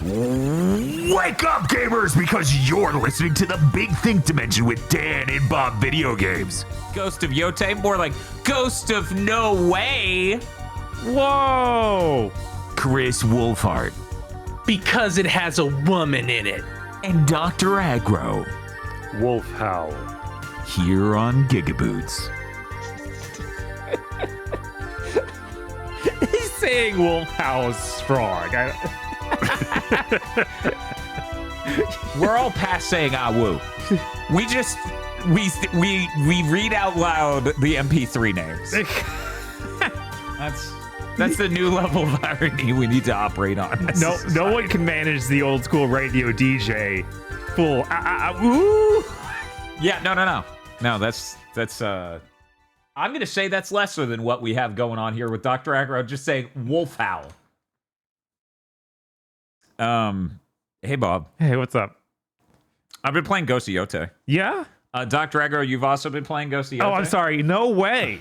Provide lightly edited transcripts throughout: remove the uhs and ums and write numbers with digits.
Wake up, gamers, because you're listening to the Big Think Dimension with Dan and Bob Video Games. Ghost of Yote, more like Ghost of No Way. Whoa! Chris Wolfhard. Because it has a woman in it. And Dr. Aggro. Wolf Howl. Here on GigaBoots. He's saying Wolf Howl is strong. We're all past saying ah woo. We just we read out loud the MP3 names. That's the new level of irony we need to operate on. No one can manage the old school radio DJ full woo. Yeah, no. That's I'm gonna say that's lesser than what we have going on here with Dr. Aggro. Just saying Wolf Howl. Hey Bob. Hey, what's up? I've been playing Ghost of Yote. Yeah? Dr. Aggro, you've also been playing Ghost of Yote? Oh, I'm sorry. No way.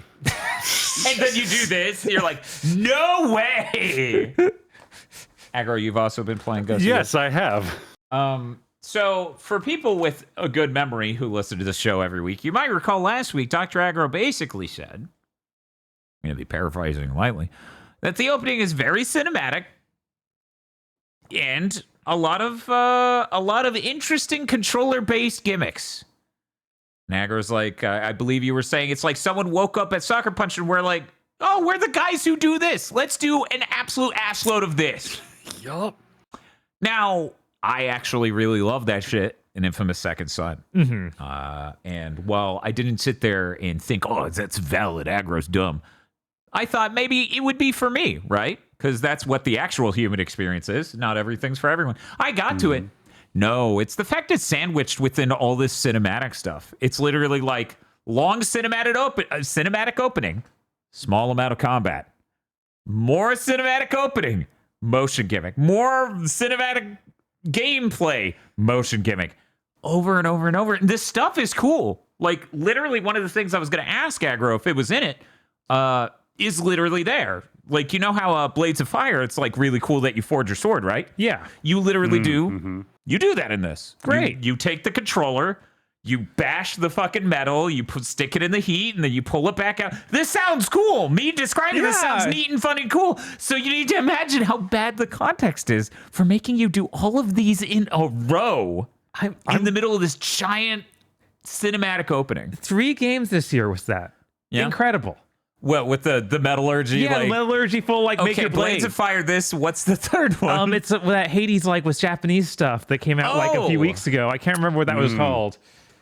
And then you do this, you're like, no way! Aggro, you've also been playing Ghost of Yote? Yes, I have. So for people with a good memory who listen to the show every week, you might recall last week, Dr. Aggro basically said, I'm going to be paraphrasing lightly, that the opening is very cinematic and a lot of interesting controller-based gimmicks. And Aggro's like, I believe you were saying it's like someone woke up at Sucker Punch and we're like, oh, we're the guys who do this. Let's do an absolute assload of this. Yup. Now, I actually really love that shit in Infamous Second Son. Mm-hmm. And while I didn't sit there and think, oh, that's valid, Aggro's dumb, I thought maybe it would be for me, right? Because that's what the actual human experience is. Not everything for everyone. I got to it. No, it's the fact it's sandwiched within all this cinematic stuff. It's literally like long cinematic opening, small amount of combat, more cinematic opening, motion gimmick, more cinematic gameplay, motion gimmick, over and over and over. And this stuff is cool. Like literally one of the things I was going to ask Aggro if it was in it is literally there. Like, you know how Blades of Fire, it's like really cool that you forge your sword, right? Yeah. You literally do. You do that in this. Great. You take the controller, you bash the fucking metal, you stick it in the heat, and then you pull it back out. This sounds cool. Me describing this sounds neat and fun and cool. So you need to imagine how bad the context is for making you do all of these in a row in the middle of this giant cinematic opening. 3 games this year was that. Yeah. Incredible. What, with the metallurgy? Yeah, like, metallurgy full, like, make okay, your Blades blade. of Fire this. What's the third one? It's that Hades, like, was Japanese stuff that came out, like, a few weeks ago. I can't remember what that was called.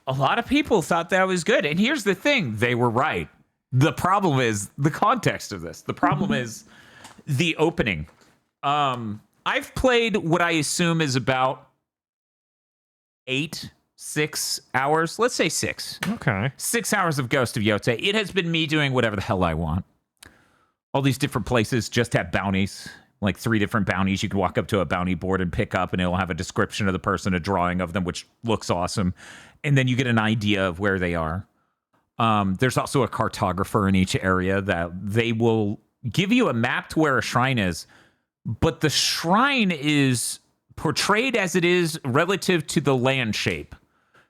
A lot of people thought that was good. And here's the thing. They were right. The problem is the context of this. The problem is the opening. I've played what I assume is about 6 hours. Let's say 6. Okay. 6 hours of Ghost of Yote. It has been me doing whatever the hell I want. All these different places just have bounties. Like 3 different bounties. You can walk up to a bounty board and pick up, and it'll have a description of the person, a drawing of them, which looks awesome. And then you get an idea of where they are. There's also a cartographer in each area that they will give you a map to where a shrine is, but the shrine is portrayed as it is relative to the land shape.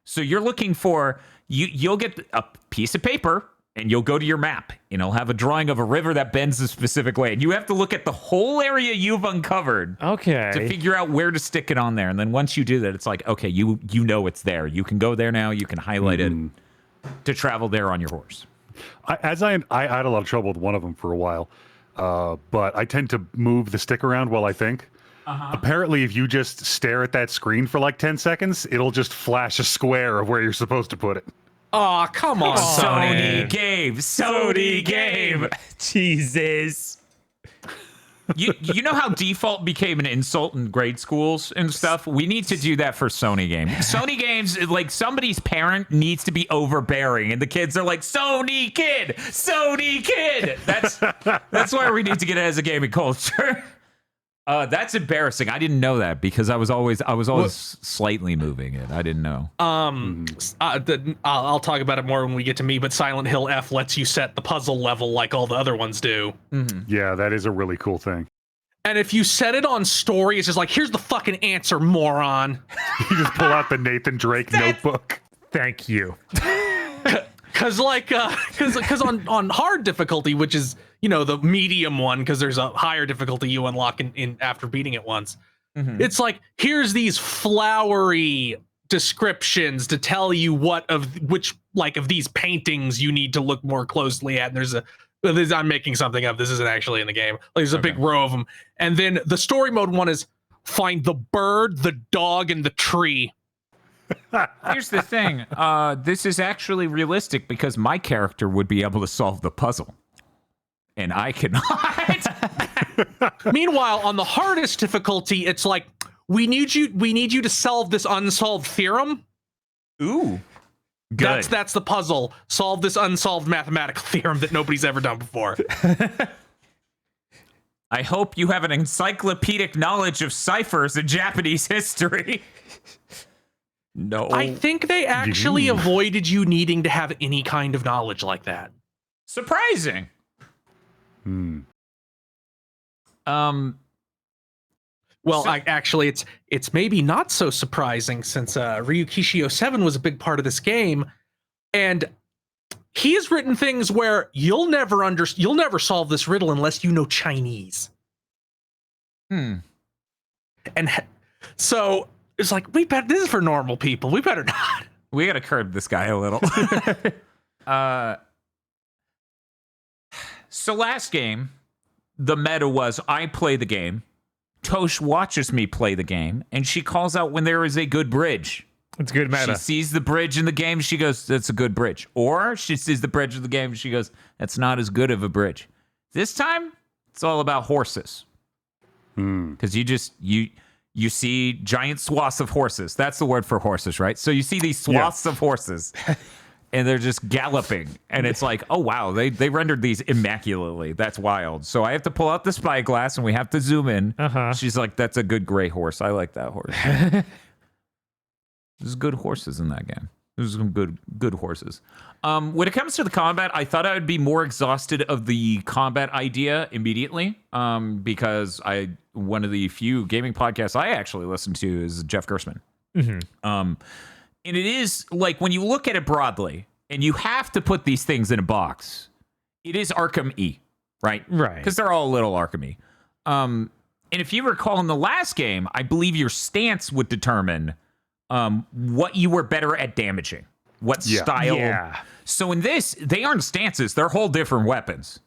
So you're looking for, you'll get a piece of paper and you'll go to your map and it'll have a drawing of a river that bends a specific way. And you have to look at the whole area you've uncovered to figure out where to stick it on there. And then once you do that, it's like, okay, you know it's there. You can go there now. You can highlight it to travel there on your horse. I had a lot of trouble with one of them for a while, but I tend to move the stick around while I think. Apparently, if you just stare at that screen for like 10 seconds, it'll just flash a square of where you're supposed to put it. Aw, come on, Sony game. Jesus. You know how default became an insult in grade schools and stuff? We need to do that for Sony games. Sony games, like somebody's parent needs to be overbearing, and the kids are like, Sony kid. That's why we need to get it as a gaming culture. That's embarrassing. I didn't know that because I was always slightly moving it. I didn't know. I'll talk about it more when we get to me, but Silent Hill F lets you set the puzzle level like all the other ones do. Yeah, that is a really cool thing. And if you set it on story, it's just like, here's the fucking answer, moron. You just pull out the Nathan Drake notebook. Thank you. Cause on hard difficulty, which is, you know, the medium one, because there's a higher difficulty you unlock in after beating it once. Mm-hmm. It's like, here's these flowery descriptions to tell you which of these paintings you need to look more closely at. And I'm making something up. This isn't actually in the game. There's a big row of them. And then the story mode one is find the bird, the dog, and the tree. Here's the thing. This is actually realistic because my character would be able to solve the puzzle. And I cannot. Meanwhile, on the hardest difficulty, it's like, we need you to solve this unsolved theorem. Ooh. Good. That's the puzzle. Solve this unsolved mathematical theorem that nobody's ever done before. I hope you have an encyclopedic knowledge of ciphers in Japanese history. No. I think they actually avoided you needing to have any kind of knowledge like that. Surprising. Well, actually, it's maybe not so surprising since Ryukishio 7 was a big part of this game, and he has written things where you'll never solve this riddle unless you know Chinese. And so it's like, this is for normal people. We better not. We gotta curb this guy a little. So last game, the meta was I play the game. Tosh watches me play the game, and she calls out when there is a good bridge. It's good meta. She sees the bridge in the game, she goes, that's a good bridge. Or she sees the bridge in the game, she goes, that's not as good of a bridge. This time, it's all about horses. Because you see giant swaths of horses. That's the word for horses, right? So you see these swaths of horses. And they're just galloping. And it's like, oh, wow, they rendered these immaculately. That's wild. So I have to pull out the spyglass and we have to zoom in. She's like, that's a good gray horse. I like that horse. There's good horses in that game. There's some good horses. When it comes to the combat, I thought I would be more exhausted of the combat idea immediately. Because one of the few gaming podcasts I actually listen to is Jeff Gerstmann. And it is like when you look at it broadly and you have to put these things in a box, it is Arkham-y, right? Right. Because they're all a little Arkham-y. And if you recall in the last game, I believe your stance would determine what you were better at damaging, what style. Yeah. So in this, they aren't stances, they're whole different weapons.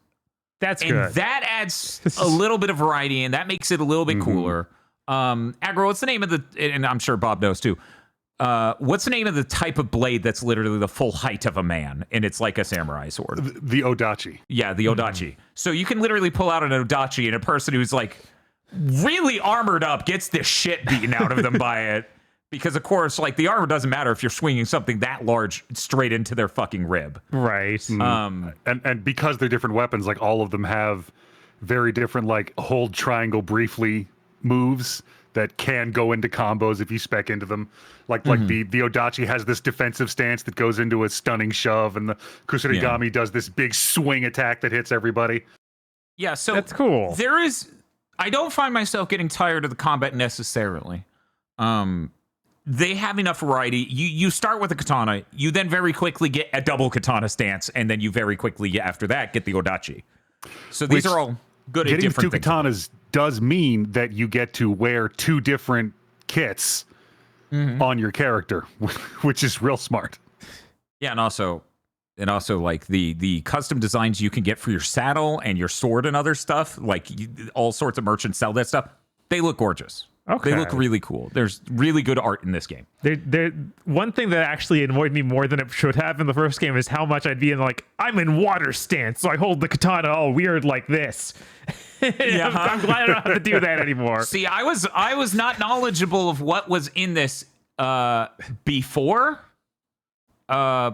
That's and good. That adds a little bit of variety and that makes it a little bit cooler. Aggro, what's the name of and I'm sure Bob knows too. What's the name of the type of blade that's literally the full height of a man and it's like a samurai sword? The Odachi. Yeah, the Odachi. So you can literally pull out an Odachi and a person who's like really armored up gets the shit beaten out of them by it. Because of course, like the armor doesn't matter if you're swinging something that large straight into their fucking rib. Right. And because they're different weapons, like all of them have very different like hold triangle briefly moves that can go into combos if you spec into them. Like the Odachi has this defensive stance that goes into a stunning shove, and the Kusurigami does this big swing attack that hits everybody. Yeah, so that's cool. I don't find myself getting tired of the combat necessarily. They have enough variety. You start with a katana, you then very quickly get a double katana stance, and then you very quickly after that get the Odachi. So these are all good at different things. Getting two katanas does mean that you get to wear two different kits on your character, which is real smart. Yeah, and also like the custom designs you can get for your saddle and your sword and other stuff, like all sorts of merchants sell that stuff. They look gorgeous. Okay. They look really cool. There's really good art in this game. One thing that actually annoyed me more than it should have in the first game is how much I'd be in like, I'm in water stance, so I hold the katana all weird like this. Yeah, I'm glad I don't have to do that anymore. See, I was not knowledgeable of what was in this before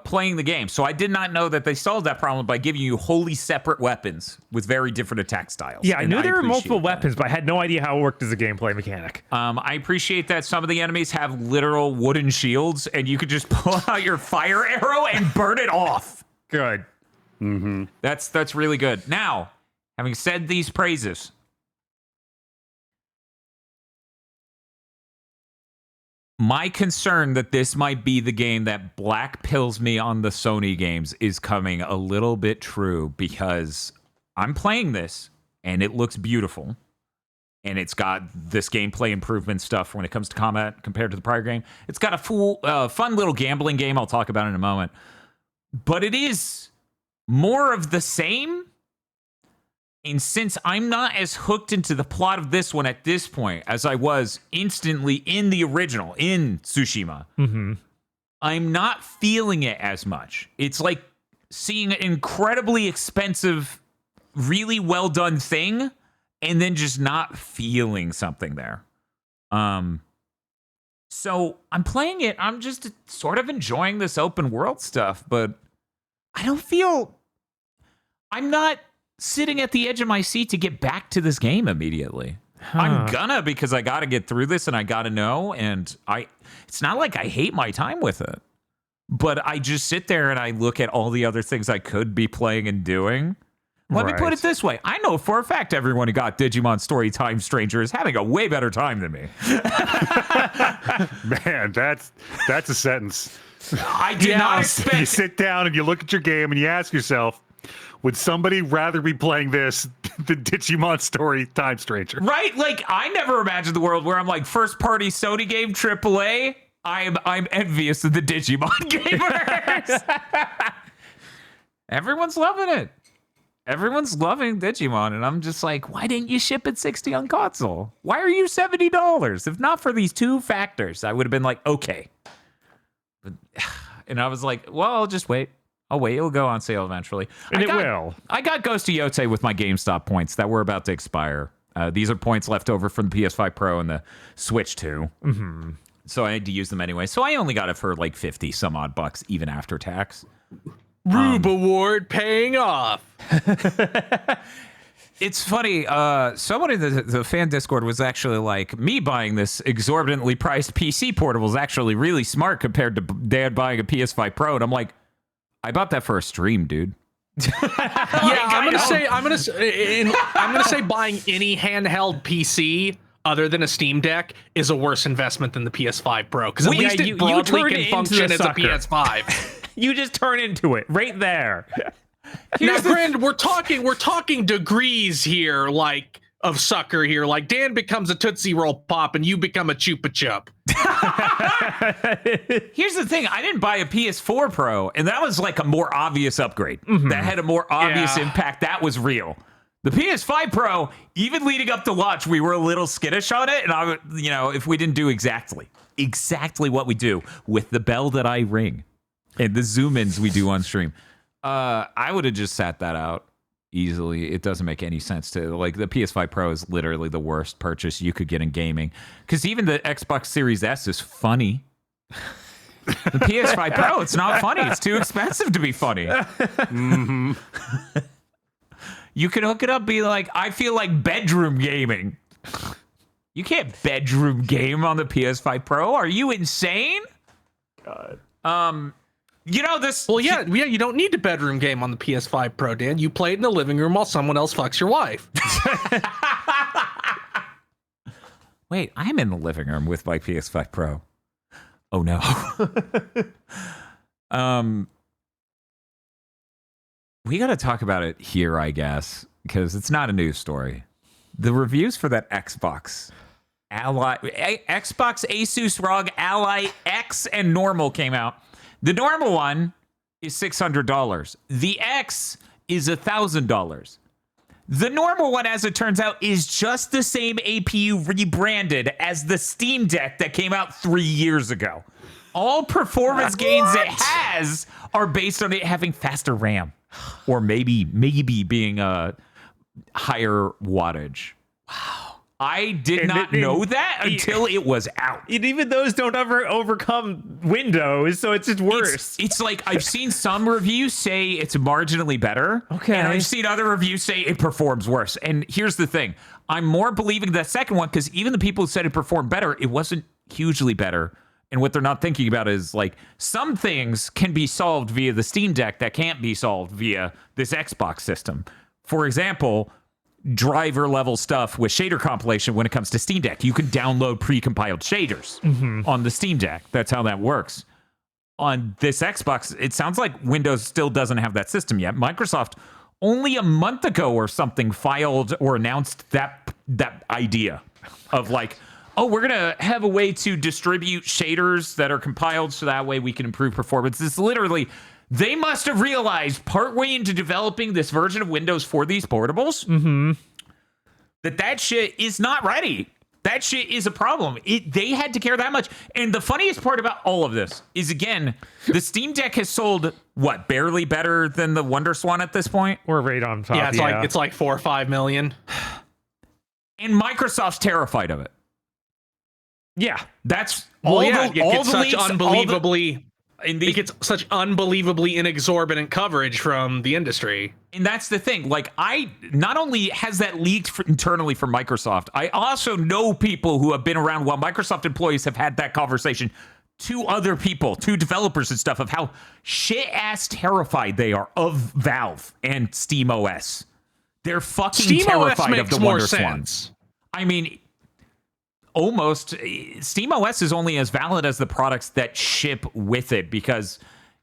playing the game. So I did not know that they solved that problem by giving you wholly separate weapons with very different attack styles. Yeah, I knew there were multiple that. weapons, but I had no idea how it worked as a gameplay mechanic. I appreciate that some of the enemies have literal wooden shields, and you could just pull out your fire arrow and burn it off. Good. That's really good. Now, having said these praises, My concern that this might be the game that black pills me on the Sony games is coming a little bit true, because I'm playing this and it looks beautiful. And it's got this gameplay improvement stuff when it comes to combat compared to the prior game. It's got a fun little gambling game I'll talk about in a moment. But it is more of the same. And since I'm not as hooked into the plot of this one at this point as I was instantly in the original, in Tsushima, I'm not feeling it as much. It's like seeing an incredibly expensive, really well done thing, and then just not feeling something there. So I'm playing it. I'm just sort of enjoying this open world stuff, but I don't feel... I'm not sitting at the edge of my seat to get back to this game immediately. I'm gonna, because I gotta get through this and I gotta know, and it's not like I hate my time with it, but I just sit there and I look at all the other things I could be playing and doing. Let me put it this way. I know for a fact everyone who got Digimon Story Time Stranger is having a way better time than me. Man, that's a sentence. I did not expect... You sit down and you look at your game and you ask yourself, would somebody rather be playing this than Digimon Story Time Stranger? Right? Like, I never imagined the world where I'm like, first party Sony game, AAA. I'm envious of the Digimon gamers. Everyone's loving it. Everyone's loving Digimon, and I'm just like, why didn't you ship it $60 on console? Why are you $70? If not for these two factors, I would have been like, okay. And I was like, well, I'll just wait. I'll wait. It'll go on sale eventually. And it will. I got Ghost of Yotei with my GameStop points that were about to expire. These are points left over from the PS5 Pro and the Switch 2. So I had to use them anyway. So I only got it for like 50 some odd bucks, even after tax. Rube Award paying off. It's funny. Someone in the fan Discord was actually like, me buying this exorbitantly priced PC portable is actually really smart compared to Dad buying a PS5 Pro. And I'm like, I bought that for a stream, dude. I'm gonna say buying any handheld PC other than a Steam Deck is a worse investment than the PS5 Pro, because at least it broadly can function as a PS5. You just turn into it right there. Now, Brand, we're talking degrees here, like of sucker here. Like Dan becomes a Tootsie Roll Pop and you become a Chupa Chup. Here's the thing. I didn't buy a PS4 Pro, and that was like a more obvious upgrade. That had a more obvious impact. That was real. The PS5 Pro, even leading up to launch, we were a little skittish on it. And I would, if we didn't do exactly what we do with the bell that I ring and the zoom ins we do on stream, I would have just sat that out easily. It doesn't make any sense to, like, the PS5 Pro is literally the worst purchase you could get in gaming, because even the Xbox Series S is funny. The PS5 Pro, it's not funny. It's too expensive to be funny. You could hook it up, be like, I feel like bedroom gaming. You can't bedroom game on the PS5 Pro. Are you insane? God. This. Well, yeah, you don't need a bedroom game on the PS5 Pro, Dan. You play it in the living room while someone else fucks your wife. Wait, I'm in the living room with my PS5 Pro. Oh no. We got to talk about it here, I guess, because it's not a news story. The reviews for that Xbox Asus ROG Ally X and normal came out. The normal one is $600. The X is $1,000. The normal one, as it turns out, is just the same APU rebranded as the Steam Deck that came out 3 years ago. All performance gains it has are based on it having faster RAM, or maybe being a higher wattage. Wow. I did not know that until it was out. And even those don't ever overcome Windows, so it's just worse. It's like, I've seen some reviews say it's marginally better. Okay. And I've seen other reviews say it performs worse. And here's the thing. I'm more believing that second one, because even the people who said it performed better, it wasn't hugely better. And what they're not thinking about is, like, some things can be solved via the Steam Deck that can't be solved via this Xbox system. For example, driver level stuff with shader compilation when it comes to Steam Deck. You can download pre-compiled shaders on the Steam Deck. That's how that works. On this Xbox, it sounds like Windows still doesn't have that system yet. Microsoft only a month ago or something filed or announced that idea of like, oh, we're gonna have a way to distribute shaders that are compiled so that way we can improve performance. It's literally, they must have realized partway into developing this version of Windows for these portables that shit is not ready. That shit is a problem. They had to care that much. And the funniest part about all of this is, again, the Steam Deck has sold, what, barely better than the WonderSwan at this point? We're right on top. Yeah, it's like 4 or 5 million. And Microsoft's terrified of it. Yeah. That's it gets such unbelievably inexorbitant coverage from the industry. And that's the thing. Like, not only has that leaked internally from Microsoft, I also know people who have been around while Microsoft employees have had that conversation to other people, to developers and stuff, of how shit-ass terrified they are of Valve and SteamOS. They're fucking terrified of the WonderSwan. I mean, almost. SteamOS is only as valid as the products that ship with it, because,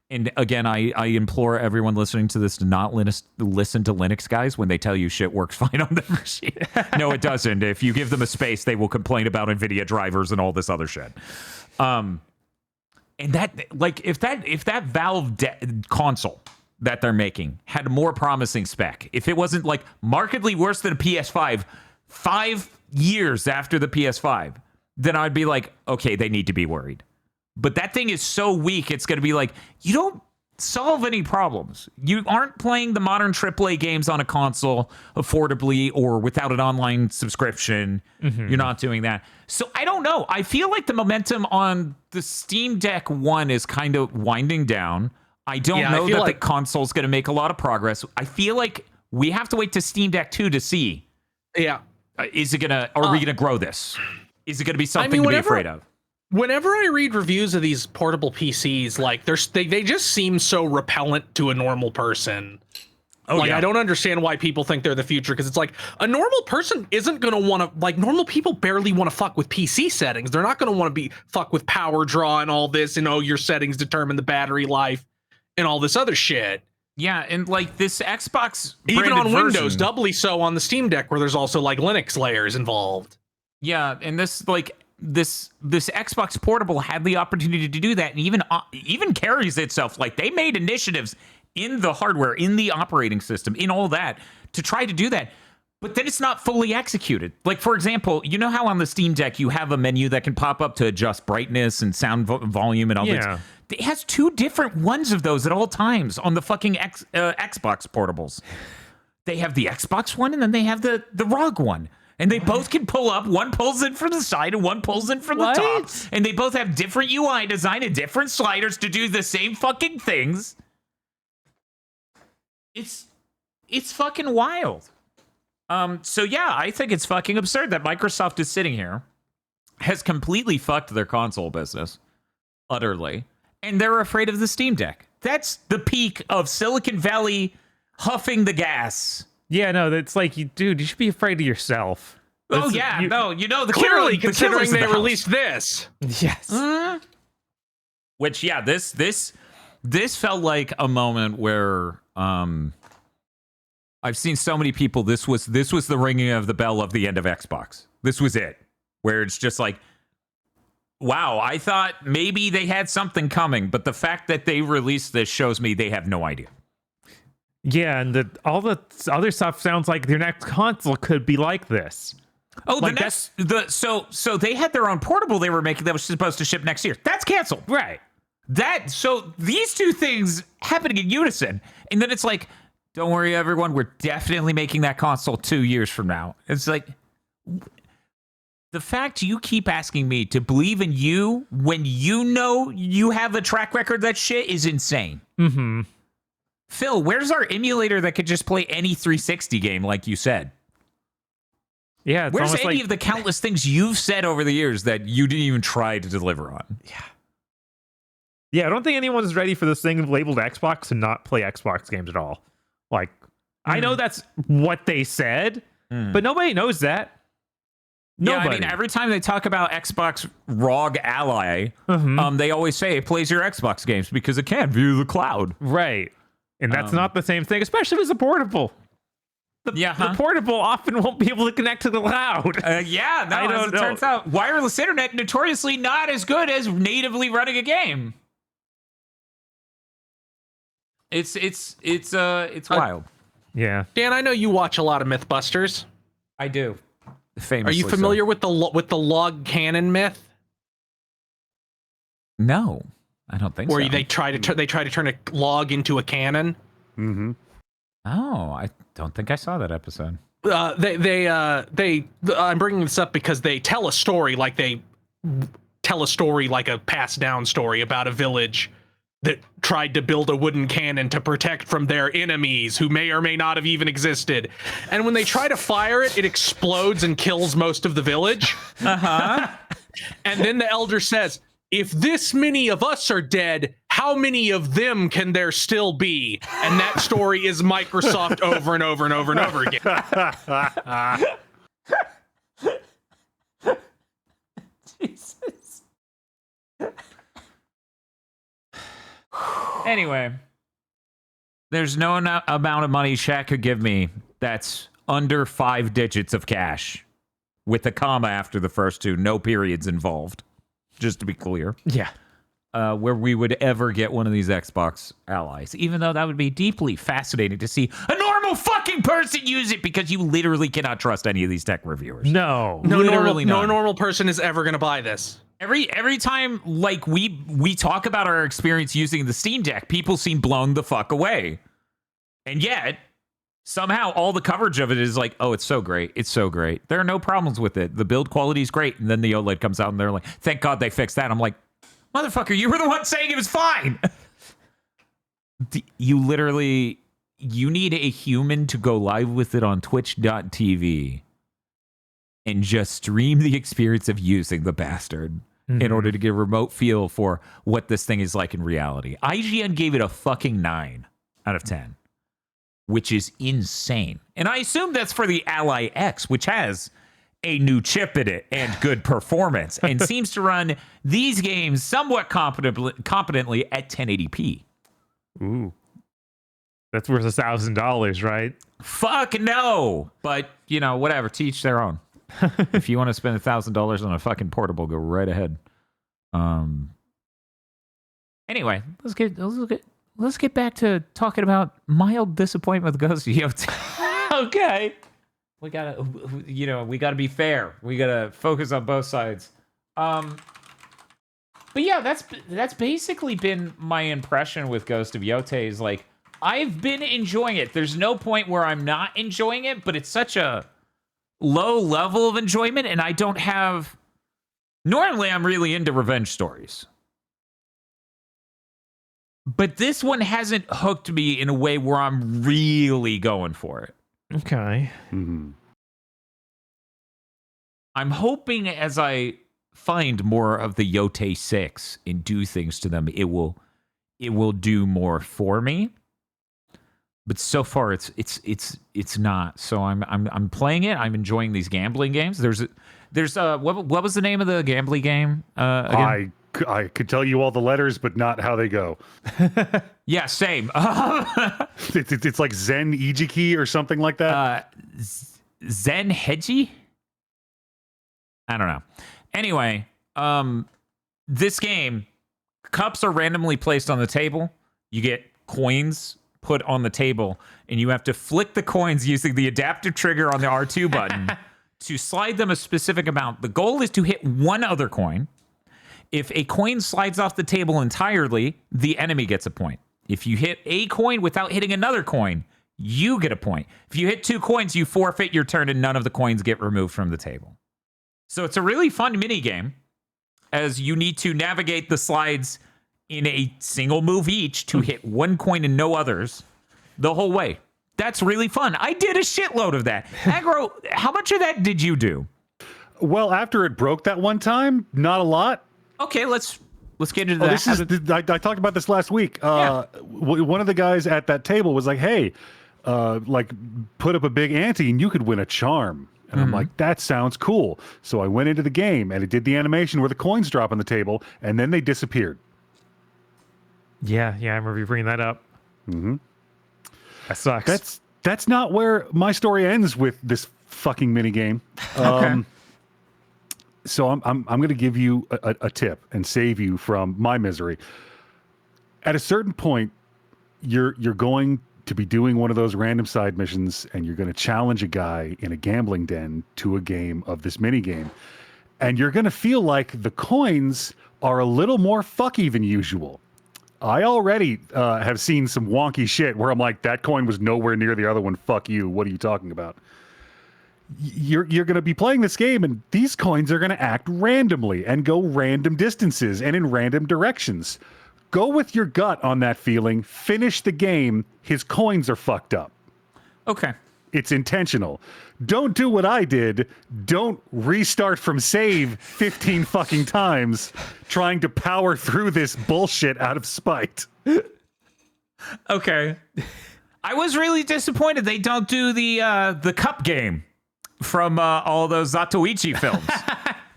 and again, I implore everyone listening to this to not listen to Linux guys when they tell you shit works fine on their machine. No, it doesn't. If you give them a space, they will complain about NVIDIA drivers and all this other shit. And that, like, if that Valve console that they're making had a more promising spec, if it wasn't like markedly worse than a PS5 5 years after the PS5, then I'd be like, okay, they need to be worried. But that thing is so weak, it's going to be like, you don't solve any problems. You aren't playing the modern AAA games on a console affordably or without an online subscription. You're not doing that. So I don't know. I feel like the momentum on the Steam Deck 1 is kind of winding down. I don't know that the console's going to make a lot of progress. I feel like we have to wait to Steam Deck 2 to see. Yeah. Is it gonna? Are we gonna grow this? Is it gonna be something to be afraid of? Whenever I read reviews of these portable PCs, like they just seem so repellent to a normal person. I don't understand why people think they're the future, because it's like a normal person isn't gonna want to, like, normal people barely want to fuck with PC settings. They're not gonna want to fuck with power draw and all this, and your settings determine the battery life and all this other shit. Yeah, and like this Xbox even on version, Windows, doubly so on the Steam Deck, where there's also like Linux layers involved. Yeah, and this Xbox Portable had the opportunity to do that, and even carries itself. Like, they made initiatives in the hardware, in the operating system, in all that to try to do that. But then it's not fully executed. Like, for example, you know how on the Steam Deck you have a menu that can pop up to adjust brightness and sound volume and all this? It has 2 different ones of those at all times on the fucking Xbox portables. They have the Xbox one, and then they have the ROG one. And they both can pull up. One pulls in from the side and one pulls in from the top. And they both have different UI design and different sliders to do the same fucking things. It's fucking wild. So yeah, I think it's fucking absurd that Microsoft is sitting here, has completely fucked their console business, utterly, and they're afraid of the Steam Deck. That's the peak of Silicon Valley huffing the gas. Yeah, no, that's like, dude, you should be afraid of yourself. Clearly, considering they released this. Yes. Which, yeah, this felt like a moment where I've seen so many people. This was the ringing of the bell of the end of Xbox. This was it, where it's just like, wow, I thought maybe they had something coming, but the fact that they released this shows me they have no idea. Yeah, and all the other stuff sounds like their next console could be like this. Oh, like so they had their own portable they were making that was supposed to ship next year. That's canceled. Right. So these two things happening in unison, and then it's like, don't worry, everyone, we're definitely making that console 2 years from now. It's like, the fact you keep asking me to believe in you when you know you have a track record that shit is insane. Mm-hmm. Phil, where's our emulator that could just play any 360 game like you said? Yeah, it's where's any like, of the countless things you've said over the years that you didn't even try to deliver on? Yeah, I don't think anyone's ready for this thing labeled Xbox and not play Xbox games at all. Like, I know that's what they said, But nobody knows that. Yeah, I Nobody. mean, every time they talk about Xbox ROG Ally, they always say it plays your Xbox games because it can't view the cloud. Right. And that's not the same thing, especially if it's a portable. The portable often won't be able to connect to the cloud. Yeah, no, as it turns out, wireless internet notoriously not as good as natively running a game. It's wild. Yeah. Dan, I know you watch a lot of Mythbusters. I do. Are Famously you familiar with the log cannon myth? No, I don't think Where so. they try to turn a log into a cannon. Mm-hmm. Oh, I don't think I saw that episode. I'm bringing this up because they tell a story like a passed down story about a village that tried to build a wooden cannon to protect from their enemies who may or may not have even existed. And when they try to fire it, it explodes and kills most of the village. And then the elder says, if this many of us are dead, how many of them can there still be? And that story is Microsoft over and over and over and over again. Jesus. Anyway, there's no amount of money Shaq could give me that's under 5 digits of cash with a comma after the first two, no periods involved, just to be clear. Yeah. Where we would ever get one of these Xbox allies, even though that would be deeply fascinating to see a normal fucking person use it, because you literally cannot trust any of these tech reviewers. No. No Literally no none. normal person is ever going to buy this. Every time like we talk about our experience using the Steam Deck, people seem blown the fuck away. And yet, somehow all the coverage of it is like, oh, it's so great. It's so great. There are no problems with it. The build quality is great. And then the OLED comes out and they're like, thank God they fixed that. I'm like, motherfucker, you were the one saying it was fine. You need a human to go live with it on twitch.tv and just stream the experience of using the bastard in order to get a remote feel for what this thing is like in reality. IGN gave it a fucking 9 out of 10, which is insane. And I assume that's for the Ally X, which has a new chip in it and good performance and seems to run these games somewhat competently at 1080p. Ooh. That's worth $1,000, right? Fuck no. But, you know, whatever. Teach their own. If you want to spend $1,000 on a fucking portable, go right ahead. Anyway, let's get back to talking about mild disappointment with Ghost of Yotei. Okay. We gotta be fair. We gotta focus on both sides. But yeah, that's basically been my impression with Ghost of Yotei. Is like, I've been enjoying it. There's no point where I'm not enjoying it, but it's such a low level of enjoyment, and I don't have... Normally, I'm really into revenge stories. But this one hasn't hooked me in a way where I'm really going for it. Okay. Mm-hmm. I'm hoping as I find more of the Yotei 6 and do things to them, it will do more for me. But so far, it's not. So I'm playing it. I'm enjoying these gambling games. There's what was the name of the gambling game again? I could tell you all the letters, but not how they go. Yeah, same. It's like Zen Ijiki or something like that. Zen Heiji? I don't know. Anyway, this game, cups are randomly placed on the table. You get coins put on the table, and you have to flick the coins using the adaptive trigger on the R2 button to slide them a specific amount. The goal is to hit one other coin. If a coin slides off the table entirely, the enemy gets a point. If you hit a coin without hitting another coin, you get a point. If you hit 2 coins, you forfeit your turn and none of the coins get removed from the table. So it's a really fun mini game, as you need to navigate the slides in a single move each to hit one coin and no others the whole way. That's really fun. I did a shitload of that. Agro, how much of that did you do? Well, after it broke that one time, not a lot. Okay, let's get into that. I talked about this last week. Yeah. One of the guys at that table was like, hey, like put up a big ante and you could win a charm. And I'm like, that sounds cool. So I went into the game and it did the animation where the coins drop on the table and then they disappeared. Yeah, I remember you bringing that up. Mm-hmm. That sucks. That's not where my story ends with this fucking mini game. Okay. So I'm going to give you a tip and save you from my misery. At a certain point, you're going to be doing one of those random side missions, and you're going to challenge a guy in a gambling den to a game of this mini game, and you're going to feel like the coins are a little more fucky than usual. I already have seen some wonky shit where I'm like, that coin was nowhere near the other one. Fuck you. What are you talking about? You're going to be playing this game, and these coins are going to act randomly and go random distances and in random directions. Go with your gut on that feeling. Finish the game. His coins are fucked up. Okay. It's intentional. Don't do what I did. Don't restart from save 15 fucking times trying to power through this bullshit out of spite. Okay. I was really disappointed they don't do the cup game from all those Zatoichi films.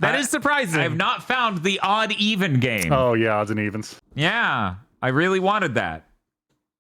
That is surprising. I have not found the odd even game. Oh, yeah, odds and evens. Yeah, I really wanted that.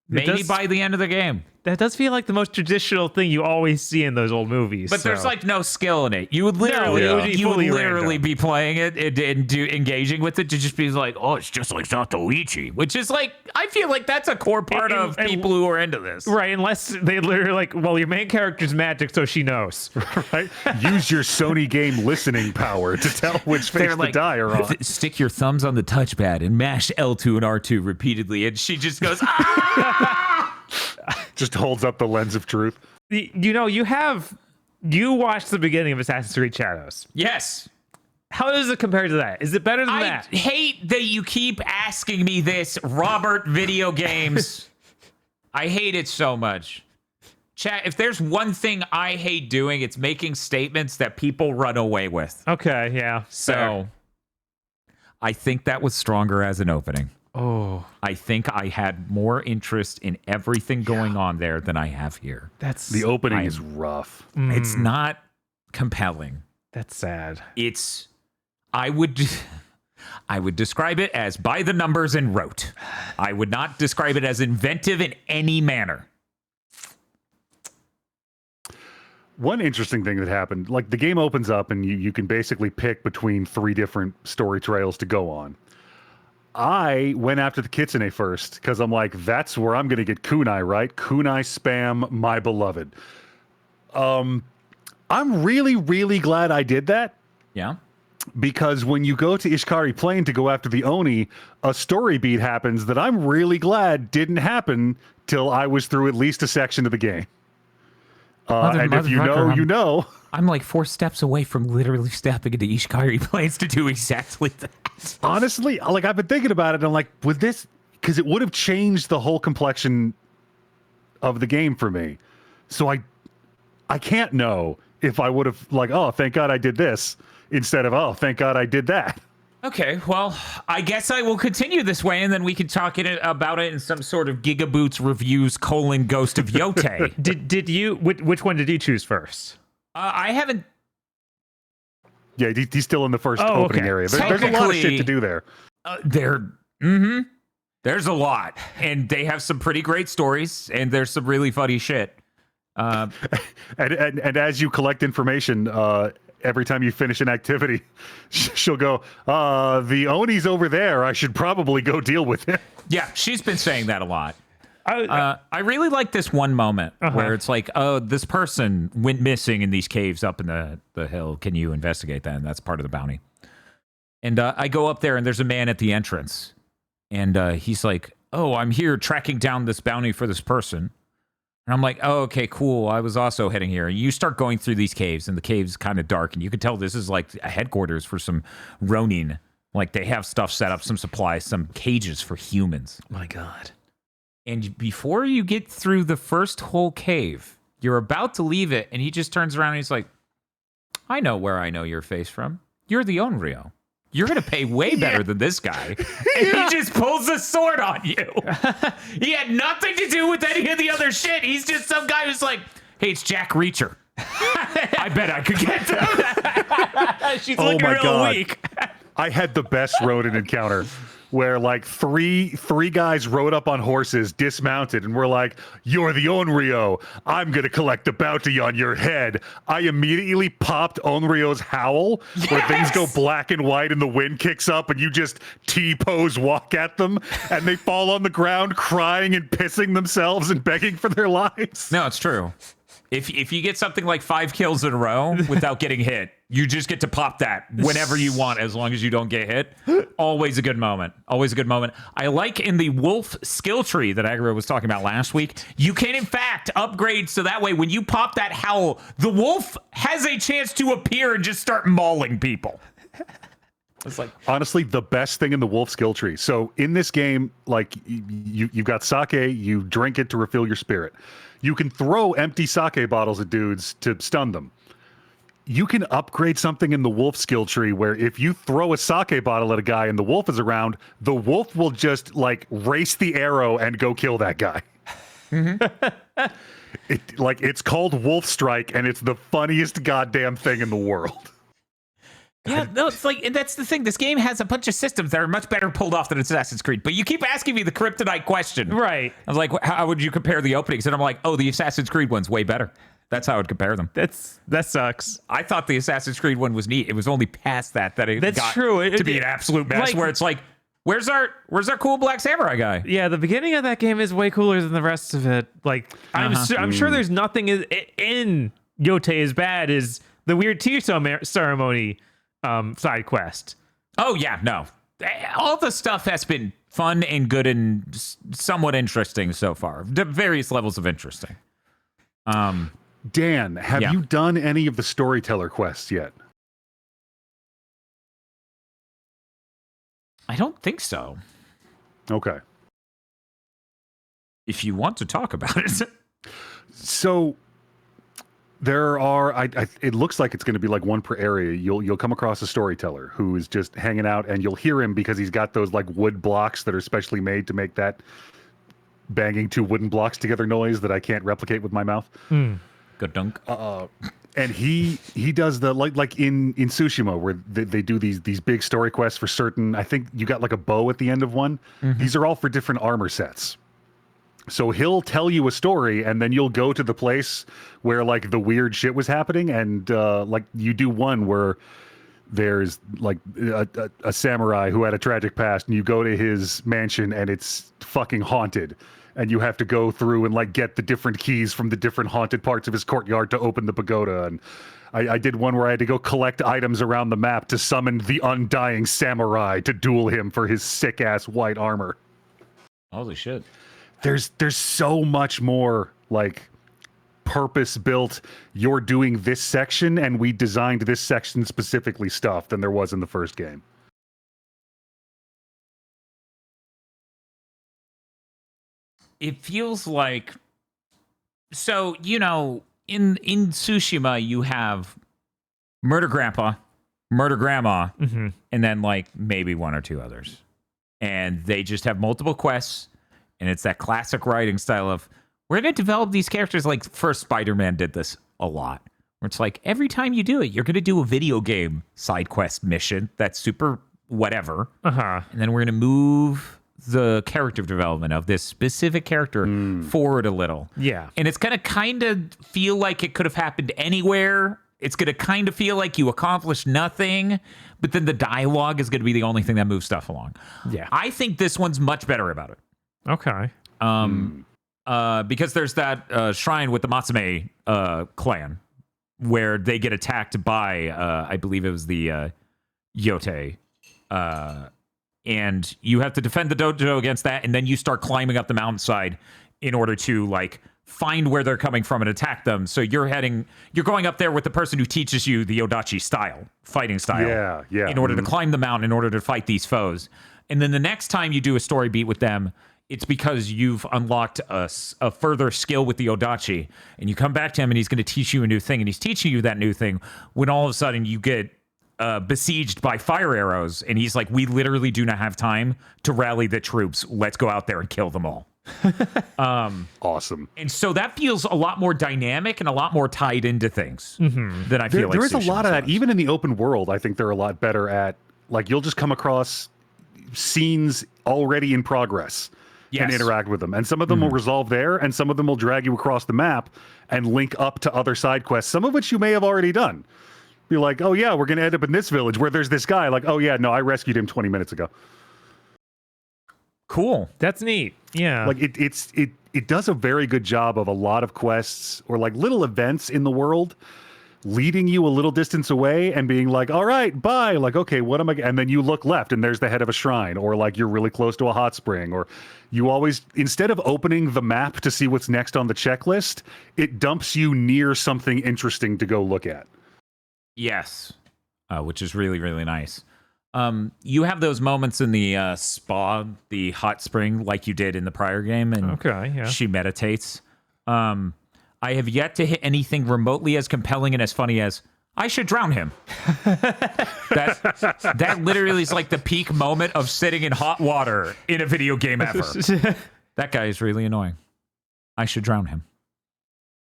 Maybe by the end of the game. That does feel like the most traditional thing you always see in those old movies. But there's like no skill in it. You would literally, be playing it and engaging with it to just be like, oh, it's just like Zatoichi, which is like, I feel like that's a core part of people who are into this. Right, unless they literally like, well, your main character's magic, so she knows. Right? Use your Sony game listening power to tell which face the die are on. Stick your thumbs on the touchpad and mash L2 and R2 repeatedly, and she just goes, ah! Just holds up the lens of truth. You watched the beginning of Assassin's Creed Shadows. Yes. How does it compare to that? Is it better than that? I hate that you keep asking me this, Robert. Video games. I hate it so much. Chat, if there's one thing I hate doing, it's making statements that people run away with. Okay, yeah. So, fair. I think that was stronger as an opening. Oh. I think I had more interest in everything going on there than I have here. The opening is rough. It's not compelling. That's sad. I would describe it as by the numbers and rote. I would not describe it as inventive in any manner. One interesting thing that happened, like the game opens up and you can basically pick between 3 different story trails to go on. I went after the Kitsune first because I'm like, that's where I'm going to get kunai, right? Kunai spam, my beloved. I'm really, really glad I did that. Yeah. Because when you go to Ishikari Plain to go after the Oni, a story beat happens that I'm really glad didn't happen till I was through at least a section of the game. And if you know, you know. I'm like 4 steps away from literally stepping into Ishikari Plains to do exactly that. Honestly, like I've been thinking about it, and I'm like, with this, because it would have changed the whole complexion of the game for me. So I can't know if I would have like, oh, thank God I did this, instead of, oh, thank God I did that. Okay, well, I guess I will continue this way, and then we can talk about it in some sort of GigaBoots reviews : Ghost of Yote. Did you? Which one did you choose first? I haven't. Yeah, he's still in the first opening area. There's a lot of shit to do there. There's a lot, and they have some pretty great stories, and there's some really funny shit. And as you collect information, every time you finish an activity, she'll go, the Oni's over there. I should probably go deal with him. Yeah, she's been saying that a lot. I really like this one moment where it's like, oh, this person went missing in these caves up in the hill. Can you investigate that? And that's part of the bounty. And I go up there, and there's a man at the entrance. And he's like, oh, I'm here tracking down this bounty for this person. And I'm like, oh, okay, cool. I was also heading here. And you start going through these caves, and the cave's kind of dark. And you can tell this is like a headquarters for some Ronin. Like they have stuff set up, some supplies, some cages for humans. My God. And before you get through the first whole cave, you're about to leave it, and he just turns around and he's like, I know where I know your face from. You're the Onryo. you're going to pay way better than this guy. And he just pulls a sword on you. He had nothing to do with any of the other shit. He's just some guy who's like, hey, it's Jack Reacher. I bet I could get them. She's looking real weak. I had the best Ronin encounter where like three guys rode up on horses, dismounted, and were like, "You're the Onryo. I'm gonna collect the bounty on your head." I immediately popped Onryo's howl, where things go black and white and the wind kicks up, and you just T-pose walk at them, and they fall on the ground crying and pissing themselves and begging for their lives. No, it's true. If you get something like 5 kills in a row without getting hit, you just get to pop that whenever you want, as long as you don't get hit. Always a good moment. Always a good moment. I like in the wolf skill tree that Agra was talking about last week, you can in fact upgrade so that way when you pop that howl, the wolf has a chance to appear and just start mauling people. It's like, honestly, the best thing in the wolf skill tree. So in this game, like you've got sake, you drink it to refill your spirit. You can throw empty sake bottles at dudes to stun them. You can upgrade something in the wolf skill tree where if you throw a sake bottle at a guy and the wolf is around, the wolf will just like race the arrow and go kill that guy. Mm-hmm. It's called Wolf Strike, and it's the funniest goddamn thing in the world. Yeah, no, it's like, and that's the thing. This game has a bunch of systems that are much better pulled off than Assassin's Creed. But you keep asking me the kryptonite question. Right. I was like, how would you compare the openings? And I'm like, oh, the Assassin's Creed one's way better. That's how I would compare them. That sucks. I thought the Assassin's Creed one was neat. It was only past that it That's got true. to be an absolute mess. Like, where it's like, where's our cool black samurai guy? Yeah, the beginning of that game is way cooler than the rest of it. Like, I'm sure there's nothing in Yote as bad as the weird tea ceremony side quest. Oh yeah, no. All the stuff has been fun and good and somewhat interesting so far. Various levels of interesting. Dan, have you done any of the storyteller quests yet? I don't think so. Okay. If you want to talk about it. So there are, it looks like it's going to be like one per area. You'll come across a storyteller who is just hanging out, and you'll hear him because he's got those like wood blocks that are specially made to make that banging 2 wooden blocks together noise that I can't replicate with my mouth. Good dunk. And he does the like in Tsushima where they do these big story quests for certain. I think you got like a bow at the end of one. Mm-hmm. These are all for different armor sets. So he'll tell you a story, and then you'll go to the place where like the weird shit was happening, and like you do one where there's like a samurai who had a tragic past, and you go to his mansion and it's fucking haunted, and you have to go through and like get the different keys from the different haunted parts of his courtyard to open the pagoda. And I did one where I had to go collect items around the map to summon the undying samurai to duel him for his sick ass white armor. Holy shit. There's so much more like purpose built, you're doing this section and we designed this section specifically stuff than there was in the first game. It feels like, so, you know, in Tsushima, you have Murder Grandpa, Murder Grandma, and then like maybe 1 or 2 others. And they just have multiple quests. And it's that classic writing style of, we're going to develop these characters. Like first Spider-Man did this a lot. Where it's like, every time you do it, you're going to do a video game side quest mission that's super whatever. And then we're going to move the character development of this specific character forward a little. Yeah. And it's going to kind of feel like it could have happened anywhere. It's going to kind of feel like you accomplished nothing, but then the dialogue is going to be the only thing that moves stuff along. Yeah. I think this one's much better about it. Okay. Because there's that shrine with the Matsume clan where they get attacked by, I believe it was the Yote. And you have to defend the dojo against that, and then you start climbing up the mountainside in order to like find where they're coming from and attack them. So you're going up there with the person who teaches you the Odachi style, fighting style. Yeah. In order to climb the mountain, in order to fight these foes. And then the next time you do a story beat with them, it's because you've unlocked a further skill with the Odachi, and you come back to him and he's going to teach you a new thing, and he's teaching you that new thing when all of a sudden you get besieged by fire arrows, and he's like, we literally do not have time to rally the troops. Let's go out there and kill them all. Awesome. And so that feels a lot more dynamic and a lot more tied into things than I feel like There is a lot of that. does. Even in the open world, I think they're a lot better at, like, you'll just come across scenes already in progress and Yes. interact with them. And some of them will resolve there, and some of them will drag you across the map and link up to other side quests, some of which you may have already done. Be like, oh yeah, we're going to end up in this village where there's this guy. Like, oh yeah, no, I rescued him 20 minutes ago. Cool. That's neat. Yeah. Like it does a very good job of a lot of quests or like little events in the world leading you a little distance away and being like, all right, bye. Like, okay, what am I? And then you look left and there's the head of a shrine, or like you're really close to a hot spring, or you always, instead of opening the map to see what's next on the checklist, it dumps you near something interesting to go look at. Yes. Which is really, really nice. You have those moments in the spa, the hot spring, like you did in the prior game, and Okay, yeah. she meditates. I have yet to hit anything remotely as compelling and as funny as I should drown him. that literally is like the peak moment of sitting in hot water in a video game ever. That guy is really annoying. I should drown him.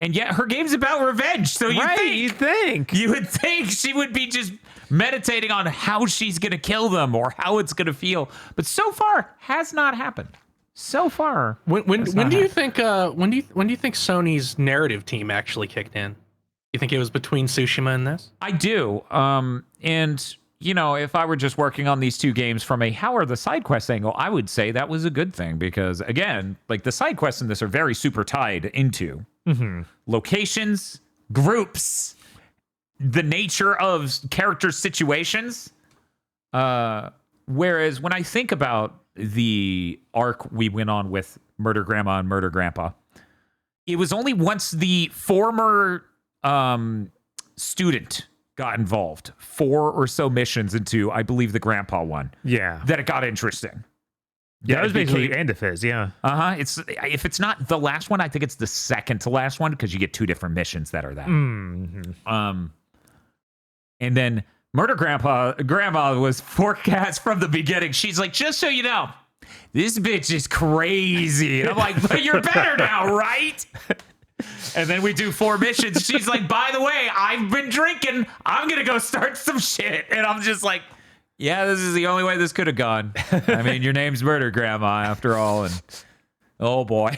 And yet her game's about revenge, so you would think she would be just meditating on how she's going to kill them or how it's going to feel. But so far has not happened. So far. When do you think Sony's narrative team actually kicked in? You think it was between Tsushima and this? I do. And you know, if I were just working on these two games from a how are the side quests angle, I would say that was a good thing, because again, like the side quests in this are very super tied into locations, groups, the nature of character situations. Whereas when I think about the arc we went on with Murder Grandma and Murder Grandpa, it was only once the former student got involved, 4 or so missions into, I believe, the grandpa one, Yeah. that it got interesting. That was it basically became- the end of his, yeah. It's, if it's not the last one, I think it's the second to last one, because you get 2 different missions that are that. And then Murder Grandma was forecast from the beginning. She's like, just so you know, this bitch is crazy. And I'm like, but you're better now, right? And then we do 4 missions. She's like, by the way, I've been drinking. I'm going to go start some shit. And I'm just like, yeah, this is the only way this could have gone. I mean, your name's Murder Grandma after all. And oh boy.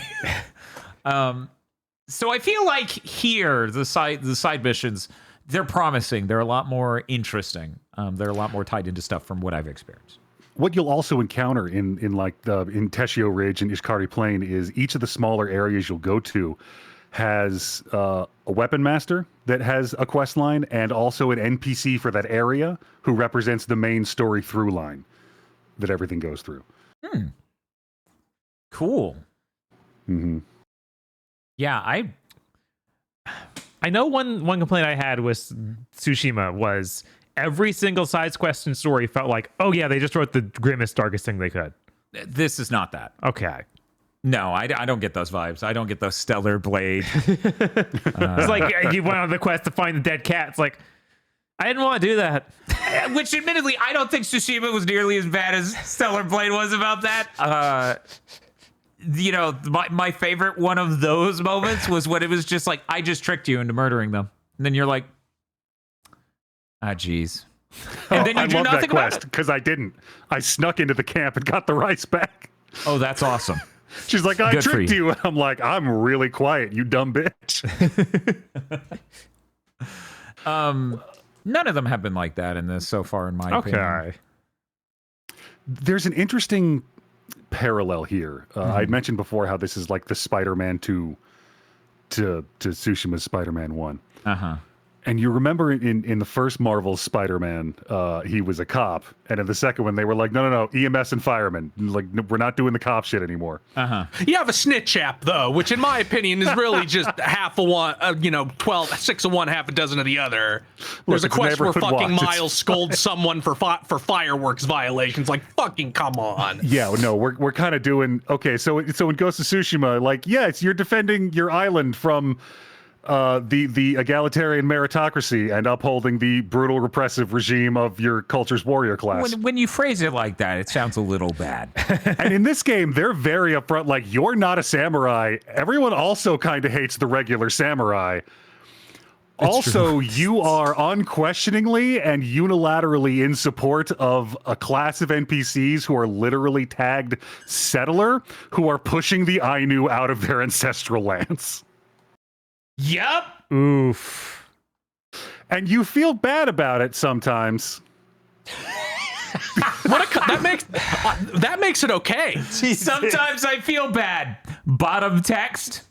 So I feel like here, the side missions, they're promising. They're a lot more interesting. They're a lot more tied into stuff from what I've experienced. What you'll also encounter in Teshio Ridge and Ishikari Plain is each of the smaller areas you'll go to has a weapon master that has a quest line, and also an NPC for that area who represents the main story through line that everything goes through. Cool. Yeah, I know one complaint I had with Tsushima was every single side quest and story felt like, oh yeah, they just wrote the grimmest, darkest thing they could. this is not that. Okay. No, I don't get those vibes. I don't get those Stellar Blade. It's like you went on the quest to find the dead cat. It's like, I didn't want to do that. Which, admittedly, I don't think Tsushima was nearly as bad as Stellar Blade was about that. You know, my favorite one of those moments was when it was just like, I just tricked you into murdering them. And then you're like, geez. And then you do I love that nothing about quest it. because I didn't. I snuck into the camp and got the rice back. Oh, that's awesome. She's like, I Good for tricked you. you. I'm like, I'm really quiet, you dumb bitch. None of them have been like that in this so far, in my opinion. Okay. There's an interesting parallel here. I'd mentioned before how this is like the Spider-Man 2 to Tsushima's Spider-Man 1. Uh-huh. And you remember in the first Marvel Spider-Man, he was a cop. And in the second one, they were like, no, EMS and firemen. Like, we're not doing the cop shit anymore. Uh-huh. You have a snitch app, though, which in my opinion is really just half of one, 6 of one, half a dozen of the other. There's a it's quest where neighborhood fucking watch. Miles scolds someone for fireworks violations. Like, fucking come on. Yeah, no, we're kind of doing okay. So in Ghost of Tsushima, like, yes, you're defending your island from the egalitarian meritocracy and upholding the brutal repressive regime of your culture's warrior class. When you phrase it like that, it sounds a little bad. And in this game, they're very upfront. Like, you're not a samurai. Everyone also kind of hates the regular samurai. Also, you are unquestioningly and unilaterally in support of a class of NPCs who are literally tagged settler, who are pushing the Ainu out of their ancestral lands. Yep. Oof. And you feel bad about it sometimes. That makes it okay. Sometimes I feel bad. Bottom text.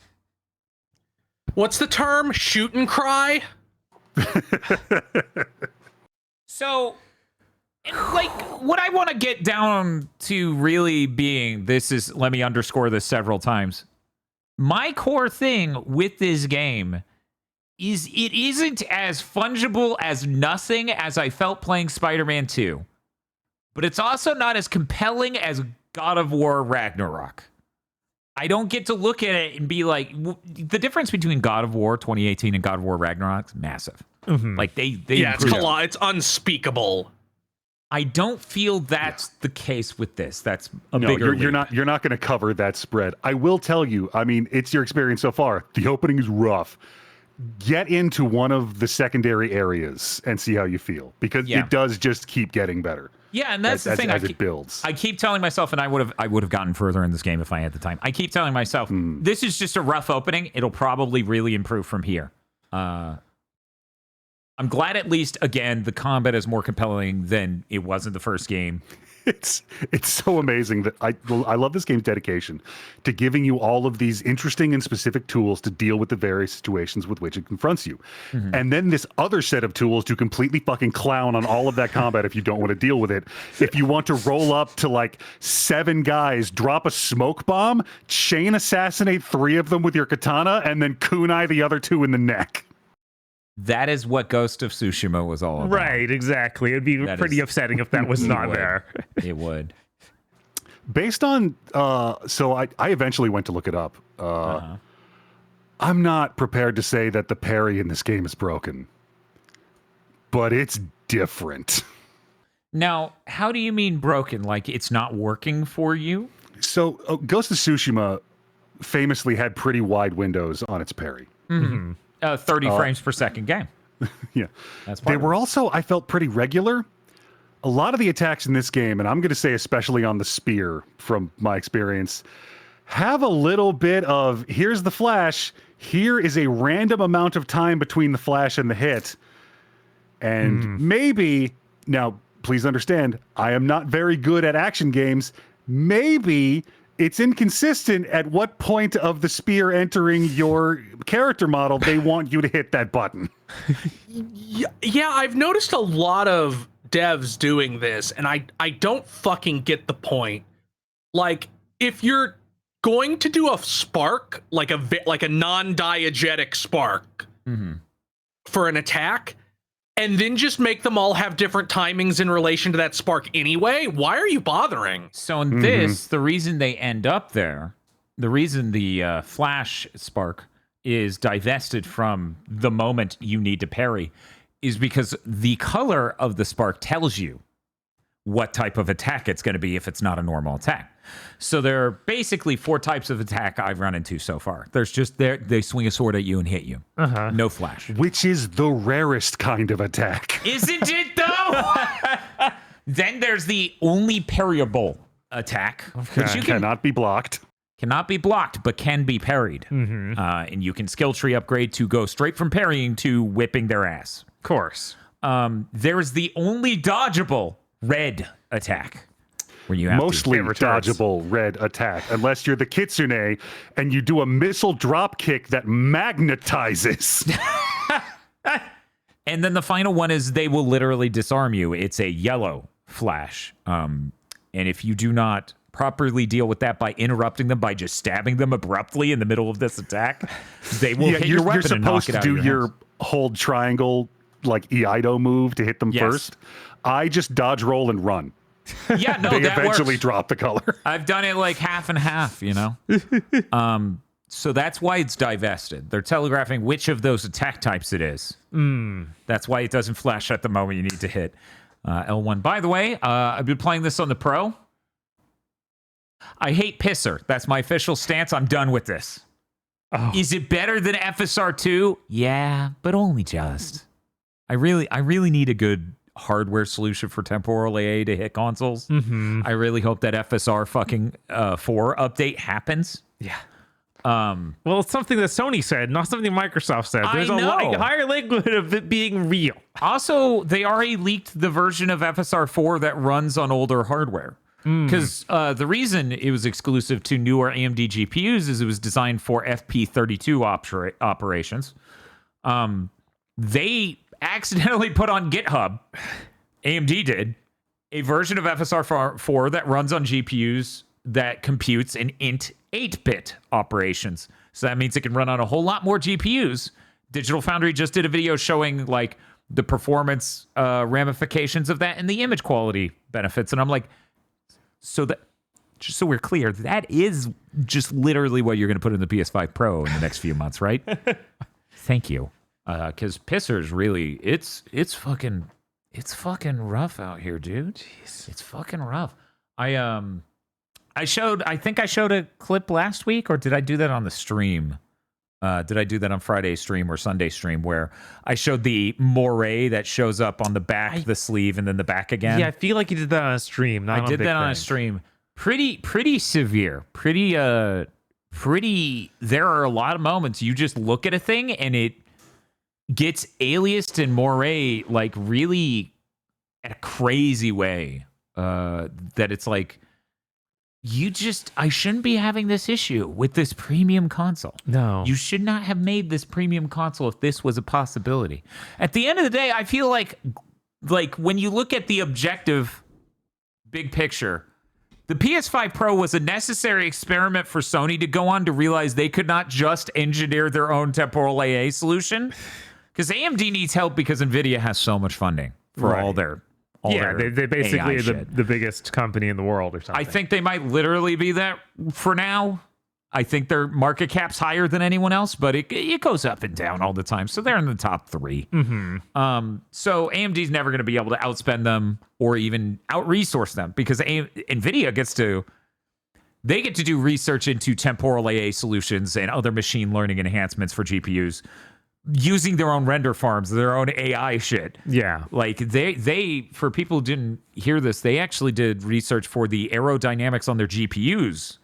What's the term? Shoot and cry? So, like, what I want to get down to really being, let me underscore this several times. My core thing with this game is it isn't as fungible as nothing as I felt playing Spider-Man 2. But it's also not as compelling as God of War Ragnarok. I don't get to look at it and be like, the difference between God of War 2018 and God of War Ragnarok is massive. Mm-hmm. Like they it's unspeakable. I don't feel that's the case with this. That's a No, bigger you're leap. not going to cover that spread. I will tell you, I mean, it's your experience so far. The opening is rough. Get into one of the secondary areas and see how you feel, because it does just keep getting better. Yeah, and that's the thing. As it builds. I keep telling myself, and I would have gotten further in this game if I had the time. I keep telling myself, this is just a rough opening. It'll probably really improve from here. I'm glad at least, again, the combat is more compelling than it was in the first game. It's so amazing that I love this game's dedication to giving you all of these interesting and specific tools to deal with the various situations with which it confronts you. Mm-hmm. And then this other set of tools to completely fucking clown on all of that combat if you don't want to deal with it. If you want to roll up to like 7 guys, drop a smoke bomb, chain assassinate 3 of them with your katana, and then kunai the other 2 in the neck. That is what Ghost of Tsushima was all about. Right, exactly. It'd be pretty upsetting if that was not there. It would. Based on, so I eventually went to look it up. I'm not prepared to say that the parry in this game is broken, but it's different. Now, how do you mean broken? Like it's not working for you? So Ghost of Tsushima famously had pretty wide windows on its parry. Mm-hmm. 30 frames per second game. Yeah. That's they were also, I felt, pretty regular. A lot of the attacks in this game, and I'm going to say especially on the spear from my experience, have a little bit of, here's the flash, here is a random amount of time between the flash and the hit. And maybe, now please understand, I am not very good at action games, maybe it's inconsistent at what point of the spear entering your character model they want you to hit that button. Yeah, I've noticed a lot of devs doing this, and I don't fucking get the point. Like, if you're going to do a spark, like a non-diegetic spark for an attack, and then just make them all have different timings in relation to that spark anyway, why are you bothering? So in this, the reason they end up there, the reason the flash spark is divested from the moment you need to parry is because the color of the spark tells you what type of attack it's going to be if it's not a normal attack. So there are basically 4 types of attack I've run into so far. There's just they swing a sword at you and hit you. No flash. Which is the rarest kind of attack. Isn't it though? Then there's the only parryable attack, which you cannot be blocked. Cannot be blocked, but can be parried. And you can skill tree upgrade to go straight from parrying to whipping their ass. Of course. There's the only dodgeable red attack. Where you have mostly dodgeable red attack, unless you're the Kitsune and you do a missile drop kick that magnetizes. And then the final one is they will literally disarm you. It's a yellow flash. And if you do not properly deal with that by interrupting them, by just stabbing them abruptly in the middle of this attack, they will hit your weapon and knock it out of your hands. You're supposed to do your hold triangle, like Iaido move to hit them first. I just dodge, roll, and run. Yeah, no, they that eventually works. drop the color. I've done it like half and half, you know? So that's why it's divested. They're telegraphing which of those attack types it is. That's why it doesn't flash at the moment you need to hit L1. By the way, I've been playing this on the Pro. I hate Pisser. That's my official stance. I'm done with this. Oh. Is it better than FSR2? Yeah, but only just. I really need a good hardware solution for temporal AA to hit consoles. I really hope that FSR fucking 4 update happens. Yeah. Well, it's something that Sony said, not something Microsoft said. There's a higher likelihood of it being real. Also, they already leaked the version of FSR 4 that runs on older hardware. Because the reason it was exclusive to newer AMD GPUs is it was designed for FP32 operations. They accidentally put on GitHub, AMD did, a version of FSR 4 that runs on GPUs that computes in int 8-bit operations. So that means it can run on a whole lot more GPUs. Digital Foundry just did a video showing like the performance ramifications of that and the image quality benefits. And I'm like, so that, just so we're clear, that is just literally what you're going to put in the PS5 Pro in the next few months, right? Thank you. Because Pisser's really, it's fucking rough out here, dude. Jeez. It's fucking rough. I think I showed a clip last week, or did I do that on the stream? Did I do that on Friday's stream or Sunday stream where I showed the moire that shows up on the back, the sleeve, and then the back again? Yeah, I feel like you did that on a stream. I did that on a stream. Pretty severe. Pretty. There are a lot of moments you just look at a thing and it gets aliased and moire like really at a crazy way. That it's like, I shouldn't be having this issue with this premium console. No. You should not have made this premium console if this was a possibility. At the end of the day, I feel like when you look at the objective big picture, the PS5 Pro was a necessary experiment for Sony to go on to realize they could not just engineer their own temporal AA solution. Because AMD needs help because NVIDIA has so much funding for all their they basically are the biggest company in the world or something. I think they might literally be that for now. I think their market cap's higher than anyone else, but it goes up and down all the time. So they're in the top 3. So AMD's never going to be able to outspend them or even out-resource them because NVIDIA get to do research into temporal AA solutions and other machine learning enhancements for GPUs using their own render farms, their own AI shit. Yeah. Like they for people who didn't hear this, they actually did research for the aerodynamics on their GPUs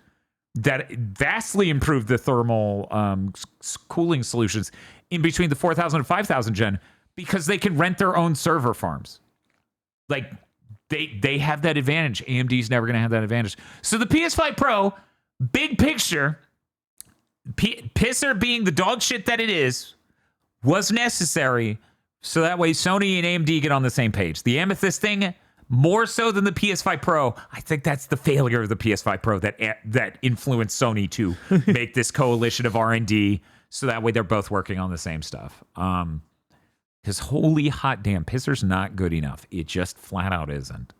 that vastly improved the thermal cooling solutions in between the 4000 and 5000 gen because they can rent their own server farms. Like they have that advantage. AMD's never going to have that advantage. So the PS5 Pro, big picture, Pisser being the dog shit that it is, was necessary so that way Sony and AMD get on the same page. The Amethyst thing, more so than the PS5 Pro, I think that's the failure of the PS5 Pro that influenced Sony to make this coalition of R&D so that way they're both working on the same stuff. Because holy hot damn, Pisser's not good enough. It just flat out isn't.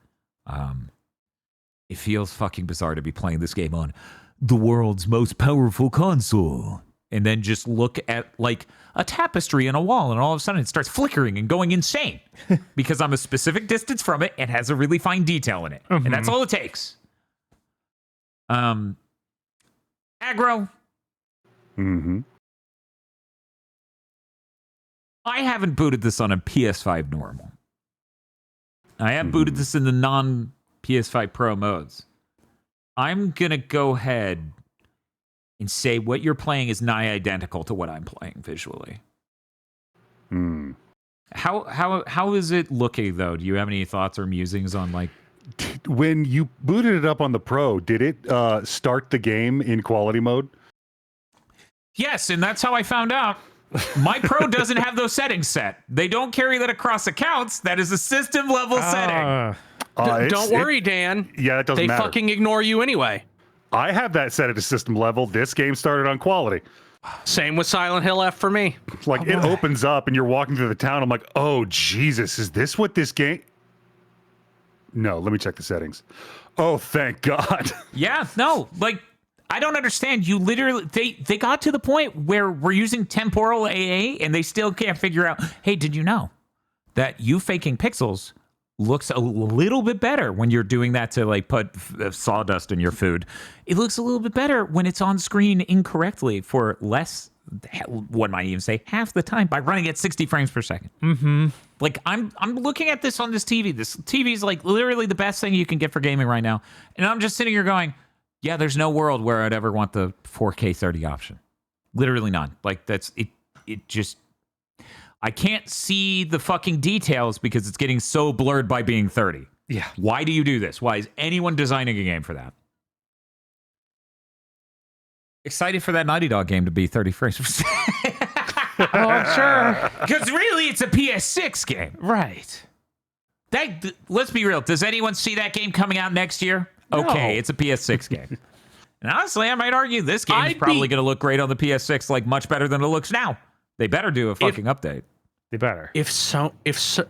It feels fucking bizarre to be playing this game on the world's most powerful console and then just look at like a tapestry on a wall and all of a sudden it starts flickering and going insane because I'm a specific distance from it and has a really fine detail in it. And that's all it takes. Aggro. I haven't booted this on a PS5 normal. I have booted this in the non-PS5 Pro modes. I'm going to go ahead and say what you're playing is nigh identical to what I'm playing visually. How is it looking though? Do you have any thoughts or musings on like when you booted it up on the Pro, did it start the game in quality mode? Yes, and that's how I found out. My Pro doesn't have those settings set. They don't carry that across accounts. That is a system level setting. Don't worry, Dan. Yeah, it doesn't matter. They fucking ignore you anyway. I have that set at a system level. This game started on quality. Same with Silent Hill F for me. Like it opens up and you're walking through the town. I'm like, oh Jesus, is this what this game? No, let me check the settings. Oh, thank God. Yeah, no, like I don't understand. You literally, they got to the point where we're using temporal AA and they still can't figure out, hey, did you know that you faking pixels looks a little bit better when you're doing that to like put sawdust in your food. It looks a little bit better when it's on screen incorrectly for less, one might even say, half the time by running at 60 frames per second. Mm-hmm. Like I'm looking at this on this TV. This TV is like literally the best thing you can get for gaming right now. And I'm just sitting here going, yeah, there's no world where I'd ever want the 4K 30 option. Literally none. Like that's it. It just, I can't see the fucking details because it's getting so blurred by being 30. Yeah. Why do you do this? Why is anyone designing a game for that? Excited for that Naughty Dog game to be 30 frames per second. Oh, I'm sure. Because really, it's a PS6 game. Right. Let's be real. Does anyone see that game coming out next year? Okay, No. it's a PS6 game. And honestly, I might argue this game is probably going to look great on the PS6, like much better than it looks now. They better do a fucking update. They better. If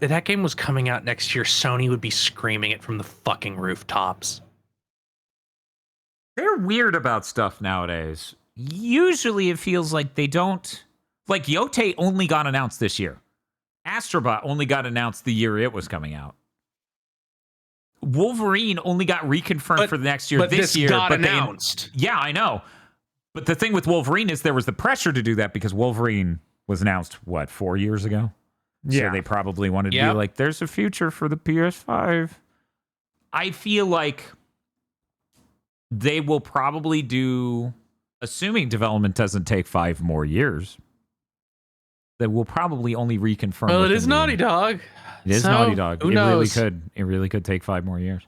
that game was coming out next year, Sony would be screaming it from the fucking rooftops. They're weird about stuff nowadays. Usually it feels like they don't... Like, Yote only got announced this year. Astrobot only got announced the year it was coming out. Wolverine only got reconfirmed for the next year this year. Got announced. Yeah, I know. But the thing with Wolverine is there was the pressure to do that because Wolverine was announced, what, 4 years ago? Yeah. So they probably wanted to be like, there's a future for the PS5. I feel like they will probably do, assuming development doesn't take 5 more years, they will probably only reconfirm. Well, it is Naughty Dog. It is So, Naughty Dog. who It knows? really could. It really could take 5 more years.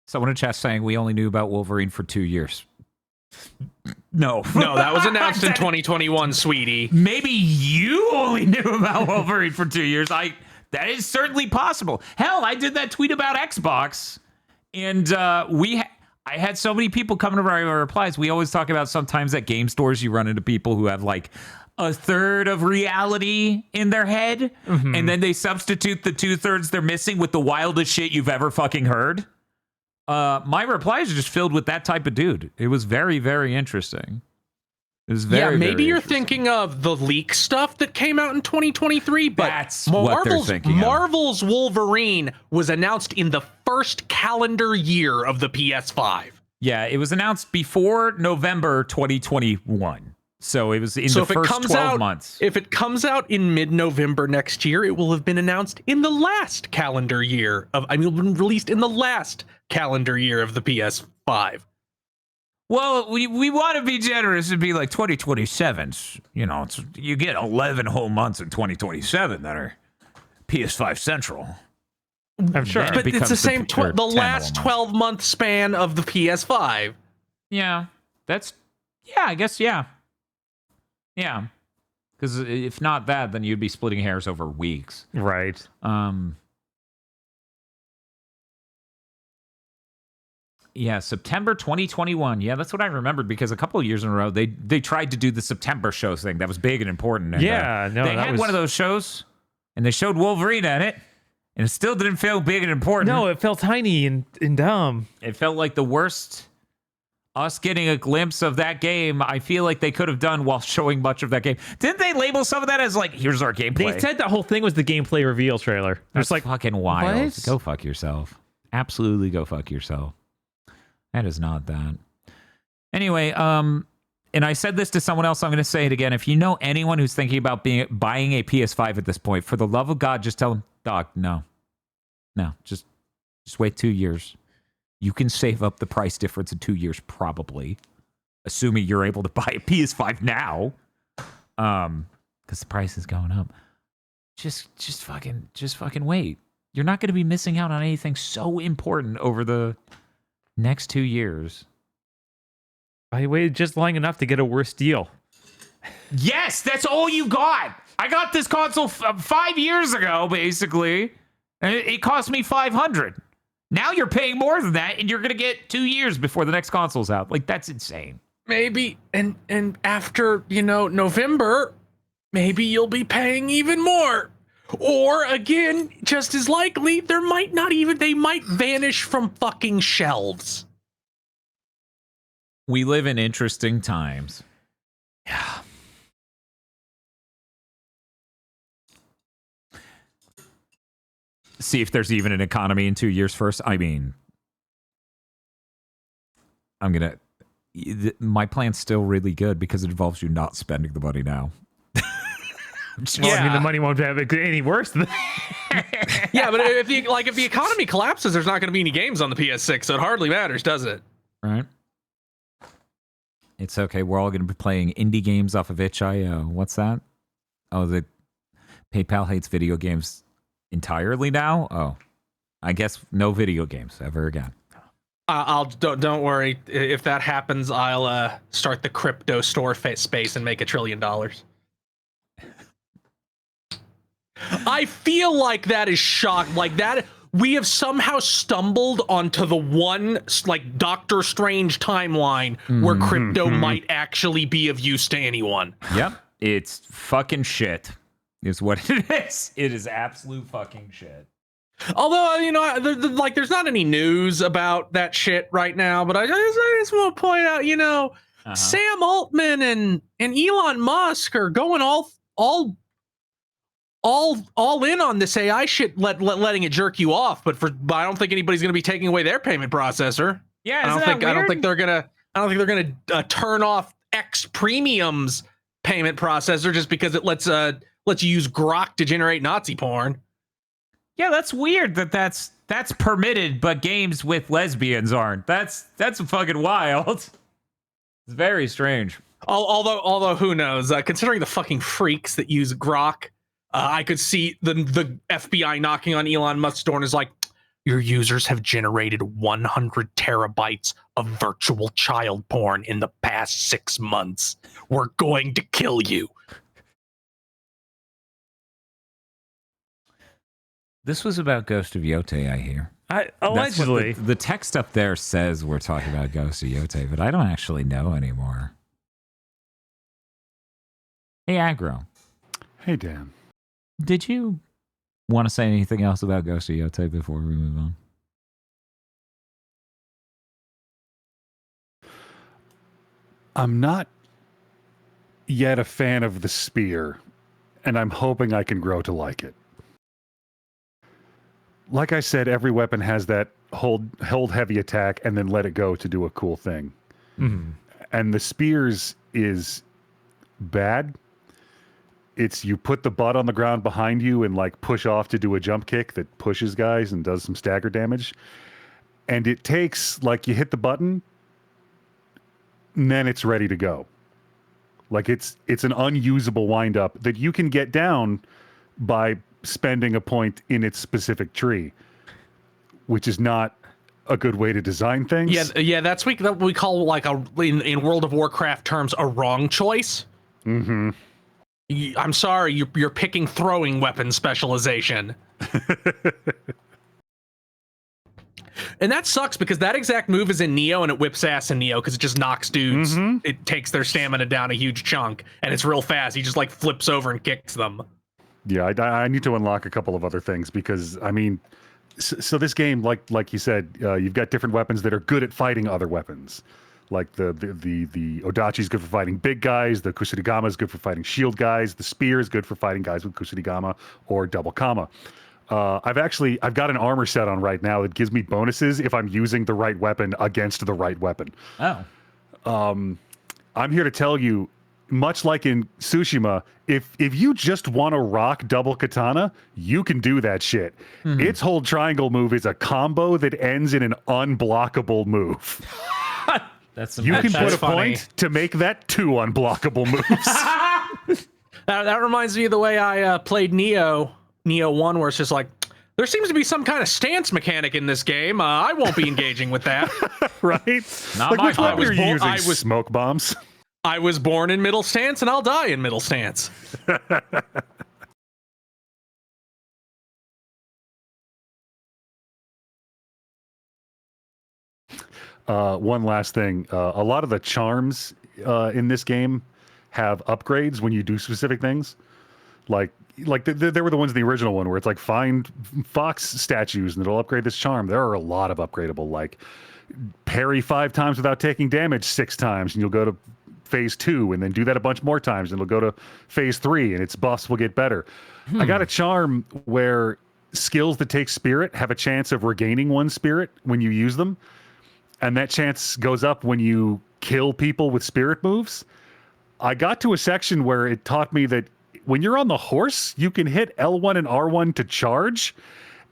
Someone in chat saying we only knew about Wolverine for 2 years. No. No, that was announced in 2021, sweetie. Maybe you only knew about Wolverine for 2 years. That is certainly possible. Hell, I did that tweet about Xbox, and I had so many people coming to my replies. We always talk about sometimes at game stores you run into people who have like a third of reality in their head, and then they substitute the 2/3 they're missing with the wildest shit you've ever fucking heard. My replies are just filled with that type of dude. It was very, very interesting. It was very, maybe very you're interesting. thinking of the leak stuff that came out in 2023, but That's what they're thinking of. Marvel's Wolverine was announced in the first calendar year of the PS5. Yeah, it was announced before November 2021. So it was in the first 12 months. If it comes out in mid-November next year, it will have been announced in the last calendar year been released in the last calendar year of the PS5. Well, we want to be generous and be like 2027. You know, you get 11 whole months in 2027 that are PS5 Central. I'm sure. Then But it's the same, or the 10 last whole months. 12-month span of the PS5. Yeah, I guess, yeah. Yeah. Because if not that, then you'd be splitting hairs over weeks. Right. Yeah, September 2021. Yeah, that's what I remembered because a couple of years in a row they tried to do the September show thing. That was big and important. And, Yeah, no, they that had was one of those shows, and they showed Wolverine at it, and it still didn't feel big and important. No, it felt tiny and dumb. It felt like the worst. Us getting a glimpse of that game, I feel like they could have done while showing much of that game. Didn't they label some of that as like, here's our gameplay? They said that whole thing was the gameplay reveal trailer. That's It's like, fucking wild. what? Go fuck yourself. Absolutely go fuck yourself. That is not that. Anyway, and I said this to someone else, I'm going to say it again. If you know anyone who's thinking about buying a PS5 at this point, for the love of God, just tell them, dog, no, just wait 2 years. You can save up the price difference in 2 years, probably, assuming you're able to buy a PS5 now, because the price is going up. Just fucking wait. You're not going to be missing out on anything so important over the next 2 years. I waited just long enough to get a worse deal. Yes, that's all you got. I got this console 5 years ago, basically, and it cost me $500. Now you're paying more than that, and you're going to get 2 years before the next console's out. Like, that's insane. Maybe, and after, November, maybe you'll be paying even more. Or again, just as likely, they might vanish from fucking shelves. We live in interesting times. Yeah. See if there's even an economy in 2 years first. I mean, my plan's still really good because it involves you not spending the money now. Well, I mean, the money won't have it any worse than that. Yeah, but if the economy collapses, there's not going to be any games on the PS6, so it hardly matters, does it? Right. It's okay. We're all going to be playing indie games off of itch.io. What's that? Oh, the PayPal hates video games entirely now? Oh, I guess no video games ever again. Don't worry. If that happens, I'll start the crypto store space and make $1 trillion. I feel like that is shocked. Like that, we have somehow stumbled onto the one like Doctor Strange timeline where crypto might actually be of use to anyone. Yep, it's fucking shit. Is what it is. It is absolute fucking shit. Although, you know, there's not any news about that shit right now, but I just want to point out, you know, Sam Altman and Elon Musk are going all in on this AI shit, letting it jerk you off. But I don't think anybody's going to be taking away their payment processor. Yeah, I don't think they're gonna turn off X Premium's payment processor just because it lets you use Grok to generate Nazi porn. Yeah, that's weird that's permitted, but games with lesbians aren't. That's fucking wild. It's very strange. Although who knows? Considering the fucking freaks that use Grok, I could see the FBI knocking on Elon Musk's door and is like, your users have generated 100 terabytes of virtual child porn in the past 6 months. We're going to kill you. This was about Ghost of Yote, I hear. Allegedly. The text up there says we're talking about Ghost of Yote, but I don't actually know anymore. Hey, Aggro. Hey, Dan. Did you want to say anything else about Ghost of Yote before we move on? I'm not yet a fan of the spear, and I'm hoping I can grow to like it. Like I said, every weapon has that hold heavy attack and then let it go to do a cool thing. Mm-hmm. And the spears is bad. It's you put the butt on the ground behind you and like push off to do a jump kick that pushes guys and does some stagger damage. And it takes, like, you hit the button and then it's ready to go. Like it's an unusable windup that you can get down by spending a point in its specific tree, which is not a good way to design things. Yeah, that's what we call, like, in World of Warcraft terms, a wrong choice. Mm-hmm. I'm sorry, you're picking throwing weapon specialization. And that sucks because that exact move is in Neo and it whips ass in Neo because it just knocks dudes. Mm-hmm. It takes their stamina down a huge chunk and it's real fast. He just like flips over and kicks them. Yeah, I need to unlock a couple of other things because, I mean, so this game, like you said, you've got different weapons that are good at fighting other weapons. Like the Odachi is good for fighting big guys. The Kusarigama is good for fighting shield guys. The spear is good for fighting guys with Kusarigama or double Kama. I've got an armor set on right now that gives me bonuses if I'm using the right weapon against the right weapon. Oh. I'm here to tell you, much like in Tsushima, if you just want to rock double katana, you can do that shit. Mm-hmm. Its hold triangle move is a combo that ends in an unblockable move. You can put a point to make that 2 unblockable moves. That reminds me of the way I played Neo 1, where it's just like, there seems to be some kind of stance mechanic in this game. I won't be engaging with that. Right? Not like, my which weapon fault. are you using? Smoke bombs? I was born in middle stance and I'll die in middle stance. One last thing. A lot of the charms in this game have upgrades when you do specific things. They were the ones in the original one where it's like find fox statues and it'll upgrade this charm. There are a lot of upgradable, like parry 5 times without taking damage 6 times, and you'll go to phase 2, and then do that a bunch more times, and it'll go to phase 3, and its buffs will get better. I got a charm where skills that take spirit have a chance of regaining 1 spirit when you use them, and that chance goes up when you kill people with spirit moves. I got to a section where it taught me that when you're on the horse, you can hit L1 and R1 to charge.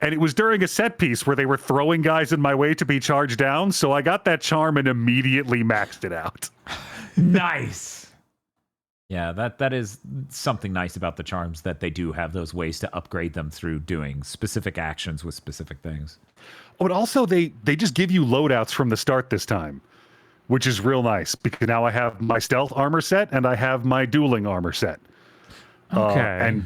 And it was during a set piece where they were throwing guys in my way to be charged down. So I got that charm and immediately maxed it out. Nice. Yeah, that is something nice about the charms, that they do have those ways to upgrade them through doing specific actions with specific things. Oh, and also they just give you loadouts from the start this time, which is real nice, because now I have my stealth armor set and I have my dueling armor set. Okay.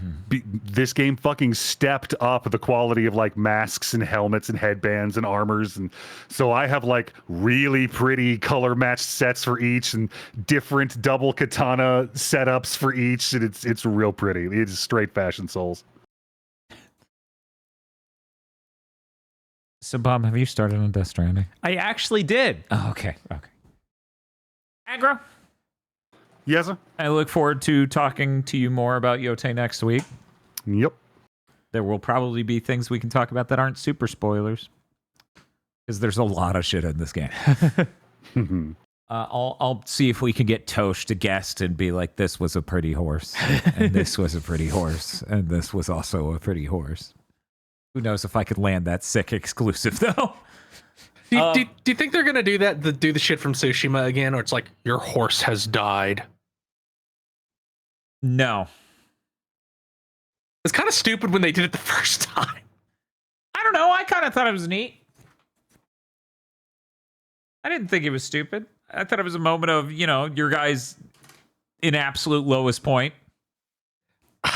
This game fucking stepped up the quality of like masks and helmets and headbands and armors, and so I have like really pretty color matched sets for each and different double katana setups for each, and it's real pretty. It's straight fashion Souls. So, Bob, have you started on Death Stranding? I actually did. Oh, okay. Aggro, Yes, sir. I look forward to talking to you more about Yotei next week. Yep. There will probably be things we can talk about that aren't super spoilers, because there's a lot of shit in this game. I'll see if we can get Tosh to guest and be like, this was a pretty horse, and this was a pretty horse, and this was also a pretty horse. Who knows if I could land that sick exclusive, though. Do you think they're gonna do that? Do the shit from Tsushima again, or it's like your horse has died? No. It's kind of stupid when they did it the first time. I don't know. I kind of thought it was neat. I didn't think it was stupid. I thought it was a moment of, your guys in absolute lowest point.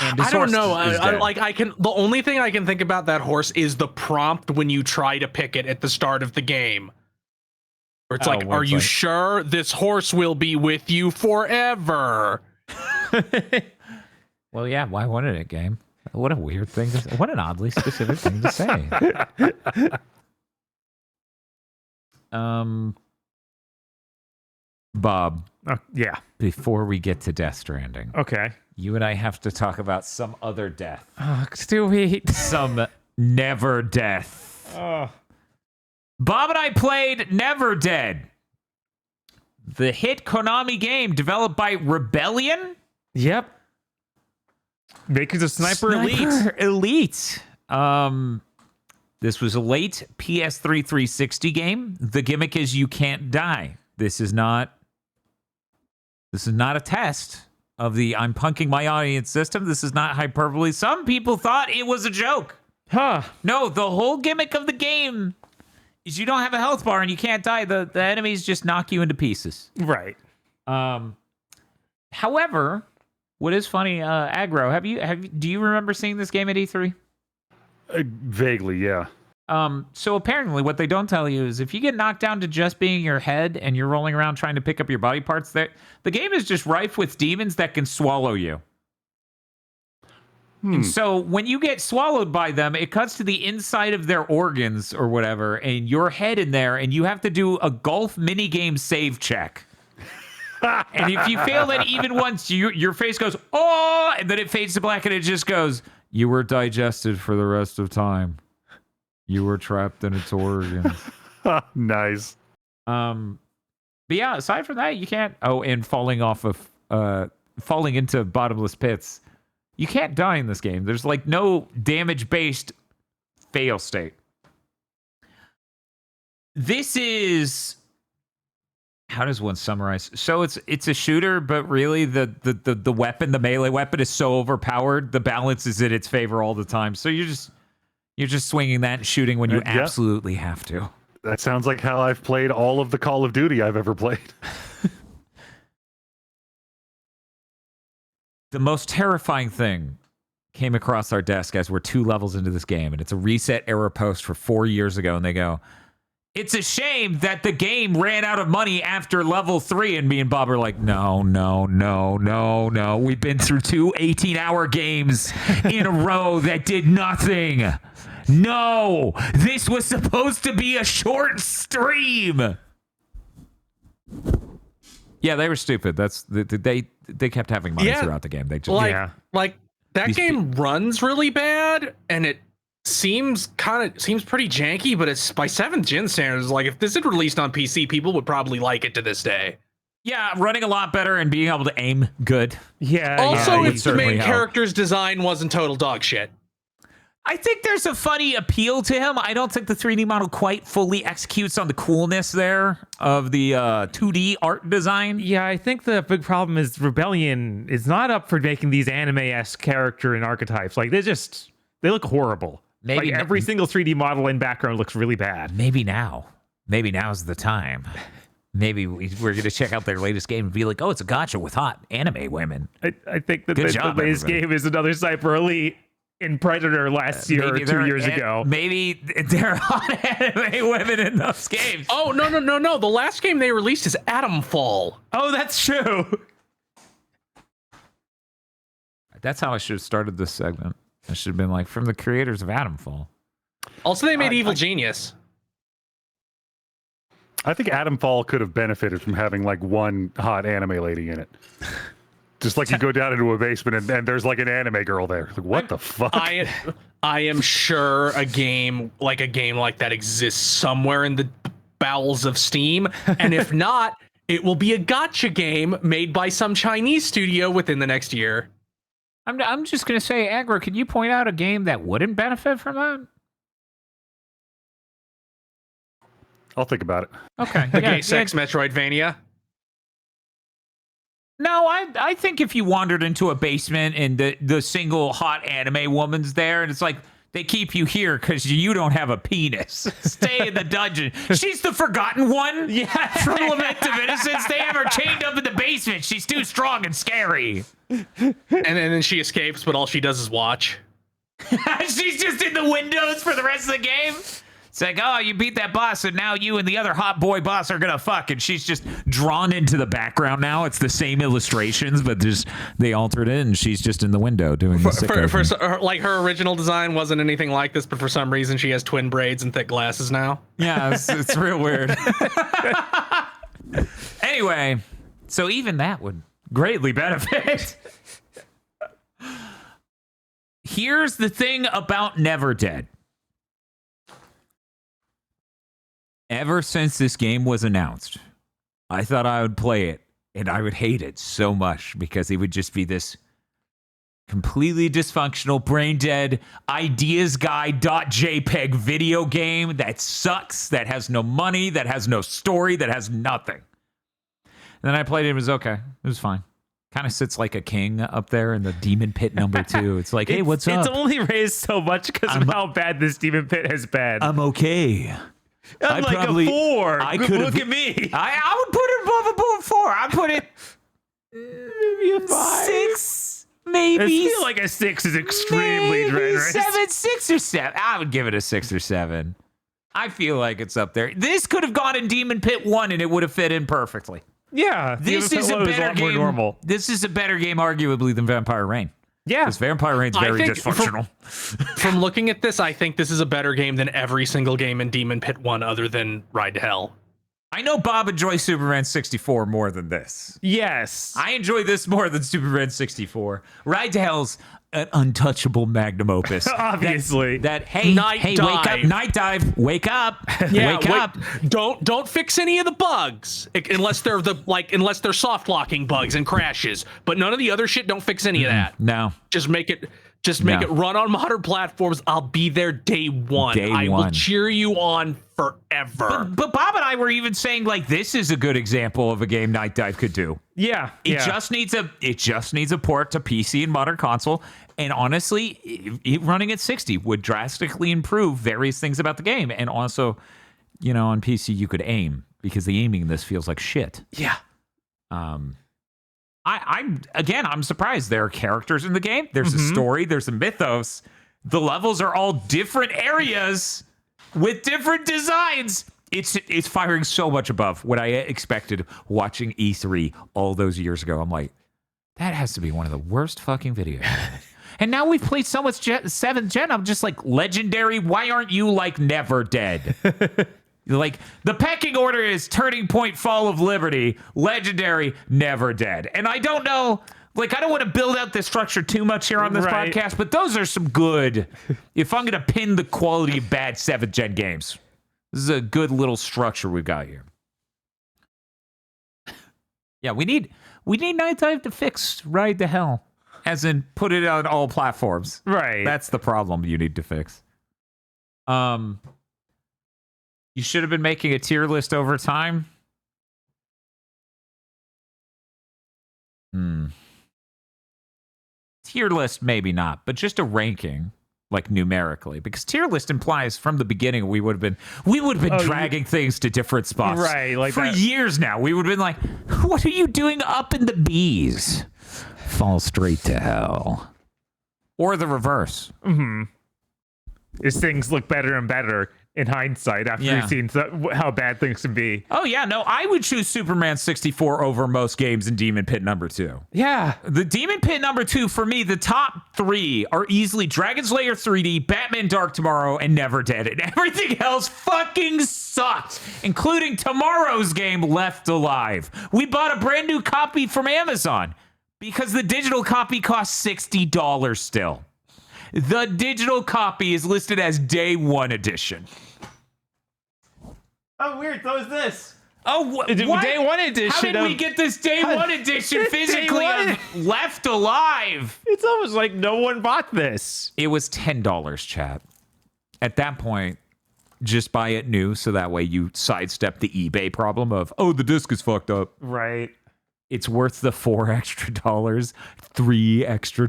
And I don't know. dead. The only thing I can think about that horse is the prompt when you try to pick it at the start of the game. Where it's like, are you sure this horse will be with you forever? Well, yeah. Why wouldn't it, game? What a weird thing to say. What an oddly specific thing to say. Bob. Yeah. Before we get to Death Stranding, Okay. you and I have to talk about some other death. Oh, sweet. Some never death. Oh. Bob and I played Never Dead, the hit Konami game developed by Rebellion. Yep. Makers of Sniper Elite. This was a late PS3 360 game. The gimmick is you can't die. This is not a test of the I'm punking my audience system. This is not hyperbole. Some people thought it was a joke. Huh. No, the whole gimmick of the game is you don't have a health bar and you can't die. The enemies just knock you into pieces. Right. However, what is funny, Aggro, do you remember seeing this game at E3? Vaguely, yeah. So apparently what they don't tell you is if you get knocked down to just being your head and you're rolling around trying to pick up your body parts, the game is just rife with demons that can swallow you. And so when you get swallowed by them, it cuts to the inside of their organs or whatever, and your head in there, and you have to do a golf minigame save check. And if you fail that even once, your face goes, oh, and then it fades to black and it just goes, you were digested for the rest of time. You were trapped in its organs. Nice. But yeah, aside from that, you can't. Oh, and falling into bottomless pits. You can't die in this game. There's like no damage-based fail state. This is, how does one summarize? So it's a shooter, but really the weapon, the melee weapon, is so overpowered. The balance is in its favor all the time. So you're just swinging that and shooting when you absolutely have to. That sounds like how I've played all of the Call of Duty I've ever played. The most terrifying thing came across our desk as we're 2 levels into this game, and it's a reset error post for 4 years ago, and they go, It's a shame that the game ran out of money after level 3, and me and Bob are like, no. We've been through 2 18-hour games in a row that did nothing. No, this was supposed to be a short stream. Yeah, they were stupid. They kept having money throughout the game. They just like that game runs really bad, and it seems pretty janky, but it's by 7th gen standards. Like, if this had released on PC, people would probably like it to this day. Yeah, running a lot better and being able to aim good. Yeah. Also, yeah, if the main character's design wasn't total dog shit. I think there's a funny appeal to him. I don't think the 3D model quite fully executes on the coolness there of the 2D art design. Yeah, I think the big problem is Rebellion is not up for making these anime-esque character and archetypes. Like, they look horrible. Maybe like every single 3D model in background looks really bad. Maybe now's the time. Maybe we're going to check out their latest game and be like, oh, it's a gacha with hot anime women. I think that the latest game is another Cyber Elite in Predator last year or 2 years ago. Maybe there are hot anime women in those games. Oh, no. The last game they released is Atomfall. Oh, that's true. That's how I should have started this segment. I should have been like, from the creators of Atomfall. Also, they made Evil Genius. I think Atomfall could have benefited from having like one hot anime lady in it. Just like you go down into a basement and there's like an anime girl there. Like, what the fuck? I am sure a game like that exists somewhere in the bowels of Steam, and if not, it will be a gacha game made by some Chinese studio within the next year. I'm just gonna say, Aggro, can you point out a game that wouldn't benefit from that? I'll think about it. Okay. Okay, sex Metroidvania. No, I think if you wandered into a basement and the single hot anime woman's there, and it's like, they keep you here because you don't have a penis. Stay in the dungeon. She's the forgotten one. Yeah. From Lament of Innocence. They have her chained up in the basement. She's too strong and scary. And then she escapes, but all she does is watch. She's just in the windows for the rest of the game. It's like, oh, you beat that boss, and now you and the other hot boy boss are gonna fuck, and she's just drawn into the background now. It's the same illustrations, but just they altered it, and she's just in the window doing the like her original design wasn't anything like this, but for some reason she has twin braids and thick glasses now. Yeah, it's real weird. Anyway, so even that would greatly benefit. Here's the thing about Never Dead. Ever since this game was announced, I thought I would play it, and I would hate it so much because it would just be this completely dysfunctional, brain-dead, ideasguy.jpg video game that sucks, that has no money, that has no story, that has nothing. And then I played it, it was okay. It was fine. Kind of sits like a king up there in the Demon Pit #2. It's like, hey, what's up? It's only raised so much because of how bad this Demon Pit has been. I'm okay. I'm like a 4. Look at me. I would put it above a 4. I'd put it maybe a 5. 6. Maybe. I feel like a 6 is extremely generous. 6 or 7. I would give it a 6 or 7. I feel like it's up there. This could have gone in Demon Pit 1 and it would have fit in perfectly. Yeah. This is a better game. More normal. This is a better game, arguably, than Vampire Reign. Yeah. Because Vampire Reign's very dysfunctional. From looking at this, I think this is a better game than every single game in Demon Pit 1 other than Ride to Hell. I know Bob enjoys Superman 64 more than this. Yes. I enjoy this more than Superman 64. Ride to Hell's an untouchable magnum opus. Obviously. Hey, wake up, night dive, wake up, wake up. Don't fix any of the bugs unless they're soft locking bugs and crashes. But none of the other shit. Don't fix any of that. No. Just make it run on modern platforms. I'll be there day one. I will cheer you on forever. But Bob and I were even saying, like, this is a good example of a game Night Dive could do. Yeah. It just needs a port to PC and modern console. And honestly, it running at 60 would drastically improve various things about the game. And also, on PC you could aim, because the aiming in this feels like shit. Yeah. I'm surprised there are characters in the game. There's a story. There's a mythos. The levels are all different areas with different designs. it's firing so much above what I expected watching E3 all those years ago. I'm like, that has to be one of the worst fucking videos. And now we've played so much 7th gen. I'm just like, Legendary, why aren't you like Never Dead? Like, the pecking order is Turning Point, Fall of Liberty, Legendary, Never Dead. And I don't know, like, I don't want to build out this structure too much here on this podcast, but those are some good, if I'm going to pin the quality of bad 7th gen games, this is a good little structure we've got here. Yeah, we need Night Dive to fix Ride to Hell. As in, put it on all platforms. Right. That's the problem you need to fix. You should have been making a tier list over time. Tier list, maybe not, but just a ranking, like numerically, because tier list implies from the beginning we would have been dragging things to different spots, right? Like for years now. We would have been like, "What are you doing up in the B's? Fall straight to hell," or the reverse. As things look better and better in hindsight after you've seen how bad things can be. Oh yeah, no, I would choose Superman 64 over most games in Demon Pit number 2. Yeah. The Demon Pit number 2, for me, the top 3 are easily Dragon's Lair 3D, Batman Dark Tomorrow, and Never Dead. And everything else fucking sucked, including tomorrow's game, Left Alive. We bought a brand new copy from Amazon because the digital copy costs $60 still. The digital copy is listed as Day 1 edition. Oh, weird. So is this. Oh, what? Day 1 edition. How did we get this Day 1 edition physically on Left Alive? It's almost like no one bought this. It was $10, chat. At that point, just buy it new so that way you sidestep the eBay problem of, oh, the disc is fucked up. Right. It's worth the $4 extra, $3 extra.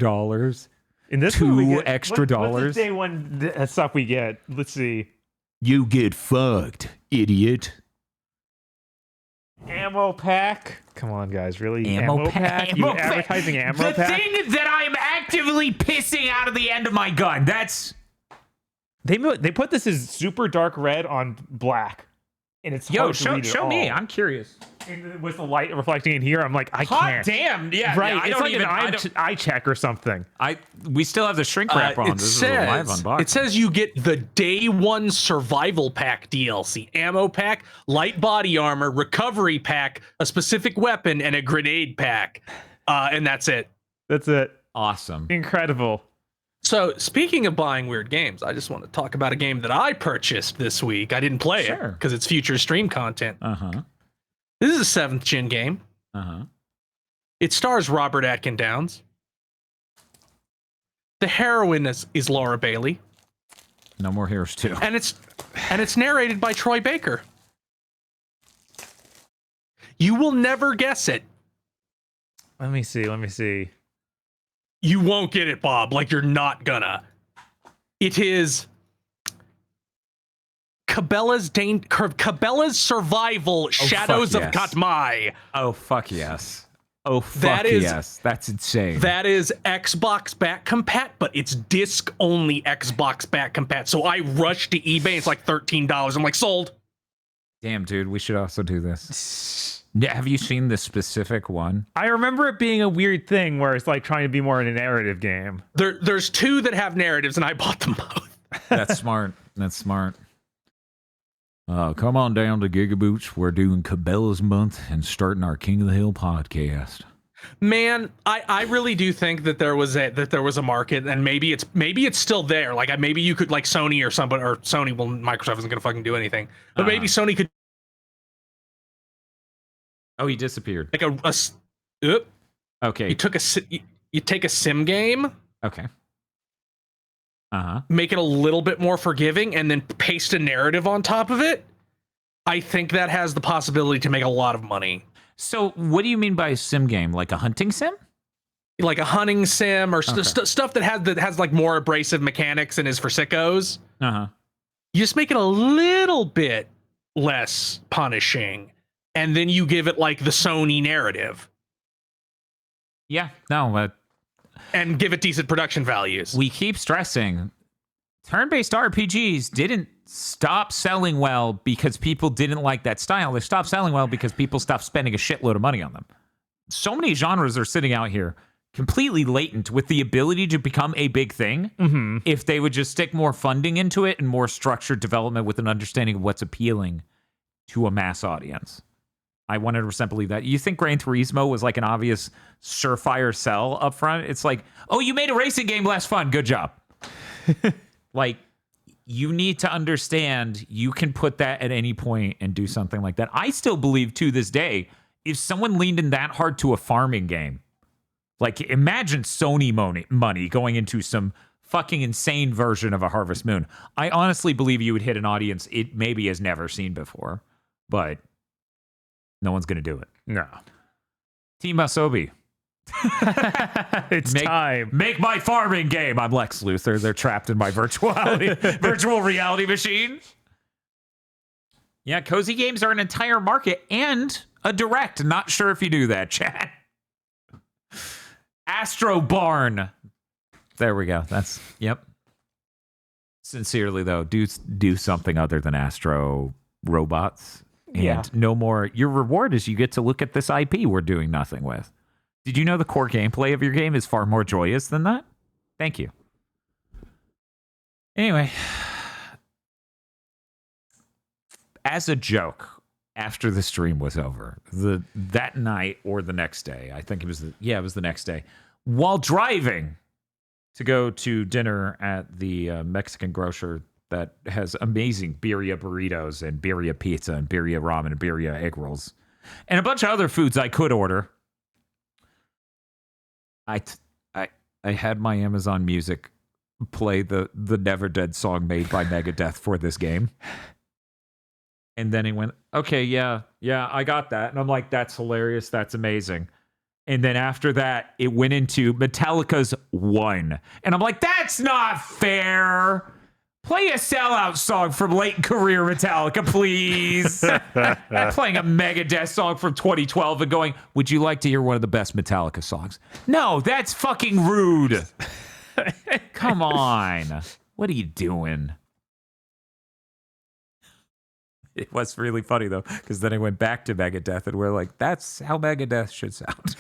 In this $2 one we get, extra dollars. What's the Day 1 stuff we get? Let's see. You get fucked, idiot. Ammo pack. Come on, guys. Really? Ammo pack? You Ammo pack? advertising ammo the pack? The thing that I'm actively pissing out of the end of my gun. That's... They put this as super dark red on black. And it's hard to read show at me. all. I'm curious. And with the light reflecting in here, I'm like, I Hot can't. damn. Yeah. Right. Yeah, It's like an eye check or something. We still have the shrink wrap on. This is a live unboxing. It says you get the Day 1 Survival Pack DLC, ammo pack, light body armor, recovery pack, a specific weapon, and a grenade pack. And that's it. That's it. Awesome. Incredible. So, speaking of buying weird games, I just want to talk about a game that I purchased this week. I didn't play it because it's future stream content. This is a 7th gen game. It stars Robert Atkin Downs. The heroine is Laura Bailey. No More Heroes 2. And it's narrated by Troy Baker. You will never guess it. Let me see. You won't get it, Bob. Like, you're not gonna. It is Cabela's Survival Shadows of Katmai. Oh, fuck yes. Oh, fuck yes. That's insane. That is Xbox back compat, but it's disc only Xbox back compat. So I rushed to eBay. It's like $13. I'm like, sold. Damn, dude. We should also do this. Have you seen the specific one? I remember it being a weird thing where it's like trying to be more in a narrative game. There's 2 that have narratives, and I bought them both. That's smart. That's smart. Come on down to GigaBoots. We're doing Cabela's month and starting our King of the Hill podcast. Man, I really do think that there was a market, and maybe it's still there. Like, maybe you could, like, Sony or somebody, or Sony. Well, Microsoft isn't gonna fucking do anything, but maybe Sony could. Oh, he disappeared. Like okay. You take a sim game. Okay. Make it a little bit more forgiving, and then paste a narrative on top of it. I think that has the possibility to make a lot of money. So, what do you mean by a sim game? Like a hunting sim? Like a hunting sim, or stuff that has like more abrasive mechanics and is for sickos. You just make it a little bit less punishing, and then you give it like the Sony narrative. Yeah. No, but and give it decent production values. We keep stressing turn-based RPGs didn't stop selling well because people didn't like that style. They stopped selling well because people stopped spending a shitload of money on them. So many genres are sitting out here completely latent with the ability to become a big thing if they would just stick more funding into it and more structured development with an understanding of what's appealing to a mass audience. I 100% believe that. You think Gran Turismo was like an obvious surefire sell up front? It's like, oh, you made a racing game less fun. Good job. Like, you need to understand you can put that at any point and do something like that. I still believe to this day, if someone leaned in that hard to a farming game, like imagine Sony money going into some fucking insane version of a Harvest Moon. I honestly believe you would hit an audience it maybe has never seen before, but no one's going to do it. No. Team Asobi. It's time. Make my farming game. I'm Lex Luthor. They're trapped in my virtual reality machine. Yeah, cozy games are an entire market and a direct. Not sure if you do that, chat. Astro Barn. There we go. That's, yep. Sincerely, though, do something other than Astro Robots. And no more. Your reward is you get to look at this IP we're doing nothing with. Did you know the core gameplay of your game is far more joyous than that? Thank you. Anyway, as a joke, after the stream was over, that night or the next day, I think it was the next day, while driving to go to dinner at the Mexican grocer that has amazing birria burritos and birria pizza and birria ramen and birria egg rolls and a bunch of other foods I could order, I had my Amazon Music play the Never Dead song made by Megadeth for this game. And then he went, okay, yeah, I got that. And I'm like, that's hilarious. That's amazing. And then after that, it went into Metallica's One. And I'm like, that's not fair. Play a sellout song from late career Metallica, please. Playing a Megadeth song from 2012 and going, would you like to hear one of the best Metallica songs? No, that's fucking rude. Come on. What are you doing? It was really funny, though, because then I went back to Megadeth and we're like, that's how Megadeth should sound.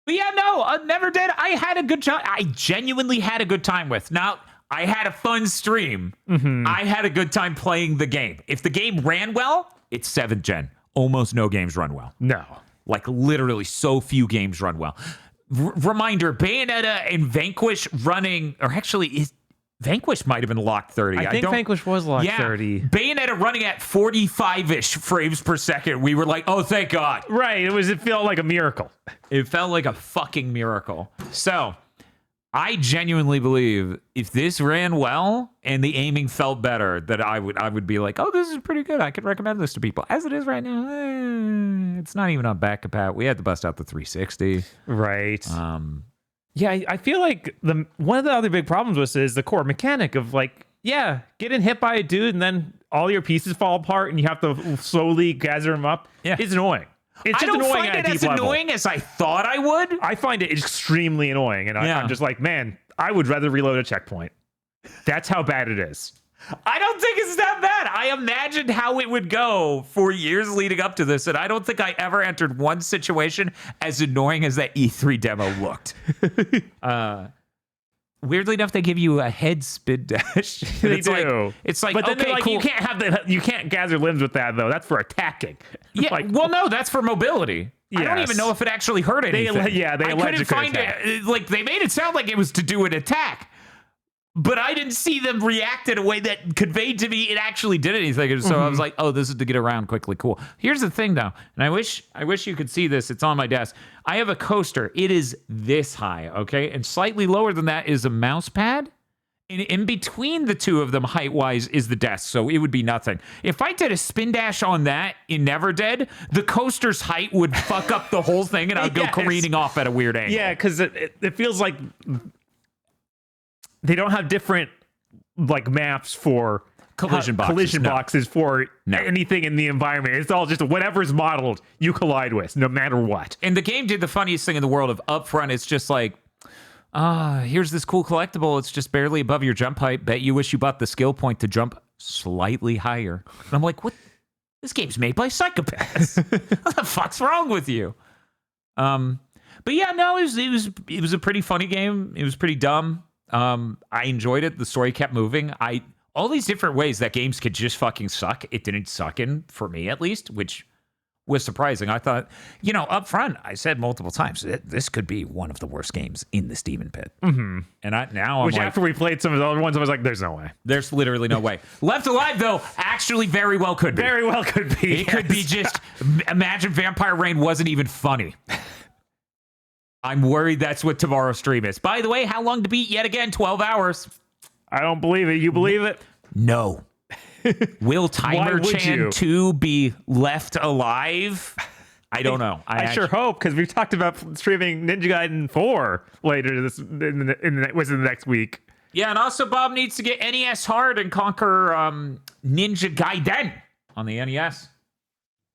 But yeah, no, Never Did. I had a good time. I genuinely had a good time with. Now, I had a fun stream. I had a good time playing the game. If the game ran well, it's 7th gen. Almost no games run well. No. Like literally so few games run well. Reminder, Bayonetta and Vanquish running, or actually, Vanquish might have been locked 30. I think Vanquish was locked 30. Bayonetta running at 45-ish frames per second. We were like, oh, thank God. Right. It felt like a miracle. It felt like a fucking miracle. So I genuinely believe if this ran well and the aiming felt better, that I would be like, oh, this is pretty good. I could recommend this to people. As it is right now, it's not even on back compat. We had to bust out the 360. Right. Yeah, I feel like one of the other big problems with it is the core mechanic of like, yeah, getting hit by a dude and then all your pieces fall apart and you have to slowly gather them up. Yeah. It's annoying. It's just I don't annoying find at it a as deep level. annoying as I thought I would. I find it extremely annoying, and I'm just like, man, I would rather reload a checkpoint. That's how bad it is. I don't think it's that bad. I imagined how it would go for years leading up to this, and I don't think I ever entered one situation as annoying as that E3 demo looked. Weirdly enough, they give you a head spin dash. They do. It's like, but then okay, they're like, cool. you can't gather limbs with that though. That's for attacking. Yeah. Like, well, no, that's for mobility. I don't Yes. even know if it actually hurt anything. They I couldn't allegedly find it. Like they made it sound like it was to do an attack, but I didn't see them react in a way that conveyed to me it actually did anything. So I was like, oh, this is to get around quickly. Cool. Here's the thing, though, and I wish you could see this. It's on my desk. I have a coaster. It is this high, okay, and slightly lower than that is a mouse pad. And in between the two of them, height-wise, is the desk, so it would be nothing. If I did a spin dash on that in Never Dead, the coaster's height would fuck up the whole thing, and I'd go careening off at a weird angle. Yeah, because it feels like they don't have different like maps for Collision boxes for anything in the environment. It's all just whatever's modeled, you collide with, no matter what. And the game did the funniest thing in the world of upfront. It's just like, here's this cool collectible. It's just barely above your jump height. Bet you wish you bought the skill point to jump slightly higher. And I'm like, what? This game's made by psychopaths. What the fuck's wrong with you? But yeah, no, it was a pretty funny game. It was pretty dumb. I enjoyed it. The story kept moving. All these different ways that games could just fucking suck. It didn't suck in, for me at least, which was surprising. I thought, up front, I said multiple times, this could be one of the worst games in the Steven Pit. Mm-hmm. And I'm Which like, after we played some of the other ones, I was like, there's no way. there's literally no way. Left Alive, though, actually very well could be. Very well could be. It could be just, imagine Vampire Rain wasn't even funny. I'm worried that's what tomorrow's stream is. By the way, how long to beat yet again? 12 hours. I don't believe it. You believe it? No. Will Timer Chan 2 be left alive? I don't know. I sure hope, because we've talked about streaming Ninja Gaiden 4 later in the next week. Yeah, and also Bob needs to get NES hard and conquer Ninja Gaiden on the NES.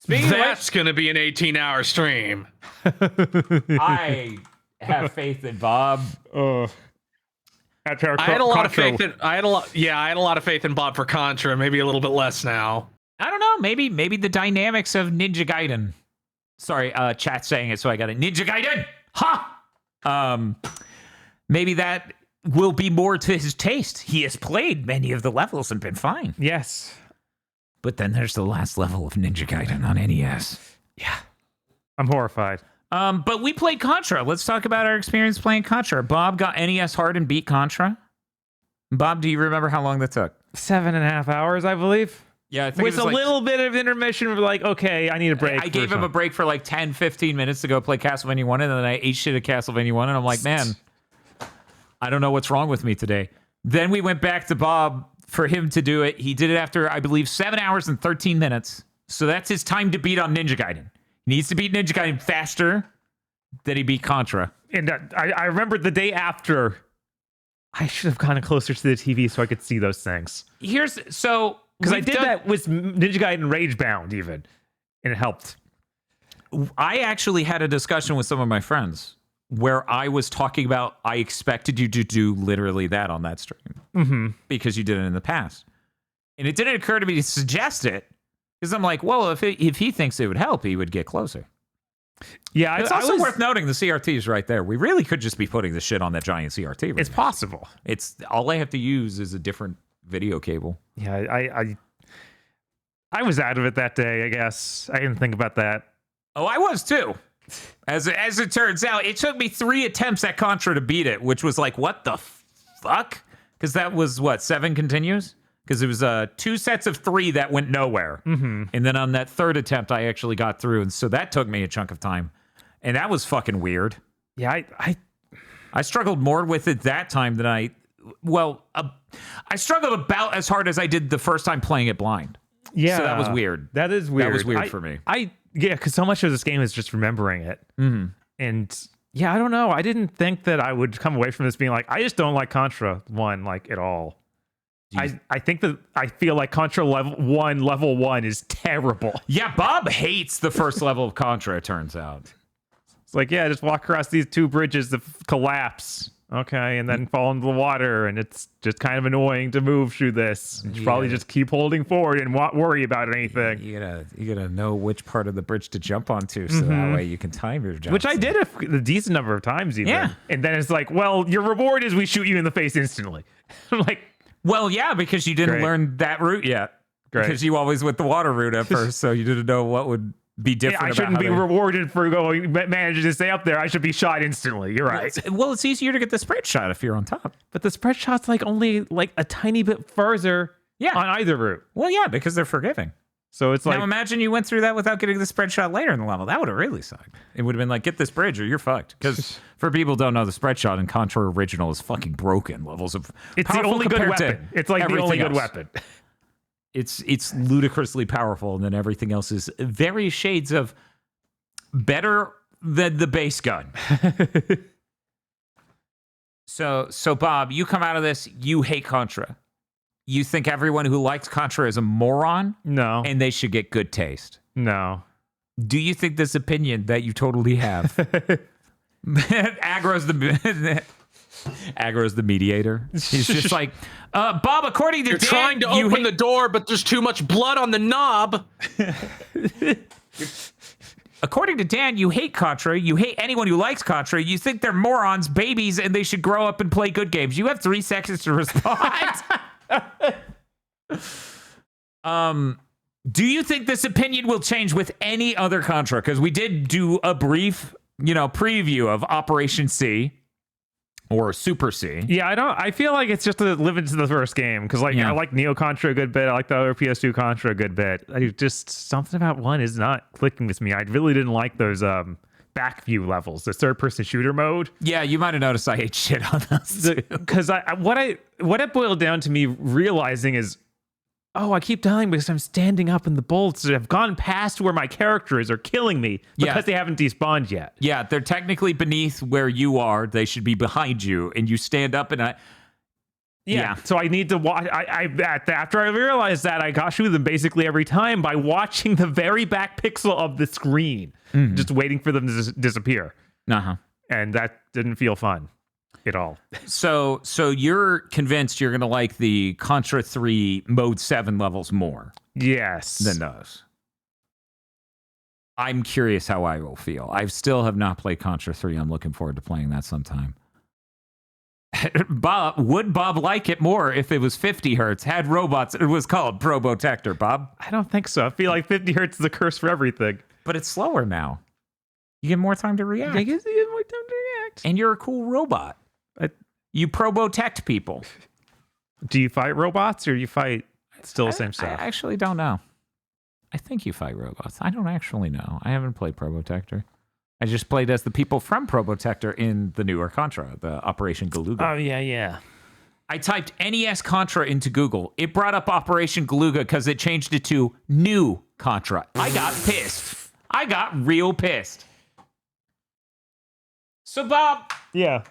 That's going to be an 18-hour stream. I have faith in Bob. I had a lot of faith in I had a lot of faith in Bob for Contra, maybe a little bit less now. I don't know, maybe the dynamics of Ninja Gaiden. Sorry, chat's saying it, so I got it. Ninja Gaiden! Ha! Maybe that will be more to his taste. He has played many of the levels and been fine. Yes. But then there's the last level of Ninja Gaiden on NES. Yeah. I'm horrified. But we played Contra. Let's talk about our experience playing Contra. Bob got NES hard and beat Contra. Bob, do you remember how long that took? 7.5 hours, I believe. Yeah, I think with it was a little bit of intermission of like, okay, I need a break. I gave him a break for like 10, 15 minutes to go play Castlevania 1, and then I ate shit at Castlevania 1, and I'm like, man, I don't know what's wrong with me today. Then we went back to Bob for him to do it. He did it after, I believe, 7 hours and 13 minutes. So that's his time to beat on Ninja Gaiden. He needs to beat Ninja Gaiden faster than he beat Contra. And I remember the day after, I should have gone closer to the TV so I could see those things. Because I did that with Ninja Gaiden Rage Bound even, and it helped. I actually had a discussion with some of my friends where I was talking about I expected you to do literally that on that stream because you did it in the past. And it didn't occur to me to suggest it because I'm like, well, if he thinks it would help, he would get closer. Yeah, it's also worth noting the CRT is right there. We really could just be putting the shit on that giant CRT. It's possible. It's all I have to use is a different video cable. Yeah, I was out of it that day, I guess. I didn't think about that. Oh, I was too. As it turns out, it took me 3 attempts at Contra to beat it, which was like, what the fuck? Because that was, 7 continues? Because it was 2 sets of 3 that went nowhere. Mm-hmm. And then on that 3rd attempt, I actually got through. And so that took me a chunk of time. And that was fucking weird. Yeah, I struggled more with it that time than I struggled about as hard as I did the first time playing it blind. Yeah. So that was weird. That is weird. That was weird for me. Yeah, because so much of this game is just remembering it. Mm-hmm. And yeah, I don't know. I didn't think that I would come away from this being like, I just don't like Contra 1 like at all. I think that I feel like Contra level one is terrible. Yeah, Bob hates the first level of Contra, it turns out. It's like, yeah, just walk across these 2 bridges that collapse. Okay, and then fall into the water, and it's just kind of annoying to move through this. You should probably just keep holding forward and not worry about anything. You gotta know which part of the bridge to jump onto, so that way you can time your jump. Which I did a decent number of times, even. Yeah. And then it's like, well, your reward is we shoot you in the face instantly. I'm like, well, yeah, because you didn't learn that route yet. Great. Because you always went the water route at first, so you didn't know what would be different. I shouldn't be rewarded for managing to stay up there. I should be shot instantly. You're right. Well, it's easier to get the spread shot if you're on top. But the spread shot's like only like a tiny bit further on either route. Well, yeah, because they're forgiving. So it's like, now imagine you went through that without getting the spread shot later in the level. That would have really sucked. It would have been like, get this bridge or you're fucked. Because for people who don't know, the spread shot in Contra Original is fucking broken levels of. It's the only good weapon. It's like the only good weapon. It's ludicrously powerful, and then everything else is various shades of better than the base gun. So Bob, you come out of this, you hate Contra. You think everyone who likes Contra is a moron? No. And they should get good taste? No. Do you think this opinion that you totally have aggro's the Aggro's the mediator. He's just like, Bob, according to You're Dan, trying to open the door, but there's too much blood on the knob. According to Dan, you hate Contra. You hate anyone who likes Contra. You think they're morons, babies, and they should grow up and play good games. You have 3 seconds to respond. Do you think this opinion will change with any other Contra? Because we did do a brief, preview of Operation C or Super C. Yeah, I feel like it's just to live into the first game because I like Neo Contra a good bit. I like the other PS2 Contra a good bit. Something about one is not clicking with me. I really didn't like those back view levels, the third person shooter mode. Yeah, you might have noticed I hate shit on those. Because what it boiled down to me realizing is, I keep dying because I'm standing up in the bolts that have gone past where my characters are killing me because they haven't despawned yet. Yeah, they're technically beneath where you are. They should be behind you, and you stand up and Yeah. So I need to watch. After I realized that, I got through them basically every time by watching the very back pixel of the screen, just waiting for them to disappear. And that didn't feel fun at all. So you're convinced you're gonna like the Contra 3 Mode 7 levels more? Yes. Than those. I'm curious how I will feel. I still have not played Contra 3. I'm looking forward to playing that sometime. Would Bob like it more if it was 50 hertz, had robots, it was called Probotector, Bob? I don't think so. I feel like 50 hertz is a curse for everything. But it's slower now. You get more time to react. I guess you get more time to react. And you're a cool robot. You probotect people. Do you fight robots or do you fight still the same stuff? I actually don't know. I think you fight robots. I don't actually know. I haven't played Probotector. I just played as the people from Probotector in the newer Contra, the Operation Galuga. Oh, yeah. I typed NES Contra into Google. It brought up Operation Galuga because it changed it to New Contra. I got pissed. I got real pissed. So, Bob. Yeah.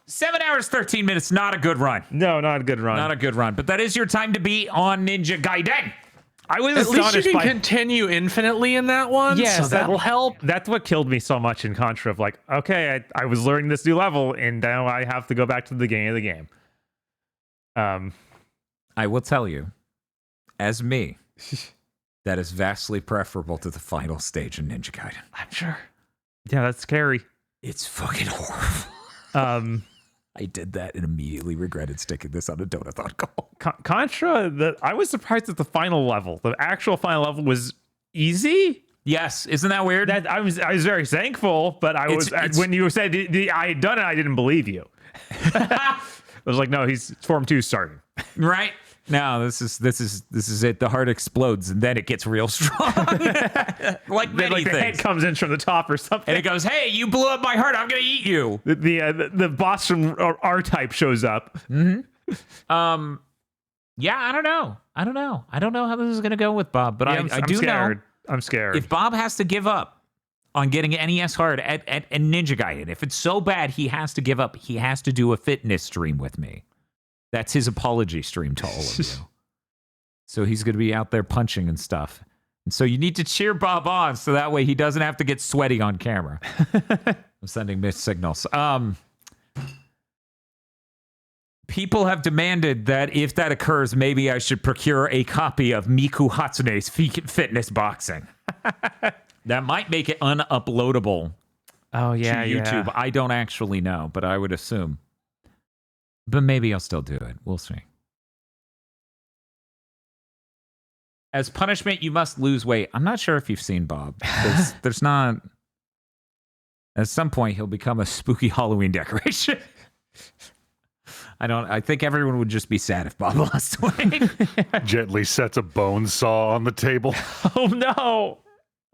7 hours, 13 minutes, not a good run. No, not a good run. Not a good run. But that is your time to be on Ninja Gaiden. I was At least you astonished can continue infinitely in that one. Yes, so that'll help. That's what killed me so much in Contra. Of like, okay, I was learning this new level, and now I have to go back to the beginning of the game. I will tell you, as me, that is vastly preferable to the final stage in Ninja Gaiden. I'm sure. Yeah, that's scary. It's fucking horrible. I did that and immediately regretted sticking this on a Donathon goal. Contra, I was surprised that the final level, the actual final level, was easy. Yes, isn't that weird? That I was very thankful, but when you said I had done it, I didn't believe you. I was like, no, he's Form 2 starting. Right? No, this is it. The heart explodes and then it gets real strong. like many like the head things. comes in from the top or something. And it goes, hey, you blew up my heart. I'm going to eat you. The boss from R-Type shows up. Yeah, I don't know. I don't know how this is going to go with Bob, but yeah, I do know. I'm scared. If Bob has to give up on getting NES hard at Ninja Gaiden, if it's so bad he has to give up, he has to do a fitness stream with me. That's his apology stream to all of you. So he's going to be out there punching and stuff. And so you need to cheer Bob on so that way he doesn't have to get sweaty on camera. I'm sending mixed signals. People have demanded that if that occurs, maybe I should procure a copy of Miku Hatsune's Fitness Boxing. That might make it unuploadable to YouTube. Yeah. I don't actually know, but I would assume. But maybe I'll still do it. We'll see. As punishment, you must lose weight. I'm not sure if you've seen Bob. There's not... At some point, he'll become a spooky Halloween decoration. I think everyone would just be sad if Bob lost weight. Gently sets a bone saw on the table. Oh, no.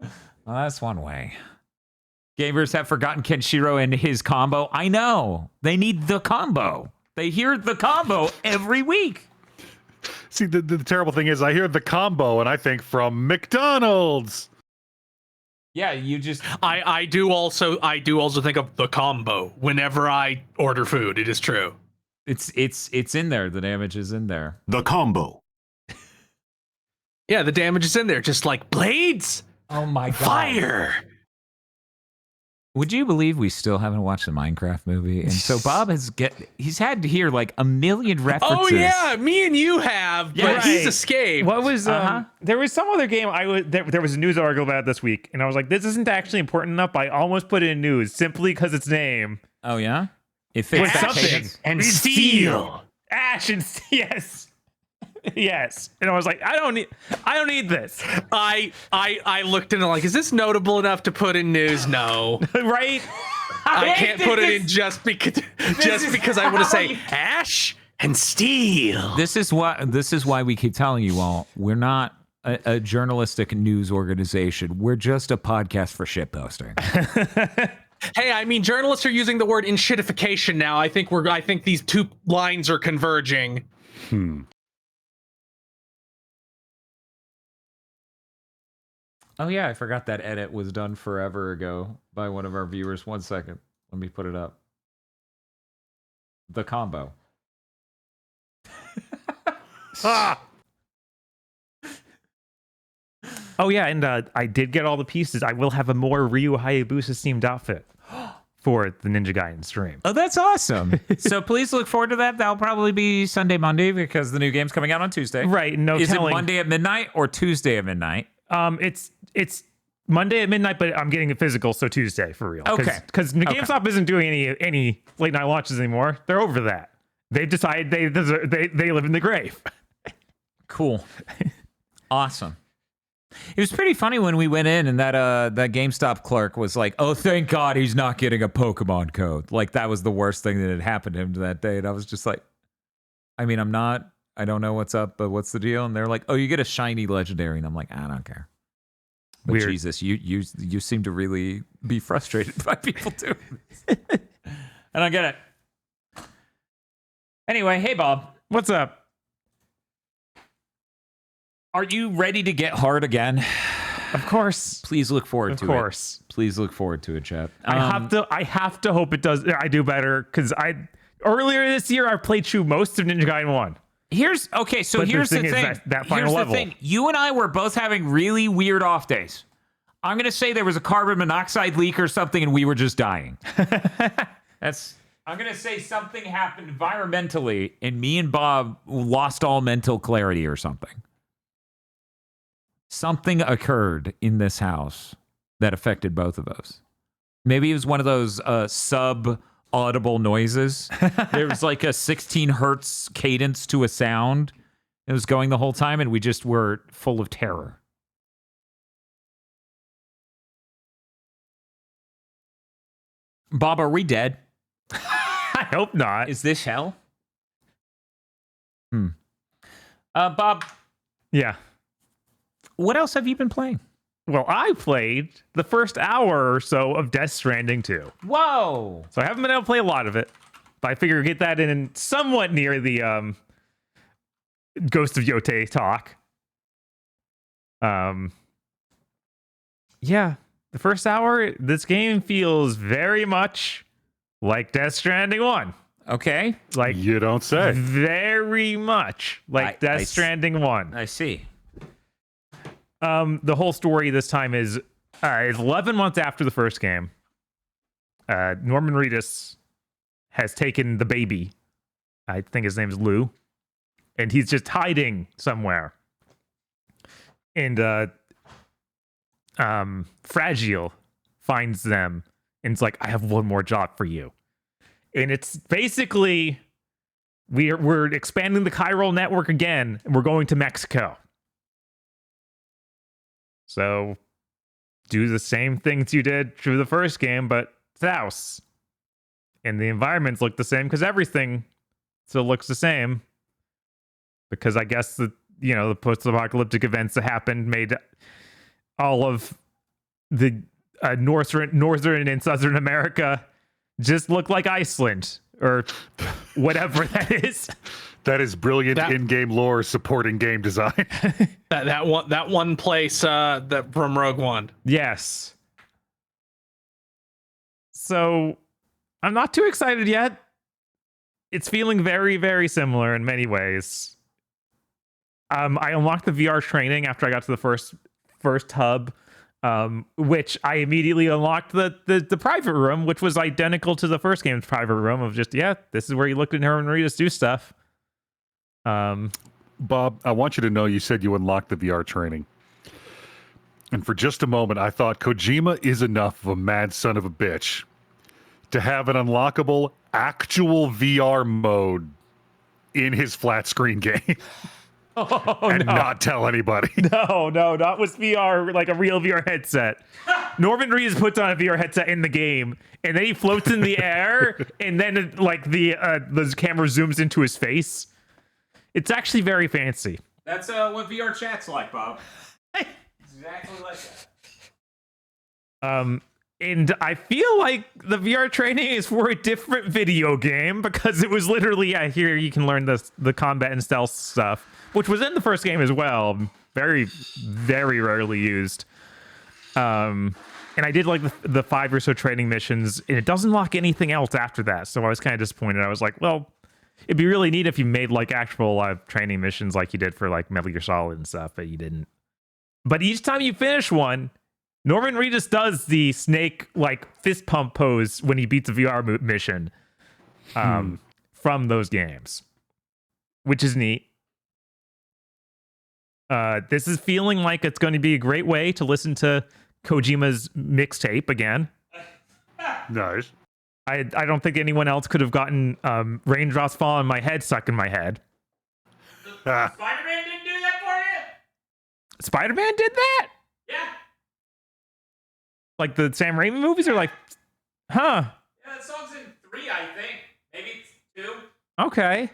Well, that's one way. Gamers have forgotten Kenshiro and his combo. I know. They need the combo. They hear the combo every week. See, the terrible thing is I hear the combo and I think from McDonald's. Yeah, you just... I do also think of the combo whenever I order food. It is true. It's in there. The damage is in there. The combo. Yeah, the damage is in there. Just like blades. Oh my god. Fire. Would you believe we still haven't watched the Minecraft movie? And so Bob he's had to hear like a million references. Oh yeah, me and you have, but Yeah, he's right. escaped. What was there was some other game there was a news article about this week, and I was like, this isn't actually important enough. I almost put it in news simply because its name. Oh yeah? It Was fits that something. cadence. and Steel. Ash and yes. Yes. And I was like, I don't need this. I looked into like, is this notable enough to put in news? No. Right? I can't put it in just because I want to say Ash and Steel. This is why we keep telling you all we're not a journalistic news organization. We're just a podcast for shit posting. Hey, I mean, journalists are using the word "inshitification" now. I think these two lines are converging. Oh yeah, I forgot that edit was done forever ago by one of our viewers. 1 second. Let me put it up. The combo. Oh yeah, and I did get all the pieces. I will have a more Ryu Hayabusa themed outfit for the Ninja Gaiden stream. Oh, that's awesome. So please look forward to that. That'll probably be Sunday, Monday, because the new game's coming out on Tuesday. Right, no Is telling. it Monday at midnight or Tuesday at midnight? It's Monday at midnight, but I'm getting it physical, so Tuesday for real. Okay. Because GameStop isn't doing any late night launches anymore. They're over that. They've decided they live in the grave. Cool. Awesome. It was pretty funny when we went in and that GameStop clerk was like, "Oh, thank God he's not getting a Pokemon code." Like that was the worst thing that had happened to him that day. And I was just like, I mean, I don't know what's up, but what's the deal? And they're like, "Oh, you get a shiny legendary." And I'm like, I don't care. But Weird. Jesus, you seem to really be frustrated by people doing this. I don't get it. Anyway, hey Bob, What's up? are you ready to get hard again? Of course. Please look forward Of to course. it. Please look forward to it, chat. I have to hope it does. I do better because earlier this year I played through most of Ninja Gaiden 1. Here's But the the thing. thing is that final Here's level. the thing. You and I were both having really weird off days. I'm gonna say there was a carbon monoxide leak or something, and we were just dying. I'm gonna say something happened environmentally, and me and Bob lost all mental clarity or something. Something occurred in this house that affected both of us. Maybe it was one of those sub-audible noises. There was like a 16 hertz cadence to a sound. It was going the whole time, and we just were full of terror. Bob, are we dead? I hope not. Is this hell? Bob, Yeah. what else have you been playing? Well, I played the first hour or so of Death Stranding 2. Whoa! So I haven't been able to play a lot of it, but I figure get that in somewhat near the Ghost of Yote talk. Yeah, the first hour, this game feels very much like Death Stranding 1. Okay, Like You don't say. very much like Death I Stranding 1. I see. The whole story this time is 11 months after the first game. Norman Reedus has taken the baby. I think his name's Lou. And he's just hiding somewhere. And Fragile finds them and it's like, I have one more job for you. And it's basically we're expanding the chiral network again, and we're going to Mexico. So do the same things you did through the first game, but South. And the environments look the same because everything still looks the same. Because I guess the post-apocalyptic events that happened made all of the northern and southern America just look like Iceland or whatever that is. That is brilliant in-game lore supporting game design. That one place that from Rogue One. Yes. So I'm not too excited yet. It's feeling very, very similar in many ways. I unlocked the VR training after I got to the first hub. which I immediately unlocked the private room, which was identical to the first game's private room of just, this is where you look at her and Ritas do stuff. Bob, I want you to know you said you unlocked the VR training. And for just a moment, I thought Kojima is enough of a mad son of a bitch to have an unlockable actual VR mode in his flat screen game and not tell anybody. No, not with VR, like a real VR headset. Norman Reedus puts on a VR headset in the game, and then he floats in the air, and then the camera zooms into his face. It's actually very fancy. That's what VR chat's like, Bob. Exactly like that. And I feel like the VR training is for a different video game because it was literally, here you can learn the combat and stealth stuff, which was in the first game as well. Very, very rarely used. And I did like the 5 or so training missions, and it doesn't lock anything else after that. So I was kind of disappointed. I was like, well, it'd be really neat if you made like actual live training missions like you did for like Metal Gear Solid and stuff, but you didn't. But each time you finish one, Norman Reedus does the snake like fist pump pose when he beats a VR mission from those games, which is neat. This is feeling like it's going to be a great way to listen to Kojima's mixtape again. Nice. I don't think anyone else could have gotten Raindrops Fall on My Head stuck in my head. Spider-Man didn't do that for you? Spider-Man did that? Yeah. Like the Sam Raimi movies are like, huh? Yeah, that song's in 3, I think. Maybe it's 2. Okay.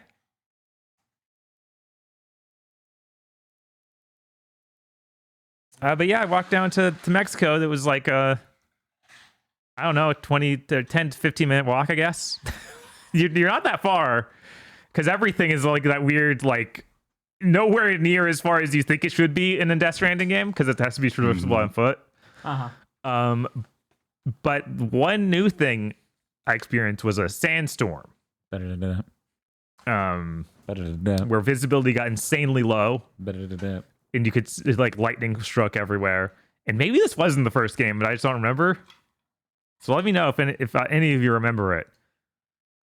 But yeah, I walked down to Mexico. That was like I don't know, 10 to 15 minute walk, I guess. You're not that far because everything is like that weird, like nowhere near as far as you think it should be in a Death Stranding game because it has to be traversable on foot. But one new thing I experienced was a sandstorm. Where visibility got insanely low. And you could like lightning struck everywhere. And maybe this wasn't the first game, but I just don't remember. So let me know if any of you remember it.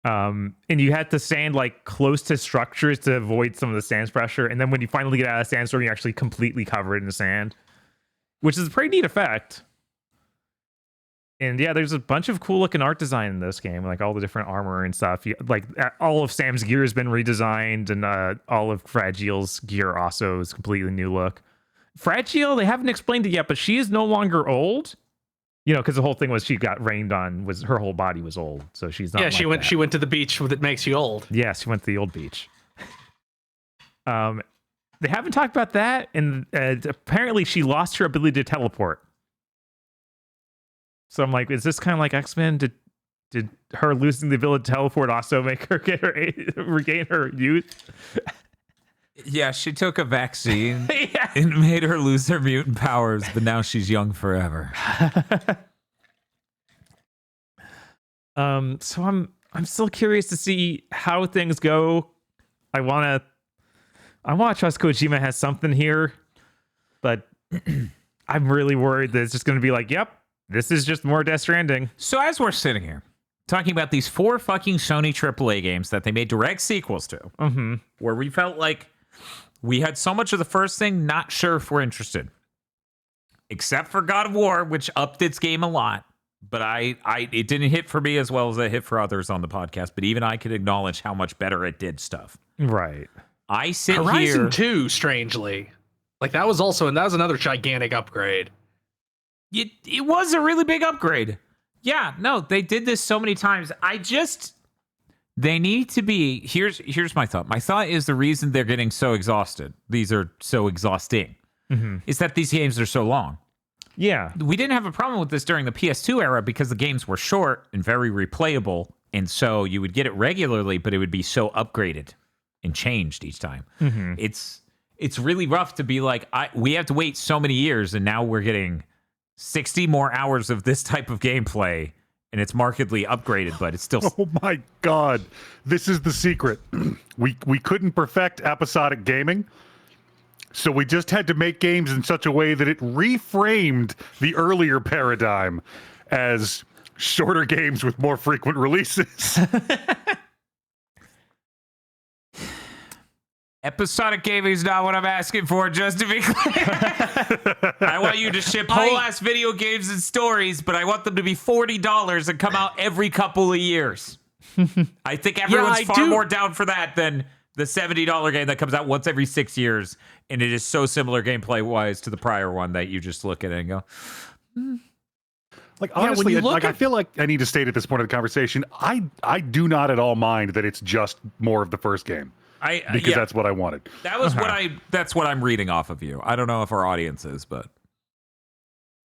And you had to stand like close to structures to avoid some of the sand pressure. And then when you finally get out of the sandstorm, you're actually completely covered in the sand, which is a pretty neat effect. And yeah, there's a bunch of cool looking art design in this game, like all the different armor and stuff. Like all of Sam's gear has been redesigned, and all of Fragile's gear also is completely new look. Fragile, they haven't explained it yet, but she is no longer old. You know, because the whole thing was she got rained on, was her whole body was old, so she's not. Yeah, she went. She went to the beach that makes you old. Yeah, she went to the old beach. They haven't talked about that, and apparently she lost her ability to teleport. So I'm like, is this kind of like X-Men? Did her losing the ability to teleport also make her regain her youth? Yeah, she took a vaccine and made her lose her mutant powers, but now she's young forever. So I'm still curious to see how things go. I wanna trust Kojima has something here, but I'm really worried that it's just gonna be like, yep, this is just more Death Stranding. So as we're sitting here talking about these 4 fucking Sony AAA games that they made direct sequels to, where we felt like we had so much of the first thing, not sure if we're interested. Except for God of War, which upped its game a lot. But it didn't hit for me as well as it hit for others on the podcast. But even I could acknowledge how much better it did stuff. Right. I sit Horizon here... 2, strangely. Like, that was another gigantic upgrade. It was a really big upgrade. Yeah, no, they did this so many times. They need to be... Here's my thought. My thought is the reason they're getting so exhausted, these are so exhausting, is that these games are so long. Yeah. We didn't have a problem with this during the PS2 era because the games were short and very replayable, and so you would get it regularly, but it would be so upgraded and changed each time. It's really rough to be like, we have to wait so many years, and now we're getting 60 more hours of this type of gameplay, and it's markedly upgraded, but it's still... Oh my God. This is the secret. We couldn't perfect episodic gaming, So we just had to make games in such a way that it reframed the earlier paradigm as shorter games with more frequent releases. Episodic gaming is not what I'm asking for, just to be clear. I want you to ship whole ass video games and stories, but I want them to be $40 and come out every couple of years. I think everyone's far more down for that than the $70 game that comes out once every 6 years, and it is so similar gameplay-wise to the prior one that you just look at it and go, Like, honestly, I feel like I need to state at this point of the conversation, I do not at all mind that it's just more of the first game. Because that's what I wanted. That was that's what I'm reading off of you. I don't know if our audience is, but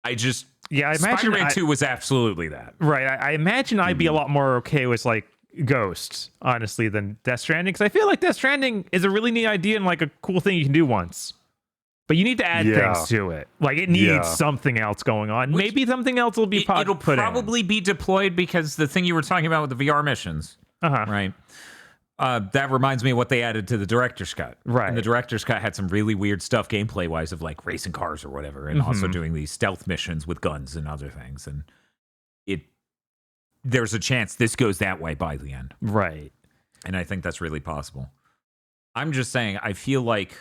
I imagine Spider-Man 2 was absolutely that. Right. I imagine I'd be a lot more okay with like Ghosts, honestly, than Death Stranding, because I feel like Death Stranding is a really neat idea and like a cool thing you can do once. But you need to add things to it. Like, it needs something else going on. Maybe something else will be it'll probably be deployed, because the thing you were talking about with the VR missions, right? That reminds me of what they added to the director's cut. Right. And the director's cut had some really weird stuff gameplay-wise of, like, racing cars or whatever, and also doing these stealth missions with guns and other things. And there's a chance this goes that way by the end. Right. And I think that's really possible. I'm just saying, I feel like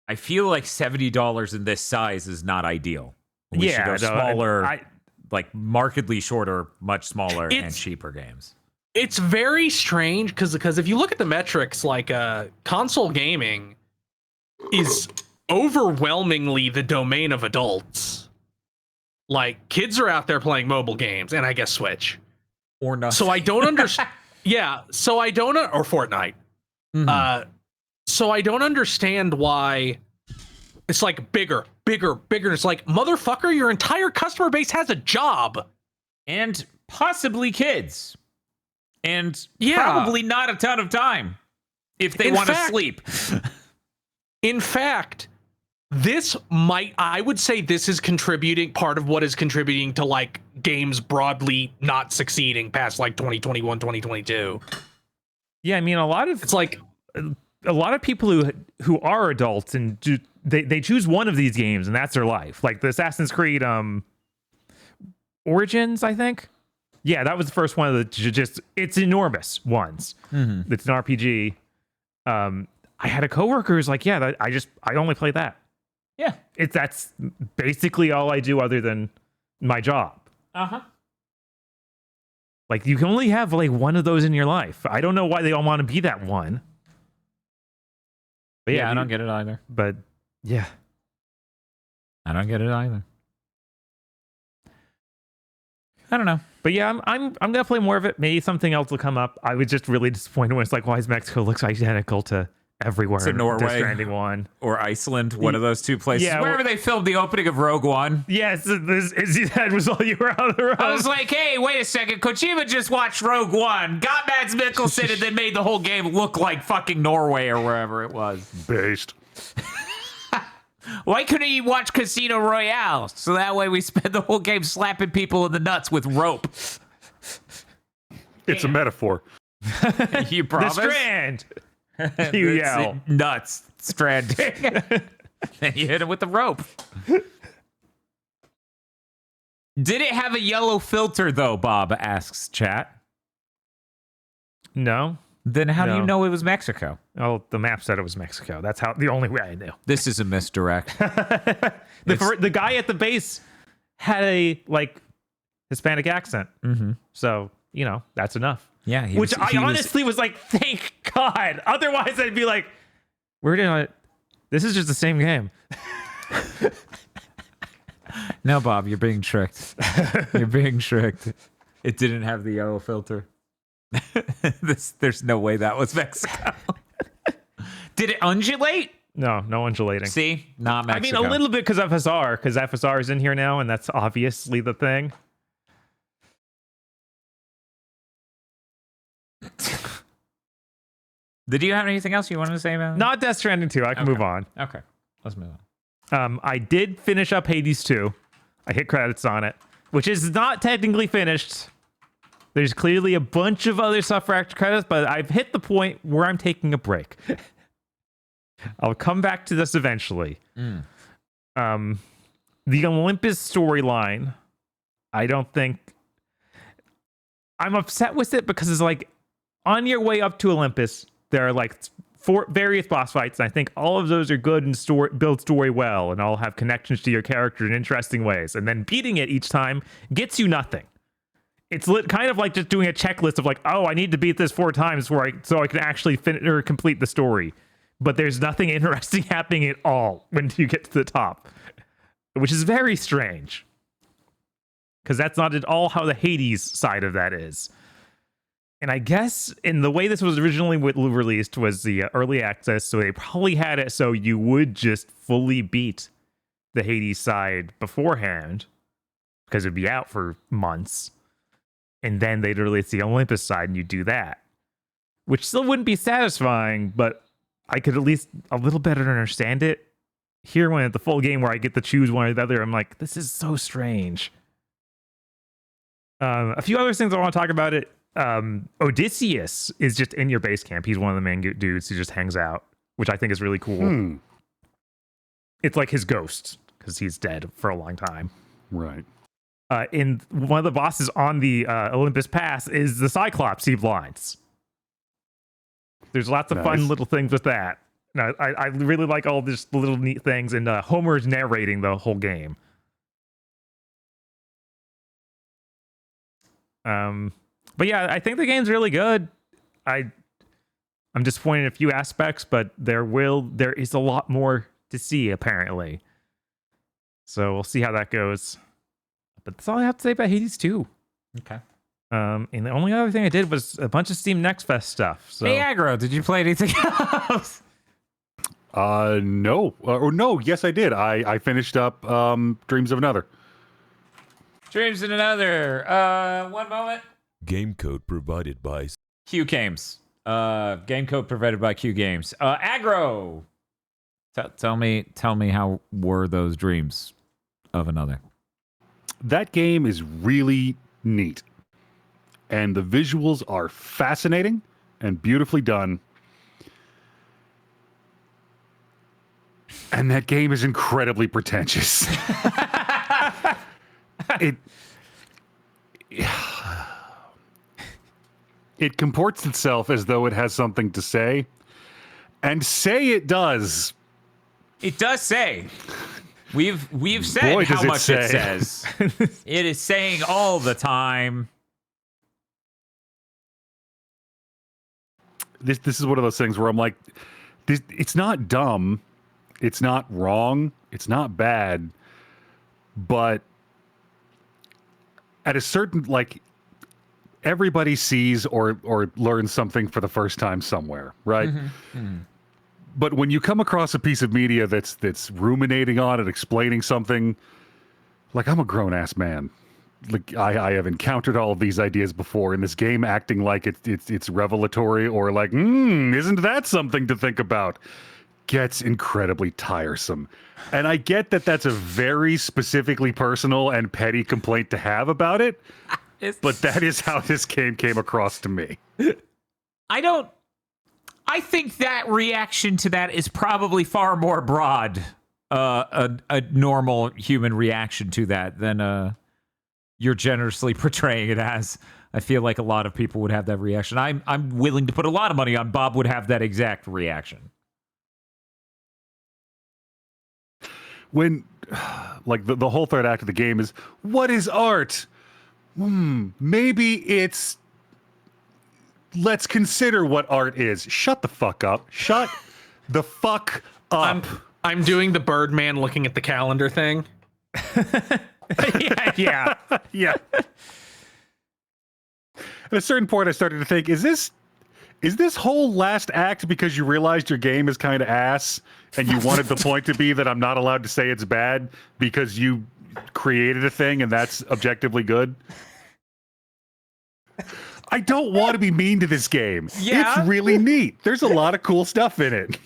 $70 in this size is not ideal. We should go smaller, like markedly shorter, much smaller, and cheaper games. It's very strange because if you look at the metrics, like console gaming is overwhelmingly the domain of adults. Like, kids are out there playing mobile games, and I guess Switch or nothing. So I don't understand. Or Fortnite. So I don't understand why it's like bigger. It's like, motherfucker, your entire customer base has a job and possibly kids. And probably not a ton of time if they want to sleep. In fact, I would say this is part of what is contributing to like games broadly not succeeding past like 2021, 2022. Yeah, I mean, a lot of people who are adults and they choose one of these games and that's their life. Like the Assassin's Creed Origins, I think. Yeah, that was the first one of it's enormous ones. It's an RPG. I had a coworker who's like, I only play that. Yeah. That's basically all I do other than my job. Like, you can only have like one of those in your life. I don't know why they all want to be that one. But I don't get it either. But yeah. I don't get it either. I don't know. But yeah, I'm gonna play more of it. Maybe something else will come up. I was just really disappointed when it's like, why is Mexico looks identical to everywhere? To Norway, Death Stranding 1 or Iceland, one of those two places. Yeah, wherever they filmed the opening of Rogue One. Yes, that was all you were on the road. I was like, hey, wait a second, Kojima just watched Rogue One, got Mads Mikkelsen, and then made the whole game look like fucking Norway or wherever it was. Based. Why couldn't you watch Casino Royale? So that way we spend the whole game slapping people in the nuts with rope. It's a metaphor. You promise? The Strand! You yell. Nuts. Stranding. Then you hit him with the rope. Did it have a yellow filter, though, Bob asks chat. No. Then how do you know it was Mexico? Oh, the map said it was Mexico. That's the only way I knew. This is a misdirect. The guy at the base had a like Hispanic accent. So, that's enough. Yeah. I honestly was like, thank God. Otherwise, I'd be like, this is just the same game. No, Bob, you're being tricked. You're being tricked. It didn't have the yellow filter. There's no way that was Mexico. Did it undulate? No undulating. See? Not Mexico. I mean, a little bit because FSR is in here now, and that's obviously the thing. Did you have anything else you wanted to say about it? Not Death Stranding 2. I can move on. Okay. Let's move on. I did finish up Hades 2. I hit credits on it, which is not technically finished. There's clearly a bunch of other stuff for extra credits, but I've hit the point where I'm taking a break. I'll come back to this eventually. The Olympus storyline, I don't think I'm upset with it because it's like on your way up to Olympus, there are like 4 various boss fights, and I think all of those are good and build story well, and all have connections to your character in interesting ways. And then beating it each time gets you nothing. It's kind of like just doing a checklist of like, oh, I need to beat this 4 times so I can actually finish or complete the story. But there's nothing interesting happening at all when you get to the top, which is very strange. Because that's not at all how the Hades side of that is. And I guess in the way this was originally released was the early access, so they probably had it so you would just fully beat the Hades side beforehand, because it'd be out for months. And then they'd release the Olympus side and you do that. Which still wouldn't be satisfying, but I could at least a little better understand it. Here, when at the full game where I get to choose one or the other, I'm like, this is so strange. A few other things I want to talk about it. Odysseus is just in your base camp. He's one of the main dudes who just hangs out, which I think is really cool. It's like his ghost, because he's dead for a long time. Right. In one of the bosses on the Olympus Pass is the Cyclops he blinds. There's lots of fun little things with that. No, I really like all these little neat things, and Homer's narrating the whole game. But yeah, I think the game's really good. I'm disappointed in a few aspects, but there is a lot more to see apparently. So we'll see how that goes. But that's all I have to say about Hades 2. Okay. And the only other thing I did was a bunch of Steam Next Fest stuff. So. Hey, Aggro, did you play anything else? No. No, yes, I did. I finished up Dreams of Another. Dreams in Another. One moment. Game code provided by Q Games. Game code provided by Q Games. Aggro. Tell me how were those Dreams of Another? That game is really neat. And the visuals are fascinating and beautifully done. And that game is incredibly pretentious. It comports itself as though it has something to say. And say it does. It does say. We've said Boy, how does it much it say. says. It is saying all the time. This is one of those things where I'm like, it's not dumb, it's not wrong, it's not bad, but at a certain, like, everybody sees or learns something for the first time somewhere, right? But when you come across a piece of media that's ruminating on it, explaining something, like, I'm a grown-ass man. Like, I have encountered all of these ideas before, and this game acting like it's revelatory or like, isn't that something to think about, gets incredibly tiresome. And I get that that's a very specifically personal and petty complaint to have about it, but that is how this game came across to me. I think that reaction to that is probably far more broad, a normal human reaction to that than you're generously portraying it as. I feel like a lot of people would have that reaction. I'm willing to put a lot of money on Bob would have that exact reaction. When, like, the whole third act of the game is, what is art? Maybe it's, let's consider what art is. Shut the fuck up. Shut the fuck up. I'm doing the Birdman looking at the calendar thing. yeah. At a certain point, I started to think, is this whole last act because you realized your game is kind of ass and you wanted the point to be that I'm not allowed to say it's bad because you created a thing and that's objectively good? I don't want to be mean to this game. Yeah. It's really neat. There's a lot of cool stuff in it.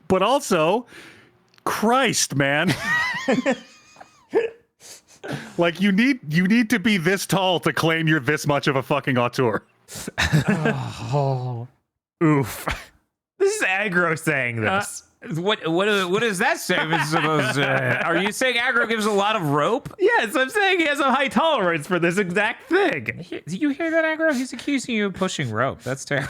But also, Christ, man. Like, you need to be this tall to claim you're this much of a fucking auteur. Oh, oof. This is Aggro saying this. What does that statement supposed to? Are you saying aggro gives a lot of rope? Yes, I'm saying he has a high tolerance for this exact thing. Do you hear that, aggro? He's accusing you of pushing rope. That's terrible.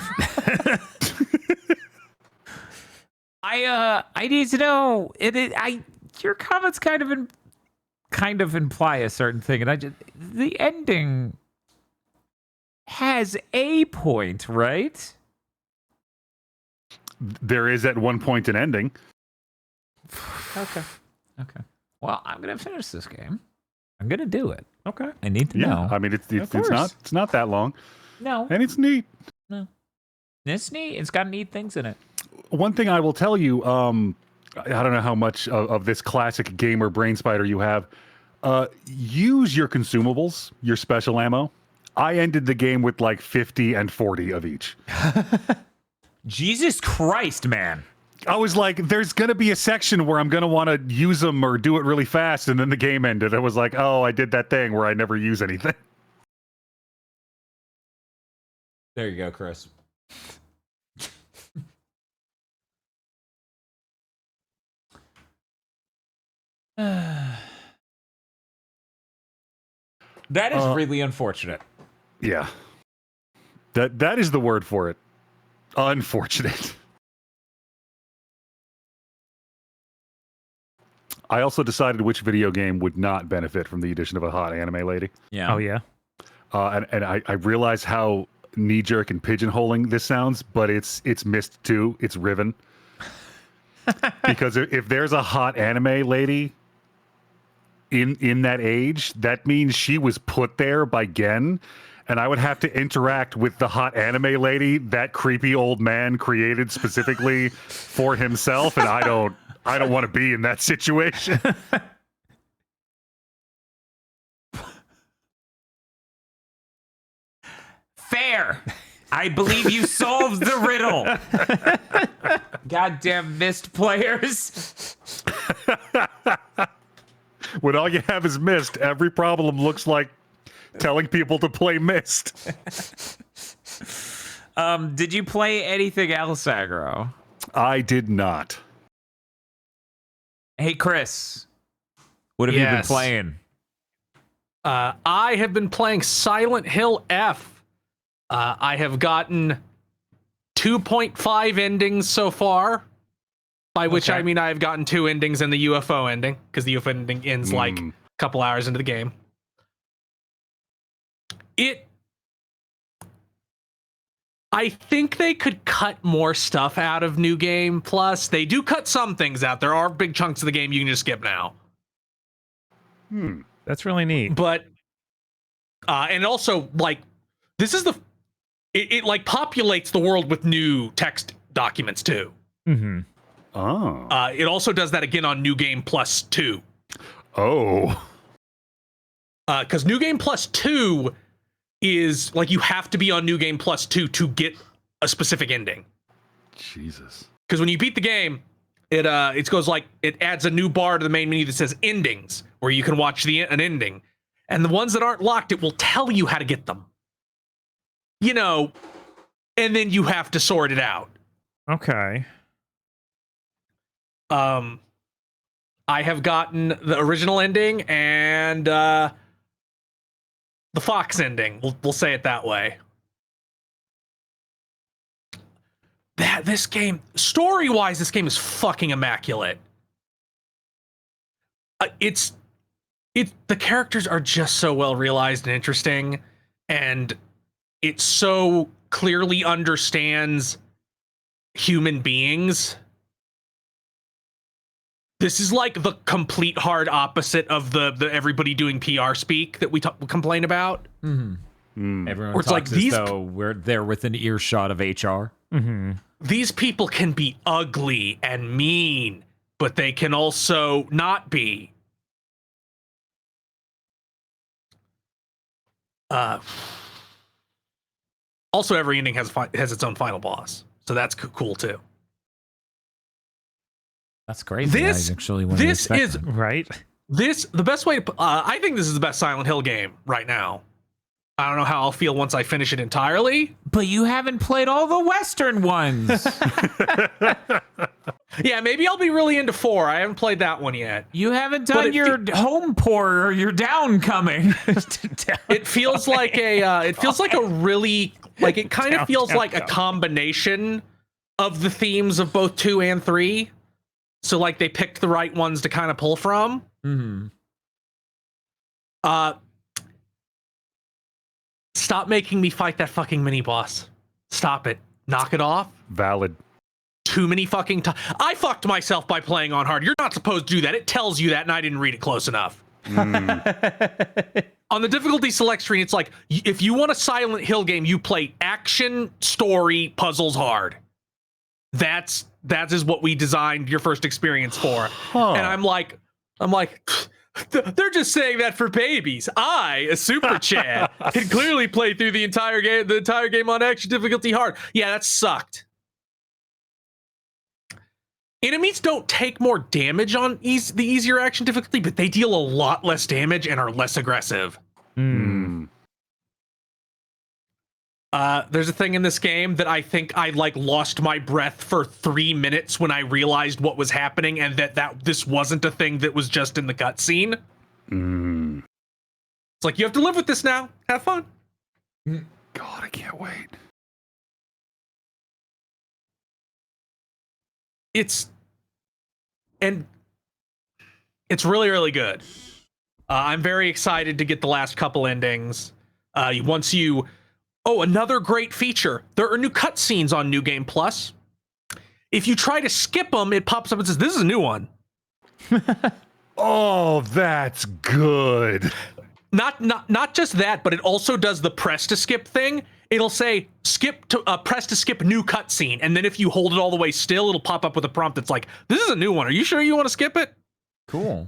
I need to know. Your comments kind of imply a certain thing, and the ending has a point, right? There is at one point an ending. Okay. Well, I'm gonna finish this game. I'm gonna do it. Okay. I need to know. I mean, it's not that long, No. and it's neat. No. It's neat. It's got neat things in it. One thing I will tell you, I don't know how much of this classic gamer brain spider you have. Use your consumables, your special ammo. I ended the game with like 50 and 40 of each. Jesus Christ, man. I was like, there's going to be a section where I'm going to want to use them or do it really fast, and then the game ended. I was like, oh, I did that thing where I never use anything. There you go, Chris. That is really unfortunate. Yeah. That is the word for it. Unfortunate. I also decided which video game would not benefit from the addition of a hot anime lady. Yeah. Oh, yeah. And I realize how knee-jerk and pigeonholing this sounds, but it's Myst 2. It's Riven. Because if there's a hot anime lady in that age, that means she was put there by Gen, and I would have to interact with the hot anime lady that creepy old man created specifically for himself, and I don't want to be in that situation. Fair. I believe you solved the riddle. Goddamn Myst players. When all you have is Myst, every problem looks like telling people to play Myst. Did you play anything else, aggro? I did not. Hey, Chris. What have you been playing? I have been playing Silent Hill F. I have gotten 2.5 endings so far, by which I mean I've gotten 2 endings and the UFO ending, because the UFO ending ends like a couple hours into the game. I think they could cut more stuff out of New Game Plus. They do cut some things out. There are big chunks of the game you can just skip now. That's really neat. But, and also, like, this is it like populates the world with new text documents too. Mm-hmm. Oh. It also does that again on New Game Plus 2. Oh. Because New Game Plus 2 is like you have to be on New Game Plus 2 to get a specific ending. Jesus. Because when you beat the game, it goes like it adds a new bar to the main menu that says endings, where you can watch an ending, and the ones that aren't locked, it will tell you how to get them. You know, and then you have to sort it out. Okay. I have gotten the original ending and the Fox ending. We'll say it that way. This game, story-wise, this game is fucking immaculate. The characters are just so well realized and interesting, and it so clearly understands human beings. This is like the complete hard opposite of the everybody doing PR speak that we complain about. Mm-hmm. Everyone Or it's talks like as though we're there within earshot of HR. Mm-hmm. These people can be ugly and mean, but they can also not be. Also, every ending has its own final boss, so that's cool too. That's crazy. This is Right. the best way to. I think this is the best Silent Hill game right now. I don't know how I'll feel once I finish it entirely. But you haven't played all the Western ones. Yeah, maybe I'll be really into 4. I haven't played that one yet. You haven't done your home port or your downcoming. It feels like a really, like, it kind of feels like a combination of the themes of both 2 and 3. So like they picked the right ones to kind of pull from. Mm-hmm. Stop making me fight that fucking mini boss. Stop it. Knock it off. Valid. Too many fucking times. I fucked myself by playing on hard. You're not supposed to do that. It tells you that, and I didn't read it close enough. On the difficulty select screen, it's like, if you want a Silent Hill game, you play action, story, puzzles hard. That is what we designed your first experience for. And I'm like, they're just saying that for babies. I, a super Chad, can clearly play through the entire game on action difficulty hard. Yeah, that sucked. Enemies don't take more damage on the easier action difficulty, but they deal a lot less damage and are less aggressive. There's a thing in this game that I think I lost my breath for 3 minutes when I realized what was happening and that this wasn't a thing that was just in the cutscene. It's like, you have to live with this now. Have fun. God, I can't wait. It's really, really good. I'm very excited to get the last couple endings. Another great feature. There are new cutscenes on New Game Plus. If you try to skip them, it pops up and says, this is a new one. Oh, that's good. Not just that, but it also does the press to skip thing. It'll say press to skip new cutscene, and then if you hold it all the way still, it'll pop up with a prompt that's like, this is a new one. Are you sure you want to skip it? Cool.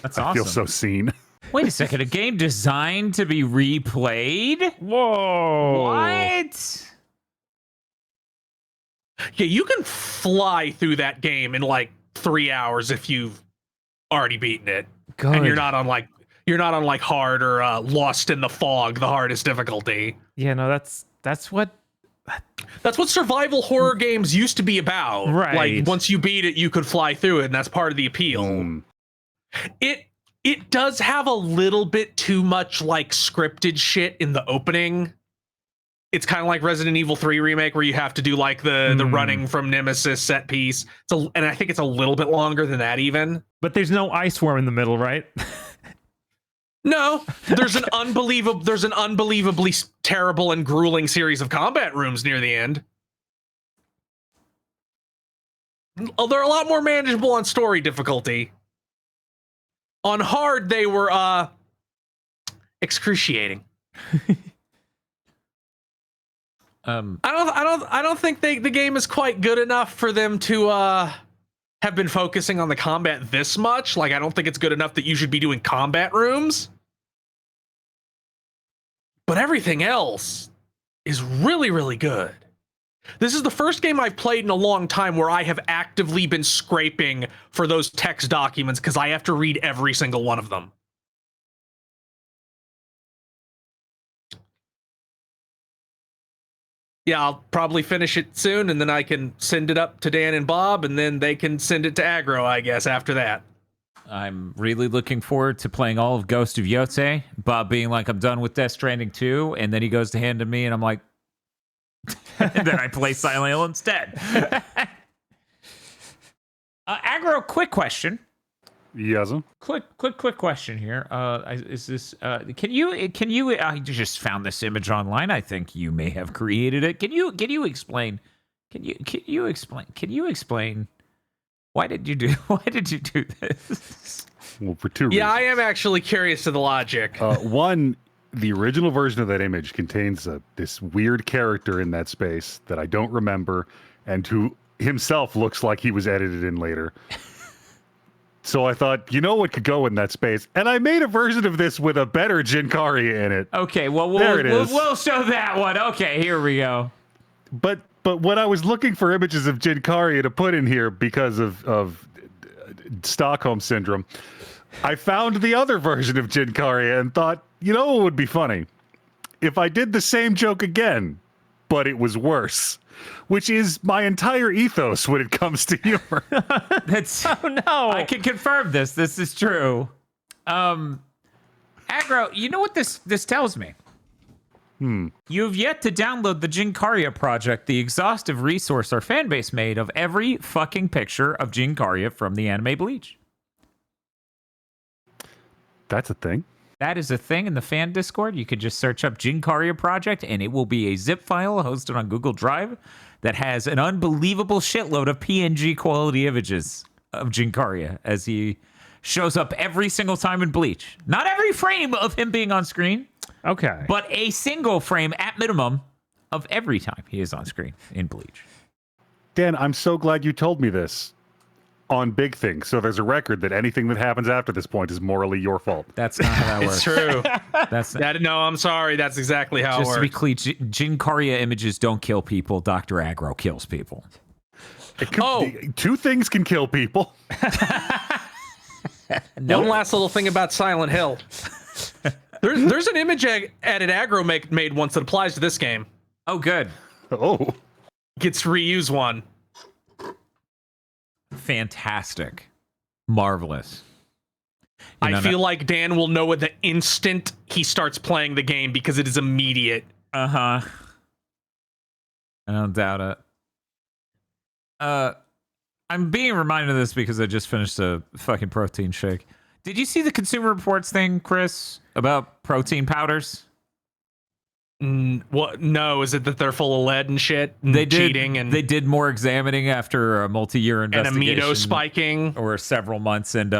That's awesome. I feel so seen. Wait a second, a game designed to be replayed? Whoa. What? Yeah, you can fly through that game in like 3 hours if you've already beaten it. Good. And you're not on like hard or Lost in the Fog, the hardest difficulty. Yeah, no, that's what survival horror games used to be about. Right. Like, once you beat it, you could fly through it, and that's part of the appeal. It does have a little bit too much like scripted shit in the opening. It's kind of like Resident Evil 3 remake where you have to do like the running from Nemesis set piece. And I think it's a little bit longer than that even. But there's no ice worm in the middle, right? No, there's an unbelievably terrible and grueling series of combat rooms near the end. They're a lot more manageable on story difficulty. On hard, they were excruciating. I don't think the game is quite good enough for them to have been focusing on the combat this much. Like, I don't think it's good enough that you should be doing combat rooms. But everything else is really, really good. This is the first game I've played in a long time where I have actively been scraping for those text documents because I have to read every single one of them. Yeah, I'll probably finish it soon, and then I can send it up to Dan and Bob, and then they can send it to Aggro, I guess, after that. I'm really looking forward to playing all of Ghost of Yotze. Bob being like, I'm done with Death Stranding 2, and then he goes to hand to me, and I'm like, and then I play Silent Hill instead. Aggro, quick question. Yes. Quick question here. Is this? Can you? I just found this image online. I think you may have created it. Can you explain? Can you explain? Why did you do this? Well, for two reasons. Yeah, I am actually curious to the logic. One, the original version of that image contains this weird character in that space that I don't remember, and who himself looks like he was edited in later. So I thought, you know what could go in that space? And I made a version of this with a better Jinkaria in it. Okay, well, we'll show that one. Okay, here we go. But when I was looking for images of Jinkaria to put in here because of Stockholm Syndrome, I found the other version of Jinkaria and thought, you know what would be funny? if I did the same joke again, but it was worse, which is my entire ethos when it comes to humor. That's Oh no! I can confirm this. This is true. Aggro, you know what this tells me? You have yet to download the Jinkaria project, the exhaustive resource our fan base made of every fucking picture of Jinkaria from the anime Bleach. That's a thing. That is a thing in the fan Discord. You could just search up Jinkaria project, and it will be a zip file hosted on Google Drive that has an unbelievable shitload of PNG quality images of Jinkaria as he shows up every single time in Bleach. Not every frame of him being on screen, Okay. but a single frame at minimum of every time he is on screen in Bleach. Dan, I'm so glad you told me this on Big Thing. So there's a record that anything that happens after this point is morally your fault. That's not how that works. It's true. That's No, I'm sorry. That's exactly how it just to be works. clear. Jinkaria images don't kill people. Dr. Aggro kills people. Two things can kill people. One last little thing about Silent Hill. There's an image edit aggro made once that applies to this game. Oh, good. Oh. Gets reuse one. Fantastic. Marvelous. I feel like Dan will know it the instant he starts playing the game because it is immediate. Uh-huh. I don't doubt it. I'm being reminded of this because I just finished a fucking protein shake. Did you see the Consumer Reports thing, Chris, about protein powders? What? No, is it that they're full of lead and shit? And They did, cheating and they did more examining after a multi-year and investigation. amino spiking. Or several months. And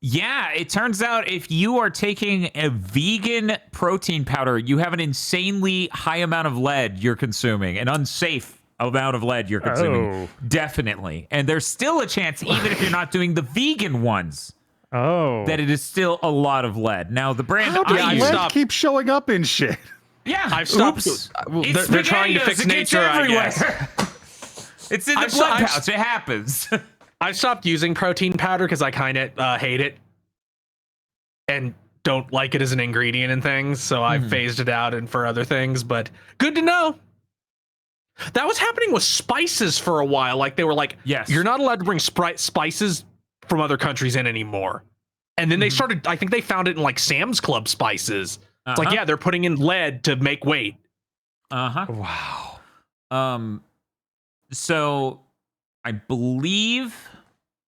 yeah, it turns out if you are taking a vegan protein powder, you have an insanely high amount of lead you're consuming, an unsafe amount of lead you're consuming. Oh. Definitely. And there's still a chance, even if you're not doing the vegan ones, Oh. that it is still a lot lot of lead. Now, the brand How does I lead use... keep showing up in shit? Yeah, I've stopped. Oops. They're trying to SpaghettiOs. fix It gets nature, I everywhere. guess. It's in the I've blood sto- pouch. It happens. I've stopped using protein powder because I kind of hate it and don't like it as an ingredient in things. So I've phased it out and for other things. But good to know. That was happening with spices for a while. Like they were like, Yes. you're not allowed to bring spices from other countries in anymore. And then they started. I think they found it in like Sam's Club spices. It's like, yeah, they're putting in lead to make weight. Wow. So I believe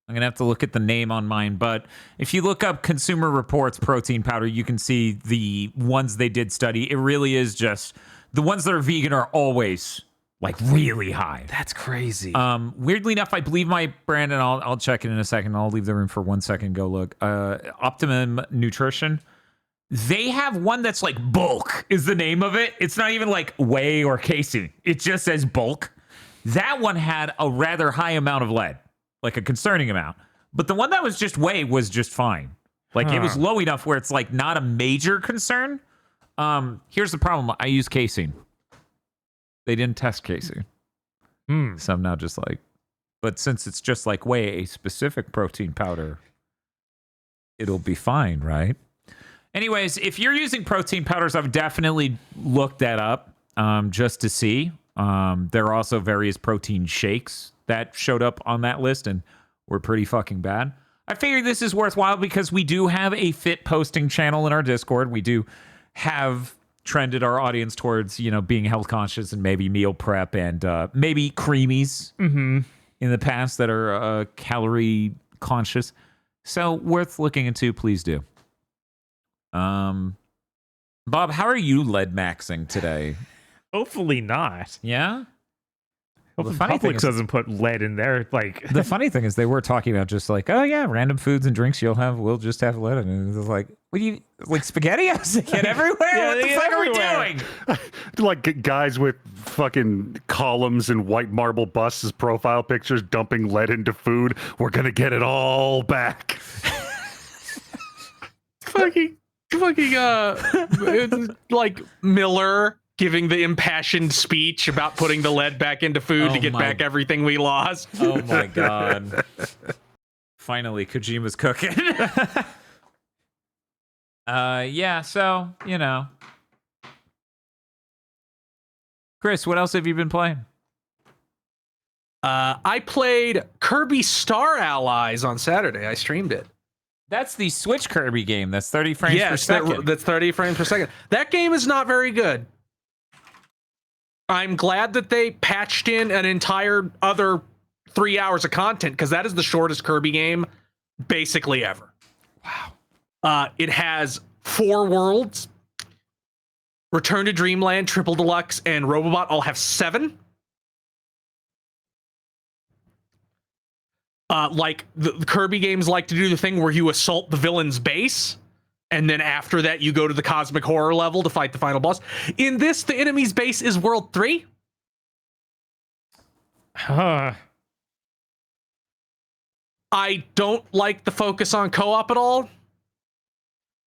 I'm gonna have to look at the name on mine, but if you look up Consumer Reports protein powder, you can see the ones they did study. It really is just the ones that are vegan are always like really high. That's crazy. Weirdly enough, I believe my brand, and I'll check it in a second. I'll leave the room for 1 second. Go look. Optimum Nutrition. They have one that's like bulk is the name of it. It's not even like whey or casein. It just says bulk. That one had a rather high amount of lead, like a concerning amount. But the one that was just whey was just fine. Like it was low enough where it's like not a major concern. Here's the problem. I use casein. They didn't test casein. So I'm now just like, but since it's just like whey, a specific protein powder, it'll be fine, right? Anyways, if you're using protein powders, I've definitely looked that up just to see. There are also various protein shakes that showed up on that list and were pretty fucking bad. I figured this is worthwhile because we do have a fit posting channel in our Discord. We do have trended our audience towards, being health conscious and maybe meal prep and maybe creamies in the past that are calorie conscious. So worth looking into, please do. Bob, how are you lead maxing today? Hopefully not. Yeah? Hopefully funny thing Publix is- doesn't put lead in there. Like, The funny thing is they were talking about just like, oh yeah, random foods and drinks we'll just have lead in it. And it's like, what do you, like SpaghettiOs? They get everywhere? Yeah, What they the get fuck everywhere. are we doing? Like guys with fucking columns and white marble busts as profile pictures dumping lead into food. We're gonna get it all back. fucking like Miller giving the impassioned speech about putting the lead back into food Oh to get my- back everything we lost. Oh my god. Finally, Kojima's cooking. Yeah, so, Chris, what else have you been playing? I played Kirby Star Allies on Saturday. I streamed it. That's the Switch Kirby game. That's 30 frames per second. That's 30 frames per second. That game is not very good. I'm glad that they patched in an entire other 3 hours of content, because that is the shortest Kirby game basically ever. Wow. It has 4 worlds. Return to Dreamland, Triple Deluxe, and Robobot all have 7. Like the Kirby games like to do the thing where you assault the villain's base, and then after that you go to the cosmic horror level to fight the final boss. In this, the enemy's base is world 3. Huh. I don't like the focus on co-op at all.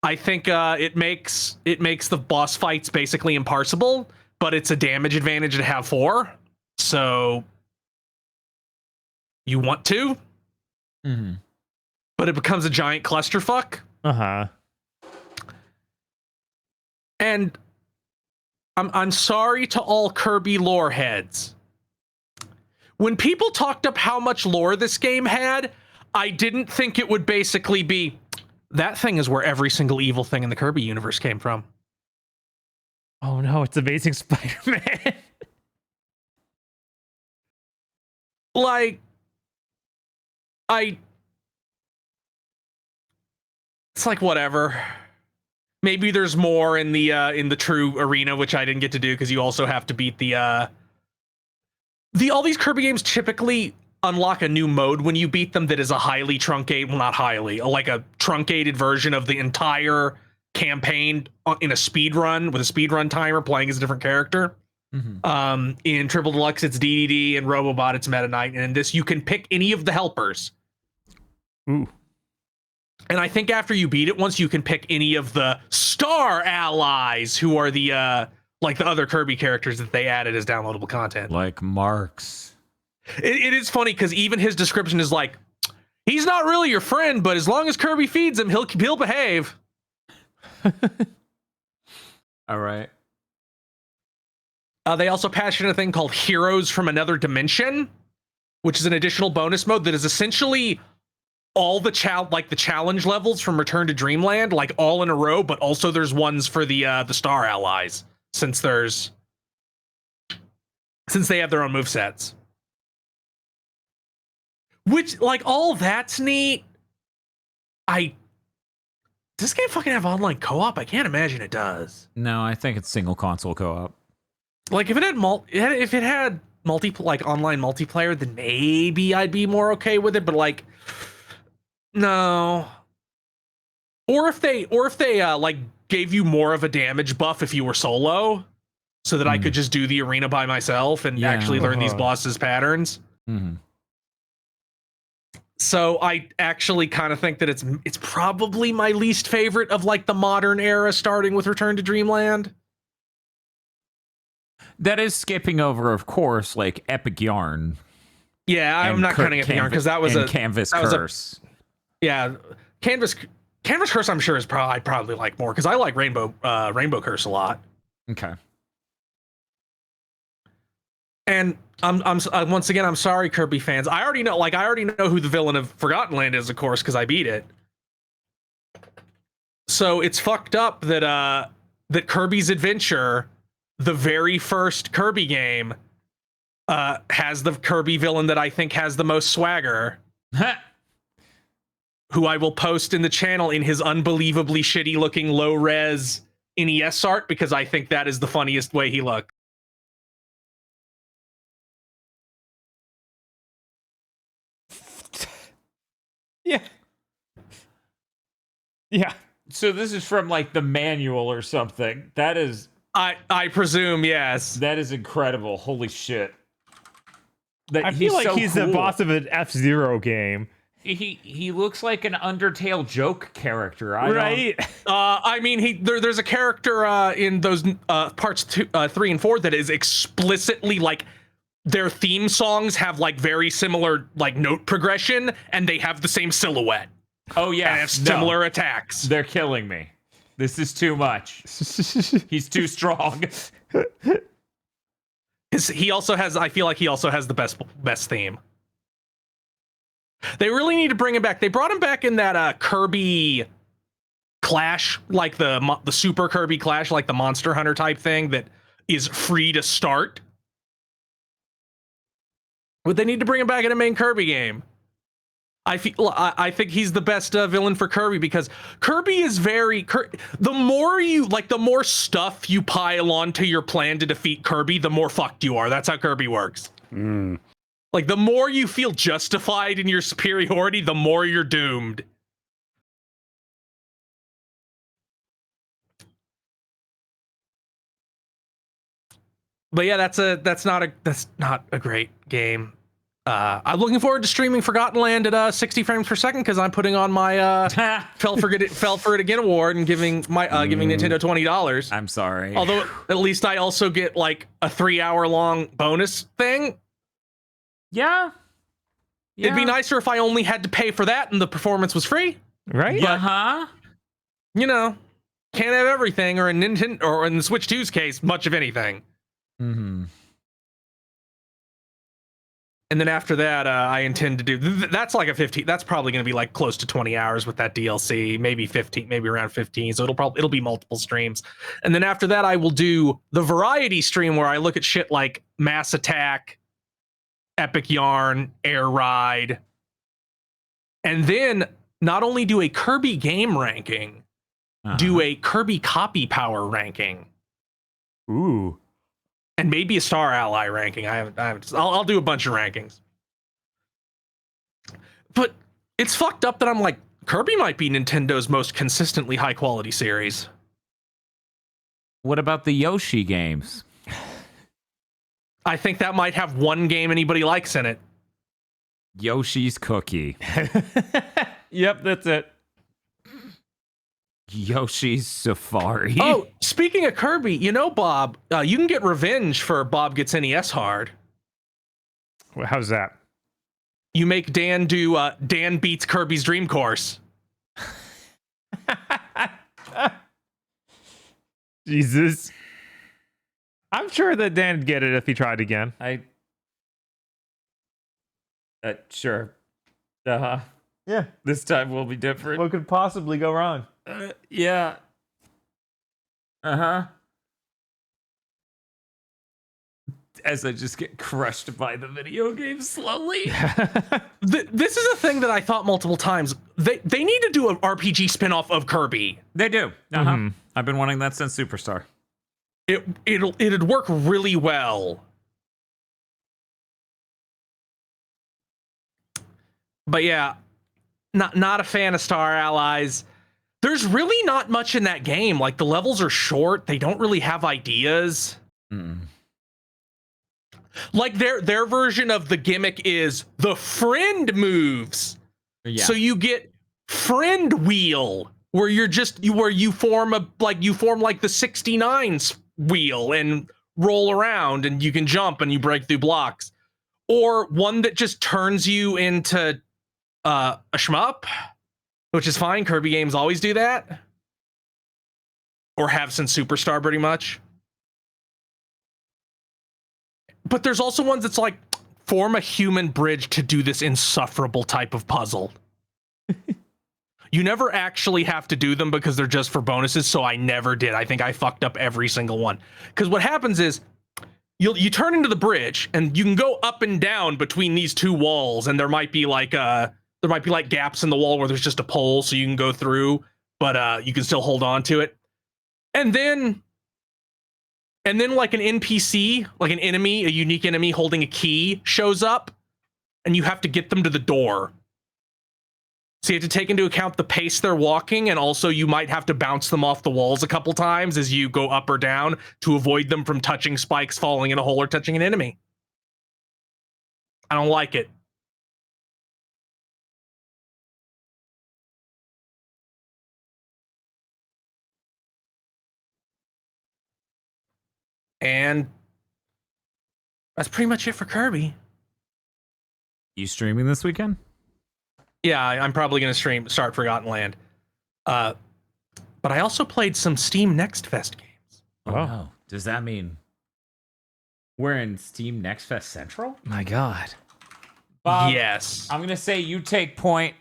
I think it makes the boss fights basically impossible, but it's a damage advantage to have 4. So you want to, but it becomes a giant clusterfuck. And I'm sorry to all Kirby lore heads. When people talked up how much lore this game had, I didn't think it would basically be, that thing is where every single evil thing in the Kirby universe came from. Oh no, it's Amazing Spider-Man. Like, it's like, whatever. Maybe there's more in the true arena, which I didn't get to do because you also have to beat all these Kirby games typically unlock a new mode when you beat them that is a highly truncated, well, not highly, like a truncated version of the entire campaign in a speed run with a speed run timer playing as a different character. In Triple Deluxe, it's DDD, and Robobot, it's Meta Knight, and in this, you can pick any of the helpers. Ooh. And I think after you beat it once, you can pick any of the Star Allies, who are the like the other Kirby characters that they added as downloadable content. Like Marks. It is funny because even his description is like, he's not really your friend, but as long as Kirby feeds him, he'll behave. All right. They also patched in a thing called Heroes from Another Dimension, which is an additional bonus mode that is essentially all the challenge levels from Return to Dreamland, like all in a row, but also there's ones for the Star Allies, since they have their own movesets. Which, like, all that's neat. Does this game fucking have online co-op? I can't imagine it does. No, I think it's single console co-op. Like, if it had online multiplayer, then maybe I'd be more okay with it. But like, no. Or if they like gave you more of a damage buff if you were solo, so that I could just do the arena by myself and actually learn these bosses' patterns. So I actually kind of think that it's probably my least favorite of like the modern era, starting with Return to Dreamland. That is skipping over, of course, like Epic Yarn. Yeah, I'm not counting Epic Yarn because that was a Canvas Curse. Canvas Curse. I'm sure I'd probably like more because I like Rainbow Curse a lot. Okay. And I'm once again, I'm sorry, Kirby fans. I already know who the villain of Forgotten Land is, of course, because I beat it. So it's fucked up that Kirby's Adventure, the very first Kirby game, has the Kirby villain that I think has the most swagger. Who I will post in the channel in his unbelievably shitty looking low res NES art, because I think that is the funniest way he looked. Yeah. So this is from like the manual or something. That is, I presume, yes. that is incredible. Holy shit. I feel like so he's cool. the boss of an F-Zero game. He looks like an Undertale joke character, Right? I mean, there's a character in those parts 3 and 4 that is explicitly like, their theme songs have like very similar like note progression, and they have the same silhouette. Oh yeah, and have similar attacks. They're killing me. This is too much. He's too strong. He also has. I feel like he also has the best theme. They really need to bring him back. They brought him back in that Kirby Clash, like the Super Kirby Clash, like the Monster Hunter type thing that is free to start. But they need to bring him back in a main Kirby game. I think he's the best villain for Kirby because Kirby is the more stuff you pile onto your plan to defeat Kirby, the more fucked you are. That's how Kirby works. Like the more you feel justified in your superiority, the more you're doomed. But yeah, that's not a great game. I'm looking forward to streaming Forgotten Land at 60 frames per second because I'm putting on my fell for it again award and giving Nintendo $20. I'm sorry. Although at least I also get like a 3-hour long bonus thing. Yeah. It'd be nicer if I only had to pay for that and the performance was free. Right? But, you know, can't have everything, or in Nintendo, or in the Switch 2's case, much of anything. Mm-hmm. And then after that, I intend to do that's like a 15. That's probably going to be like close to 20 hours with that DLC, maybe 15, maybe around 15. So it'll be multiple streams. And then after that, I will do the variety stream where I look at shit like Mass Attack, Epic Yarn, Air Ride, and then not only do a Kirby game ranking, do a Kirby copy power ranking. Ooh. And maybe a Star Ally ranking. I'll do a bunch of rankings. But it's fucked up that I'm like, Kirby might be Nintendo's most consistently high quality series. What about the Yoshi games? I think that might have one game anybody likes in it. Yoshi's Cookie. Yep, that's it. Yoshi's Safari. Oh, speaking of Kirby, you know, Bob, you can get revenge for Bob Gets NES Hard. How's that? You make Dan do Dan Beats Kirby's Dream Course. Jesus. I'm sure that Dan'd get it if he tried again. Sure. Uh-huh. Yeah. This time will be different. What could possibly go wrong? Yeah. Uh-huh. As I just get crushed by the video game slowly. This is a thing that I thought multiple times. They need to do an RPG spinoff of Kirby. They do. Uh-huh. I've been wanting that since Superstar. It'd work really well. But yeah, not a fan of Star Allies. There's really not much in that game. Like, the levels are short. They don't really have ideas. Like, their version of the gimmick is the friend moves. Yeah. So you get friend wheel, where you form like the 69s wheel and roll around and you can jump and you break through blocks. Or one that just turns you into a shmup, which is fine. Kirby games always do that. Or have since Superstar, pretty much. But there's also ones that's like, form a human bridge to do this insufferable type of puzzle. You never actually have to do them because they're just for bonuses, so I never did. I think I fucked up every single one. Because what happens is, you turn into the bridge, and you can go up and down between these two walls, and there might be like gaps in the wall where there's just a pole, so you can go through, but you can still hold on to it. And then like an NPC, like an enemy, a unique enemy holding a key shows up, and you have to get them to the door. So you have to take into account the pace they're walking, and also you might have to bounce them off the walls a couple times as you go up or down to avoid them from touching spikes, falling in a hole, or touching an enemy. I don't like it. And that's pretty much it for Kirby. You streaming this weekend? Yeah, I'm probably going to start Forgotten Land. But I also played some Steam Next Fest games. Oh, no. Does that mean We're in Steam Next Fest Central? My God. Bob, Yes. I'm going to say you take point.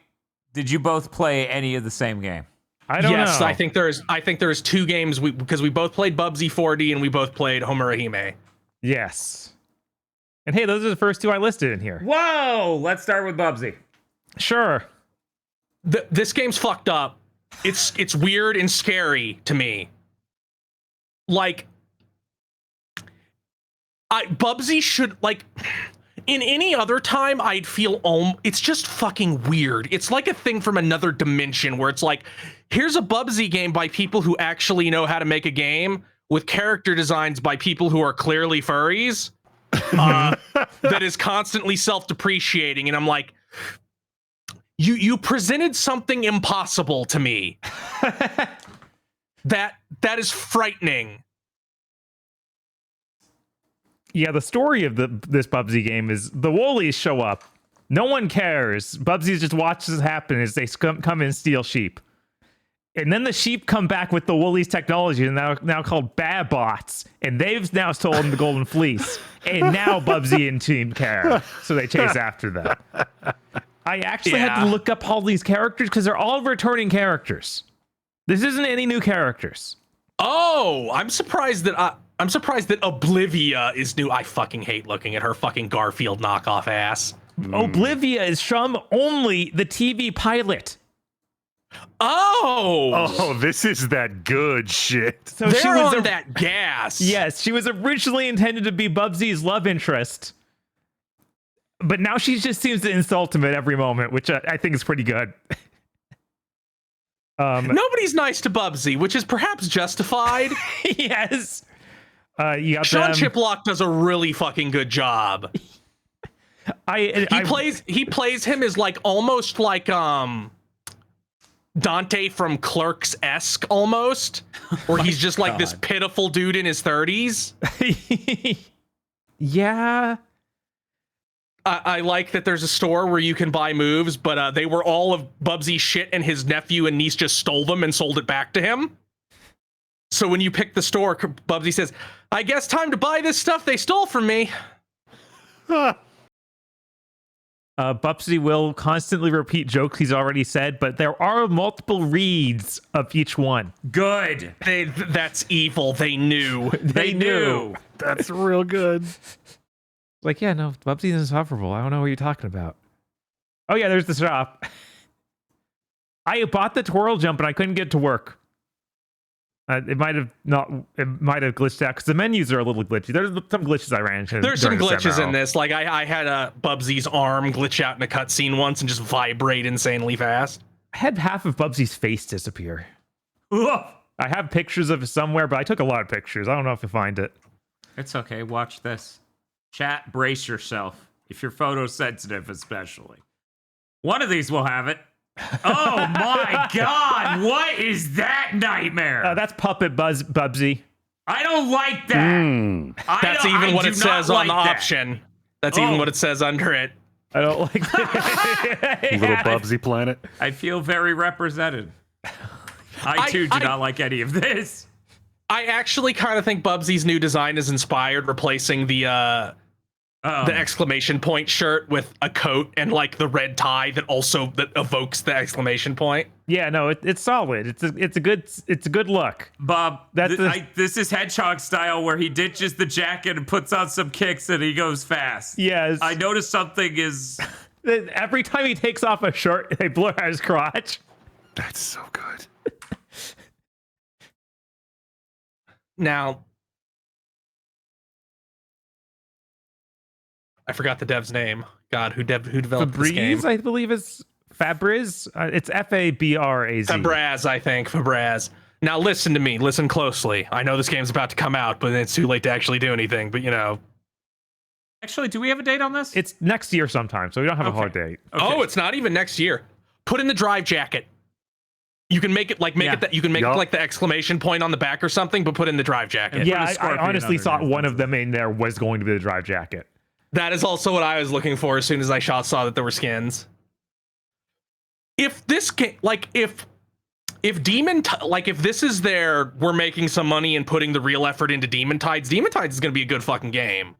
Did you both play any of the same game? I don't Yes, know. I think there's two games because we both played Bubsy 4D and we both played Homurahime. Yes. And hey, those are the first two I listed in here. Whoa! Let's start with Bubsy. Sure. This game's fucked up. It's weird and scary to me. Like, Bubsy should, like, in any other time I'd feel it's just fucking weird. It's like a thing from another dimension where it's like, here's a Bubsy game by people who actually know how to make a game with character designs by people who are clearly furries. That is constantly self-depreciating, and I'm like, you presented something impossible to me. that is frightening. Yeah, the story of this Bubsy game is the Woolies show up. No one cares. Bubsy just watches it happen as they come and steal sheep. And then the sheep come back with the Woolies technology, and now called Babots, and they've now stolen the Golden Fleece. And now Bubsy and team care, so they chase after them. I actually had to look up all these characters because they're all returning characters. This isn't any new characters. Oh, I'm surprised that Oblivia is new. I fucking hate looking at her fucking Garfield knockoff ass. Oblivia is from only the TV pilot. Oh, this is that good shit. So they're she was on that gas. Yes, she was originally intended to be Bubsy's love interest. But now she just seems to insult him at every moment, which I think is pretty good. Nobody's nice to Bubsy, which is perhaps justified. Yes. You got Sean them. Chiplock does a really fucking good job. He plays him as like almost like Dante from Clerks-esque almost, where he's just like this pitiful dude in his 30s. Yeah. I like that there's a store where you can buy moves, but they were all of Bubsy's shit, and his nephew and niece just stole them and sold it back to him. So when you pick the store, Bubsy says, "I guess time to buy this stuff they stole from me." Bubsy will constantly repeat jokes he's already said, but there are multiple reads of each one. Good. That's evil. They knew. They knew. That's real good. Like, yeah, no, Bubsy's insufferable. I don't know what you're talking about. Oh, yeah, there's the shop. I bought the twirl jump and I couldn't get it to work. It might have glitched out because the menus are a little glitchy. There's some glitches I ran into. There's some during the glitches demo. in this. Like I had Bubsy's arm glitch out in a cutscene once and just vibrate insanely fast. I had half of Bubsy's face disappear. I have pictures of it somewhere, but I took a lot of pictures. I don't know if you'll find it. It's okay. Watch this. Chat, brace yourself. If you're photosensitive, especially. One of these will have it. Oh my God! What is that nightmare? That's Puppet Bubsy. I don't like that. That's even what it says on the option. That's even what it says under it. I don't like that. Little Bubsy planet. I feel very represented. I too do not like any of this. I actually kind of think Bubsy's new design is inspired, replacing the exclamation point shirt with a coat and like the red tie that evokes the exclamation point. Yeah, no, it's solid. It's a good look. Bob, this is Hedgehog style where he ditches the jacket and puts on some kicks and he goes fast. Yes. I noticed something is... Every time he takes off a shirt, they blur out his crotch. That's so good. Now, I forgot the dev's name. God, who developed this game? Fabriz, I believe is Fabriz. It's Fabraz. Fabraz, I think. Fabraz. Now listen to me. Listen closely. I know this game's about to come out, but it's too late to actually do anything. But you know. Actually, do we have a date on this? It's next year sometime, so we don't have a hard date. Okay. Oh, it's not even next year. Put in the drive jacket. You can make it like you can make it like the exclamation point on the back or something, but put in the drive jacket. Yeah, I honestly thought one of them in there was going to be the drive jacket. That is also what I was looking for as soon as I saw that there were skins. If this game, like if this is we're making some money and putting the real effort into Demon Tides is going to be a good fucking game.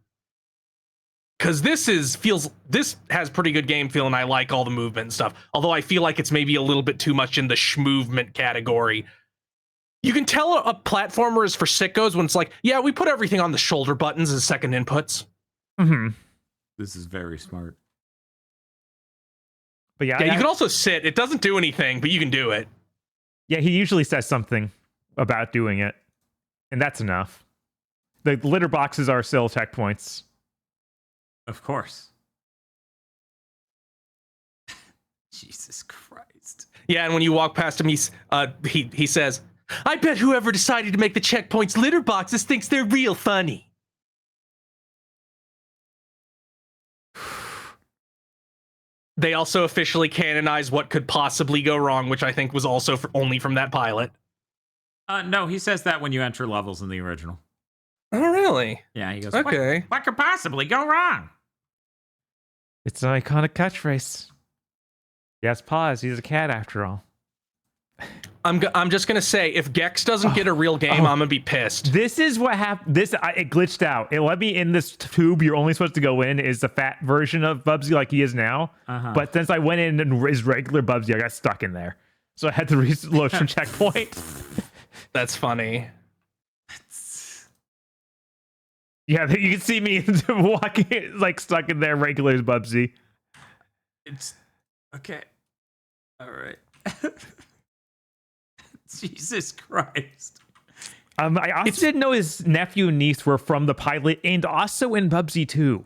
because this has pretty good game feel, and I like all the movement and stuff. Although I feel like it's maybe a little bit too much in the schmovement category. You can tell a platformer is for sickos when it's like, yeah, we put everything on the shoulder buttons as second inputs. Mm-hmm. This is very smart. But Yeah, you can also sit. It doesn't do anything, but you can do it. Yeah, he usually says something about doing it, and that's enough. The litter boxes are still checkpoints. Of course. Jesus Christ. Yeah, and when you walk past him, he says, I bet whoever decided to make the checkpoints litter boxes thinks they're real funny. They also officially canonized what could possibly go wrong, which I think was also only from that pilot. No, he says that when you enter levels in the original. Oh, really? Yeah, he goes, Okay. What could possibly go wrong? It's an iconic catchphrase. Yes, pause. He's a cat after all. I'm just gonna say, if Gex doesn't get a real game, I'm gonna be pissed. This is what happened. It glitched out. It let me in this tube. You're only supposed to go in is the fat version of Bubsy like he is now. But since I went in and his regular Bubsy, I got stuck in there. So I had to reload from checkpoint. That's funny. Yeah, you can see me walking like stuck in there, regular as Bubsy. It's okay. All right. Jesus Christ. I also didn't know his nephew and niece were from the pilot and also in Bubsy 2.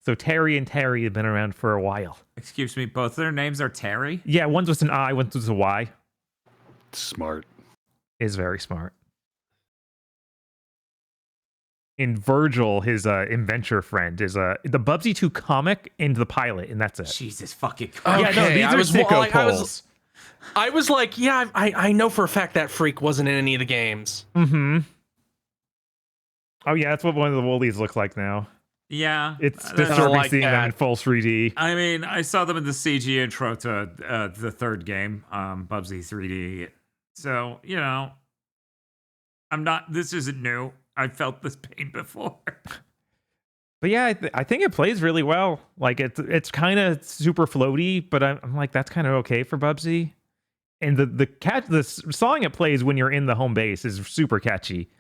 So Terry and Terry have been around for a while. Excuse me, both their names are Terry? Yeah, one's with an I, one's with a Y. Smart. Is very smart. And Virgil, his inventor friend, is the Bubsy 2 comic and the pilot, and that's it. Jesus fucking Christ. Yeah, no, these are sicko polls. I was like, yeah, I know for a fact that freak wasn't in any of the games. Mm-hmm. Oh yeah, that's what one of the Woolies look like now. Yeah. It's I disturbing like seeing them that. in full 3D. I mean, I saw them in the CG intro to the third game, Bubsy 3D. So, you know, this isn't new. I felt this pain before. But yeah, I think it plays really well. Like it's kind of super floaty, but I'm like, that's kind of okay for Bubsy. And the song it plays when you're in the home base is super catchy.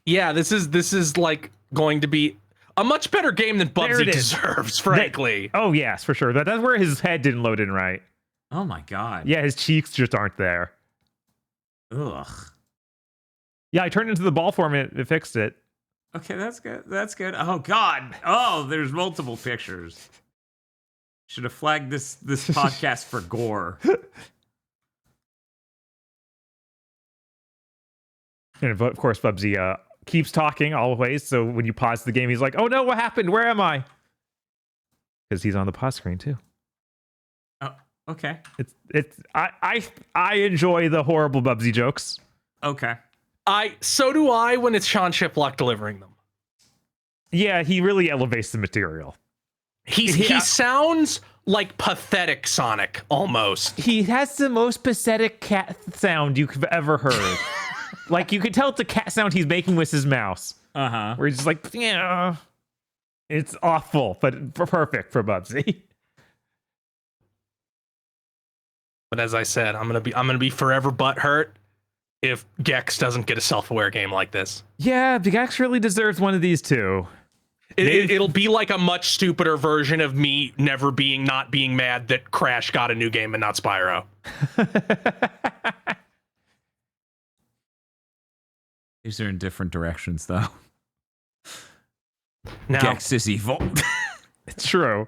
Yeah, this is like going to be a much better game than There Bubsy it is. deserves, frankly. Oh yes, for sure. That's where his head didn't load in right. Oh my God. Yeah, his cheeks just aren't there. Ugh. Yeah, I turned into the ball form and it fixed it. Okay, that's good. That's good. Oh God. Oh, there's multiple pictures. Should have flagged this podcast for gore. And of course, Bubsy keeps talking always. So when you pause the game, he's like, "Oh no, what happened? Where am I?" Because he's on the pause screen too. Oh, okay. I enjoy the horrible Bubsy jokes. Okay. So do I when it's Sean Shiplock delivering them. Yeah, he really elevates the material. He sounds like pathetic Sonic almost. He has the most pathetic cat sound you've ever heard. Like you can tell it's a cat sound he's making with his mouse. Uh-huh. Where he's just like, yeah, it's awful, but perfect for Bubsy. But as I said, I'm gonna be forever butthurt if Gex doesn't get a self-aware game like this. Yeah, Gex really deserves one of these too. It'll be like a much stupider version of me not being mad that Crash got a new game and not Spyro. These are in different directions, though. Now, Gex is evil. It's true.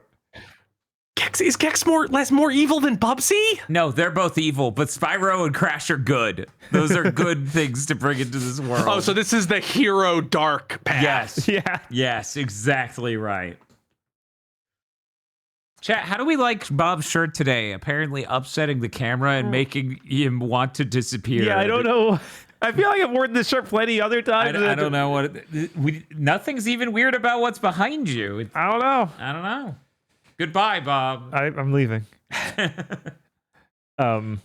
Is Gex more evil than Bubsy? No, they're both evil, but Spyro and Crash are good. Those are good things to bring into this world. Oh, so this is the hero dark path. Yes. Yeah. Yes, exactly right. Chat, how do we like Bob's shirt today? Apparently upsetting the camera and making him want to disappear. Yeah, I don't know. I feel like I've worn this shirt plenty other times. I don't know what... nothing's even weird about what's behind you. I don't know. I don't know. Goodbye, Bob. I'm leaving.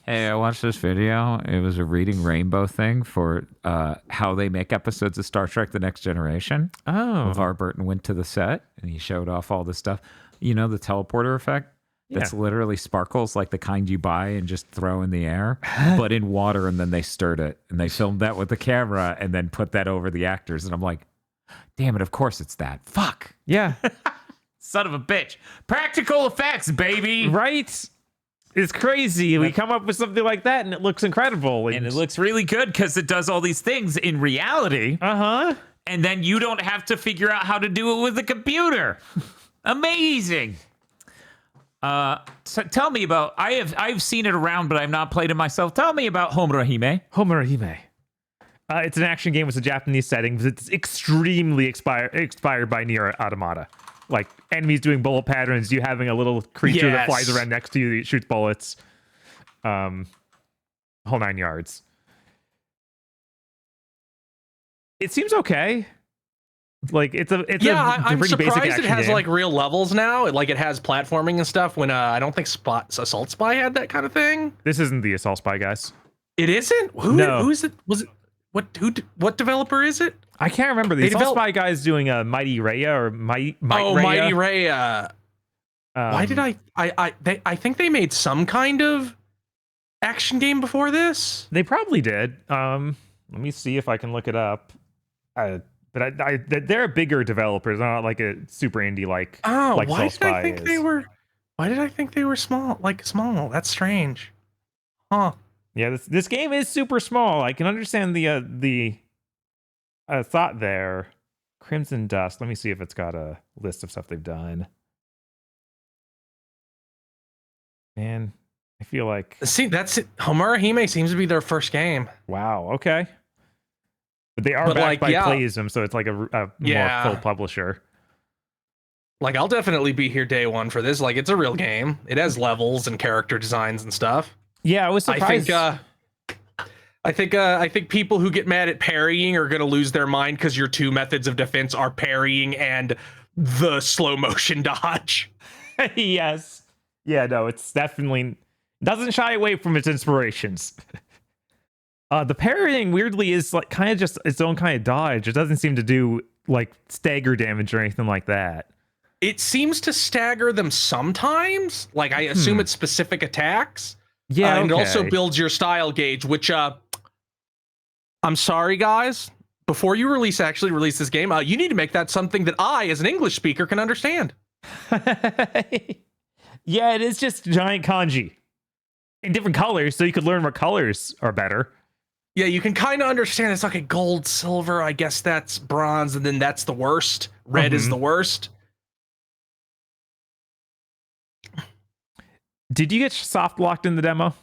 Hey, I watched this video. It was a reading rainbow thing for how they make episodes of Star Trek: The Next Generation. Oh, LeVar Burton went to the set and he showed off all this stuff. You know, the teleporter effect? That's literally sparkles like the kind you buy and just throw in the air, but in water, and then they stirred it. And they filmed that with the camera and then put that over the actors. And I'm like, damn it, of course it's that. Fuck. yeah, Son of a bitch. Practical effects, baby. right. It's crazy. We come up with something like that, and it looks incredible. And it looks really good because it does all these things in reality. Uh-huh. And then you don't have to figure out how to do it with a computer. Amazing. So tell me about. I've seen it around, but I've not played it myself. Tell me about Homurahime. Homurahime. It's an action game with a Japanese setting. It's extremely inspired by Nier Automata. Like enemies doing bullet patterns, you having a little creature that flies around next to you that shoots bullets. Whole 9 yards. It seems okay. Like it's a I'm pretty basic surprised action it has game. like real levels now. Like it has platforming and stuff. When I don't think Assault Spy had that kind of thing. This isn't the Assault Spy guys. It isn't. Who is it? Was it? What developer is it? I can't remember. The Assault Spy guys doing a Mighty Raya or Mighty Raya. Mighty Raya. Why did I think they made some kind of action game before this. They probably did. Let me see if I can look it up. But they're bigger developers, not like a super indie like. Oh, like why Soul did I Spy think is. they were? Why did I think they were small? Like small. That's strange. Huh. Yeah, this game is super small. I can understand the thought there. Crimson Dust. Let me see if it's got a list of stuff they've done. Man, I feel like See, that's it. Homurahime seems to be their first game. wow. Okay, but they are But, backed like, by yeah. Playism, so it's like a more full publisher. Like I'll definitely be here day one for this. Like it's a real game. It has levels and character designs and stuff. Yeah, I was surprised. I think people who get mad at parrying are gonna lose their mind because your two methods of defense are parrying and the slow motion dodge. Yes. Yeah, no, it's definitely doesn't shy away from its inspirations. The parrying weirdly is like kind of just its own kind of dodge. It doesn't seem to do like stagger damage or anything like that. It seems to stagger them sometimes. Like I assume it's specific attacks. Yeah, and it also okay. builds your style gauge, which I'm sorry, guys. Before you actually release this game, you need to make that something that I, as an English speaker, can understand. Yeah, it is just giant kanji in different colors, so you could learn what colors are better. Yeah, you can kind of understand it's like a gold, silver. I guess that's bronze, and then that's the worst. Red is the worst. Did you get soft locked in the demo?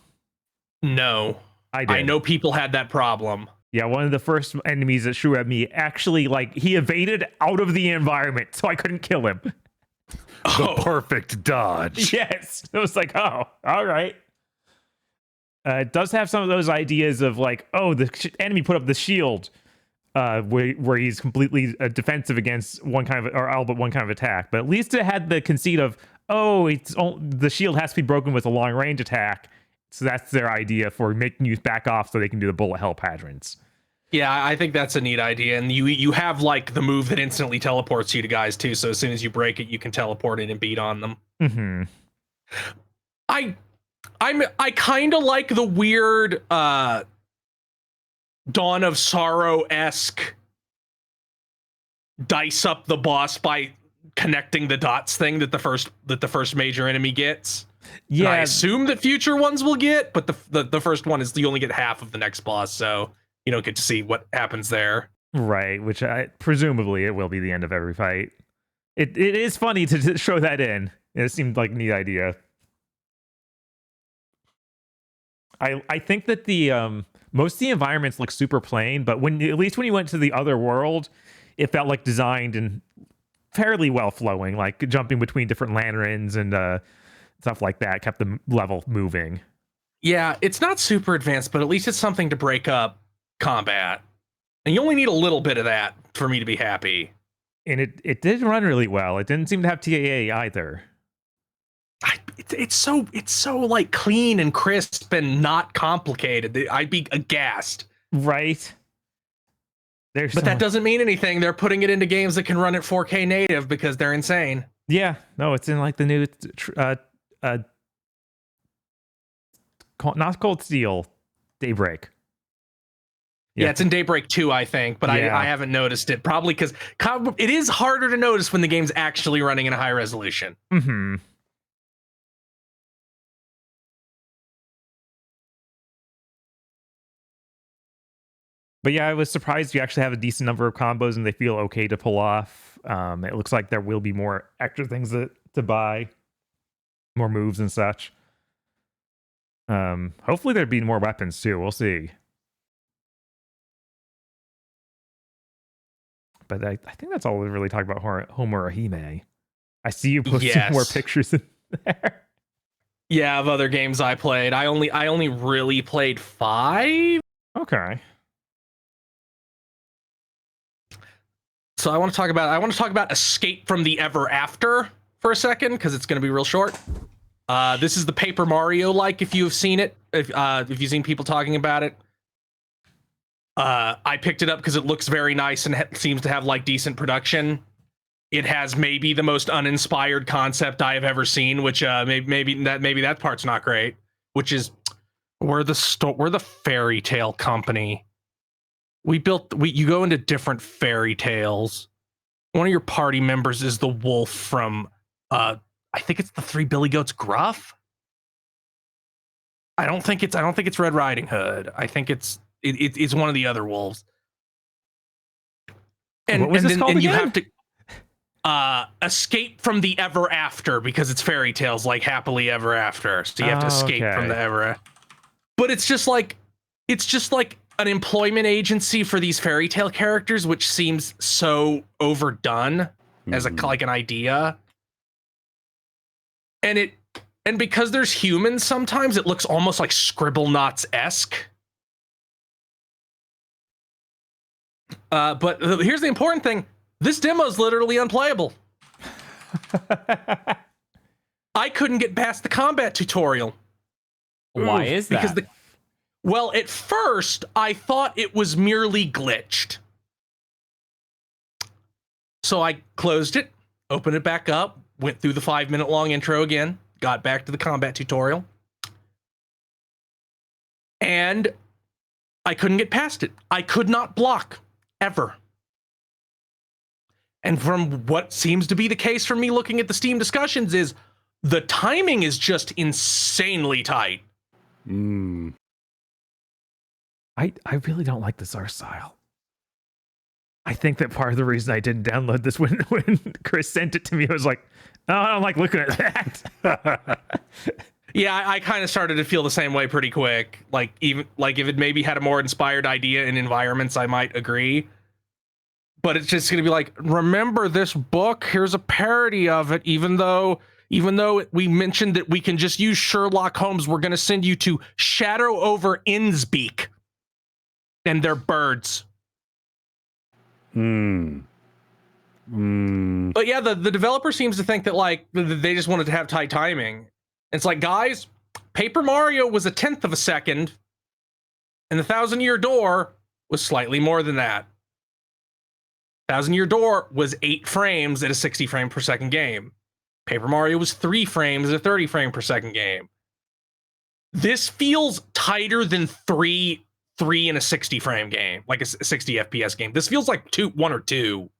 No, I did. I know people had that problem. Yeah, one of the first enemies that threw at me actually, like, he evaded out of the environment, so I couldn't kill him. The perfect dodge. Yes. It was like, oh, all right. It does have some of those ideas of like, oh, the enemy put up the shield where he's completely defensive against one kind of, or all but one kind of attack. But at least it had the conceit of, oh, the shield has to be broken with a long range attack. So that's their idea for making you back off so they can do the bullet hell patterns. Yeah, I think that's a neat idea. And you have like the move that instantly teleports you to guys too. So as soon as you break it, you can teleport in and beat on them. Mm-hmm. I kind of like the weird Dawn of Sorrow-esque dice up the boss by connecting the dots thing that the first major enemy gets. Yeah, And I assume that future ones will get, but the first one is you only get half of the next boss, so you don't get to see what happens there. right. Which presumably it will be the end of every fight. It is funny to show that in. It seemed like a neat idea. I think that the most of the environments look super plain, but at least when you went to the other world, it felt like designed and fairly well flowing, like jumping between different lanterns and stuff like that kept the level moving. Yeah, it's not super advanced, but at least it's something to break up combat. And you only need a little bit of that for me to be happy. And it did run really well. It didn't seem to have TAA either. It's so like clean and crisp and not complicated. I'd be aghast. Right. But that doesn't mean anything. They're putting it into games that can run at 4K native because they're insane. Yeah. No, it's in like the new not Cold Steel, Daybreak. Yeah, it's in Daybreak 2, I think, but Yeah. I haven't noticed it. Probably because it is harder to notice when the game's actually running in a high resolution. Mm-hmm. But yeah, I was surprised you actually have a decent number of combos and they feel okay to pull off. It looks like there will be more extra things to buy, more moves and such. Hopefully there'd be more weapons too. We'll see. But I think that's all we really talk about Homer Hime. I see you posting more pictures in there. Yeah, of other games I played. I only really played 5. Okay. So I want to talk about Escape from the Ever After for a second because it's going to be real short. This is the Paper Mario like if you've seen it, if you've seen people talking about it. I picked it up because it looks very nice and seems to have like decent production. It has maybe the most uninspired concept I have ever seen, which maybe that part's not great. Which is we're the fairy tale company. You go into different fairy tales. One of your party members is the wolf from I think it's the Three Billy Goats Gruff. I don't think it's Red Riding Hood. I think it's one of the other wolves. And what was this called you again? have to escape from the ever after because it's fairy tales like happily ever after. So you have to escape from the ever. But it's just like an employment agency for these fairy tale characters, which seems so overdone as like an idea. And because there's humans, sometimes it looks almost like Scribblenauts-esque. But here's the important thing. This demo is literally unplayable. I couldn't get past the combat tutorial. Why is that? Because well, at first, I thought it was merely glitched. So I closed it, opened it back up, went through the 5-minute long intro again, got back to the combat tutorial, and I couldn't get past it. I could not block, ever. And from what seems to be the case from me looking at the Steam discussions is the timing is just insanely tight. I really don't like this art style. I think that part of the reason I didn't download this when Chris sent it to me, I was like, oh, I don't like looking at that. Yeah, I kind of started to feel the same way pretty quick. Like even like if it maybe had a more inspired idea in environments, I might agree. But it's just gonna be like, remember this book? Here's a parody of it. Even though we mentioned that we can just use Sherlock Holmes, we're gonna send you to Shadow over Innsbeek. And they're birds. But yeah, the developer seems to think that like they just wanted to have tight timing. It's like, guys, Paper Mario was 1/10 of a second, and the 1,000-Year Door was slightly more than that. 1,000-Year Door was 8 frames at a 60 frame per second game. Paper Mario was 3 frames at a 30 frame per second game. This feels tighter than 3 in a 60 frame game, like a 60 FPS game. This feels like 1 or 2.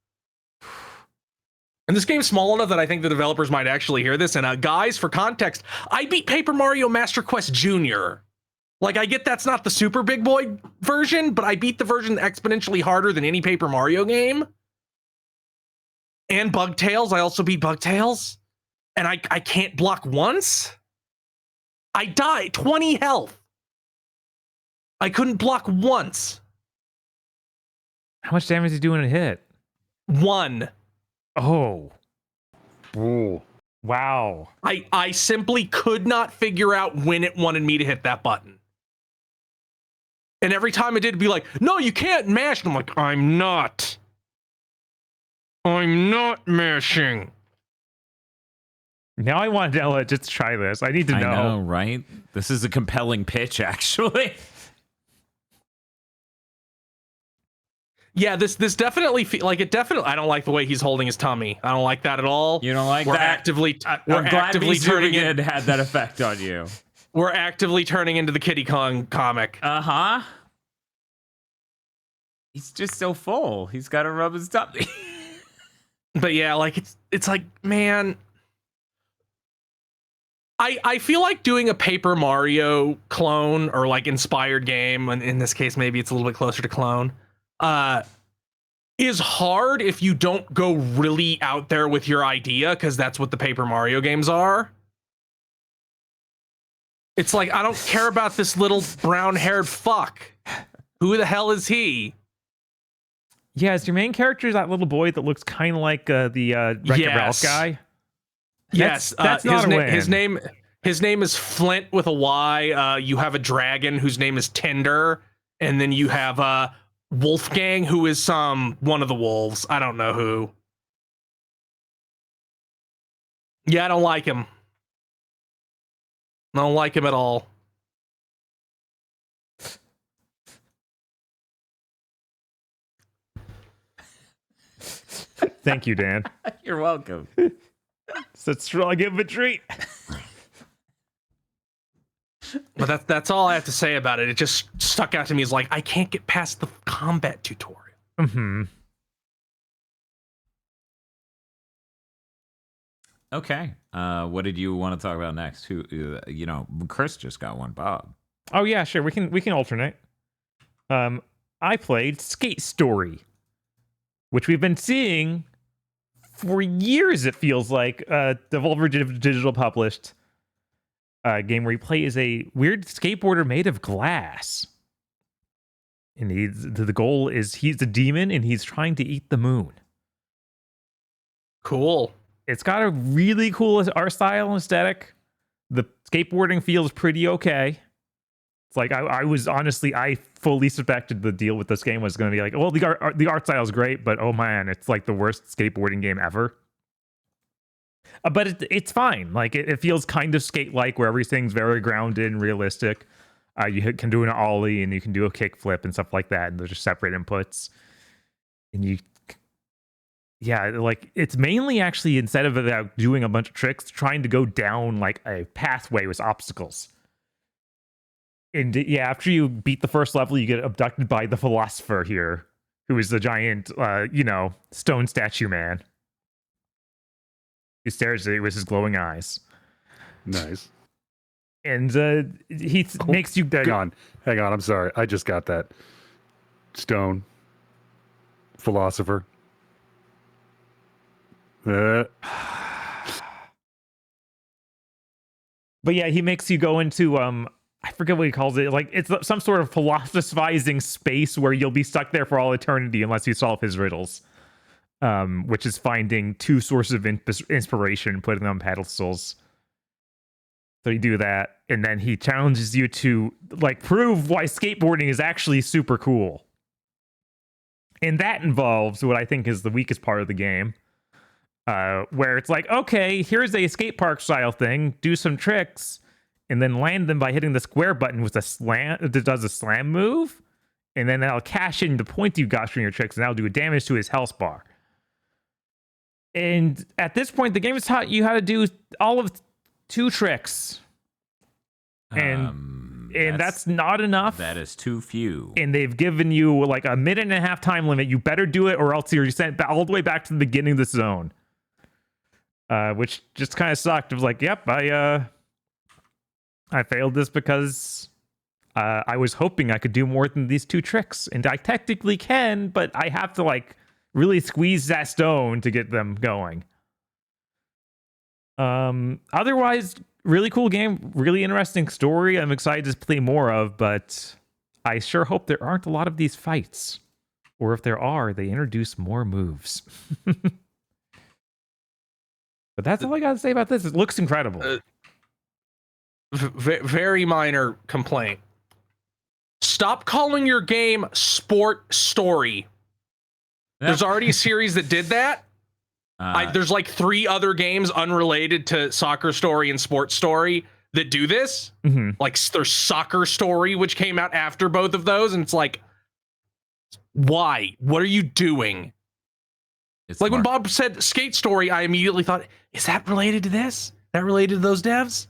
And this game's small enough that I think the developers might actually hear this. And guys, for context, I beat Paper Mario Master Quest Jr. Like, I get that's not the super big boy version, but I beat the version exponentially harder than any Paper Mario game. And Bugtails, I also beat Bugtails. And I can't block once. I die, 20 health. I couldn't block once. How much damage is he doing a hit? 1. Oh. Ooh. Wow. I simply could not figure out when it wanted me to hit that button. And every time it did, it'd be like, no, you can't mash. And I'm like, I'm not mashing. Now I want Della just try this. I need to know. I know, right? This is a compelling pitch, actually. Yeah, this definitely like it. Definitely, I don't like the way he's holding his tummy. I don't like that at all. You don't like we're that? Actively, I'm we're glad actively turning it had that effect on you. We're actively turning into the Kitty Kong comic. Uh-huh. He's just so full. He's got to rub his tummy. But yeah, like it's like, man, I feel like doing a Paper Mario clone or like inspired game, and in this case maybe it's a little bit closer to clone, is hard if you don't go really out there with your idea, because that's what the Paper Mario games are. It's like, I don't care about this little brown-haired fuck. Who the hell is he? Yeah, is your main character that little boy that looks kind of like the Wreck-It Ralph guy? Yes, that's not a win. His name is Flint with a Y. You have a dragon whose name is Tinder, and then you have Wolfgang, who is one of the wolves. I don't know who. Yeah, I don't like him. I don't like him at all. Thank you, Dan. You're welcome. Let's really give him a treat. But that's all I have to say about it. It just stuck out to me as like, I can't get past the combat tutorial. Mm-hmm. Okay. What did you want to talk about next? Who, Chris just got one. Bob. Oh yeah, sure. We can alternate. I played Skate Story, which we've been seeing for years. It feels like Devolver Digital published a game where you play as a weird skateboarder made of glass, and the goal is he's a demon and he's trying to eat the moon. Cool. It's got a really cool art style and aesthetic. The skateboarding feels pretty okay. It's like I fully suspected the deal with this game was going to be like, well, the art style is great, but oh man, it's like the worst skateboarding game ever. But it's fine. Like it feels kind of skate-like, where everything's very grounded and realistic. You can do an ollie and you can do a kickflip and stuff like that, and they're just separate inputs. And like it's mainly actually, instead of about doing a bunch of tricks, trying to go down like a pathway with obstacles. And yeah, after you beat the first level, you get abducted by the philosopher here, who is the giant, stone statue man. He stares at you with his glowing eyes. Nice. And he makes you... Hang on. I'm sorry. I just got that. Stone. Philosopher. But yeah, he makes you go into... I forget what he calls it. Like, it's some sort of philosophizing space where you'll be stuck there for all eternity unless you solve his riddles. Which is finding two sources of inspiration, putting them on pedestals. So you do that, and then he challenges you to like prove why skateboarding is actually super cool. And that involves what I think is the weakest part of the game, where it's like, okay, here's a skate park style thing, do some tricks, and then land them by hitting the square button with a slam that does a slam move, and then that'll cash in the point you got from your tricks, and that'll do damage to his health bar. And at this point, the game has taught you how to do all of 2 tricks. And that's not enough. That is too few. And they've given you like a minute and a half time limit. You better do it or else you're sent all the way back to the beginning of the zone. Which just kind of sucked. It was like, yep, I failed this because I was hoping I could do more than these 2 tricks. And I technically can, but I have to like really squeeze that stone to get them going. Otherwise, really cool game, really interesting story. I'm excited to play more of, but I sure hope there aren't a lot of these fights. Or if there are, they introduce more moves. But that's all I gotta say about this. It looks incredible. Very minor complaint. Stop calling your game Sport Story. There's already a series that did that. There's like 3 other games unrelated to Soccer Story and Sports Story that do this. Mm-hmm. Like there's Soccer Story, which came out after both of those, and it's like, why? What are you doing? It's Like when smart. Bob said Skate Story, I immediately thought, is that related to this? That related to those devs?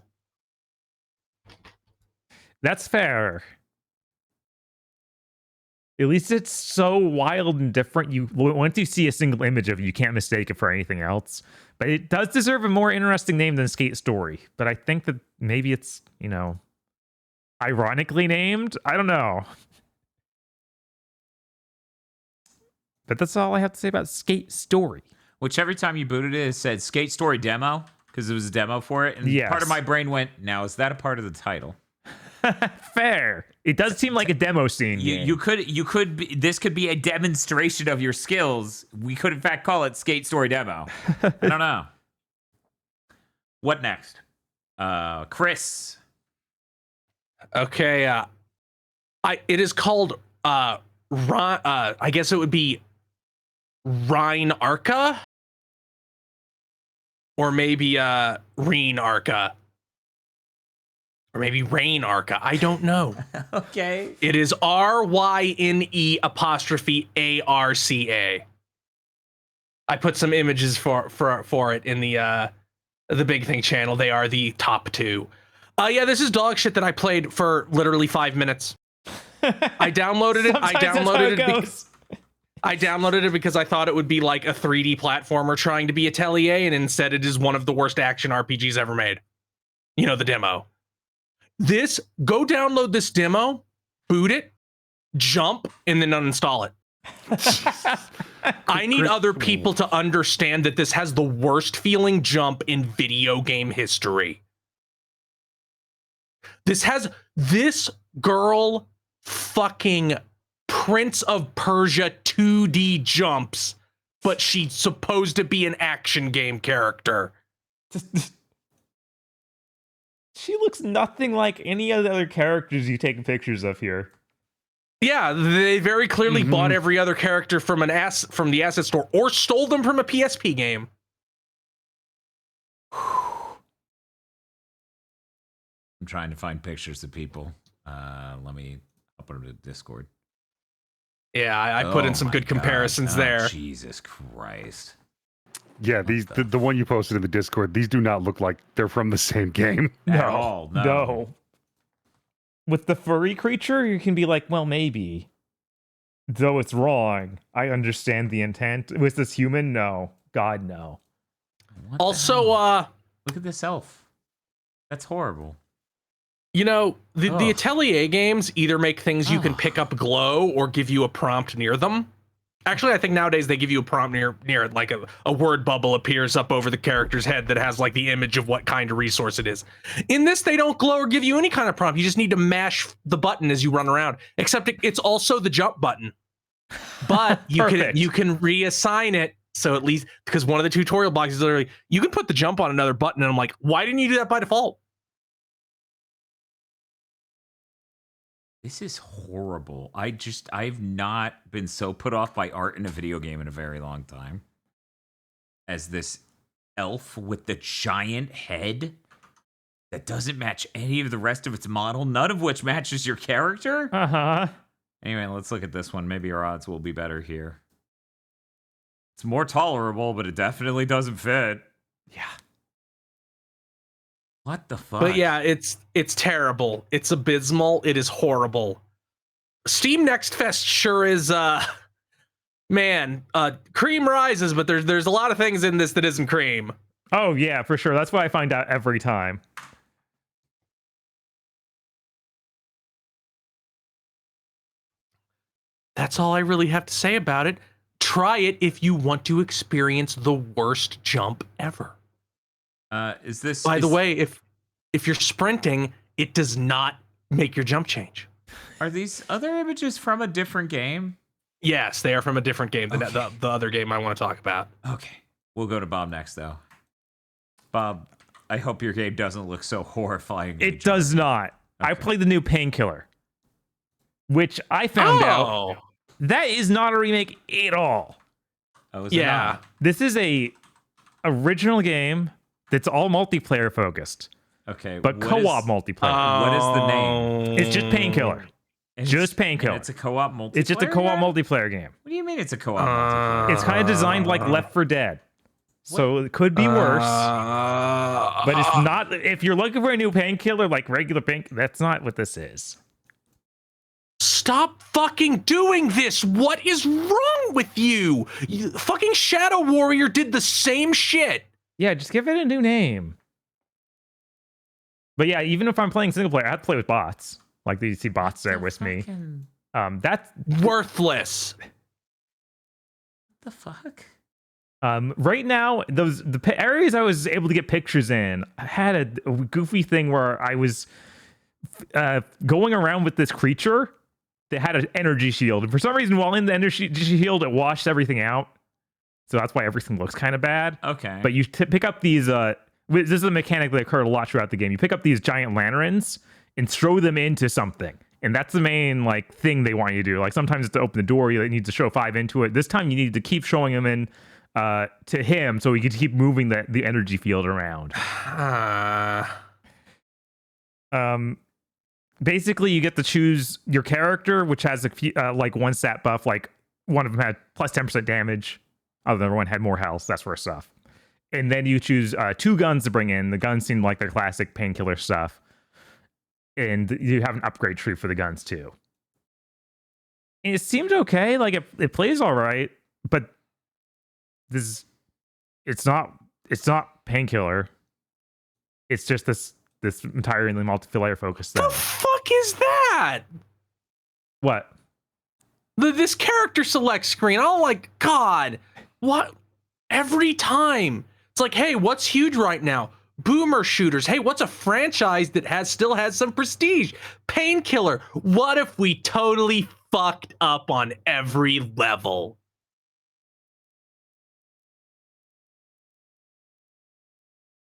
That's fair. At least it's so wild and different. You once you see a single image of it, you can't mistake it for anything else. But it does deserve a more interesting name than Skate Story. But I think that maybe it's, ironically named. I don't know. But that's all I have to say about Skate Story. Which every time you booted it said Skate Story Demo, because it was a demo for it. And Yes. part of my brain went, now, is that a part of the title? Fair. It does seem like a demo scene. You could be, this could be a demonstration of your skills. We could in fact call it Skate Story Demo. I don't know. What next? Chris. Okay, it is called I guess it would be Rhine Arca, or maybe Reen Arca, or maybe Rain Arca. I don't know. Okay. It is RYNE''ARCA. I put some images for it in the Big Thing channel. They are the top 2. Yeah, this is dog shit that I played for literally 5 minutes. I downloaded it. I downloaded it because I thought it would be like a 3D platformer trying to be Atelier, and instead it is one of the worst action RPGs ever made. The demo. Go download this demo, boot it, jump, and then uninstall it. I need other people to understand that this has the worst feeling jump in video game history. This girl fucking Prince of Persia 2D jumps, but she's supposed to be an action game character. She looks nothing like any of the other characters you take pictures of here. Yeah, they very clearly bought every other character from the asset store or stole them from a PSP game. I'm trying to find pictures of people. Let me upload to Discord. Yeah, I put in some good comparisons there. Jesus Christ. Yeah, the one you posted in the Discord, these do not look like they're from the same game. At all, no. With the furry creature, you can be like, well, maybe. Though it's wrong. I understand the intent. With this human, no. God, no. What the Also, hell? Look at this elf. That's horrible. The Atelier games either make things you can pick up glow or give you a prompt near them. Actually, I think nowadays they give you a prompt near it, like a word bubble appears up over the character's head that has like the image of what kind of resource it is. In this, they don't glow or give you any kind of prompt. You just need to mash the button as you run around. Except it's also the jump button, but you can reassign it. So at least, because one of the tutorial boxes is literally you can put the jump on another button, and I'm like, why didn't you do that by default? This is horrible. I've not been so put off by art in a video game in a very long time as this elf with the giant head that doesn't match any of the rest of its model, none of which matches your character. Uh-huh. Anyway, let's look at this one. Maybe our odds will be better here. It's more tolerable, but it definitely doesn't fit. Yeah. What the fuck? But yeah, it's terrible. It's abysmal. It is horrible. Steam Next Fest sure is cream rises, but there's a lot of things in this that isn't cream. Oh yeah, for sure. That's what I find out every time. That's all I really have to say about it. Try it if you want to experience the worst jump ever. Is this? By the way, if you're sprinting, it does not make your jump change. Are these other images from a different game? Yes, they are from a different game than Okay. the other game I want to talk about. Okay. We'll go to Bob next, though. Bob, I hope your game doesn't look so horrifying. It does not. I played the new Painkiller, which I found out that is not a remake at all. Oh, is it Yeah. not? This is a original game that's all multiplayer focused, Okay. but what co-op is- multiplayer. What is the name? It's just Painkiller. And Just it's- Painkiller. and It's a co-op multiplayer. It's just a co-op game? multiplayer game. What do you mean it's a co-op multiplayer? It's kind of designed like Left 4 Dead. So it could be worse, but it's not. If you're looking for a new Painkiller, like regular that's not what this is. Stop fucking doing this! What is wrong with you? Fucking Shadow Warrior did the same shit. Yeah, just give it a new name. But yeah, even if I'm playing single player, I have to play with bots. Like you see bots there with me. That's Worthless. What the fuck? right now. Areas I was able to get pictures in, I had a goofy thing where I was going around with this creature that had an energy shield, and for some reason, while in the energy shield, it washed everything out. So that's why everything looks kind of bad. Okay. But you pick up these. This is a mechanic that occurred a lot throughout the game. You pick up these giant lanterns and throw them into something, and that's the main like thing they want you to do. Like sometimes it's to open the door, you need to show 5 into it. This time you need to keep showing them in to him, so he can keep moving the energy field around. Basically, you get to choose your character, which has a few, like one stat buff. Like one of them had plus 10% damage. Other one had more health. That sort of stuff. And then you choose 2 guns to bring in. The guns seem like their classic Painkiller stuff. And you have an upgrade tree for the guns too. And it seemed okay. Like it plays all right, but it's not Painkiller. It's just this entirely multiplayer focused thing. The fuck is that? What? This character select screen. Oh like God. What? Every time. It's like, hey, what's huge right now? Boomer shooters. Hey, what's a franchise that still has some prestige? Painkiller. What if we totally fucked up on every level?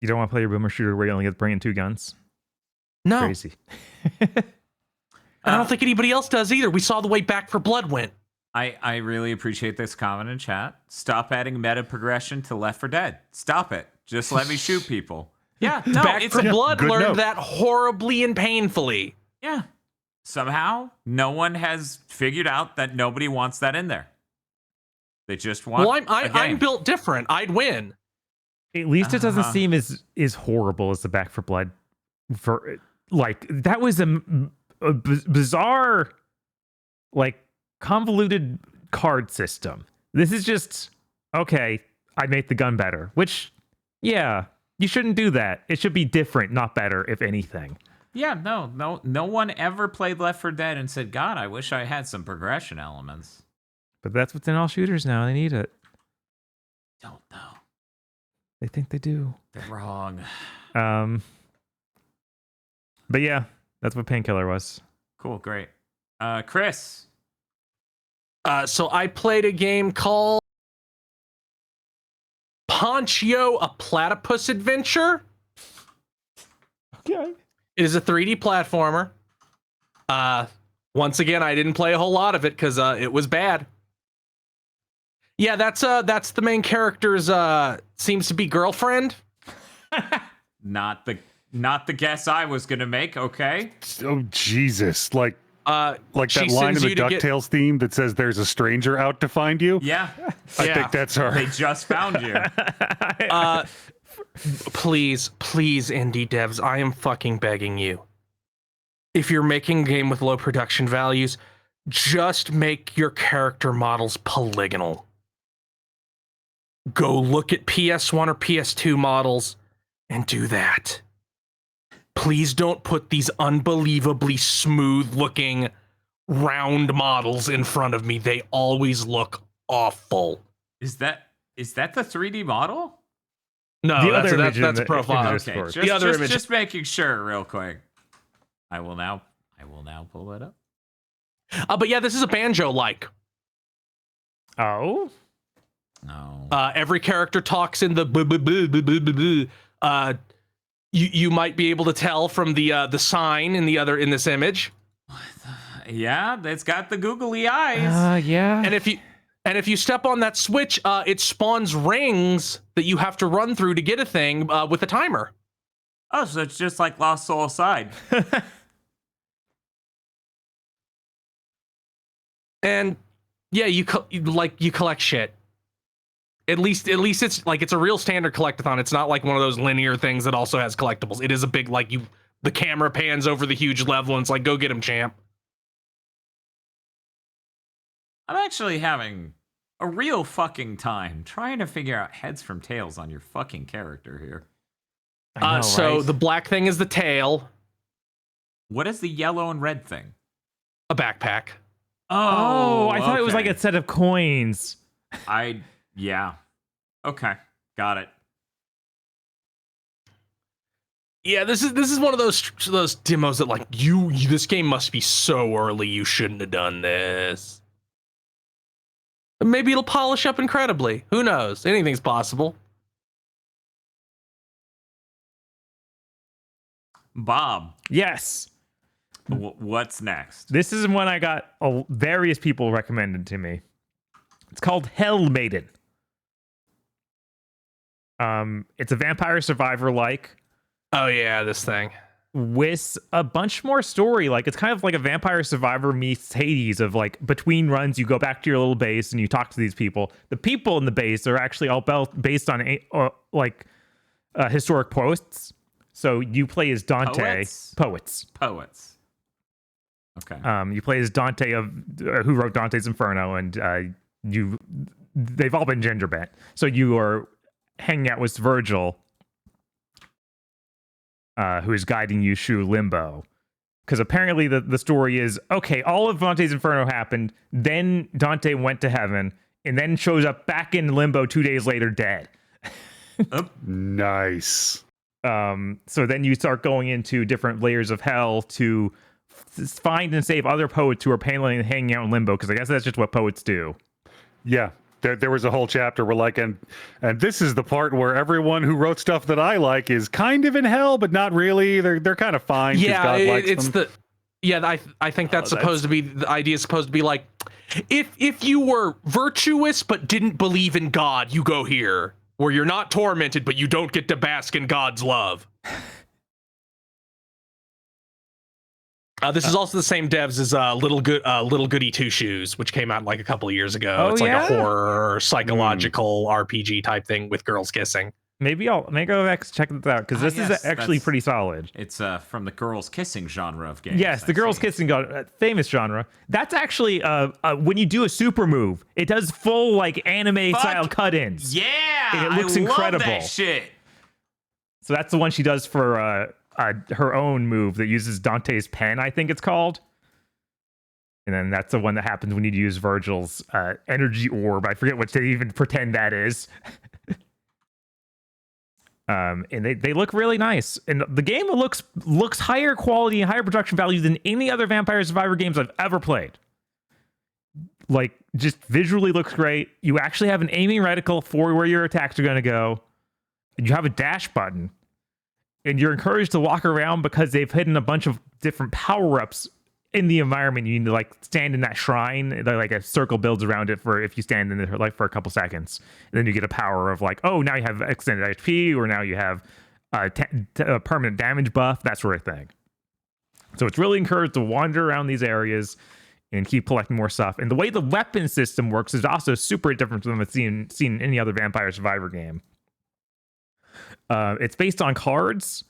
You don't want to play your boomer shooter where you only get to bring in 2 guns? No. Crazy. I don't think anybody else does either. We saw the way Back for Blood went. I really appreciate this comment in chat. Stop adding meta progression to Left 4 Dead. Stop it. Just let me shoot people. Yeah, no, Back it's for a, Blood good learned note. that horribly and painfully. yeah. Somehow, no one has figured out that nobody wants that in there. They just want. Well, a game. I'm built different. I'd win. At least it doesn't Uh-huh. seem as horrible as the Back for Blood. For like that was a bizarre, like convoluted card system. This is just okay. I make the gun better, which yeah, you shouldn't do that. It should be different, not better, if anything. Yeah, no one ever played Left 4 Dead and said, "God, I wish I had some progression elements." But that's what's in all shooters now. They need it. Don't know. They think they do. They're wrong. But yeah, that's what Painkiller was. Cool, great. Chris. So I played a game called Ponchio, a Platypus Adventure. Okay. It is a 3D platformer. Once again, I didn't play a whole lot of it because it was bad. Yeah, that's the main character's seems to be girlfriend. Not the guess I was gonna make. Okay. Oh Jesus! Like She that line in sends the you to get- DuckTales theme that says "There's a stranger out to find you." Yeah. I Yeah. think that's her. They just found you. Please, indie devs, I am fucking begging you. If you're making a game with low production values, just make your character models polygonal. Go look at PS1 or PS2 models and do that. Please don't put these unbelievably smooth looking round models in front of me. They always look awful. Is that the 3D model? No, The other image in that's a the profile. image Okay, Discord. just, The other just, image. just making sure real quick. I will now pull it up. But yeah, this is a banjo-like. Oh. No. Every character talks in the boo boo boo boo boo boo boo. You might be able to tell from the sign in this image. Yeah, it's got the googly eyes. Yeah. And if you And if you step on that switch, it spawns rings that you have to run through to get a thing with a timer. Oh, so it's just like Lost Soul Aside. And yeah, you collect shit. At least it's like it's a real standard collectathon. It's not like one of those linear things that also has collectibles. It is a big the camera pans over the huge level and it's like, go get him, champ. I'm actually having a real fucking time trying to figure out heads from tails on your fucking character here. I know, So right? the black thing is the tail, What is the yellow and red thing? a backpack. Oh, I thought it was like okay. a set of coins. Yeah. Okay. Got it. Yeah, this is one of those demos that like this game must be so early you shouldn't have done this. Maybe it'll polish up incredibly. Who knows? Anything's possible. Bob, Yes. what's next? This is one I got various people recommended to me. It's called Hell Maiden. It's a Vampire Survivor like Oh yeah, this thing. with a bunch more story. Like it's kind of like a Vampire Survivor meets Hades of like between runs, you go back to your little base and you talk to these people. The people in the base are actually all based on historic posts. So you play as Dante. Poets. Okay. You play as Dante of who wrote Dante's Inferno, and they've all been gender bent. So you are hanging out with Virgil, who is guiding you through limbo. Because apparently the story is, okay, all of Dante's Inferno happened, then Dante went to heaven, and then shows up back in limbo 2 days later dead. Nice. So then you start going into different layers of hell to find and save other poets who are painfully hanging out in limbo, because I guess that's just what poets do. Yeah. There was a whole chapter where like, and this is the part where everyone who wrote stuff that I like is kind of in hell, but not really. They're kind of fine. 'Cause Yeah, God likes it's them. I think that's supposed to be, the idea is supposed to be like, if you were virtuous but didn't believe in God, you go here, where you're not tormented but you don't get to bask in God's love. This is also the same devs as Little Goody Two Shoes, which came out like a couple of years ago. Oh, it's like yeah? a horror psychological RPG type thing with girls kissing. Maybe I'll go back and check this out, because this yes, is actually that's- pretty solid. It's from the girls kissing genre of games. Yes, the I girls see. kissing famous genre. That's actually when you do a super move, it does full like anime style cut-ins. Yeah, And it looks I love incredible. that shit. So that's the one she does for her own move that uses Dante's pen, I think it's called. And then that's the one that happens when you use Virgil's energy orb. I forget what they even pretend that is. And they look really nice. And the game looks higher quality and higher production value than any other Vampire Survivor games I've ever played. Like, just visually looks great. You actually have an aiming reticle for where your attacks are going to go. And you have a dash button. And you're encouraged to walk around because they've hidden a bunch of different power-ups in the environment. You need to like stand in that shrine. Like a circle builds around it for if you stand in it like for a couple seconds. And then you get a power of like, oh, now you have extended HP, or now you have a permanent damage buff, that sort of thing. So it's really encouraged to wander around these areas and keep collecting more stuff. And the way the weapon system works is also super different from what I've seen in any other Vampire Survivor game. It's based on cards.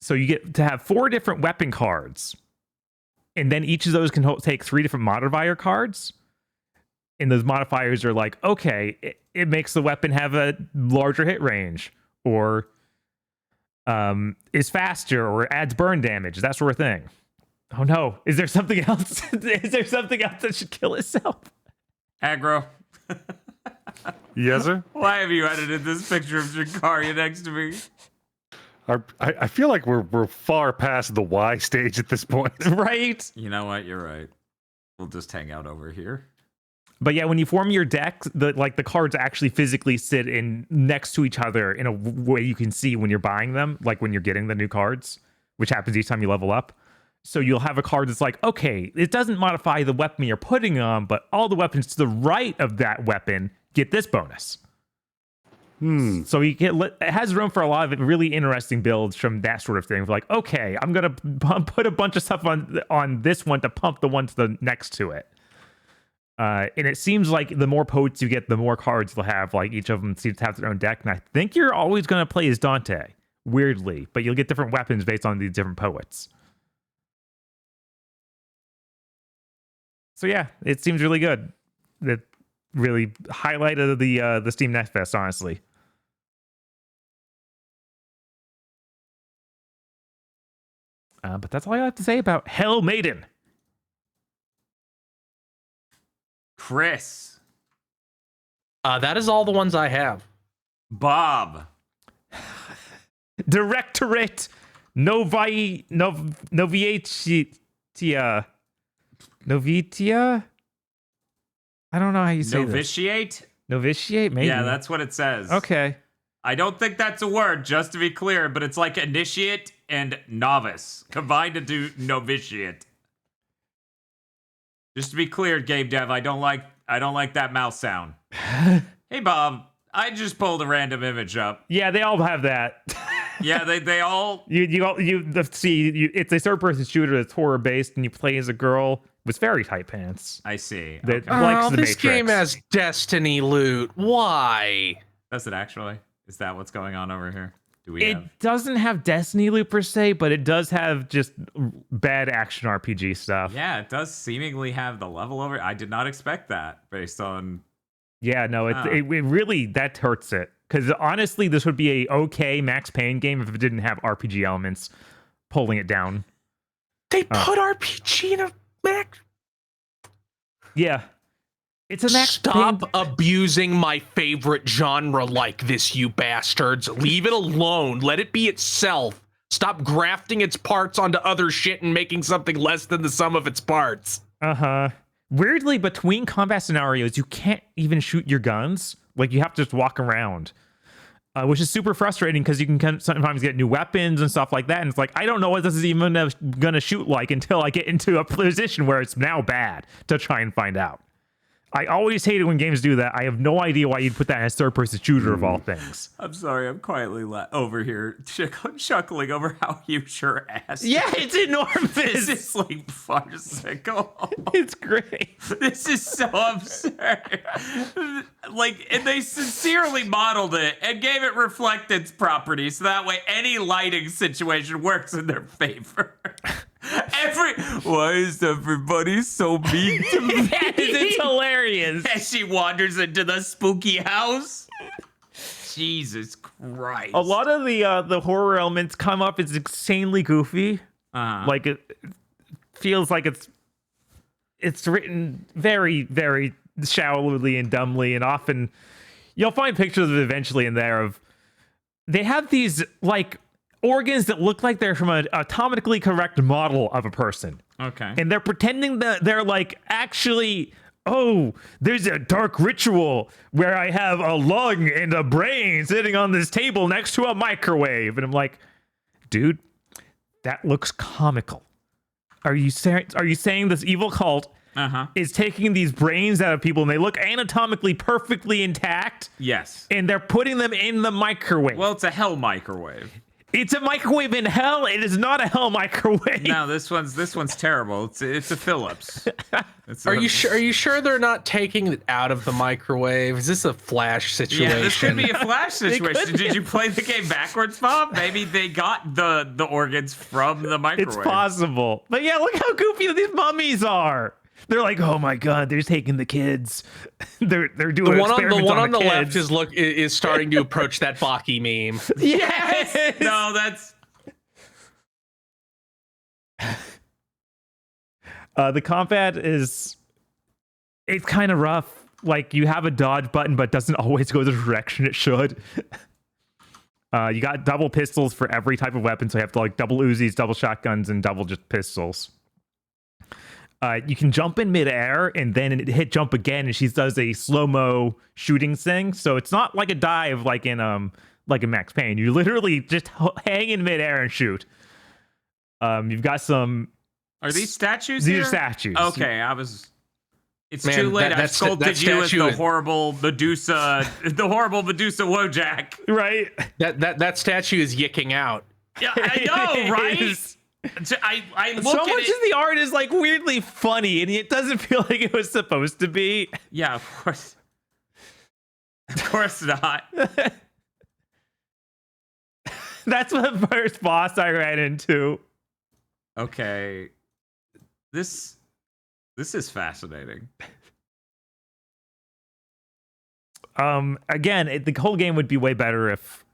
So you get to have 4 different weapon cards. And then each of those can take 3 different modifier cards. And those modifiers are like, okay, it makes the weapon have a larger hit range, or is faster, or adds burn damage, that sort of thing. Oh no, is there something else? Is there something else that should kill itself? Aggro. Yes, sir. Why have you edited this picture of Jakaria next to me? I feel like we're far past the Y stage at this point. Right? You know what? You're right. We'll just hang out over here. But yeah, when you form your deck, the cards actually physically sit in next to each other in a way you can see when you're buying them, like when you're getting the new cards, which happens each time you level up. So you'll have a card that's like, okay, it doesn't modify the weapon you're putting on, but all the weapons to the right of that weapon get this bonus. So you get it has room for a lot of really interesting builds from that sort of thing. Like, okay, I'm gonna put a bunch of stuff on this one to pump the one to the next to it. And it seems like the more poets you get, the more cards they'll have. Like each of them seems to have their own deck, and I think you're always gonna play as Dante, weirdly, but you'll get different weapons based on these different poets. So yeah, it seems really good. That really highlighted the Steam Next Fest, honestly. But that's all I have to say about Hell Maiden. Chris. That is all the ones I have. Bob. Directorate Novitia. I don't know how you say Novitiate? this. Novitiate? Maybe. Yeah, that's what it says. Okay. I don't think that's a word, just to be clear, but it's like initiate and novice combined to do novitiate. Just to be clear, game dev, I don't like that mouse sound. Hey Bob, I just pulled a random image up. Yeah, they all have that. Yeah, they all. It's a third-person shooter that's horror-based, and you play as a girl with very tight pants. I see. That Okay. likes the This Matrix. game has Destiny loot. Why? Does it actually? Is that what's going on over here? Do we It have? doesn't have Destiny loot per se, but it does have just bad action RPG stuff. Yeah, it does seemingly have the level over. I did not expect that based on. Yeah, no, Oh. it really, that hurts it. Because honestly, this would be a okay Max Payne game if it didn't have RPG elements pulling it down. They put RPG in a Max. Yeah. It's a Max Stop Payne. abusing my favorite genre like this, you bastards. Leave it alone. Let it be itself. Stop grafting its parts onto other shit and making something less than the sum of its parts. Uh-huh. Weirdly, between combat scenarios, you can't even shoot your guns. Like, you have to just walk around. Which is super frustrating because you can sometimes get new weapons and stuff like that. And it's like, I don't know what this is even gonna shoot like until I get into a position where it's now bad to try and find out. I always hate it when games do that. I have no idea why you'd put that as third-person shooter of all things. I'm sorry, I'm quietly over here chuckling over how huge your ass. Yeah, it's enormous. This is like farcical. It's great. This is so absurd. Like, and they sincerely modeled it and gave it reflectance properties so that way any lighting situation works in their favor. Why is everybody so mean to me? Yes, it's hilarious. As she wanders into the spooky house. Jesus Christ. A lot of the horror elements come up as insanely goofy. Like it feels like it's written very, very shallowly and dumbly, and often you'll find pictures of it eventually in there of they have these like organs that look like they're from an anatomically correct model of a person. Okay. And they're pretending that they're like, actually, oh, there's a dark ritual where I have a lung and a brain sitting on this table next to a microwave. And I'm like, dude, that looks comical. Are you saying this evil cult is taking these brains out of people and they look anatomically perfectly intact? Yes. And they're putting them in the microwave. Well, it's a hell microwave. It's a microwave in hell. It is not a hell microwave. No, this one's terrible. It's a Philips. Are you sure they're not taking it out of the microwave? Is this a flash situation? Yeah, this could be a flash situation. Did you play the game backwards, Bob? Maybe they got the organs from the microwave. It's possible. But yeah, look how goofy these mummies are. They're like, oh my god, they're taking the kids. they're doing The one on the kids. left is starting to approach that Baki meme. Yes. No, that's The combat it's kind of rough. Like you have a dodge button, but doesn't always go the direction it should. You got double pistols for every type of weapon, so you have to like double Uzis, double shotguns, and double just pistols. You can jump in midair and then hit jump again, and she does a slow-mo shooting thing. So it's not like a dive like in Max Payne. You literally just hang in midair and shoot. You've got some Are these statues? These here? are statues. Okay, I was. It's Man, too late. that I sculpted that you as statue the is- horrible Medusa, the horrible Medusa Wojak. Right? That statue is yicking out. Yeah, I know, right? I look So at much it. of the art is like weirdly funny, and it doesn't feel like it was supposed to be. Yeah, of course. Of course not. That's the first boss I ran into. Okay. This is fascinating. Again, the whole game would be way better if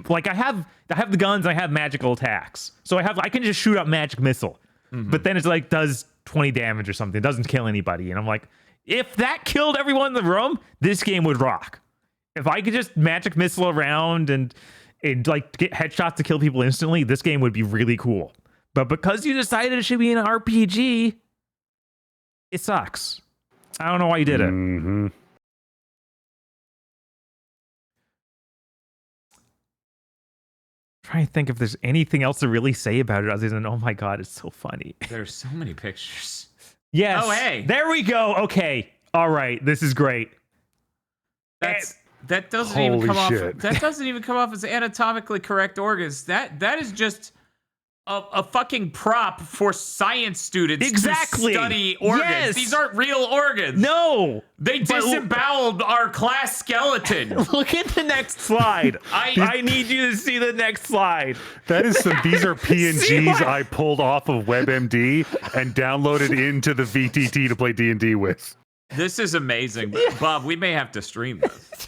like I have the guns, I have magical attacks, so I can just shoot up magic missile, but then it's like does 20 damage or something, it doesn't kill anybody, and I'm like, if that killed everyone in the room, this game would rock. If I could just magic missile around and like get headshots to kill people instantly, this game would be really cool. But because you decided it should be an RPG, it sucks. I don't know why you did it. Mm-hmm. Trying to think if there's anything else to really say about it other than, oh my god, it's so funny. There's so many pictures. Yes. Oh, hey. There we go. Okay. All right. This is great. That doesn't even Holy come shit. off. That doesn't even come off as anatomically correct organs. That is just a fucking prop for science students Exactly. to study organs. Yes. These aren't real organs. No. They But- disemboweled our class skeleton. Look at the next slide. I need you to see the next slide. That is these are See PNGs what- I pulled off of WebMD and downloaded into the VTT to play D&D with. This is amazing. Bob, we may have to stream this.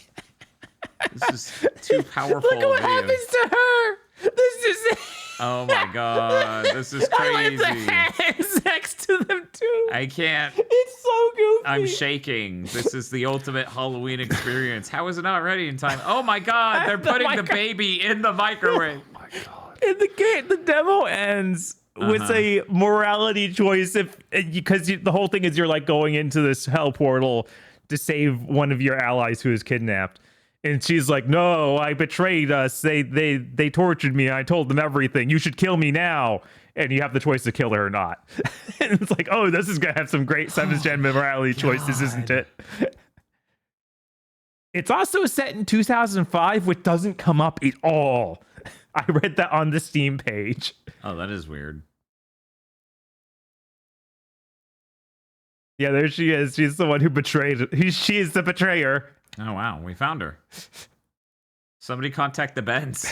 This is too powerful. Look at what video. happens to her. This is Oh my god, this is I like crazy. the hands next to them too. I can't. It's so goofy. I'm shaking. This is the ultimate Halloween experience. How is it not ready in time? Oh my god, they're The putting the micro- baby in the microwave. Oh my god. And the demo ends with a morality choice because the whole thing is you're like going into this hell portal to save one of your allies who is kidnapped. And she's like, no, I betrayed us. They tortured me. I told them everything. You should kill me now. And you have the choice to kill her or not. And it's like, oh, this is going to have some great 7th gen morality choices, isn't it? It's also set in 2005, which doesn't come up at all. I read that on the Steam page. Oh, that is weird. Yeah, there she is. She's the one who betrayed. She is the betrayer. Oh wow, we found her. Somebody contact the Bens.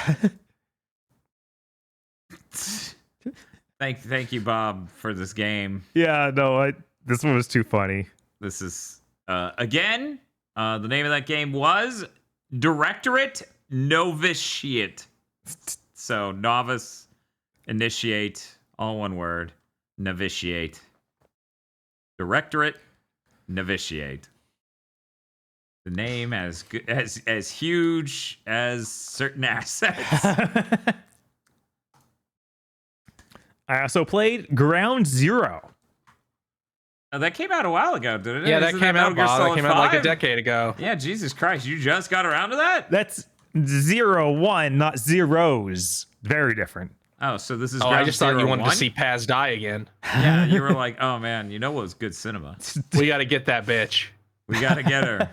Thank you, Bob, for this game. Yeah, no, this one was too funny. This is again. The name of that game was Directorate Novitiate. So novice, initiate, all one word. Novitiate. Directorate Novitiate. The name as huge as certain assets. I also played Ground Zero. Oh, that came out a while ago, didn't it? Yeah, that Isn't came out, Metal Gear Bob. That Solid came out like a 5? decade ago. Yeah, Jesus Christ, you just got around to that? That's 01, not zeros. Very different. Oh, so this is Oh, I Ground just thought you Zero wanted 1? to see Paz die again. Yeah, you were like, oh man, you know what was good cinema? We got to get that bitch. We gotta get her.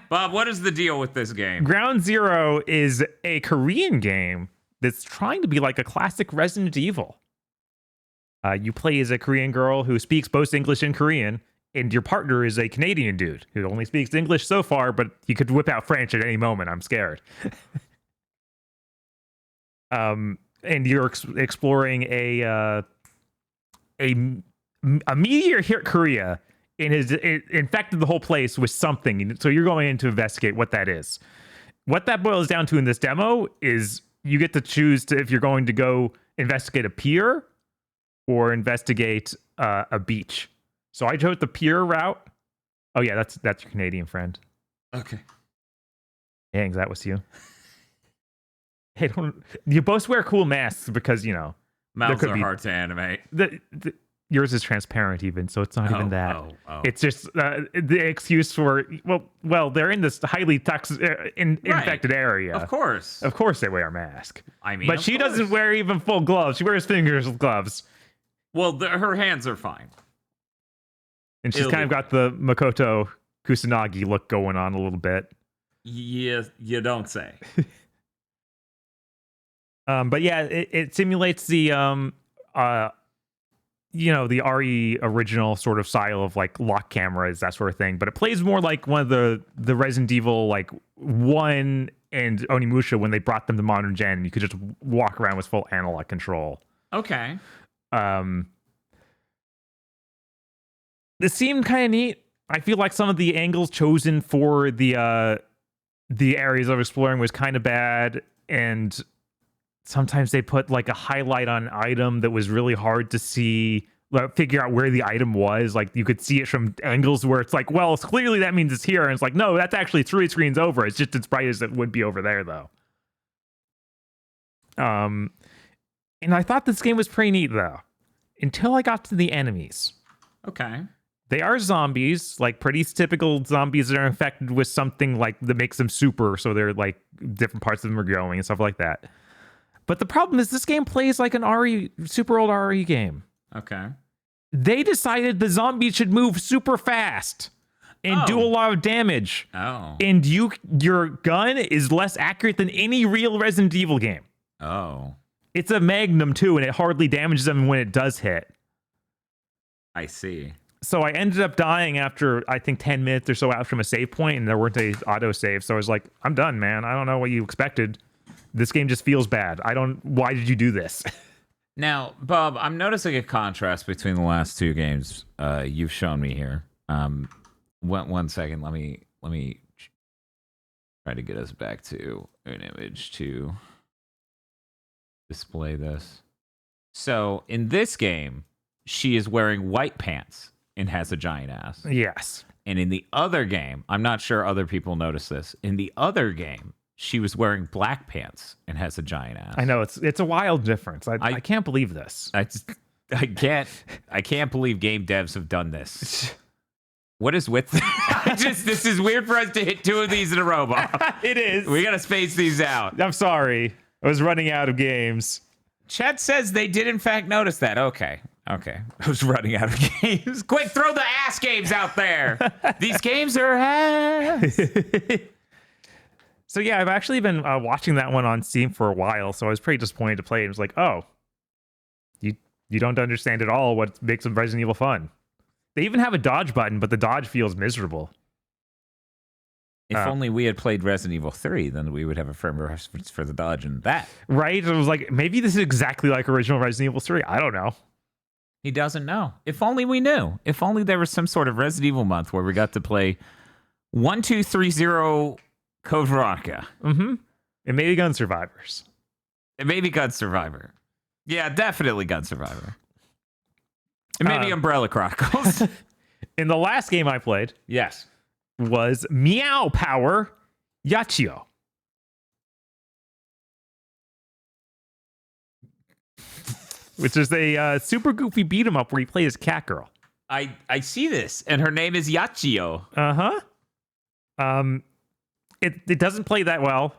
Bob, what is the deal with this game? Ground Zero is a Korean game that's trying to be like a classic Resident Evil. You play as a Korean girl who speaks both English and Korean, and your partner is a Canadian dude who only speaks English so far, but he could whip out French at any moment. I'm scared. And you're exploring a meteor hit Korea and it infected the whole place with something. So you're going in to investigate what that is. What that boils down to in this demo is you get to choose if you're going to go investigate a pier or investigate a beach. So I chose the pier route. Oh yeah, that's your Canadian friend. Okay. Dang, that was you. Hey, you both wear cool masks because Mouths could are be- hard to animate. yours is transparent even, so it's not even that. Oh. It's just the excuse for well, they're in this highly infected area. Of course. Of course they wear a mask. I mean, But of she course. doesn't wear even full gloves. She wears fingers gloves. Well, her hands are fine. And she's It'll kind of be got the Makoto Kusanagi look going on a little bit. Yeah, you don't say. But yeah, it simulates the the RE original sort of style of like lock cameras, that sort of thing. But it plays more like one of the Resident Evil like 1 and Onimusha when they brought them to modern gen. You could just walk around with full analog control. Okay. This seemed kind of neat. I feel like some of the angles chosen for the areas of exploring was kind of bad, and sometimes they put like a highlight on an item that was really hard to see, like, figure out where the item was. Like you could see it from angles where it's like, well, clearly that means it's here, and it's like, no, that's actually 3 screens over. It's just as bright as it would be over there, though. And I thought this game was pretty neat, though, until I got to the enemies. Okay. They are zombies, like pretty typical zombies that are infected with something like that makes them super, so they're like different parts of them are growing and stuff like that. But the problem is this game plays like an super old RE game. Okay. They decided the zombies should move super fast and do a lot of damage. Oh. And your gun is less accurate than any real Resident Evil game. Oh. It's a Magnum too, and it hardly damages them when it does hit. I see. So I ended up dying after, I think, 10 minutes or so out from a save point, and there weren't any auto saves. So I was like, I'm done, man. I don't know what you expected. This game just feels bad. Why did you do this? Now, Bob, I'm noticing a contrast between the last two games you've shown me here. One second. Let me try to get us back to an image to display this. So in this game, she is wearing white pants and has a giant ass. Yes. And in the other game, I'm not sure other people notice this. In the other game, she was wearing black pants and has a giant ass. I know it's a wild difference. I can't believe this. I can't believe game devs have done this. What is with this is weird for us to hit 2 of these in a row, Bob. It is. We gotta space these out. I'm sorry. I was running out of games. Chat says they did in fact notice that. Okay. I was running out of games. Quick, throw the ass games out there. These games are ass. So yeah, I've actually been watching that one on Steam for a while, so I was pretty disappointed to play it. It was like, oh, you don't understand at all what makes Resident Evil fun. They even have a dodge button, but the dodge feels miserable. If only we had played Resident Evil 3, then we would have a firm reference for the dodge in that. Right? It was like, maybe this is exactly like original Resident Evil 3. I don't know. He doesn't know. If only we knew. If only there was some sort of Resident Evil month where we got to play 1230 Code Veronica. Mm-hmm. And maybe Gun Survivors. And maybe Gun Survivor. Yeah, definitely Gun Survivor. And maybe Umbrella Chronicles. In the last game I played, yes, was Meow Power Yachio. Which is a super goofy beat 'em up where you play as Cat Girl. I see this, and her name is Yachio. Uh-huh. It doesn't play that well,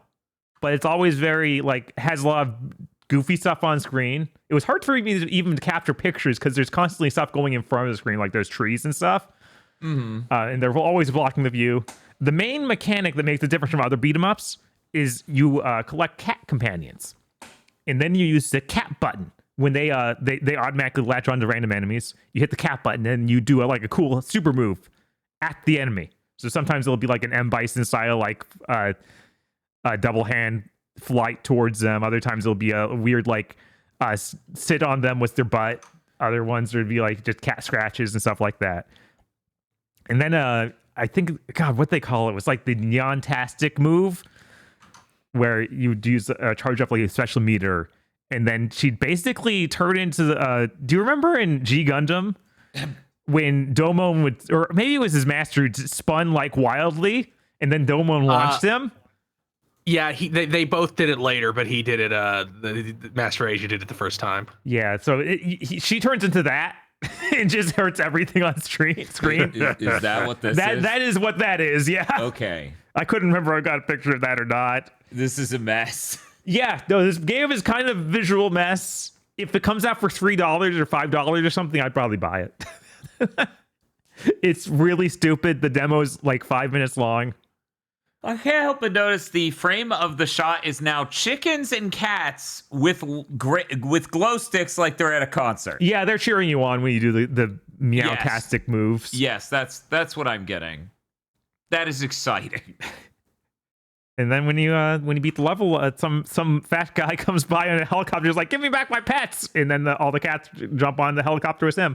but it's always very, like, has a lot of goofy stuff on screen. It was hard for me to even capture pictures because there's constantly stuff going in front of the screen, like there's trees and stuff. Mm-hmm. And they're always blocking the view. The main mechanic that makes the difference from other beat 'em ups is you collect cat companions, and then you use the cat button. When they automatically latch onto random enemies, you hit the cat button and you do a cool super move at the enemy. So sometimes it'll be like an M. Bison style, like a double hand flight towards them. Other times it'll be a weird sit on them with their butt. Other ones would be like just cat scratches and stuff like that. And then I think, God, what they call it was like the Neon-tastic move, where you would use charge up like a special meter. And then she'd basically turn into the... do you remember in G Gundam when Domon would... Or maybe it was his master who spun like wildly, and then Domon launched him? Yeah, they both did it later, but he did it... the Master Asia did it the first time. Yeah, so she turns into that and just hurts everything on screen. Is that what this is? That is what that is, yeah. Okay. I couldn't remember if I got a picture of that or not. This is a mess. Yeah, no, this game is kind of a visual mess. if it comes out for $3 or $5 or something, I'd probably buy it. It's really stupid. The demo's like 5 minutes long. I can't help but notice the frame of the shot is now chickens and cats with glow sticks like they're at a concert. Yeah, they're cheering you on when you do the meowtastic moves. Yes, that's what I'm getting. That is exciting. And then when you beat the level, some fat guy comes by on a helicopter, is like, "Give me back my pets!" And then all the cats jump on the helicopter with him.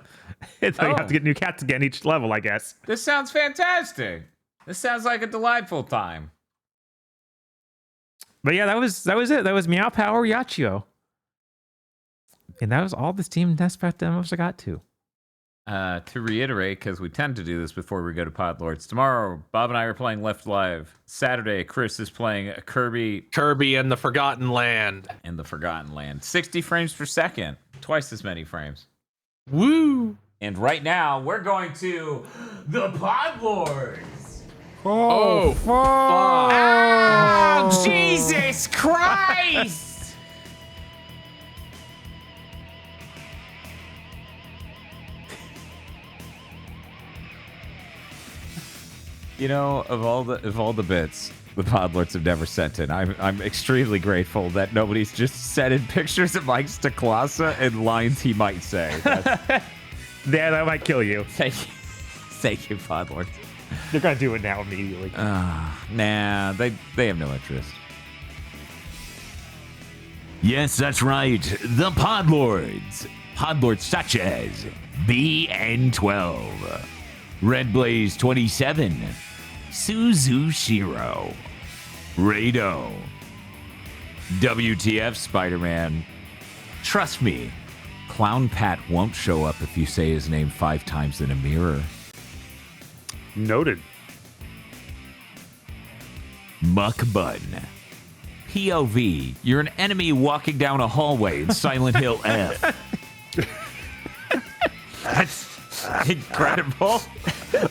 And so you have to get new cats again each level, I guess. This sounds fantastic. This sounds like a delightful time. But yeah, that was it. That was Meow Power Yachio. And that was all the Steam Nest demos I got to. To reiterate, because we tend to do this before we go to Podlords, tomorrow Bob and I are playing Left Live. Saturday, Chris is playing Kirby and the Forgotten Land. 60 frames per second, twice as many frames. Woo! And right now, we're going to the Podlords. Oh, fuck. Oh, Jesus Christ! You know, of all the bits the Podlords have never sent in, I'm extremely grateful that nobody's just sent in pictures of Mike Staklasa and lines he might say. Yeah, that might kill you. Thank you, Podlords. They're gonna do it now immediately. Nah, they have no interest. Yes, that's right. The Podlords. Podlords such as BN12, Red Blaze 27, Suzushiro, Rado, WTF Spider-Man. Trust me, Clown Pat won't show up if you say his name 5 times in a mirror. Noted. Muck Bun. POV, you're an enemy walking down a hallway in Silent Hill F. That's incredible.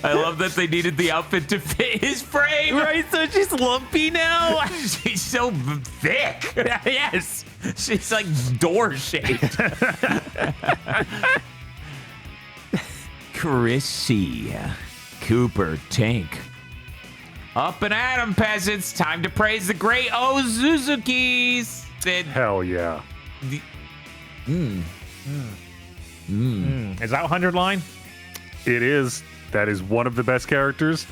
I love that they needed the outfit to fit his frame. Right, so she's lumpy now. She's so thick. Yes. She's like door shaped. Chris C. Cooper Tank. Up and at 'em, peasants. Time to praise the great Ozuzukis. Hell yeah. Is that 100 line? It is. That is one of the best characters.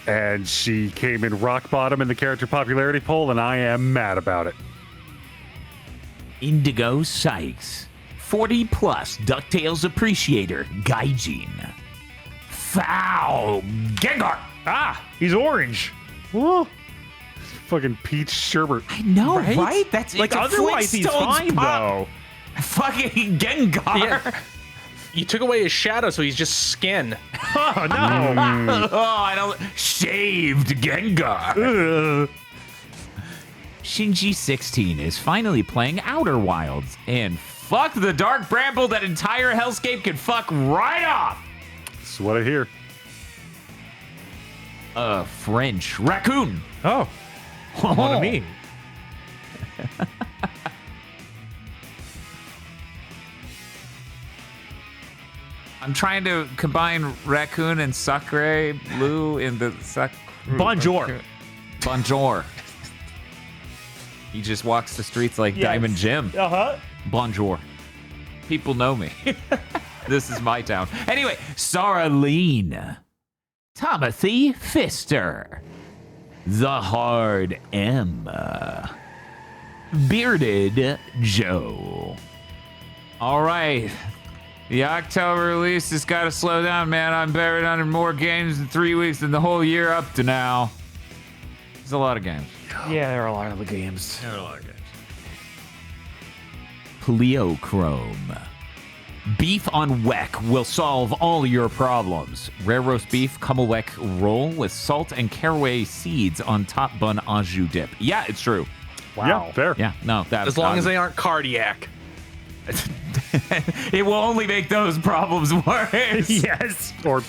And she came in rock bottom in the character popularity poll, and I am mad about it. Indigo Sykes. 40 plus DuckTales appreciator Gaijin. Foul Gengar. He's orange. Whoa. Fucking peach sherbet. I know, Right? right? That's Like, it's a otherwise he's Flintstones fine, pop. though. Fucking Gengar. Yeah. You took away his shadow, so he's just skin. Oh, no. Oh, I don't. Shaved Gengar. Ugh. Shinji 16 is finally playing Outer Wilds. And fuck the Dark Bramble. That entire hellscape can fuck right off. That's what I hear. French Raccoon. Oh. What do I mean? I'm trying to combine Raccoon and Sacre Blue in the Bonjour. Bonjour. He just walks the streets like Yes. Diamond Jim. Uh-huh. Bonjour. People know me. This is my town. Anyway, Sarah Lean. Timothy Fister. The Hard M. Bearded Joe. all right. The October release has got to slow down, man. I'm buried under more games in 3 weeks than the whole year up to now. There's a lot of games. Yeah, there are a lot of the games. Pleochrome. Beef on Weck will solve all your problems. Rare roast beef, Kummelweck roll with salt and caraway seeds on top bun au jus dip. Yeah, it's true. Wow. Yeah, fair. Yeah, no. That, As long as they aren't cardiac. it will only make those problems worse. Yes. Or,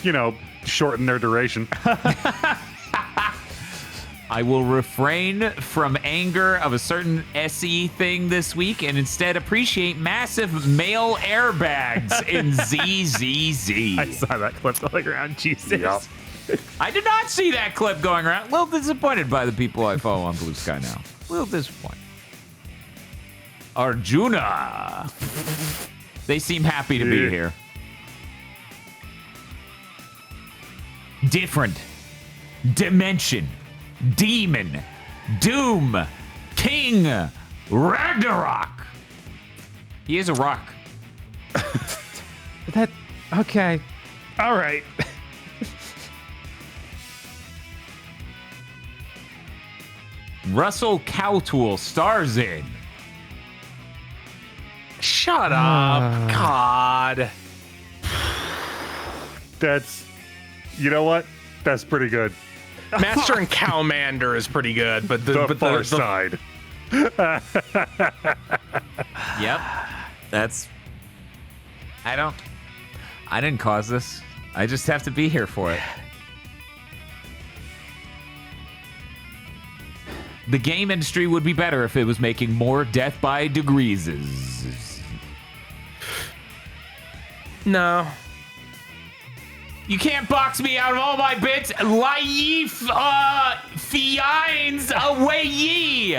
shorten their duration. I will refrain from anger of a certain SE thing this week and instead appreciate massive male airbags in ZZZ. I saw that clip going around. Jesus. Yep. I did not see that clip going around. A little disappointed by the people I follow on Blue Sky now. A little disappointed. Arjuna. They seem happy to be here. Different. Dimension. Demon. Doom. King. Ragnarok. He is a rock. That okay. All right. Russell Cowtool stars in. Shut up. God. That's, you know what? That's pretty good. Master and Cowmander is pretty good, but The Far Side. Yep. That's. I didn't cause this. I just have to be here for it. The game industry would be better if it was making more Death by Degrees. No. You can't box me out of all my bits. Laif fiends away ye.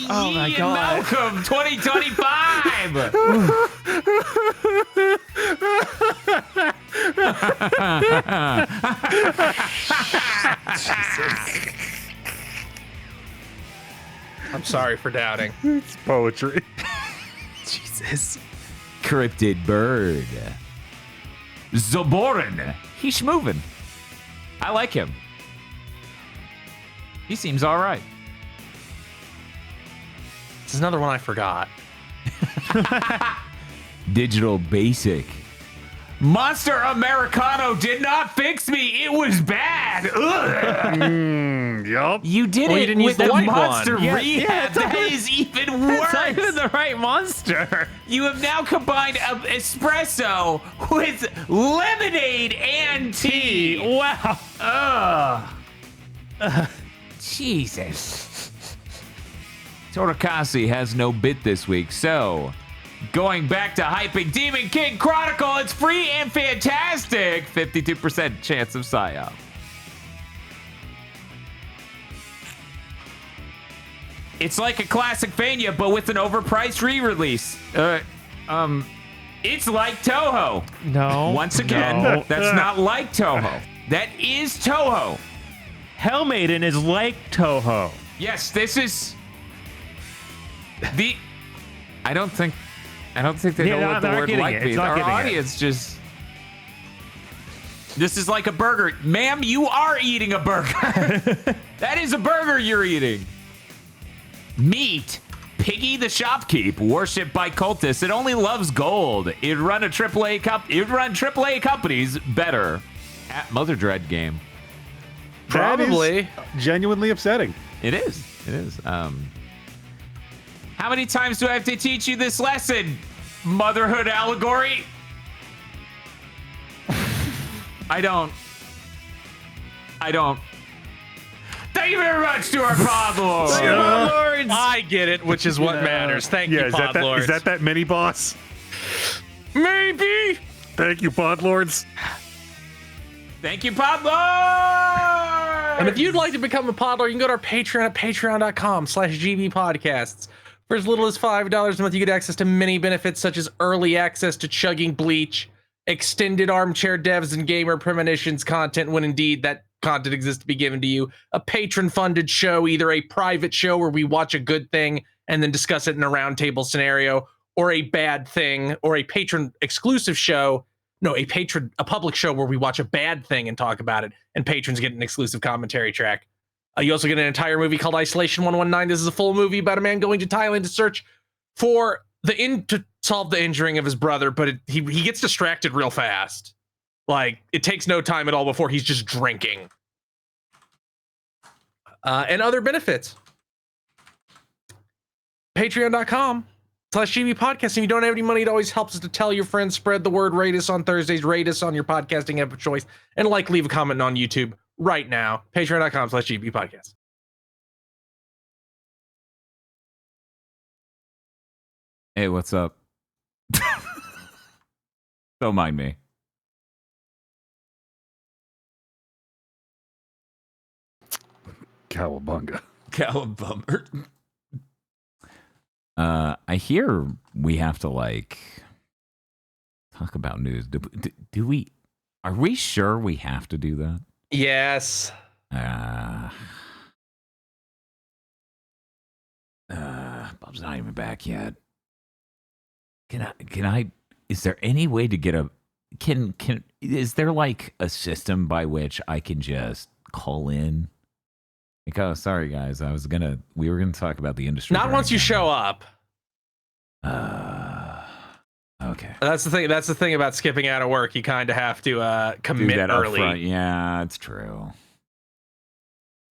Oh my God. Malcolm 2025. I'm sorry for doubting. It's poetry. Jesus. Cryptid bird. Zoborin. He's moving. I like him. He seems all right. This is another one I forgot. Digital Basic. Monster Americano did not fix me. It was bad. Ugh. Yup. You did Well, you it didn't use with the the white Monster one. Rehab. That is even That's not even worse. the right monster. You have now combined espresso with lemonade and tea. Wow. Ugh. Jesus. Torikasi has no bit this week, so going back to hyping Demon King Chronicle, it's free and fantastic. 52% chance of PSYOP. It's like a classic Vania, but with an overpriced re-release. It's like Toho. No. Once again, no. that's not like Toho. That is Toho. Hellmaiden is like Toho. Yes, this is the. I don't think they know what the word like means. Our audience just. This is like a burger, ma'am. You are eating a burger. That is a burger you're eating. Meat. Piggy the Shopkeep, worshipped by cultists. It only loves gold. It'd run AAA companies better at Mother Dread game. Probably. That is genuinely upsetting. It is. It is. How many times do I have to teach you this lesson? Motherhood allegory? I don't. Thank you very much to our pod lords. I get it, which is what matters. Thank you, Yeah, Pod Lords. is that mini boss? Maybe. Thank you, Pod Lords. Thank you, pod lords. And if you'd like to become a pod lord, you can go to our Patreon at patreon.com/gbpodcasts. For as little as $5 a month, you get access to many benefits such as early access to Chugging Bleach, extended armchair devs and gamer premonitions content when indeed that content exists to be given to you, a patron-funded show, either a private show where we watch a good thing and then discuss it in a roundtable scenario, or a bad thing, or a patron-exclusive show. No, a public show where we watch a bad thing and talk about it, and patrons get an exclusive commentary track. You also get an entire movie called Isolation 119. This is a full movie about a man going to Thailand to search for to solve the injuring of his brother, but he gets distracted real fast. Like, it takes no time at all before he's just drinking. And other benefits. Patreon.com/GB podcast. If you don't have any money, it always helps us to tell your friends, spread the word, rate us on Thursdays, rate us on your podcasting app of choice, and leave a comment on YouTube right now. Patreon.com/GB podcast. Hey, what's up? Don't mind me. Cowabunga. Cowabummer. I hear we have to like talk about news. Do we? Are we sure we have to do that? Yes. Bob's not even back yet. Can I? Is there any way to get a? Is there like a system by which I can just call in? Like, oh, sorry guys, we were gonna talk about the industry. Not once you show up. Okay. That's the thing about skipping out of work. You kind of have to commit Do that early. upfront. Yeah, it's true.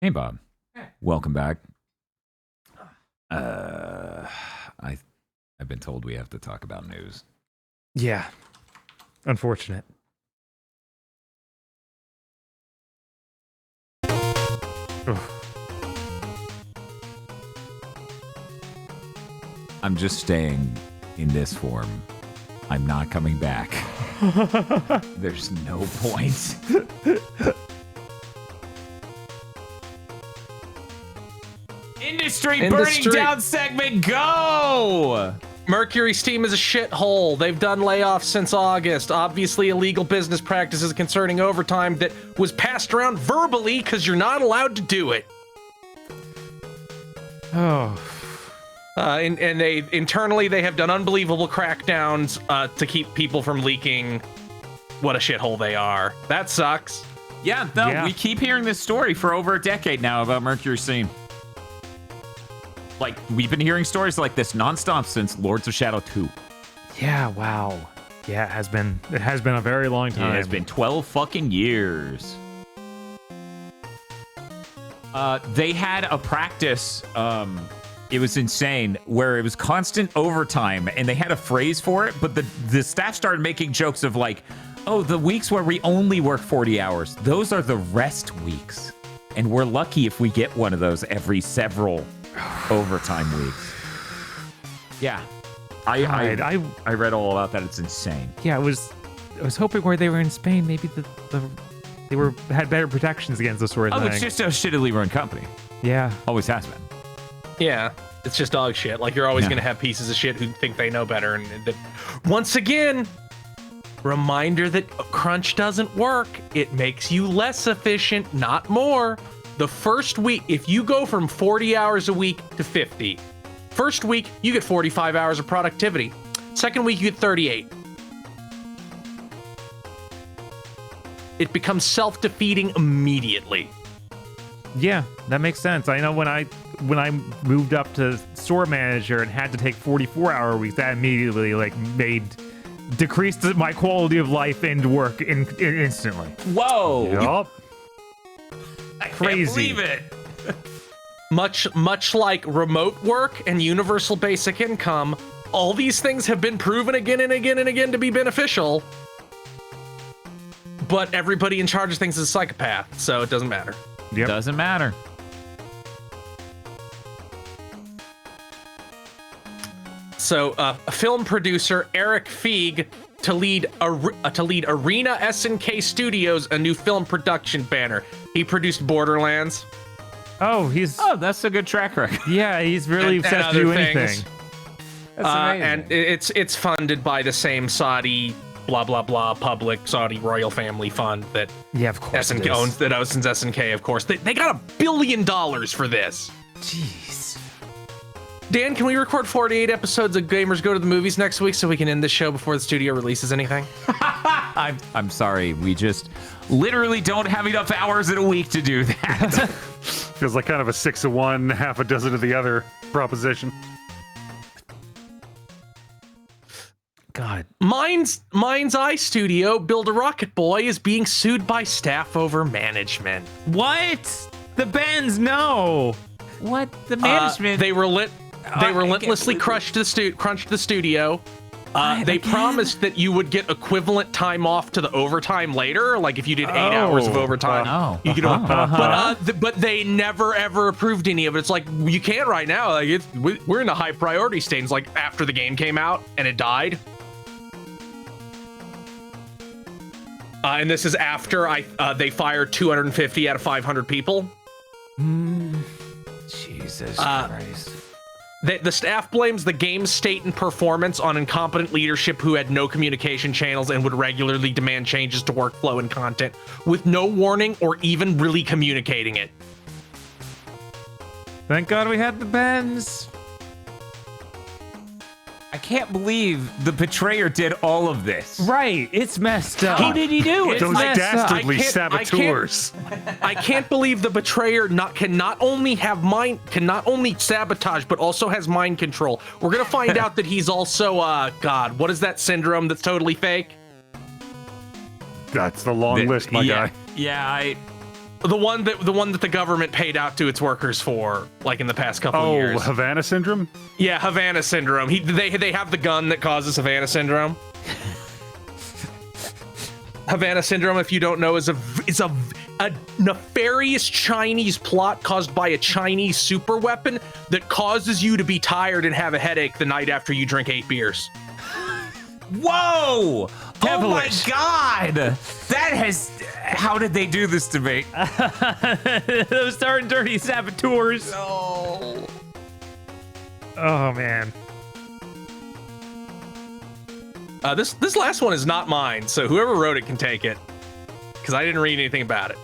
Hey, Bob. Welcome back. I've been told we have to talk about news. Yeah. Unfortunate. Ugh. I'm just staying in this form. I'm not coming back. There's no point. Industry burning down segment, go! Mercury's team is a shithole. They've done layoffs since August. Obviously, illegal business practices concerning overtime that was passed around verbally because you're not allowed to do it. Oh. And they internally they have done unbelievable crackdowns to keep people from leaking what a shithole they are. That sucks. Yeah, no, we keep hearing this story for over a decade now about Mercury Steam. Like, we've been hearing stories like this nonstop since Lords of Shadow 2. Yeah, wow. Yeah, it has been a very long time. It has been 12 fucking years. They had a practice, it was insane, where it was constant overtime, and they had a phrase for it, but the staff started making jokes of like, oh, the weeks where we only work 40 hours, those are the rest weeks. And we're lucky if we get one of those every several overtime weeks. Yeah. I read all about that. It's insane. Yeah, I was hoping where they were in Spain, maybe they had better protections against this sort of thing. Oh, it's just a shittily run company. Yeah. Always has been. Yeah, it's just dog shit. Like, you're always going to have pieces of shit who think they know better. And that, once again, reminder that crunch doesn't work. It makes you less efficient, not more. The first week, if you go from 40 hours a week to 50, first week, you get 45 hours of productivity. Second week, you get 38. It becomes self-defeating immediately. Yeah, that makes sense. I know when I moved up to store manager and had to take 44-hour weeks, that immediately decreased my quality of life and work instantly. Whoa! Yup. I Crazy. can't believe it. Much like remote work and universal basic income, all these things have been proven again and again and again to be beneficial. But everybody in charge of things is a psychopath, so it doesn't matter. Yep. Doesn't matter. So, film producer Eric Feig to lead Arena SNK Studios, a new film production banner. He produced Borderlands. Oh, That's a good track record. yeah, he's really And set to do other things. anything. That's amazing. And it's funded by the same Saudi blah blah blah public Saudi royal family fund that Yeah, of course. SNK owns, that owns SNK, of course. They got $1 billion for this. Jeez. Dan, can we record 48 episodes of Gamers Go to the Movies next week so we can end this show before the studio releases anything? I'm sorry. We just literally don't have enough hours in a week to do that. Feels like kind of a 6 of one, half a dozen of the other proposition. God. Mind's Eye Studio, Build a Rocket Boy, is being sued by staff over management. What? The Bens, no. What? The management? They relentlessly crunched the studio. They promised that you would get equivalent time off to the overtime later. Like if you did 8 hours of overtime, you could. But they never ever approved any of it. It's like you can't right now. Like we're in a high priority stage. It's like after the game came out and it died. And this is after they fired 250 out of 500 people. Jesus Christ. The staff blames the game's state and performance on incompetent leadership who had no communication channels and would regularly demand changes to workflow and content with no warning or even really communicating it. Thank God we had the Bens. I can't believe the betrayer did all of this. Right, it's messed up. How did he do it? Those messed up. dastardly saboteurs. I can't believe the betrayer can not only sabotage but also has mind control. We're gonna find out that he's also God. What is that syndrome that's totally fake? That's the long list, my guy. Yeah, The one that the government paid out to its workers for, like in the past couple of years. Oh, Havana syndrome? Yeah, Havana syndrome. They have the gun that causes Havana syndrome. Havana syndrome, if you don't know, is a nefarious Chinese plot caused by a Chinese super weapon that causes you to be tired and have a headache the night after you drink 8 beers. Whoa! Devilish. Oh my God! That has. How did they do this to me? Those darn dirty saboteurs. Oh. Oh man. This last one is not mine, so whoever wrote it can take it, because I didn't read anything about it.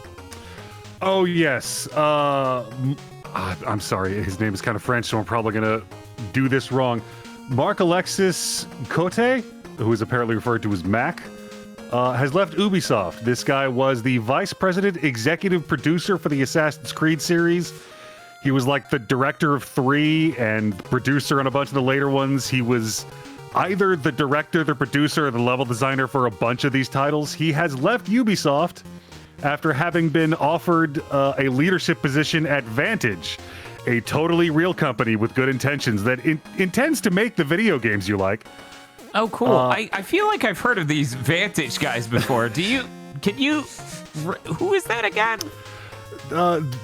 Oh, yes. I'm sorry. His name is kind of French, so I'm probably going to do this wrong. Mark Alexis Cote, who is apparently referred to as Mac, has left Ubisoft. This guy was the vice president, executive producer for the Assassin's Creed series. He was like the director of 3 and producer on a bunch of the later ones. He was either the director, the producer, or the level designer for a bunch of these titles. He has left Ubisoft after having been offered a leadership position at Vantage, a totally real company with good intentions that intends to make the video games you like. Oh, cool. I feel like I've heard of these Vantage guys before. Who is that again?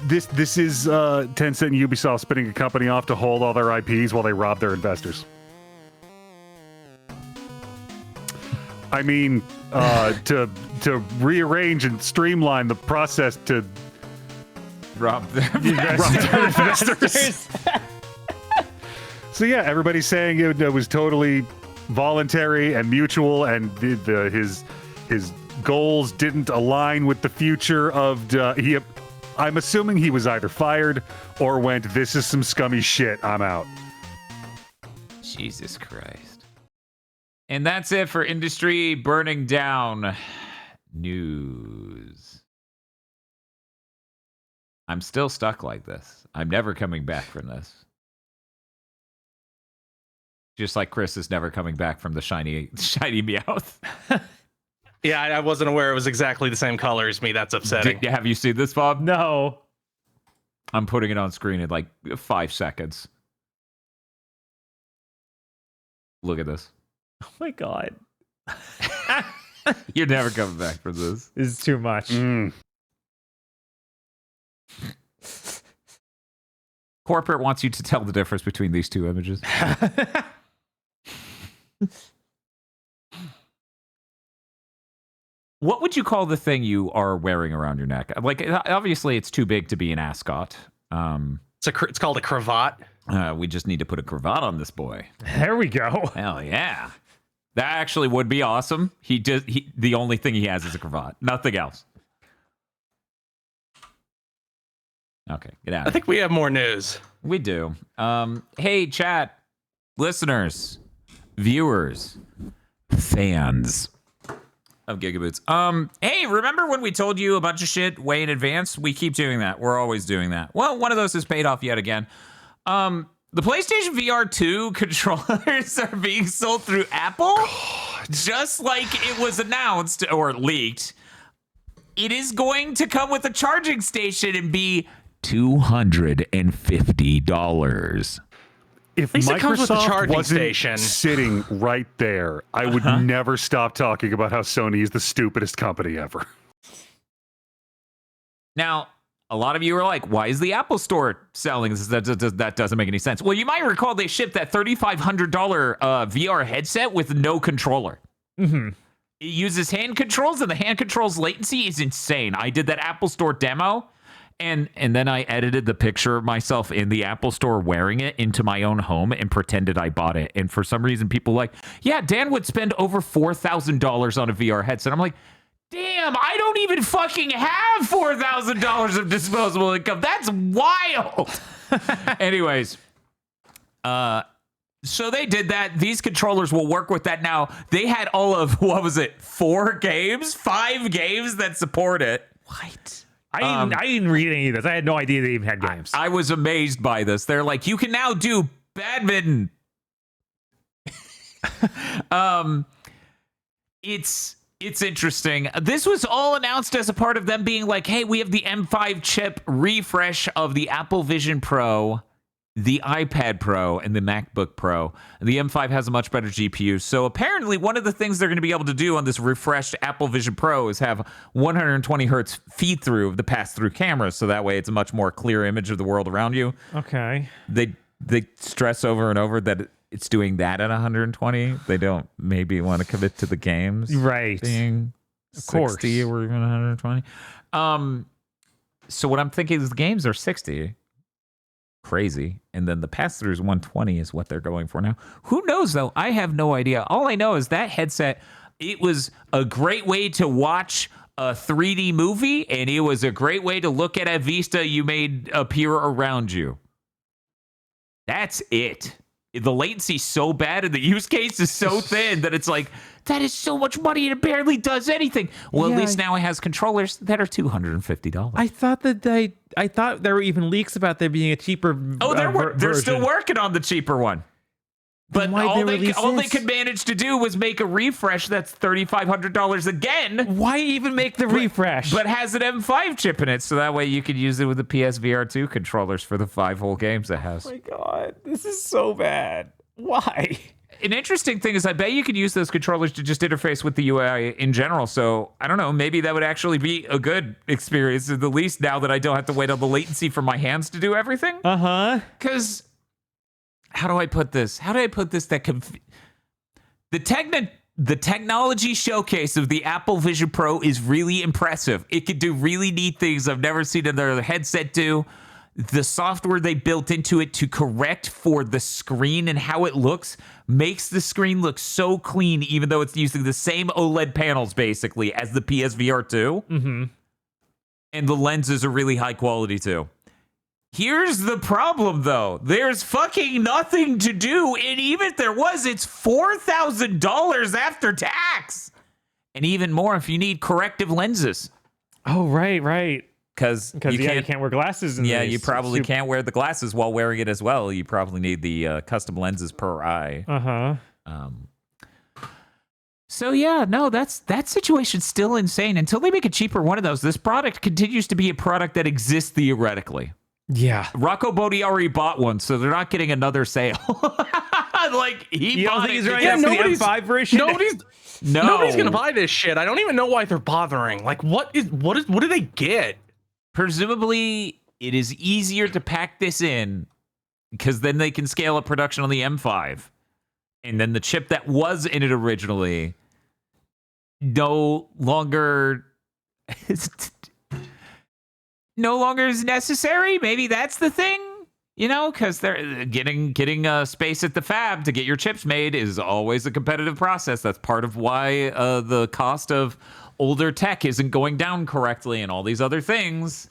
This is Tencent and Ubisoft spinning a company off to hold all their IPs while they rob their investors. I mean, to rearrange and streamline the process to Rob their investors. So yeah, everybody's saying it was totally voluntary and mutual, and his goals didn't align with the future of I'm assuming he was either fired or went, "This is some scummy shit, I'm out." Jesus Christ. And that's it for industry burning down news. I'm still stuck like this. I'm never coming back from this. Just like Chris is never coming back from the shiny Meowth. Yeah, I wasn't aware it was exactly the same color as me. That's upsetting. Have you seen this, Bob? No. I'm putting it on screen in like 5 seconds. Look at this. Oh my God. You're never coming back from this. This is too much. Corporate wants you to tell the difference between these two images. What would you call the thing you are wearing around your neck? Like, obviously, it's too big to be an ascot. It's called a cravat. We just need to put a cravat on this boy. There we go. Hell yeah. That actually would be awesome. The only thing he has is a cravat. Nothing else. Okay, get out. I think we have more news. We do. Hey, chat, listeners, viewers, fans of GigaBoots. Hey, remember when we told you a bunch of shit way in advance? We keep doing that. We're always doing that. Well, one of those has paid off yet again. The PlayStation VR 2 controllers are being sold through Apple, just like it was announced or leaked. It is going to come with a charging station and be $250. If least it comes with the Microsoft charging wasn't station. sitting right there, I would never stop talking about how Sony is the stupidest company ever. Now, a lot of you are like, why is the Apple Store selling this? That doesn't make any sense. Well, you might recall they shipped that $3,500 VR headset with no controller. Mm-hmm. It uses hand controls, and the hand controls latency is insane. I did that Apple Store demo, and then I edited the picture of myself in the Apple Store wearing it into my own home and pretended I bought it. And for some reason, people were like, yeah, Dan would spend over $4,000 on a VR headset. I'm like, damn, I don't even fucking have $4,000 of disposable income. That's wild. Anyways, so they did that. These controllers will work with that now. They had all of, 5 games that support it. What? I didn't read any of this. I had no idea they even had games. I was amazed by this. They're like, you can now do badminton. It's interesting. This was all announced as a part of them being like, hey, we have the M5 chip refresh of the Apple Vision Pro, the iPad Pro, and the MacBook Pro. The M5 has a much better GPU. So apparently one of the things they're going to be able to do on this refreshed Apple Vision Pro is have 120 hertz feed through of the pass-through cameras. So that way it's a much more clear image of the world around you. Okay. They stress over and over that it's doing that at 120. They don't maybe want to commit to the games Right. being Of course. 60 or even 120. So what I'm thinking is the games are 60. Crazy. And then the pass-through is 120 is what they're going for now. Who knows, though? I have no idea. All I know is that headset, it was a great way to watch a 3D movie, and it was a great way to look at a vista you made appear around you. That's it. The latency's so bad and the use case is so thin that it's like, that is so much money and it barely does anything. Well, Yeah, at least now it has controllers that are $250. I thought that I thought there were even leaks about there being a cheaper. They're still working on the cheaper one. But Then why'd all they they release this? could manage to do was make a refresh that's $3,500 again, Why even make the refresh? but has an M5 chip in it, so that way you could use it with the PSVR 2 controllers for the 5 whole games it has. oh my god, this is so bad. Why? An interesting thing is I bet you could use those controllers to just interface with the UI in general. So I don't know, maybe that would actually be a good experience, at the least now that I don't have to wait on the latency for my hands to do everything. Uh-huh. Because how do I put this? The technology showcase of the Apple Vision Pro is really impressive. It can do really neat things I've never seen another headset do. The software they built into it to correct for the screen and how it looks makes the screen look so clean, even though it's using the same OLED panels basically as the PSVR 2. Mm-hmm. And the lenses are really high quality too. Here's the problem, though. There's fucking nothing to do, and even if there was, it's $4,000 after tax. And even more if you need corrective lenses. Oh, right. Because Because you can't wear glasses. you probably can't wear the glasses while wearing it as well. You probably need the custom lenses per eye. Uh-huh. So yeah, no, that situation's still insane. Until they make a cheaper one of those, this product continues to be a product that exists theoretically. Yeah. Rocco Bodie already bought one, so they're not getting another sale. Like he You don't bought think it. he's ready Yeah, for the nobody's- M5 version? Nobody's gonna buy this shit. I don't even know why they're bothering. Like, what do they get? Presumably, it is easier to pack this in because then they can scale up production on the M5, and then the chip that was in it originally no longer is necessary. Maybe that's the thing, because they're getting space at the fab to get your chips made is always a competitive process. That's part of why the cost of older tech isn't going down correctly and all these other things.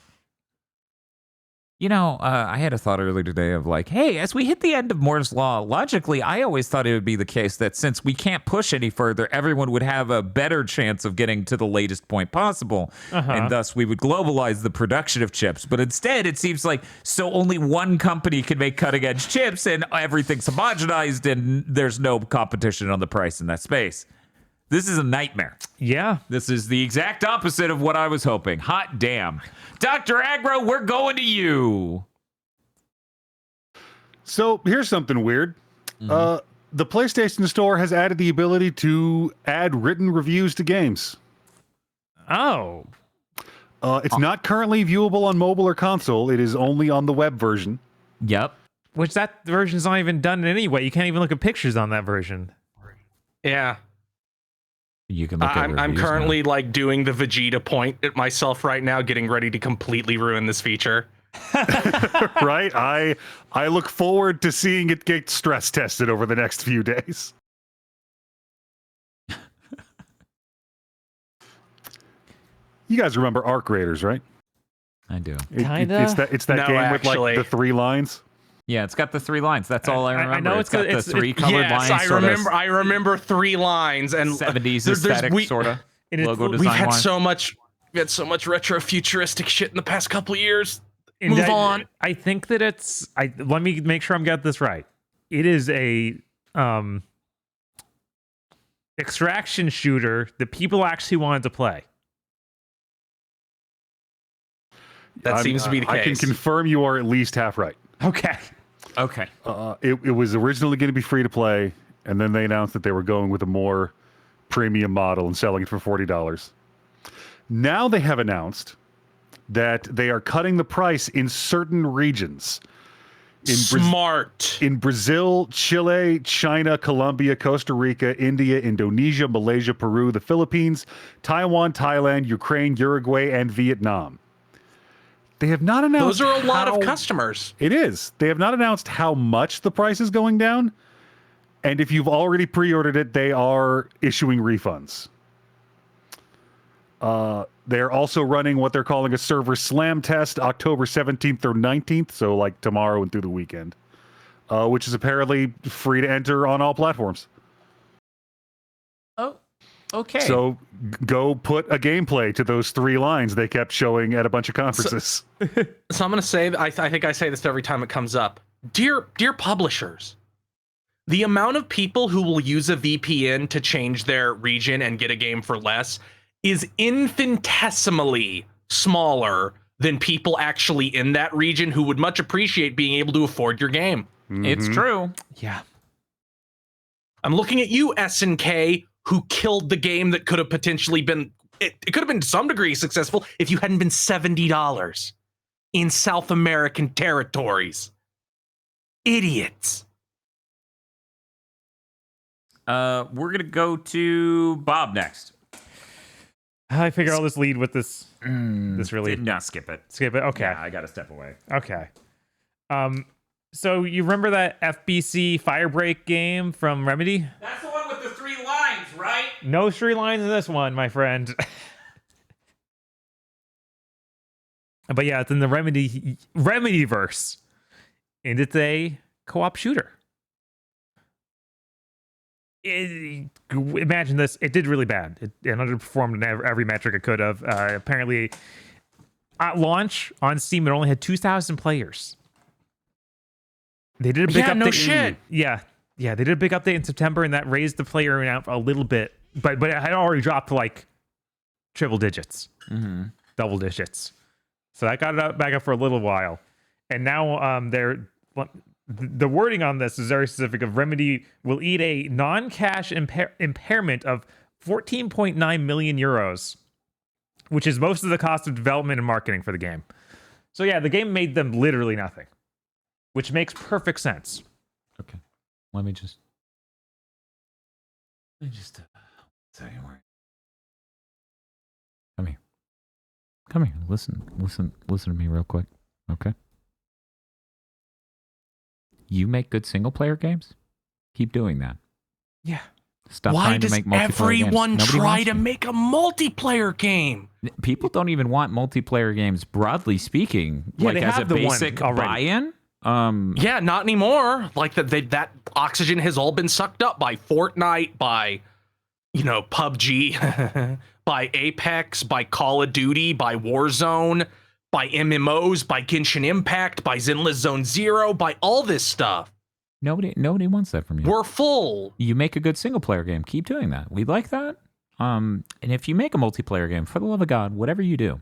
I had a thought earlier today of like, hey, as we hit the end of Moore's Law, logically, I always thought it would be the case that since we can't push any further, everyone would have a better chance of getting to the latest point possible. And thus we would globalize the production of chips. But instead, it seems like so only one company can make cutting edge chips and everything's homogenized and there's no competition on the price in that space. This is a nightmare. Yeah. This is the exact opposite of what I was hoping. Hot damn. Dr. Agro, we're going to you. So here's something weird. The PlayStation Store has added the ability to add written reviews to games. Oh. It's not currently viewable on mobile or console. It is only on the web version. Yep. Which that version's not even done anyway. You can't even look at pictures on that version. Yeah. You can look at I'm reviews currently like doing the Vegeta point at myself right now, getting ready to completely ruin this feature. Right? I look forward to seeing it get stress tested over the next few days. You guys remember Arc Raiders, right? now. I do. Kinda. It's that No, game with actually. like the 3 lines. Yeah, it's got the 3 lines. That's all I remember. I know it's got the 3 colored Yes, lines. I remember 3 lines and 70s there's- aesthetic, we- sort of. And it's- Logo we've design We've had wise. so much retro futuristic shit in the past couple years. And Move on. I think that it's. Let me make sure I'm getting this right. It is a extraction shooter that people actually wanted to play. That seems to be the I can case. confirm you are at least half right. Okay. Okay. It was originally going to be free to play, and then they announced that they were going with a more premium model and selling it for $40. Now they have announced that they are cutting the price in certain regions. Smart. In Brazil, Chile, China, Colombia, Costa Rica, India, Indonesia, Malaysia, Peru, the Philippines, Taiwan, Thailand, Ukraine, Uruguay, and Vietnam. They have not announced. Those are a lot how- of customers. It is. They have not announced how much the price is going down. And if you've already pre-ordered it, they are issuing refunds. They're also running what they're calling a server slam test October 17th or 19th, so like tomorrow and through the weekend, which is apparently free to enter on all platforms. Oh, okay. So go put a gameplay to those 3 lines they kept showing at a bunch of conferences. So I'm going to say, I think I say this every time it comes up. Dear publishers, the amount of people who will use a VPN to change their region and get a game for less is infinitesimally smaller than people actually in that region who would much appreciate being able to afford your game. It's true. Yeah. I'm looking at you, SNK, who killed the game that could have potentially been, it could have been to some degree successful if you hadn't been $70 in South American territories. Idiots. We're going to go to Bob next. I figure I'll just lead with this. This really No, skip it. skip it. Okay. Yeah, I got to step away. Okay. So you remember that FBC Firebreak game from Remedy? That's the one with the 3 lines, right? No 3 lines in this one, my friend. But yeah, it's in the Remedyverse, and it's a co-op shooter. Imagine this. It did really bad. It underperformed in every metric it could have. Apparently, at launch on Steam, it only had 2,000 players. They did a big update. No shit. Yeah. They did a big update in September, and that raised the player count a little bit. But it had already dropped to like triple digits, double digits. So that got it back up for a little while. And now the wording on this is very specific of Remedy will eat a non-cash impairment of 14.9 million euros, which is most of the cost of development and marketing for the game. So yeah, the game made them literally nothing, which makes perfect sense. Okay. Let me just second word. Come here. Listen to me real quick. Okay. You make good single player games? Keep doing that. Yeah. Stop Why trying does to make multiplayer everyone games. Nobody try wants to make a multiplayer game? People don't even want multiplayer games, broadly speaking. Yeah, like they as a have the one basic already. buy-in. Yeah, not anymore. Like that oxygen has all been sucked up by Fortnite, by PUBG, by Apex, by Call of Duty, by Warzone, by MMOs, by Genshin Impact, by Zenless Zone Zero, by all this stuff. Nobody wants that from you. We're full. You make a good single player game. Keep doing that. We like that. And if you make a multiplayer game, for the love of God, whatever you do,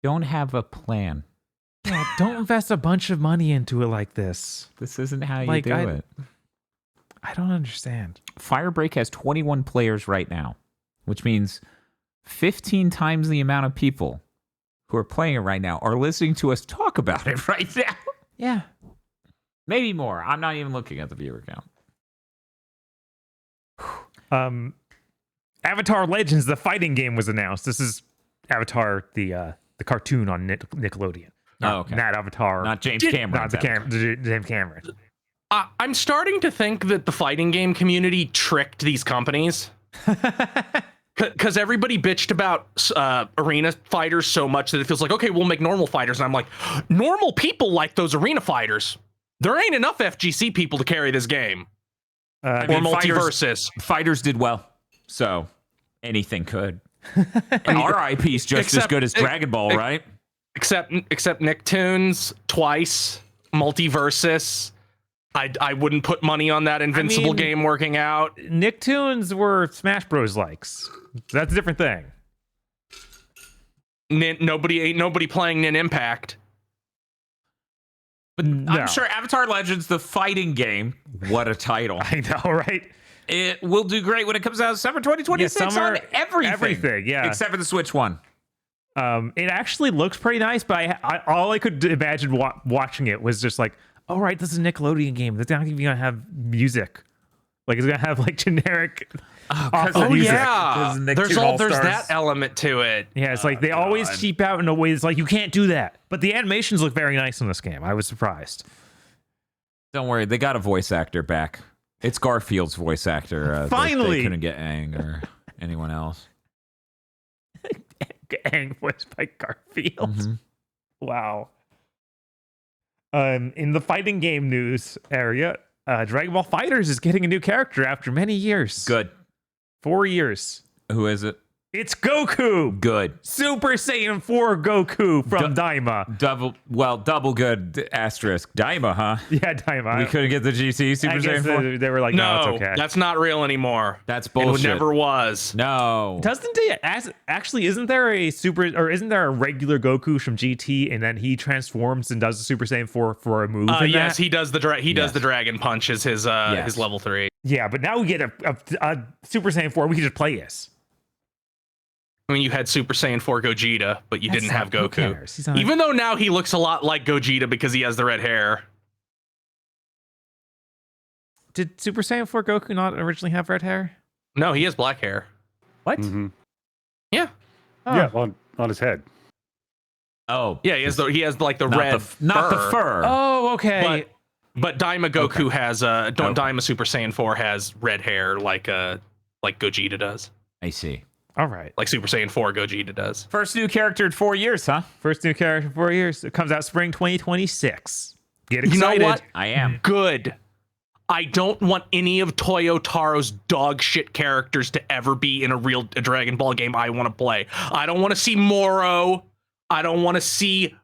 don't have a plan. Yeah, don't invest a bunch of money into it like this. This isn't how you Like, do it. I don't understand. Firebreak has 21 players right now, which means 15 times the amount of people who are playing it right now are listening to us talk about it right now. Yeah. Maybe more. I'm not even looking at the viewer count. Avatar Legends, the fighting game, was announced. This is Avatar, the cartoon on Nickelodeon. Oh, okay. Not Avatar. Not James Cameron. Not James Cameron. I'm starting to think that the fighting game community tricked these companies. Because everybody bitched about arena fighters so much that it feels like, okay, we'll make normal fighters. And I'm like, normal people like those arena fighters. There ain't enough FGC people to carry this game. I Or mean, multiverses. Fighters did well, so anything could. And our IP's just as good as Dragon Ball, right? Except Nicktoons twice, multiverses. I wouldn't put money on that Invincible game working out. Nicktoons were Smash Bros. Likes. That's a different thing. Ain't nobody playing Nin Impact. But No. I'm sure Avatar Legends, the fighting game, what a title. I know, right? It will do great when it comes out summer 2026 Yeah, summer, on everything. everything, yeah. Except for the Switch one. It actually looks pretty nice, but all I could imagine watching it was just like, all right, this is a Nickelodeon game. It's not even gonna have music. Like, it's gonna have like generic. Oh music. yeah, there's that element to it. Yeah, it's like they always cheap out in a way that's like, you can't do that. But the animations look very nice in this game. I was surprised. Don't worry, they got a voice actor back. It's Garfield's voice actor. Finally! They couldn't get Aang or anyone else. Aang voiced by Garfield. Mhm. Wow. In the fighting game news area, Dragon Ball FighterZ is getting a new character after many years. Good. 4 years. Who is it? It's Goku. Good. Super Saiyan 4 Goku from Daima. Double good asterisk. Daima, huh? Yeah, Daima. We couldn't get the GT Super I guess Saiyan 4? they were like, no, No, it's okay. that's not real anymore. That's It bullshit. never was. No. Doesn't it actually, isn't there a regular Goku from GT and then he transforms and does the Super Saiyan 4 for a move in Yes, that? he does the Yes. the Dragon Punch as his level 3. Yeah, but now we get a Super Saiyan 4 we can just play as. I mean, you had Super Saiyan 4 Gogeta, but you didn't have Who Goku. cares? He's not- Even though now he looks a lot like Gogeta because he has the red hair. Did Super Saiyan 4 Goku not originally have red hair? No, he has black hair. What? Mhm. Yeah. Oh. Yeah, on his head. Oh. Yeah, he has like the Not red not the fur. Oh, okay. But Daima Goku has Daima Super Saiyan 4 has red hair like Gogeta does. I see. All right. Like Super Saiyan 4 Gogeta does. First new character in 4 years, huh? First new character in 4 years. It comes out spring 2026. Get You excited. know what? I am. Good. I don't want any of Toyotaro's dog shit characters to ever be in a Dragon Ball game I want to play. I don't want to see Moro. I don't want to see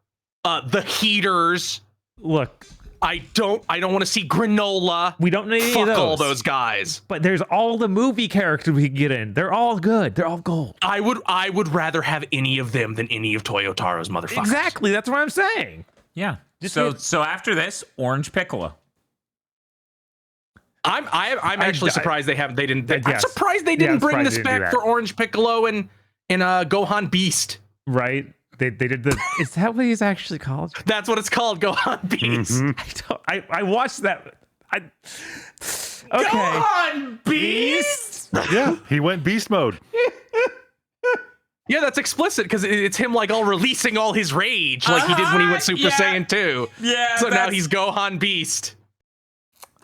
the Heaters. Look, I don't want to see Granola. we don't need any Fuck of those. all those guys. But there's all the movie characters we can get in. They're all good. They're all gold. I would rather have any of them than any of Toyotaro's motherfuckers. Exactly. That's what I'm saying. Yeah. Just So after this, Orange Piccolo. I'm actually surprised they didn't. I'm yes. surprised they Yeah, didn't I'm bring surprised this they didn't do back that. for Orange Piccolo and Gohan Beast. Right? They did the. Is that what he's actually called? That's what it's called, Gohan Beast. I watched that. Okay. Gohan Beast! Yeah, he went beast mode. Yeah, that's explicit because it's him like all releasing all his rage like he did when he went Super Yeah. Saiyan 2. Yeah, So now that's- he's Gohan Beast.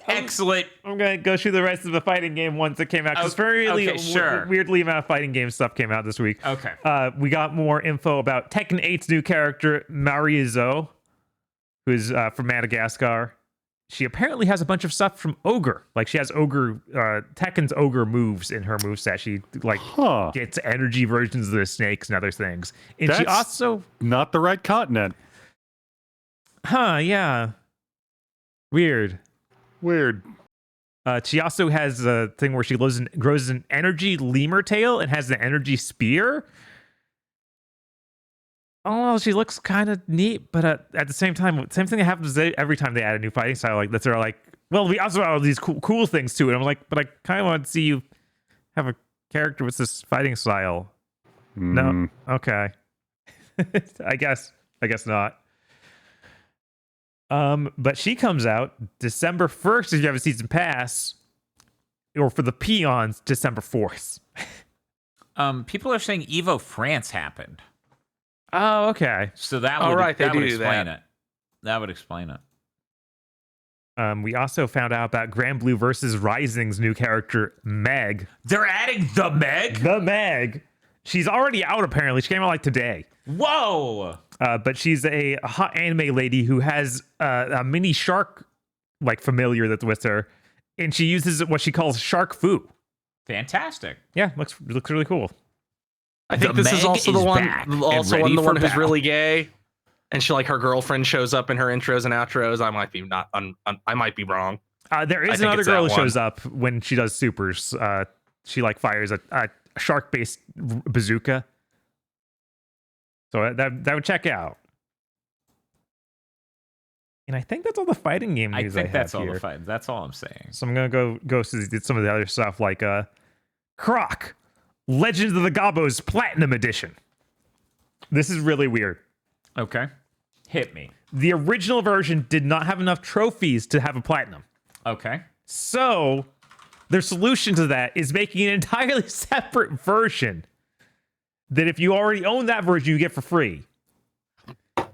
Excellent. I'm gonna go through the rest of the fighting game once it came out. Because Okay, sure. weirdly amount of fighting game stuff came out this week. Okay. We got more info about Tekken 8's new character, Marizo, who's from Madagascar. She apparently has a bunch of stuff from Ogre. Like she has Tekken's Ogre moves in her moveset. She Huh. gets energy versions of the snakes and other things. And she That's- also, Not the right continent. yeah. Weird. Weird. She also has a thing where she grows an energy lemur tail and has an energy spear. oh, she looks kind of neat, but at the same time, same thing that happens every time they add a new fighting style like this. They're like, well, we also have all these cool things to it. I'm like, but I kind of want to see you have a character with this fighting style. No, okay. I guess not. But she comes out December 1st if you have a season pass, or for the peons, December 4th. People are saying Evo France happened. Oh, okay. So that would, right, that they would do explain that. it. That would explain it. We also found out about Grand Blue versus Rising's new character, Meg. They're adding the Meg? The Meg. She's already out, apparently. She came out like today. Whoa! But she's a hot anime lady who has a mini shark like familiar that's with her, and she uses what she calls shark foo. Fantastic. Yeah, looks really cool. I think The this is Meg also is the one, back and also ready the for one who's battle. really gay, and she like her girlfriend shows up in her intros and outros. I might be not, I might be wrong. There I is think another it's girl that who shows up when she does supers. She like fires a shark-based bazooka. So that would check out. And I think that's all the fighting game I news think have that's all here. the fight. That's all I'm saying. So I'm gonna go see some of the other stuff like Croc, Legends of the Gobos Platinum Edition. This is really weird. Okay. Hit me. The original version did not have enough trophies to have a platinum. Okay. So their solution to that is making an entirely separate version that if you already own that version, you get for free.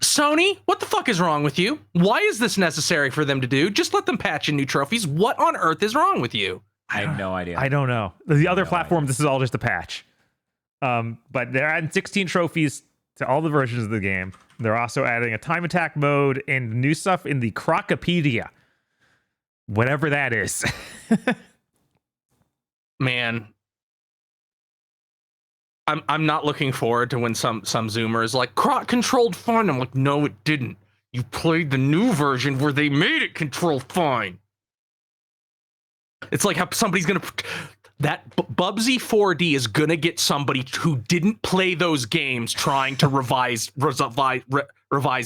Sony, what the fuck is wrong with you? Why is this necessary for them to do? Just let them patch in new trophies. What on earth is wrong with you? I have no idea. I don't know. The other No platform, idea. this is all just a patch. But they're adding 16 trophies to all the versions of the game. They're also adding a time attack mode and new stuff in the Crocopedia. Whatever that is. Man, I'm not looking forward to when some Zoomer is like, Croc controlled fine. I'm like, no, it didn't. You played the new version where they made it control fine. It's like how somebody's gonna Bubsy 4D is gonna get somebody who didn't play those games trying to revise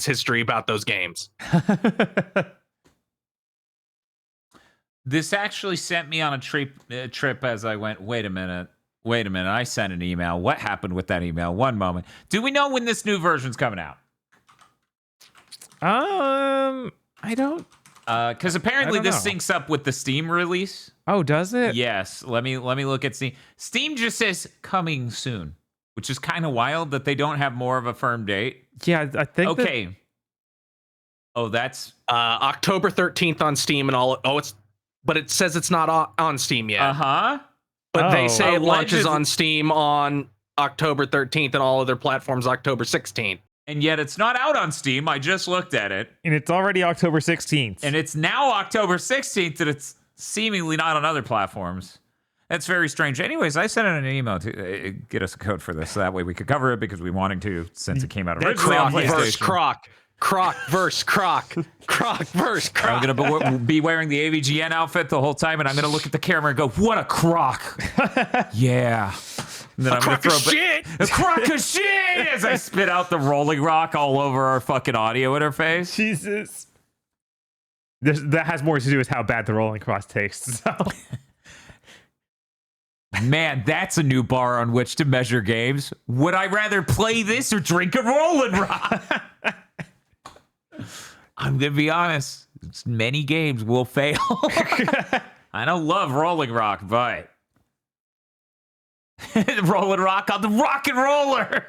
history about those games. This actually sent me on a trip as I went, wait a minute. I sent an email. What happened with that email? One moment. Do we know when this new version's coming out? I don't. Because apparently I don't this know. syncs up with the Steam release. Oh, does it? Yes. Let me look at Steam. Steam just says coming soon, which is kind of wild that they don't have more of a firm date. Yeah, I think. Okay. Oh, that's October 13th on Steam and all. But it says it's not on Steam yet. uh-huh. But they Oh. say it launches Legends- on Steam on October 13th and all other platforms October 16th. And yet it's not out on Steam. I just looked at it. And it's already October 16th. And it's now October 16th, and it's seemingly not on other platforms. That's very strange. Anyways, I sent in an email to get us a code for this, so that way we could cover it because we wanted to, since it came out originally on Croc versus PlayStation. Croc. Croc versus Croc. Croc versus Croc. I'm gonna be wearing the AVGN outfit the whole time, and I'm gonna look at the camera and go, "What a croc!" Yeah. And then I'm gonna Croc of throw shit. a croc of shit as I spit out the Rolling Rock all over our fucking audio interface. Jesus. That has more to do with how bad the Rolling Cross tastes. So. Man, that's a new bar on which to measure games. Would I rather play this or drink a Rolling Rock? I'm gonna be honest. Many games will fail. I don't love Rolling Rock, but Rolling Rock on the rock and roller.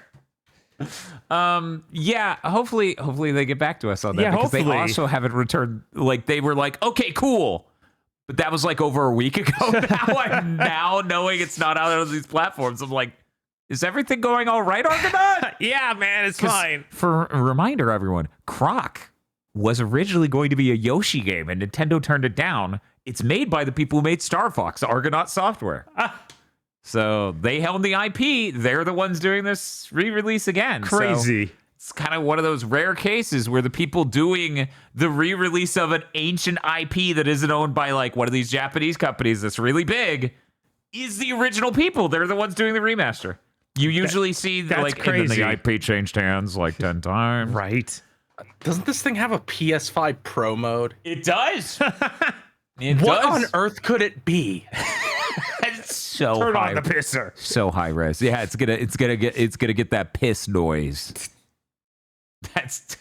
Yeah, hopefully they get back to us on that Yeah, because hopefully. they also haven't returned. Like they were like, okay, cool, but that was like over a week ago. Now knowing it's not out on these platforms, I'm like, is everything going all right, Argonaut? Yeah, man, it's 'Cause fine. For a reminder, everyone, Croc was originally going to be a Yoshi game, and Nintendo turned it down. It's made by the people who made Star Fox, Argonaut Software. So they held the IP. They're the ones doing this re-release again. So Crazy. it's kind of one of those rare cases where the people doing the re-release of an ancient IP that isn't owned by like one of these Japanese companies that's really big is the original people. They're the ones doing the remaster. You usually see that's like crazy. and then the IP changed hands like 10 times. Right. Doesn't this thing have a PS5 Pro mode? It does. It What does. on earth could it be? It's so Turn high. on the pisser. So high res. Yeah, it's gonna get that piss noise. That's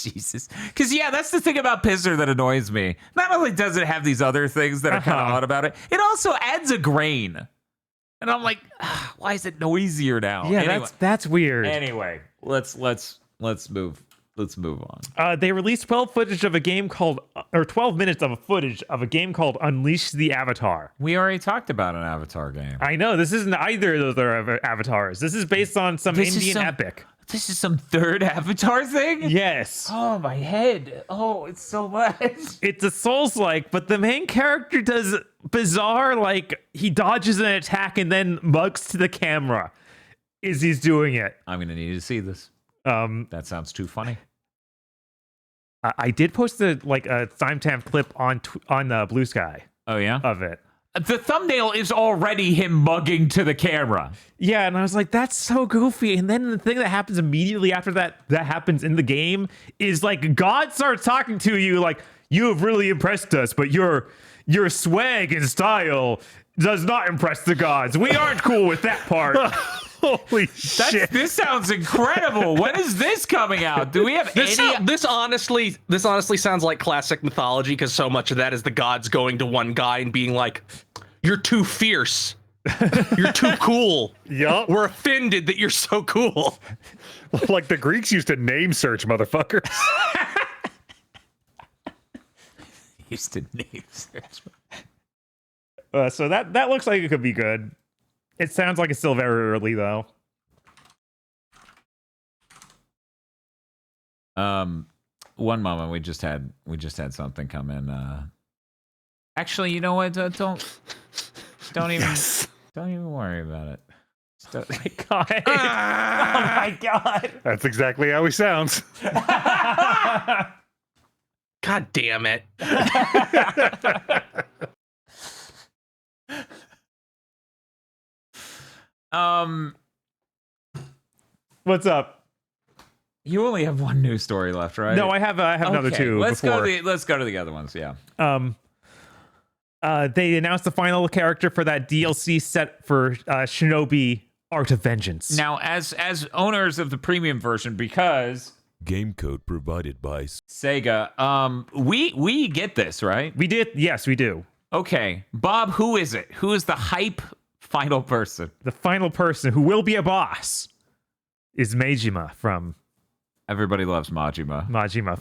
Jesus. Because yeah, that's the thing about pisser that annoys me. Not only does it have these other things that are kind of odd about it, it also adds a grain. And I'm like, why is it noisier now? Yeah, Anyway, that's weird. anyway, let's move. Let's move on. They released 12 minutes of a footage of a game called Unleash the Avatar. We already talked about an Avatar game. I know this isn't either of those are avatars. This is based on some This is Indian some- epic. This is some third Avatar thing? Yes. Oh, my head. Oh, it's so much. It's a Souls-like, but the main character does bizarre, like, he dodges an attack and then mugs to the camera as he's doing it. I'm going to need to see this. That sounds too funny. I did post a timestamp clip on Blue Sky Oh, yeah? of it. The thumbnail is already him mugging to the camera. Yeah, and I was like, that's so goofy. And then the thing that happens immediately after that happens in the game is like God starts talking to you like, you have really impressed us, but your swag and style does not impress the gods. We aren't cool with that part. Holy shit! This sounds incredible. When is this coming out? Do we have This honestly sounds like classic mythology because so much of that is the gods going to one guy and being like, "You're too fierce. You're too cool. Yup. We're offended that you're so cool." Like the Greeks used to name search motherfuckers. used to name search? So that looks like it could be good. It sounds like it's still very early though. One moment, we just had something come in. Actually, you know what? Don't even don't even worry about it. God. Oh my God. That's exactly how he sounds. God damn it. What's up? You only have one news story left, right? No, I have another Okay, two. Let's before. go to the other ones. Yeah. They announced the final character for that DLC set for Shinobi Art of Vengeance. Now, as owners of the premium version, because Game code provided by Sega, we get this, right? We did. Yes, we do. Okay, Bob, who is it? Who is the hype final person? The final person who will be a boss is Majima from Everybody loves Majima.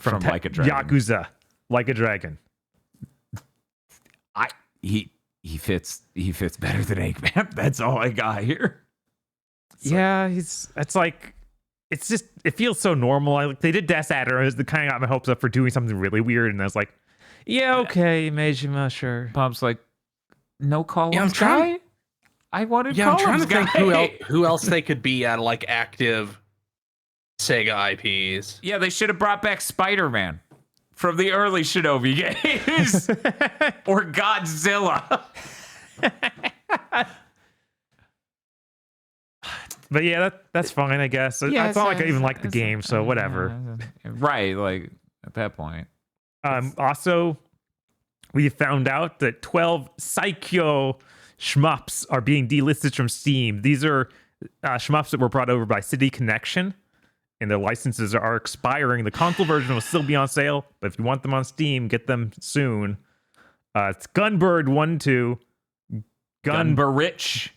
from Like a Dragon. Yakuza, Like a Dragon. He fits better than Eggman. That's all I got here. Yeah, it's just it feels so normal. They did Death Adder. It kind of got my hopes up for doing something really weird, and I was like, yeah, okay, Majima, sure. Bob's like, no Columns Yeah, I'm trying- guy? I wanted Yeah, I'm Columns trying to think guy. who else they could be at like active Sega IPs. Yeah, they should have brought back Spider-Man from the early Shinobi games. Or Godzilla. But yeah, that's fine, I guess. Yeah, it's not like I even like the game, so whatever. Right, like at that point. Also, we found out that 12 Saikyo shmups are being delisted from Steam. These are shmups that were brought over by City Connection, and their licenses are expiring. The console version will still be on sale, but if you want them on Steam, get them soon. It's Gunbird 1-2, Gunbarich.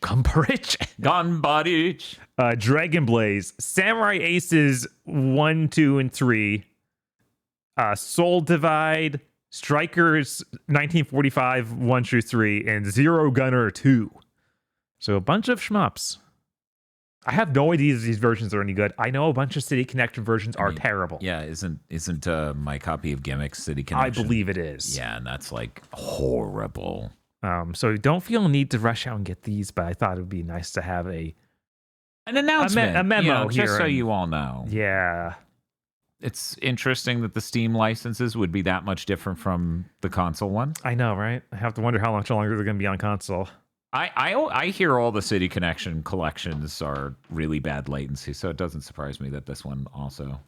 Gunbarich. Dragon Blaze, Samurai Aces 1, 2, and 3, Soul Divide, Strikers 1945 1 through 3, and Zero Gunner 2. So a bunch of shmups. I have no idea if these versions are any good. I know a bunch of City Connection versions are terrible. Yeah, isn't my copy of Gimmicks City I Connection? believe it is. Yeah, and that's like horrible. So don't feel a need to rush out and get these, but I thought it would be nice to have an announcement, a memo you know, here. just so and- you all know. Yeah. It's interesting that the Steam licenses would be that much different from the console ones. I know, right? I have to wonder how much longer they're going to be on console. I hear all the City Connection collections are really bad latency, so it doesn't surprise me that this one also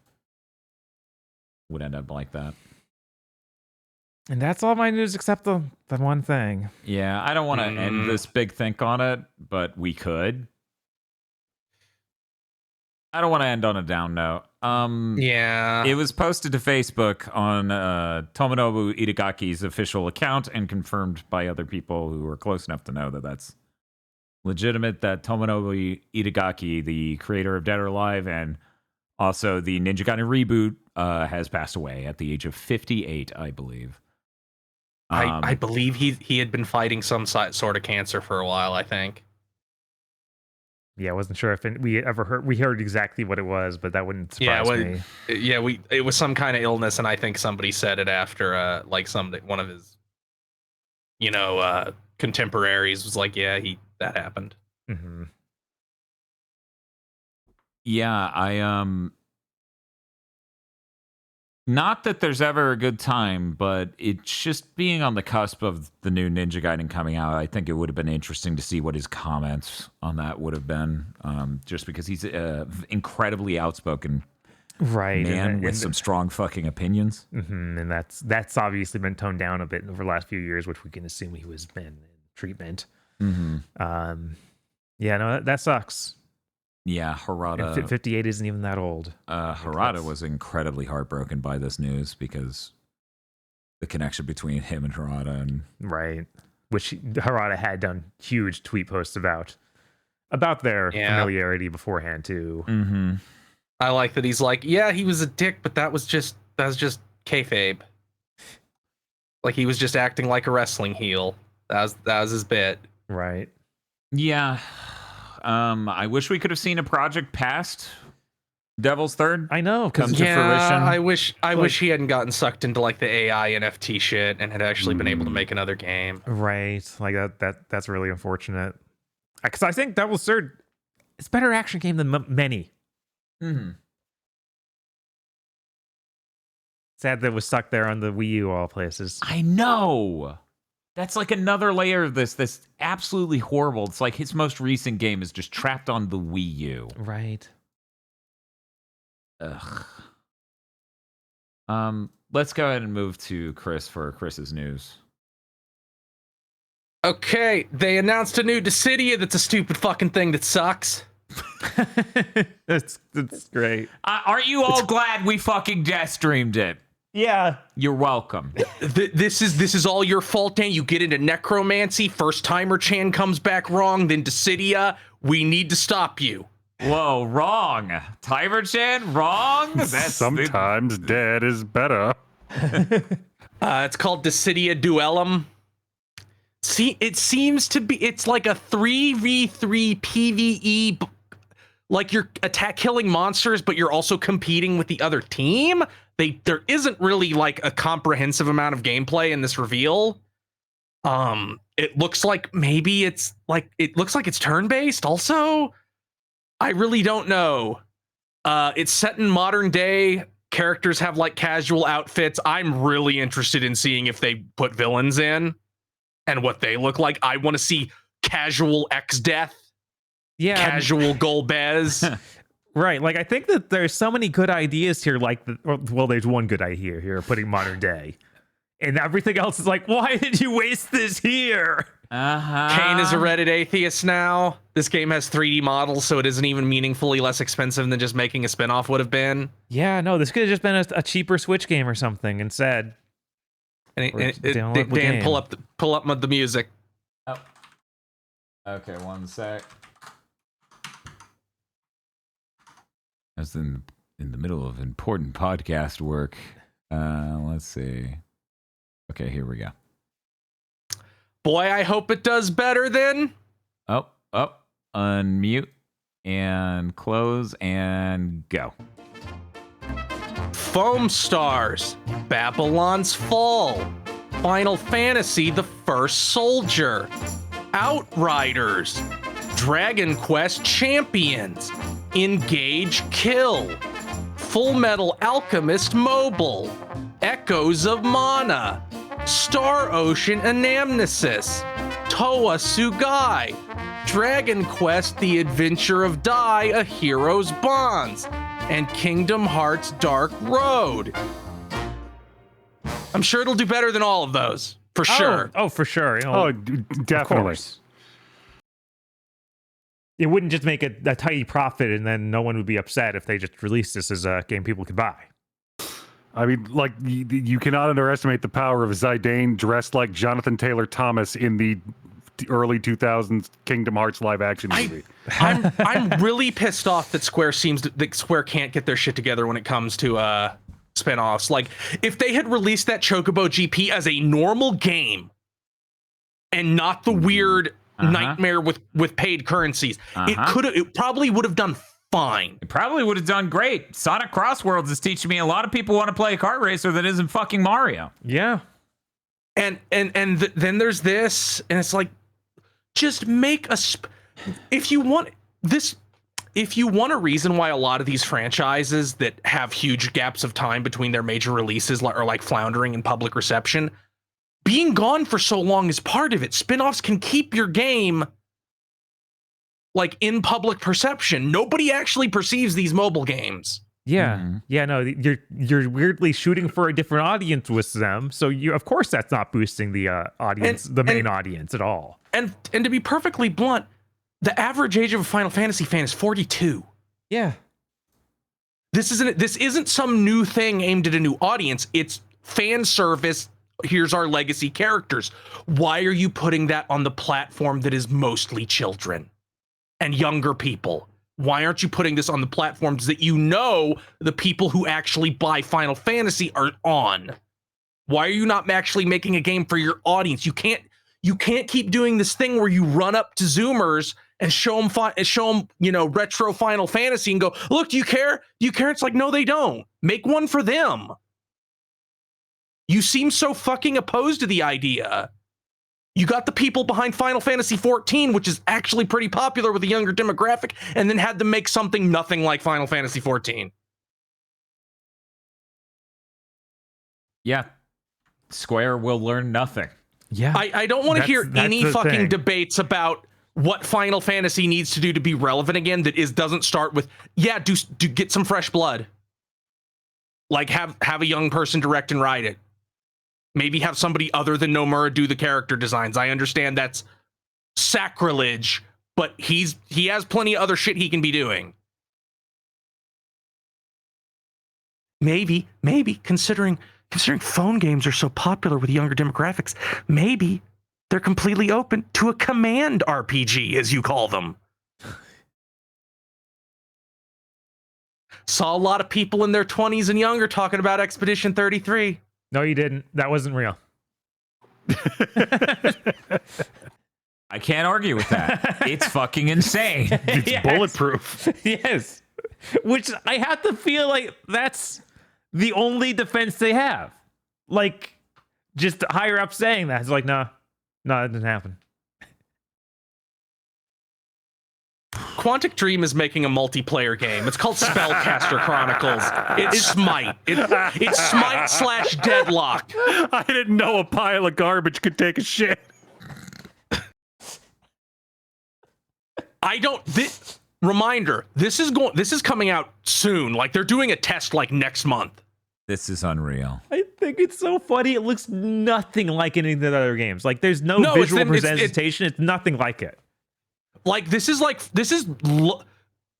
would end up like that. And that's all my news except the one thing. Yeah, I don't want to end this big think on it, but we could. I don't want to end on a down note. Yeah. It was posted to Facebook on Tomonobu Itagaki's official account and confirmed by other people who were close enough to know that that's legitimate, that Tomonobu Itagaki, the creator of Dead or Alive and also the Ninja Gaiden reboot, has passed away at the age of 58, I believe. I believe he had been fighting some sort of cancer for a while, I think. Yeah, I wasn't sure if we ever heard. We heard exactly what it was, but that wouldn't surprise me. Yeah, it was some kind of illness, and I think somebody said it after one of his, contemporaries was like, yeah, that happened. Mm-hmm. Yeah, not that there's ever a good time, but it's just being on the cusp of the new Ninja Gaiden coming out. I think it would have been interesting to see what his comments on that would have been, just because he's incredibly outspoken, right, man, with some strong fucking opinions. Mm-hmm. And that's obviously been toned down a bit over the last few years, which we can assume he was been in treatment. Mm-hmm. Yeah, no, that sucks. Yeah, Harada. And 58 isn't even that old. Harada was incredibly heartbroken by this news because the connection between him and Harada, and right, which Harada had done huge tweet posts about their familiarity beforehand too. Mm-hmm. I like that he's like, yeah, he was a dick, but that was just kayfabe. Like he was just acting like a wrestling heel. That was his bit. Right. Yeah. I wish we could have seen a project past Devil's Third. I know, come to fruition. I wish he hadn't gotten sucked into like the AI NFT shit and had actually been able to make another game. Right, like that's really unfortunate. Because I think Devil's Third, it's a better action game than many. Mm-hmm. Sad that it was stuck there on the Wii U, all places. I know. That's like another layer of this absolutely horrible. It's like his most recent game is just trapped on the Wii U. Right. Ugh. Let's go ahead and move to Chris for Chris's news. Okay, they announced a new Dissidia that's a stupid fucking thing that sucks. That's great. Aren't you all glad we fucking death streamed it? Yeah. You're welcome. This is all your fault, Dan. You get into necromancy, first timer Chan comes back wrong, then Dissidia. We need to stop you. Whoa, wrong. Timer-chan, wrong? Sometimes dead is better. It's called Dissidia Duellum. See, it seems to be, it's like a 3v3 PvE, like you're killing monsters, but you're also competing with the other team. There isn't really like a comprehensive amount of gameplay in this reveal. It looks like it's turn-based also. I really don't know. It's set in modern day. Characters have like casual outfits. I'm really interested in seeing if they put villains in and what they look like. I want to see casual X-Death. Yeah. Casual Golbez. Right. Like, I think that there's so many good ideas here. Like, there's one good idea here, putting modern day. And everything else is like, why did you waste this here? Kane is a Reddit atheist now. This game has 3D models, so it isn't even meaningfully less expensive than just making a spinoff would have been. Yeah, no, this could have just been a cheaper Switch game or something instead. Dan, pull up the music. Oh. Okay, one sec. I was in the middle of important podcast work. Let's see. Okay, here we go. Boy, I hope it does better then. Oh, unmute and close and go. Foam Stars, Babylon's Fall, Final Fantasy The First Soldier, Outriders, Dragon Quest Champions, Engage Kill, Full Metal Alchemist Mobile, Echoes of Mana, Star Ocean Anamnesis, Koa Sugai, Dragon Quest: The Adventure of Dai: A Hero's Bonds, and Kingdom Hearts: Dark Road. I'm sure it'll do better than all of those, for sure. Oh, for sure. You know, Oh, of definitely. course. It wouldn't just make a tiny profit and then no one would be upset if they just released this as a game people could buy. I mean, like, you cannot underestimate the power of Zidane dressed like Jonathan Taylor Thomas in the early 2000s Kingdom Hearts live action movie. I'm really pissed off that Square can't get their shit together when it comes to spin-offs. Like, if they had released that Chocobo GP as a normal game and not the weird nightmare with paid currencies, it probably would have done fine. It probably would have done great. Sonic Crossworlds is teaching me a lot of people want to play a kart racer that isn't fucking Mario. Yeah. And then there's this, and it's like, just make if you want a reason why a lot of these franchises that have huge gaps of time between their major releases are like floundering in public reception, being gone for so long is part of it. Spin-offs can keep your game like in public perception. Nobody actually perceives these mobile games. Yeah. Yeah, no, you're weirdly shooting for a different audience with them. So of course that's not boosting the audience, the main audience at all. And to be perfectly blunt, the average age of a Final Fantasy fan is 42. Yeah. This isn't some new thing aimed at a new audience. It's fan service. Here's our legacy characters. Why are you putting that on the platform that is mostly children and younger people? Why aren't you putting this on the platforms that you know the people who actually buy Final Fantasy are on? Why are you not actually making a game for your audience? You can't keep doing this thing where you run up to Zoomers and show them, retro Final Fantasy and go, look, do you care? Do you care? It's like, no, they don't. Make one for them. You seem so fucking opposed to the idea. You got the people behind Final Fantasy XIV, which is actually pretty popular with a younger demographic, and then had them make something nothing like Final Fantasy XIV. Yeah. Square will learn nothing. Yeah. I don't want to hear any fucking thing. debates about what Final Fantasy needs to do to be relevant again that doesn't start with, do get some fresh blood. Like have a young person direct and write it. Maybe have somebody other than Nomura do the character designs. I understand that's sacrilege, but he has plenty of other shit he can be doing. Maybe considering phone games are so popular with younger demographics, maybe they're completely open to a command RPG, as you call them. Saw a lot of people in their 20s and younger talking about Expedition 33. No, you didn't. That wasn't real. I can't argue with that. It's fucking insane. It's Yes. bulletproof. Yes. Which I have to feel like that's the only defense they have. Like, just higher up saying that. It's like, no, it didn't happen. Quantic Dream is making a multiplayer game. It's called Spellcaster Chronicles. It's Smite. It's Smite / Deadlock. I didn't know a pile of garbage could take a shit. Reminder, this is coming out soon. Like, they're doing a test like next month. This is unreal. I think it's so funny. It looks nothing like any of the other games. Like, there's no visual presentation. It's nothing like it. Like,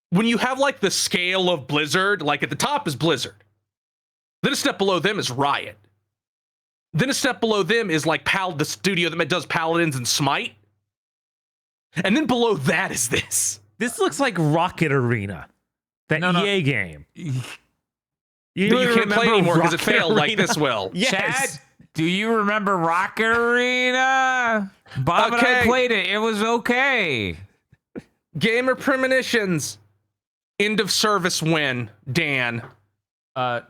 when you have like the scale of Blizzard, like at the top is Blizzard. Then a step below them is Riot. Then a step below them is like the studio that does Paladins and Smite. And then below that is this. This looks like Rocket Arena, that EA game. You can't play anymore because it failed like Arena? this will. Yes. Chad, do you remember Rocket Arena? Bob and I Okay. played it. It was okay. Gamer premonitions. End of service win, Dan.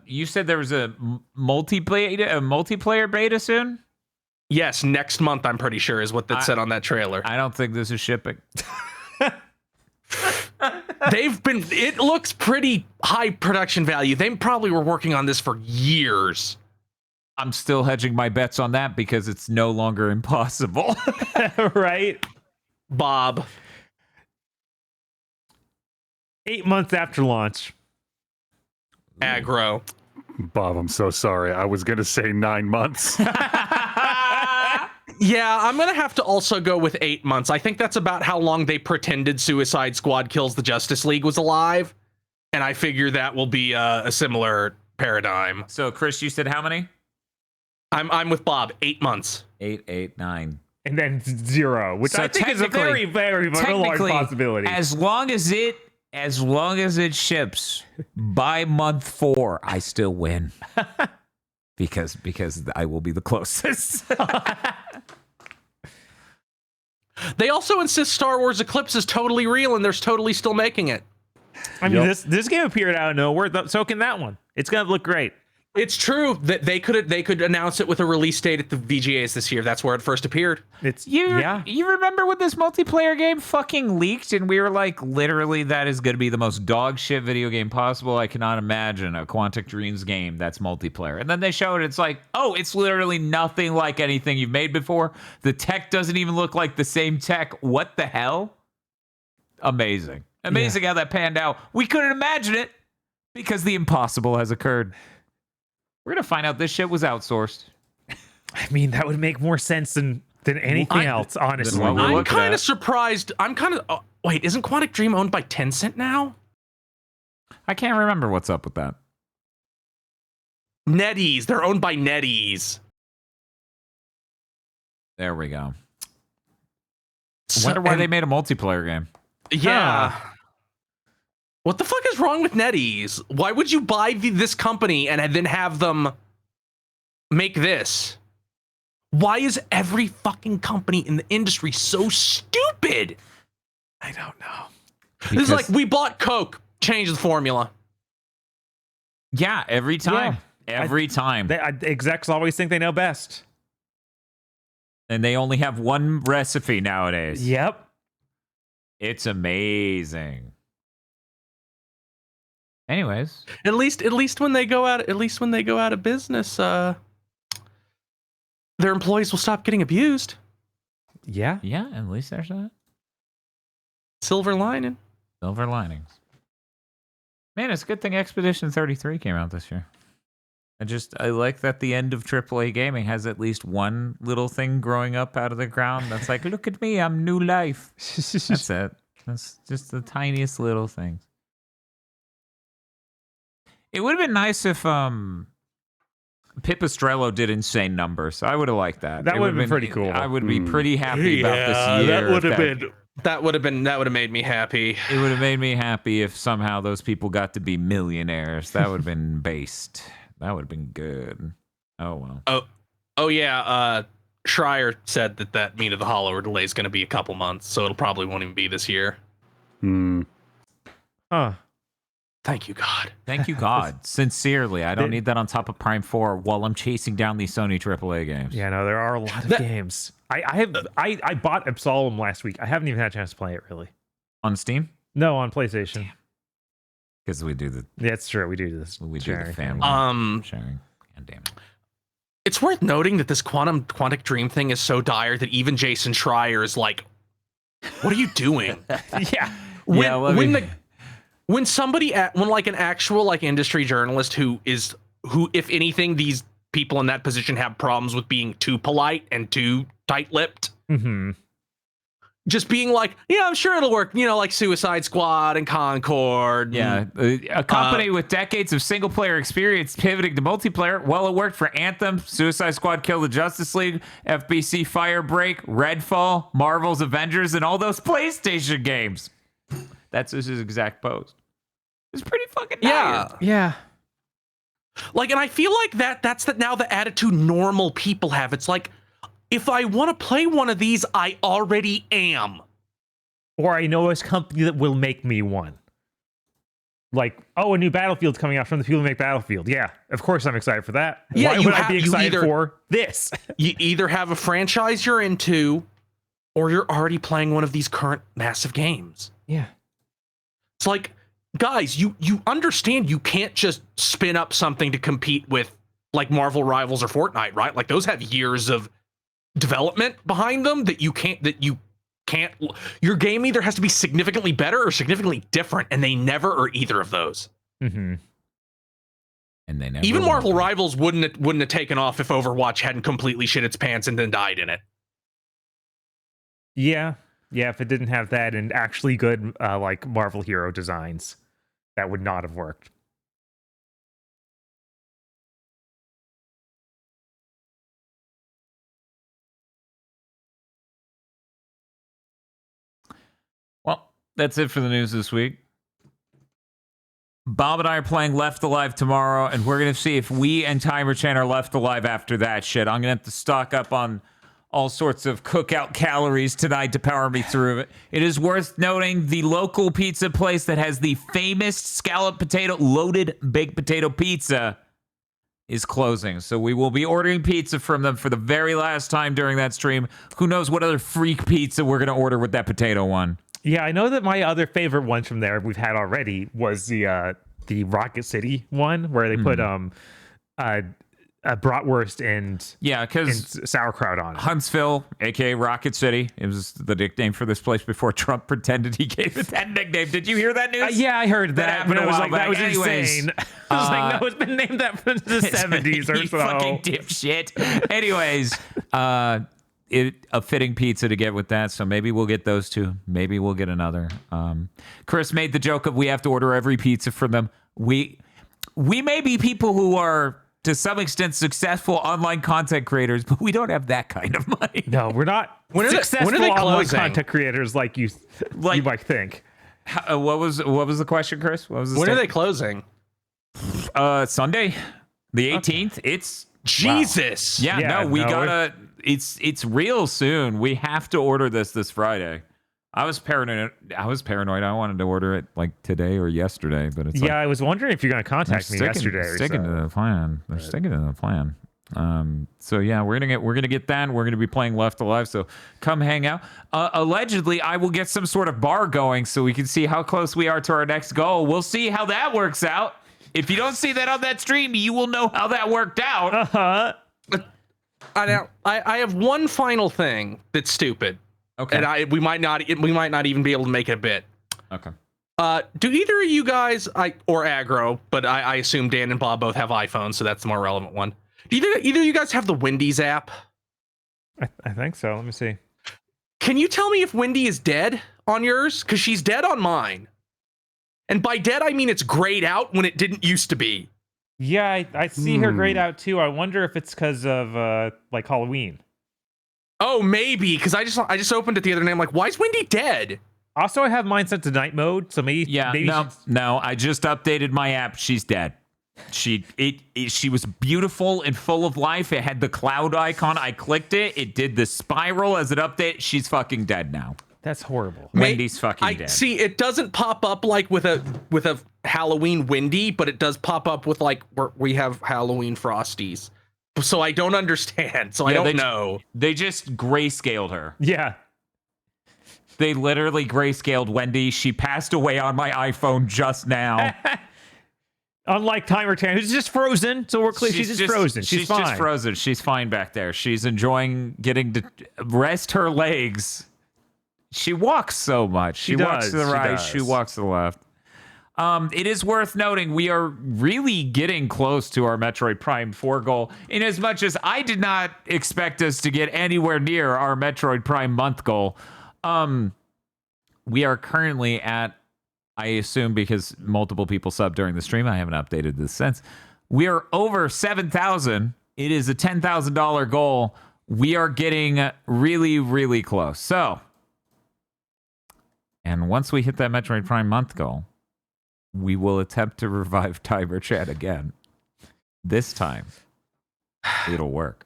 You said there was a multiplayer beta soon? Yes, next month, I'm pretty sure, is what that said on that trailer. I don't think this is shipping. It looks pretty high production value. They probably were working on this for years. I'm still hedging my bets on that because it's no longer impossible. Right? Bob. 8 months after launch. Aggro. Bob, I'm so sorry. I was gonna say 9 months. Yeah, I'm gonna have to also go with 8 months. I think that's about how long they pretended Suicide Squad Kills the Justice League was alive, and I figure that will be a similar paradigm. So, Chris, you said how many? I'm with Bob. 8 months. 8, 8, 9. And then 0, which So I think is a very, very large technically, possibility. As long as it ships by month 4, I still win. because I will be the closest. They also insist Star Wars Eclipse is totally real and they're totally still making it. I mean, this game appeared out of nowhere. So can that one. It's gonna look great. It's true that they could announce it with a release date at the VGAs this year. That's where it first appeared. You remember when this multiplayer game fucking leaked and we were like, literally, that is going to be the most dog shit video game possible. I cannot imagine a Quantic Dreams game that's multiplayer. And then they showed it. It's like, oh, it's literally nothing like anything you've made before. The tech doesn't even look like the same tech. What the hell? Amazing how that panned out. We couldn't imagine it because the impossible has occurred. We're going to find out this shit was outsourced. I mean, that would make more sense than anything else, honestly. I'm kind of surprised. Wait, isn't Quantic Dream owned by Tencent now? I can't remember what's up with that. NetEase. They're owned by NetEase. There we go. I wonder why they made a multiplayer game. Yeah. Huh. What the fuck is wrong with NetEase? Why would you buy this company and then have them make this? Why is every fucking company in the industry so stupid? I don't know. This is like, we bought Coke, change the formula. Yeah, every time. Yeah. Every time. Execs always think they know best. And they only have one recipe nowadays. Yep. It's amazing. Anyways, at least when they go out of business, their employees will stop getting abused. Yeah. Yeah, at least there's that. Silver lining. Silver linings. Man, it's a good thing Expedition 33 came out this year. I like that the end of AAA gaming has at least one little thing growing up out of the ground that's like, look at me, I'm new life. That's it. That's just the tiniest little things. It would have been nice if Pipistrello did insane numbers. I would have liked that. That would have been pretty cool. I would be pretty happy about this year. That would have made me happy. It would have made me happy if somehow those people got to be millionaires. That would have been based. That would have been good. Oh well. Oh yeah. Schreier said that Meat of the Hollower delay is going to be a couple months, so it'll probably won't even be this year. Huh. Thank you, God. Thank you, God. Sincerely, I don't need that on top of Prime 4 while I'm chasing down these Sony AAA games. Yeah, no, there are a lot of games. I bought Absolem last week. I haven't even had a chance to play it, really. On Steam? No, on PlayStation. Because we do the... Yeah, it's true. We do this. We do the family sharing. God damn it. It's worth noting that this Quantic Dream thing is so dire that even Jason Schreier is like, what are you doing? Yeah. When an actual industry journalist who if anything, these people in that position have problems with being too polite and too tight-lipped. Mm-hmm. Just being like, yeah, I'm sure it'll work, like Suicide Squad and Concord. Yeah, a company with decades of single-player experience pivoting to multiplayer. Well, it worked for Anthem, Suicide Squad Kill the Justice League, FBC Firebreak, Redfall, Marvel's Avengers, and all those PlayStation games. That's his exact post. It's pretty fucking nice. Yeah. And I feel like that's now the attitude normal people have. It's like, if I want to play one of these, I already am. Or I know a company that will make me one. Like, a new Battlefield's coming out from the people who make Battlefield. Yeah, of course I'm excited for that. Yeah, Why would I be excited for this? You either have a franchise you're into, or you're already playing one of these current massive games. Yeah. It's like, guys, you understand you can't just spin up something to compete with like Marvel Rivals or Fortnite, right? Like those have years of development behind them that you can't. Your game either has to be significantly better or significantly different, and they never are either of those. Mm-hmm. And they never Even Marvel will. Rivals wouldn't have taken off if Overwatch hadn't completely shit its pants and then died in it. Yeah. Yeah, if it didn't have that and actually good like Marvel hero designs, that would not have worked. Well, that's it for the news this week. Bob and I are playing Left Alive tomorrow, and we're going to see if we and Timer Chan are left alive after that shit. I'm going to have to stock up on all sorts of cookout calories tonight to power me through it. It is worth noting the local pizza place that has the famous scallop potato, loaded baked potato pizza is closing. So we will be ordering pizza from them for the very last time during that stream. Who knows what other freak pizza we're going to order with that potato one. Yeah, I know that my other favorite ones from there we've had already was the Rocket City one where they put bratwurst and sauerkraut on it. Huntsville, aka Rocket City, it was the nickname for this place before Trump pretended he gave it that nickname. Did you hear that news? Yeah, I heard that. happened But a I was while like, back. that was Anyways, insane. I was like, no, it's been named that from the 70s or you so. fucking dipshit. Anyways, a fitting pizza to get with that, so maybe we'll get those two. Maybe we'll get another. Chris made the joke of we have to order every pizza from them. We may be people who are to some extent successful online content creators, but we don't have that kind of money. No, we're not successful they online closing? content creators like you might think. What was the question, Chris? What was the When are statement? they closing? Sunday, the 18th. It's Jesus. yeah. Yeah, No, we no, gotta. It's real soon. We have to order this Friday. I was paranoid. I wanted to order it like today or yesterday, but it's Yeah, I was wondering if you're going to like, contact me yesterday or sticking so. to the plan. They're sticking to the plan. So yeah, we're gonna get that. We're gonna be playing Left Alive. So come hang out. Allegedly, I will get some sort of bar going so we can see how close we are to our next goal. We'll see how that works out. If you don't see that on that stream, you will know how that worked out. Uh-huh. I have one final thing that's stupid. Okay. And we might not even be able to make it a bit. Okay. Do either of you guys, or Aggro, but I assume Dan and Bob both have iPhones, so that's the more relevant one. Do either of you guys have the Wendy's app? I think so. Let me see. Can you tell me if Wendy is dead on yours? Because she's dead on mine. And by dead, I mean it's grayed out when it didn't used to be. Yeah, I see her grayed out too. I wonder if it's because of like Halloween. Oh, maybe, because I just opened it the other day. I'm like, why is Wendy dead? Also, I have mine set to night mode, so maybe No, I just updated my app. She's dead. She was beautiful and full of life. It had the cloud icon. I clicked it. It did the spiral as it updated. She's fucking dead now. That's horrible. Wendy's fucking dead. See, it doesn't pop up like with a Halloween Wendy, but it does pop up with like we have Halloween Frosties. So I don't understand. So I don't know. They just grayscaled her. Yeah. They literally grayscaled Wendy. She passed away on my iPhone just now. Unlike Timer Tan, who's just frozen. So we're clear. She's just frozen. She's fine. Just frozen. She's fine back there. She's enjoying getting to rest her legs. She walks so much. She walks to the right. She walks to the left. It is worth noting we are really getting close to our Metroid Prime 4 goal, in as much as I did not expect us to get anywhere near our Metroid Prime month goal. We are currently at, I assume because multiple people subbed during the stream, I haven't updated this since, we are over 7,000. It is a $10,000 goal. We are getting really, really close. So, and once we hit that Metroid Prime month goal, we will attempt to revive Timer Chat again. This time, it'll work.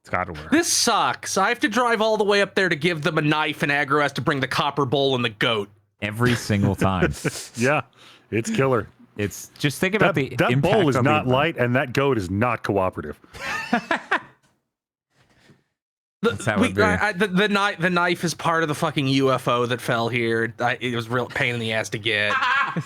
It's got to work. This sucks. I have to drive all the way up there to give them a knife, and Aggro has to bring the copper bowl and the goat. Every single time. Yeah, it's killer. It's just think about That impact bowl is on the not environment. light, and that goat is not cooperative. That's how it be. The knife is part of the fucking UFO that fell here. It was real pain in the ass to get.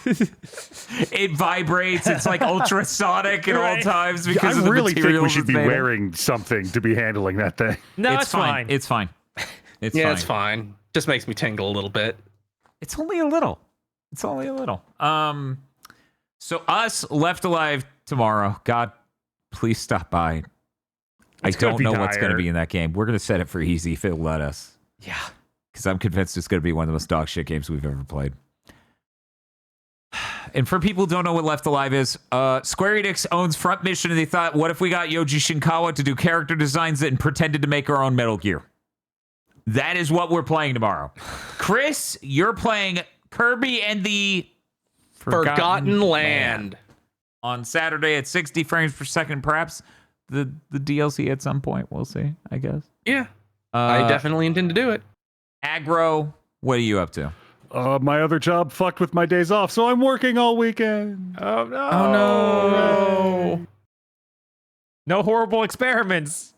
It vibrates. It's like ultrasonic at all times because I of the really think materials we should it's be made of. wearing something to be handling that thing. No, It's fine. It's fine. It's Yeah, fine. it's fine. Just makes me tingle a little bit. It's only a little. It's only a little. So us left alive tomorrow. God, please stop by. I It's gonna don't be know what's going to dire. be in that game. We're going to set it for easy if it'll let us. Yeah. Because I'm convinced it's going to be one of the most dog shit games we've ever played. And for people who don't know what Left Alive is, Square Enix owns Front Mission, and they thought, what if we got Yoji Shinkawa to do character designs and pretended to make our own Metal Gear? That is what we're playing tomorrow. Chris, you're playing Kirby and the Forgotten Land. on Saturday at 60 frames per second, perhaps the DLC at some point. We'll see, I guess. Yeah. I definitely intend to do it. Aggro, what are you up to? My other job fucked with my days off, so I'm working all weekend. Oh no! Oh no. No horrible experiments.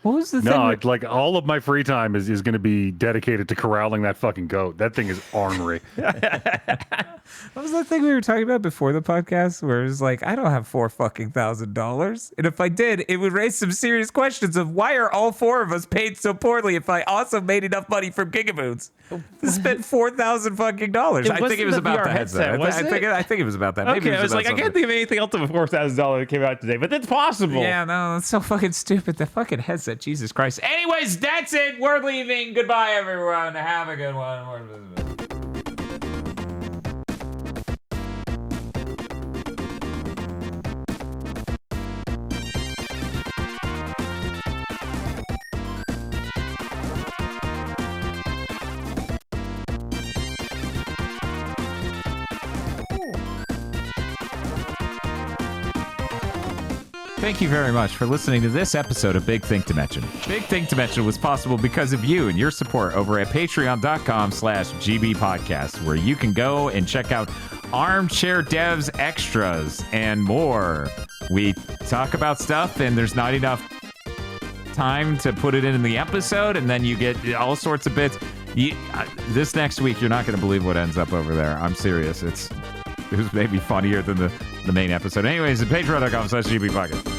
What was the No, like all of my free time is going to be dedicated to corralling that fucking goat. That thing is ornery. What was that thing we were talking about before the podcast where it was like, I don't have $4,000. And if I did, it would raise some serious questions of why are all four of us paid so poorly if I also made enough money from GigaBoots to spend $4,000. I think it was wasn't the about VR the headset. headset, was I think it was about that. Maybe Okay, it I was about like, I can't something. think of anything else of $4,000 that came out today, but it's possible. Yeah, no, that's so fucking stupid. The fucking headset, Jesus Christ. Anyways, that's it. We're leaving. Goodbye, everyone. Have a good one. Thank you very much for listening to this episode of Big Think Dimension. Big Think Dimension was possible because of you and your support over at patreon.com/gbpodcast, where you can go and check out Armchair Devs extras and more. We talk about stuff and there's not enough time to put it in the episode, and then you get all sorts of bits. This next week, you're not going to believe what ends up over there. I'm serious. It was maybe funnier than the main episode. Anyways, at patreon.com/gbpodcast.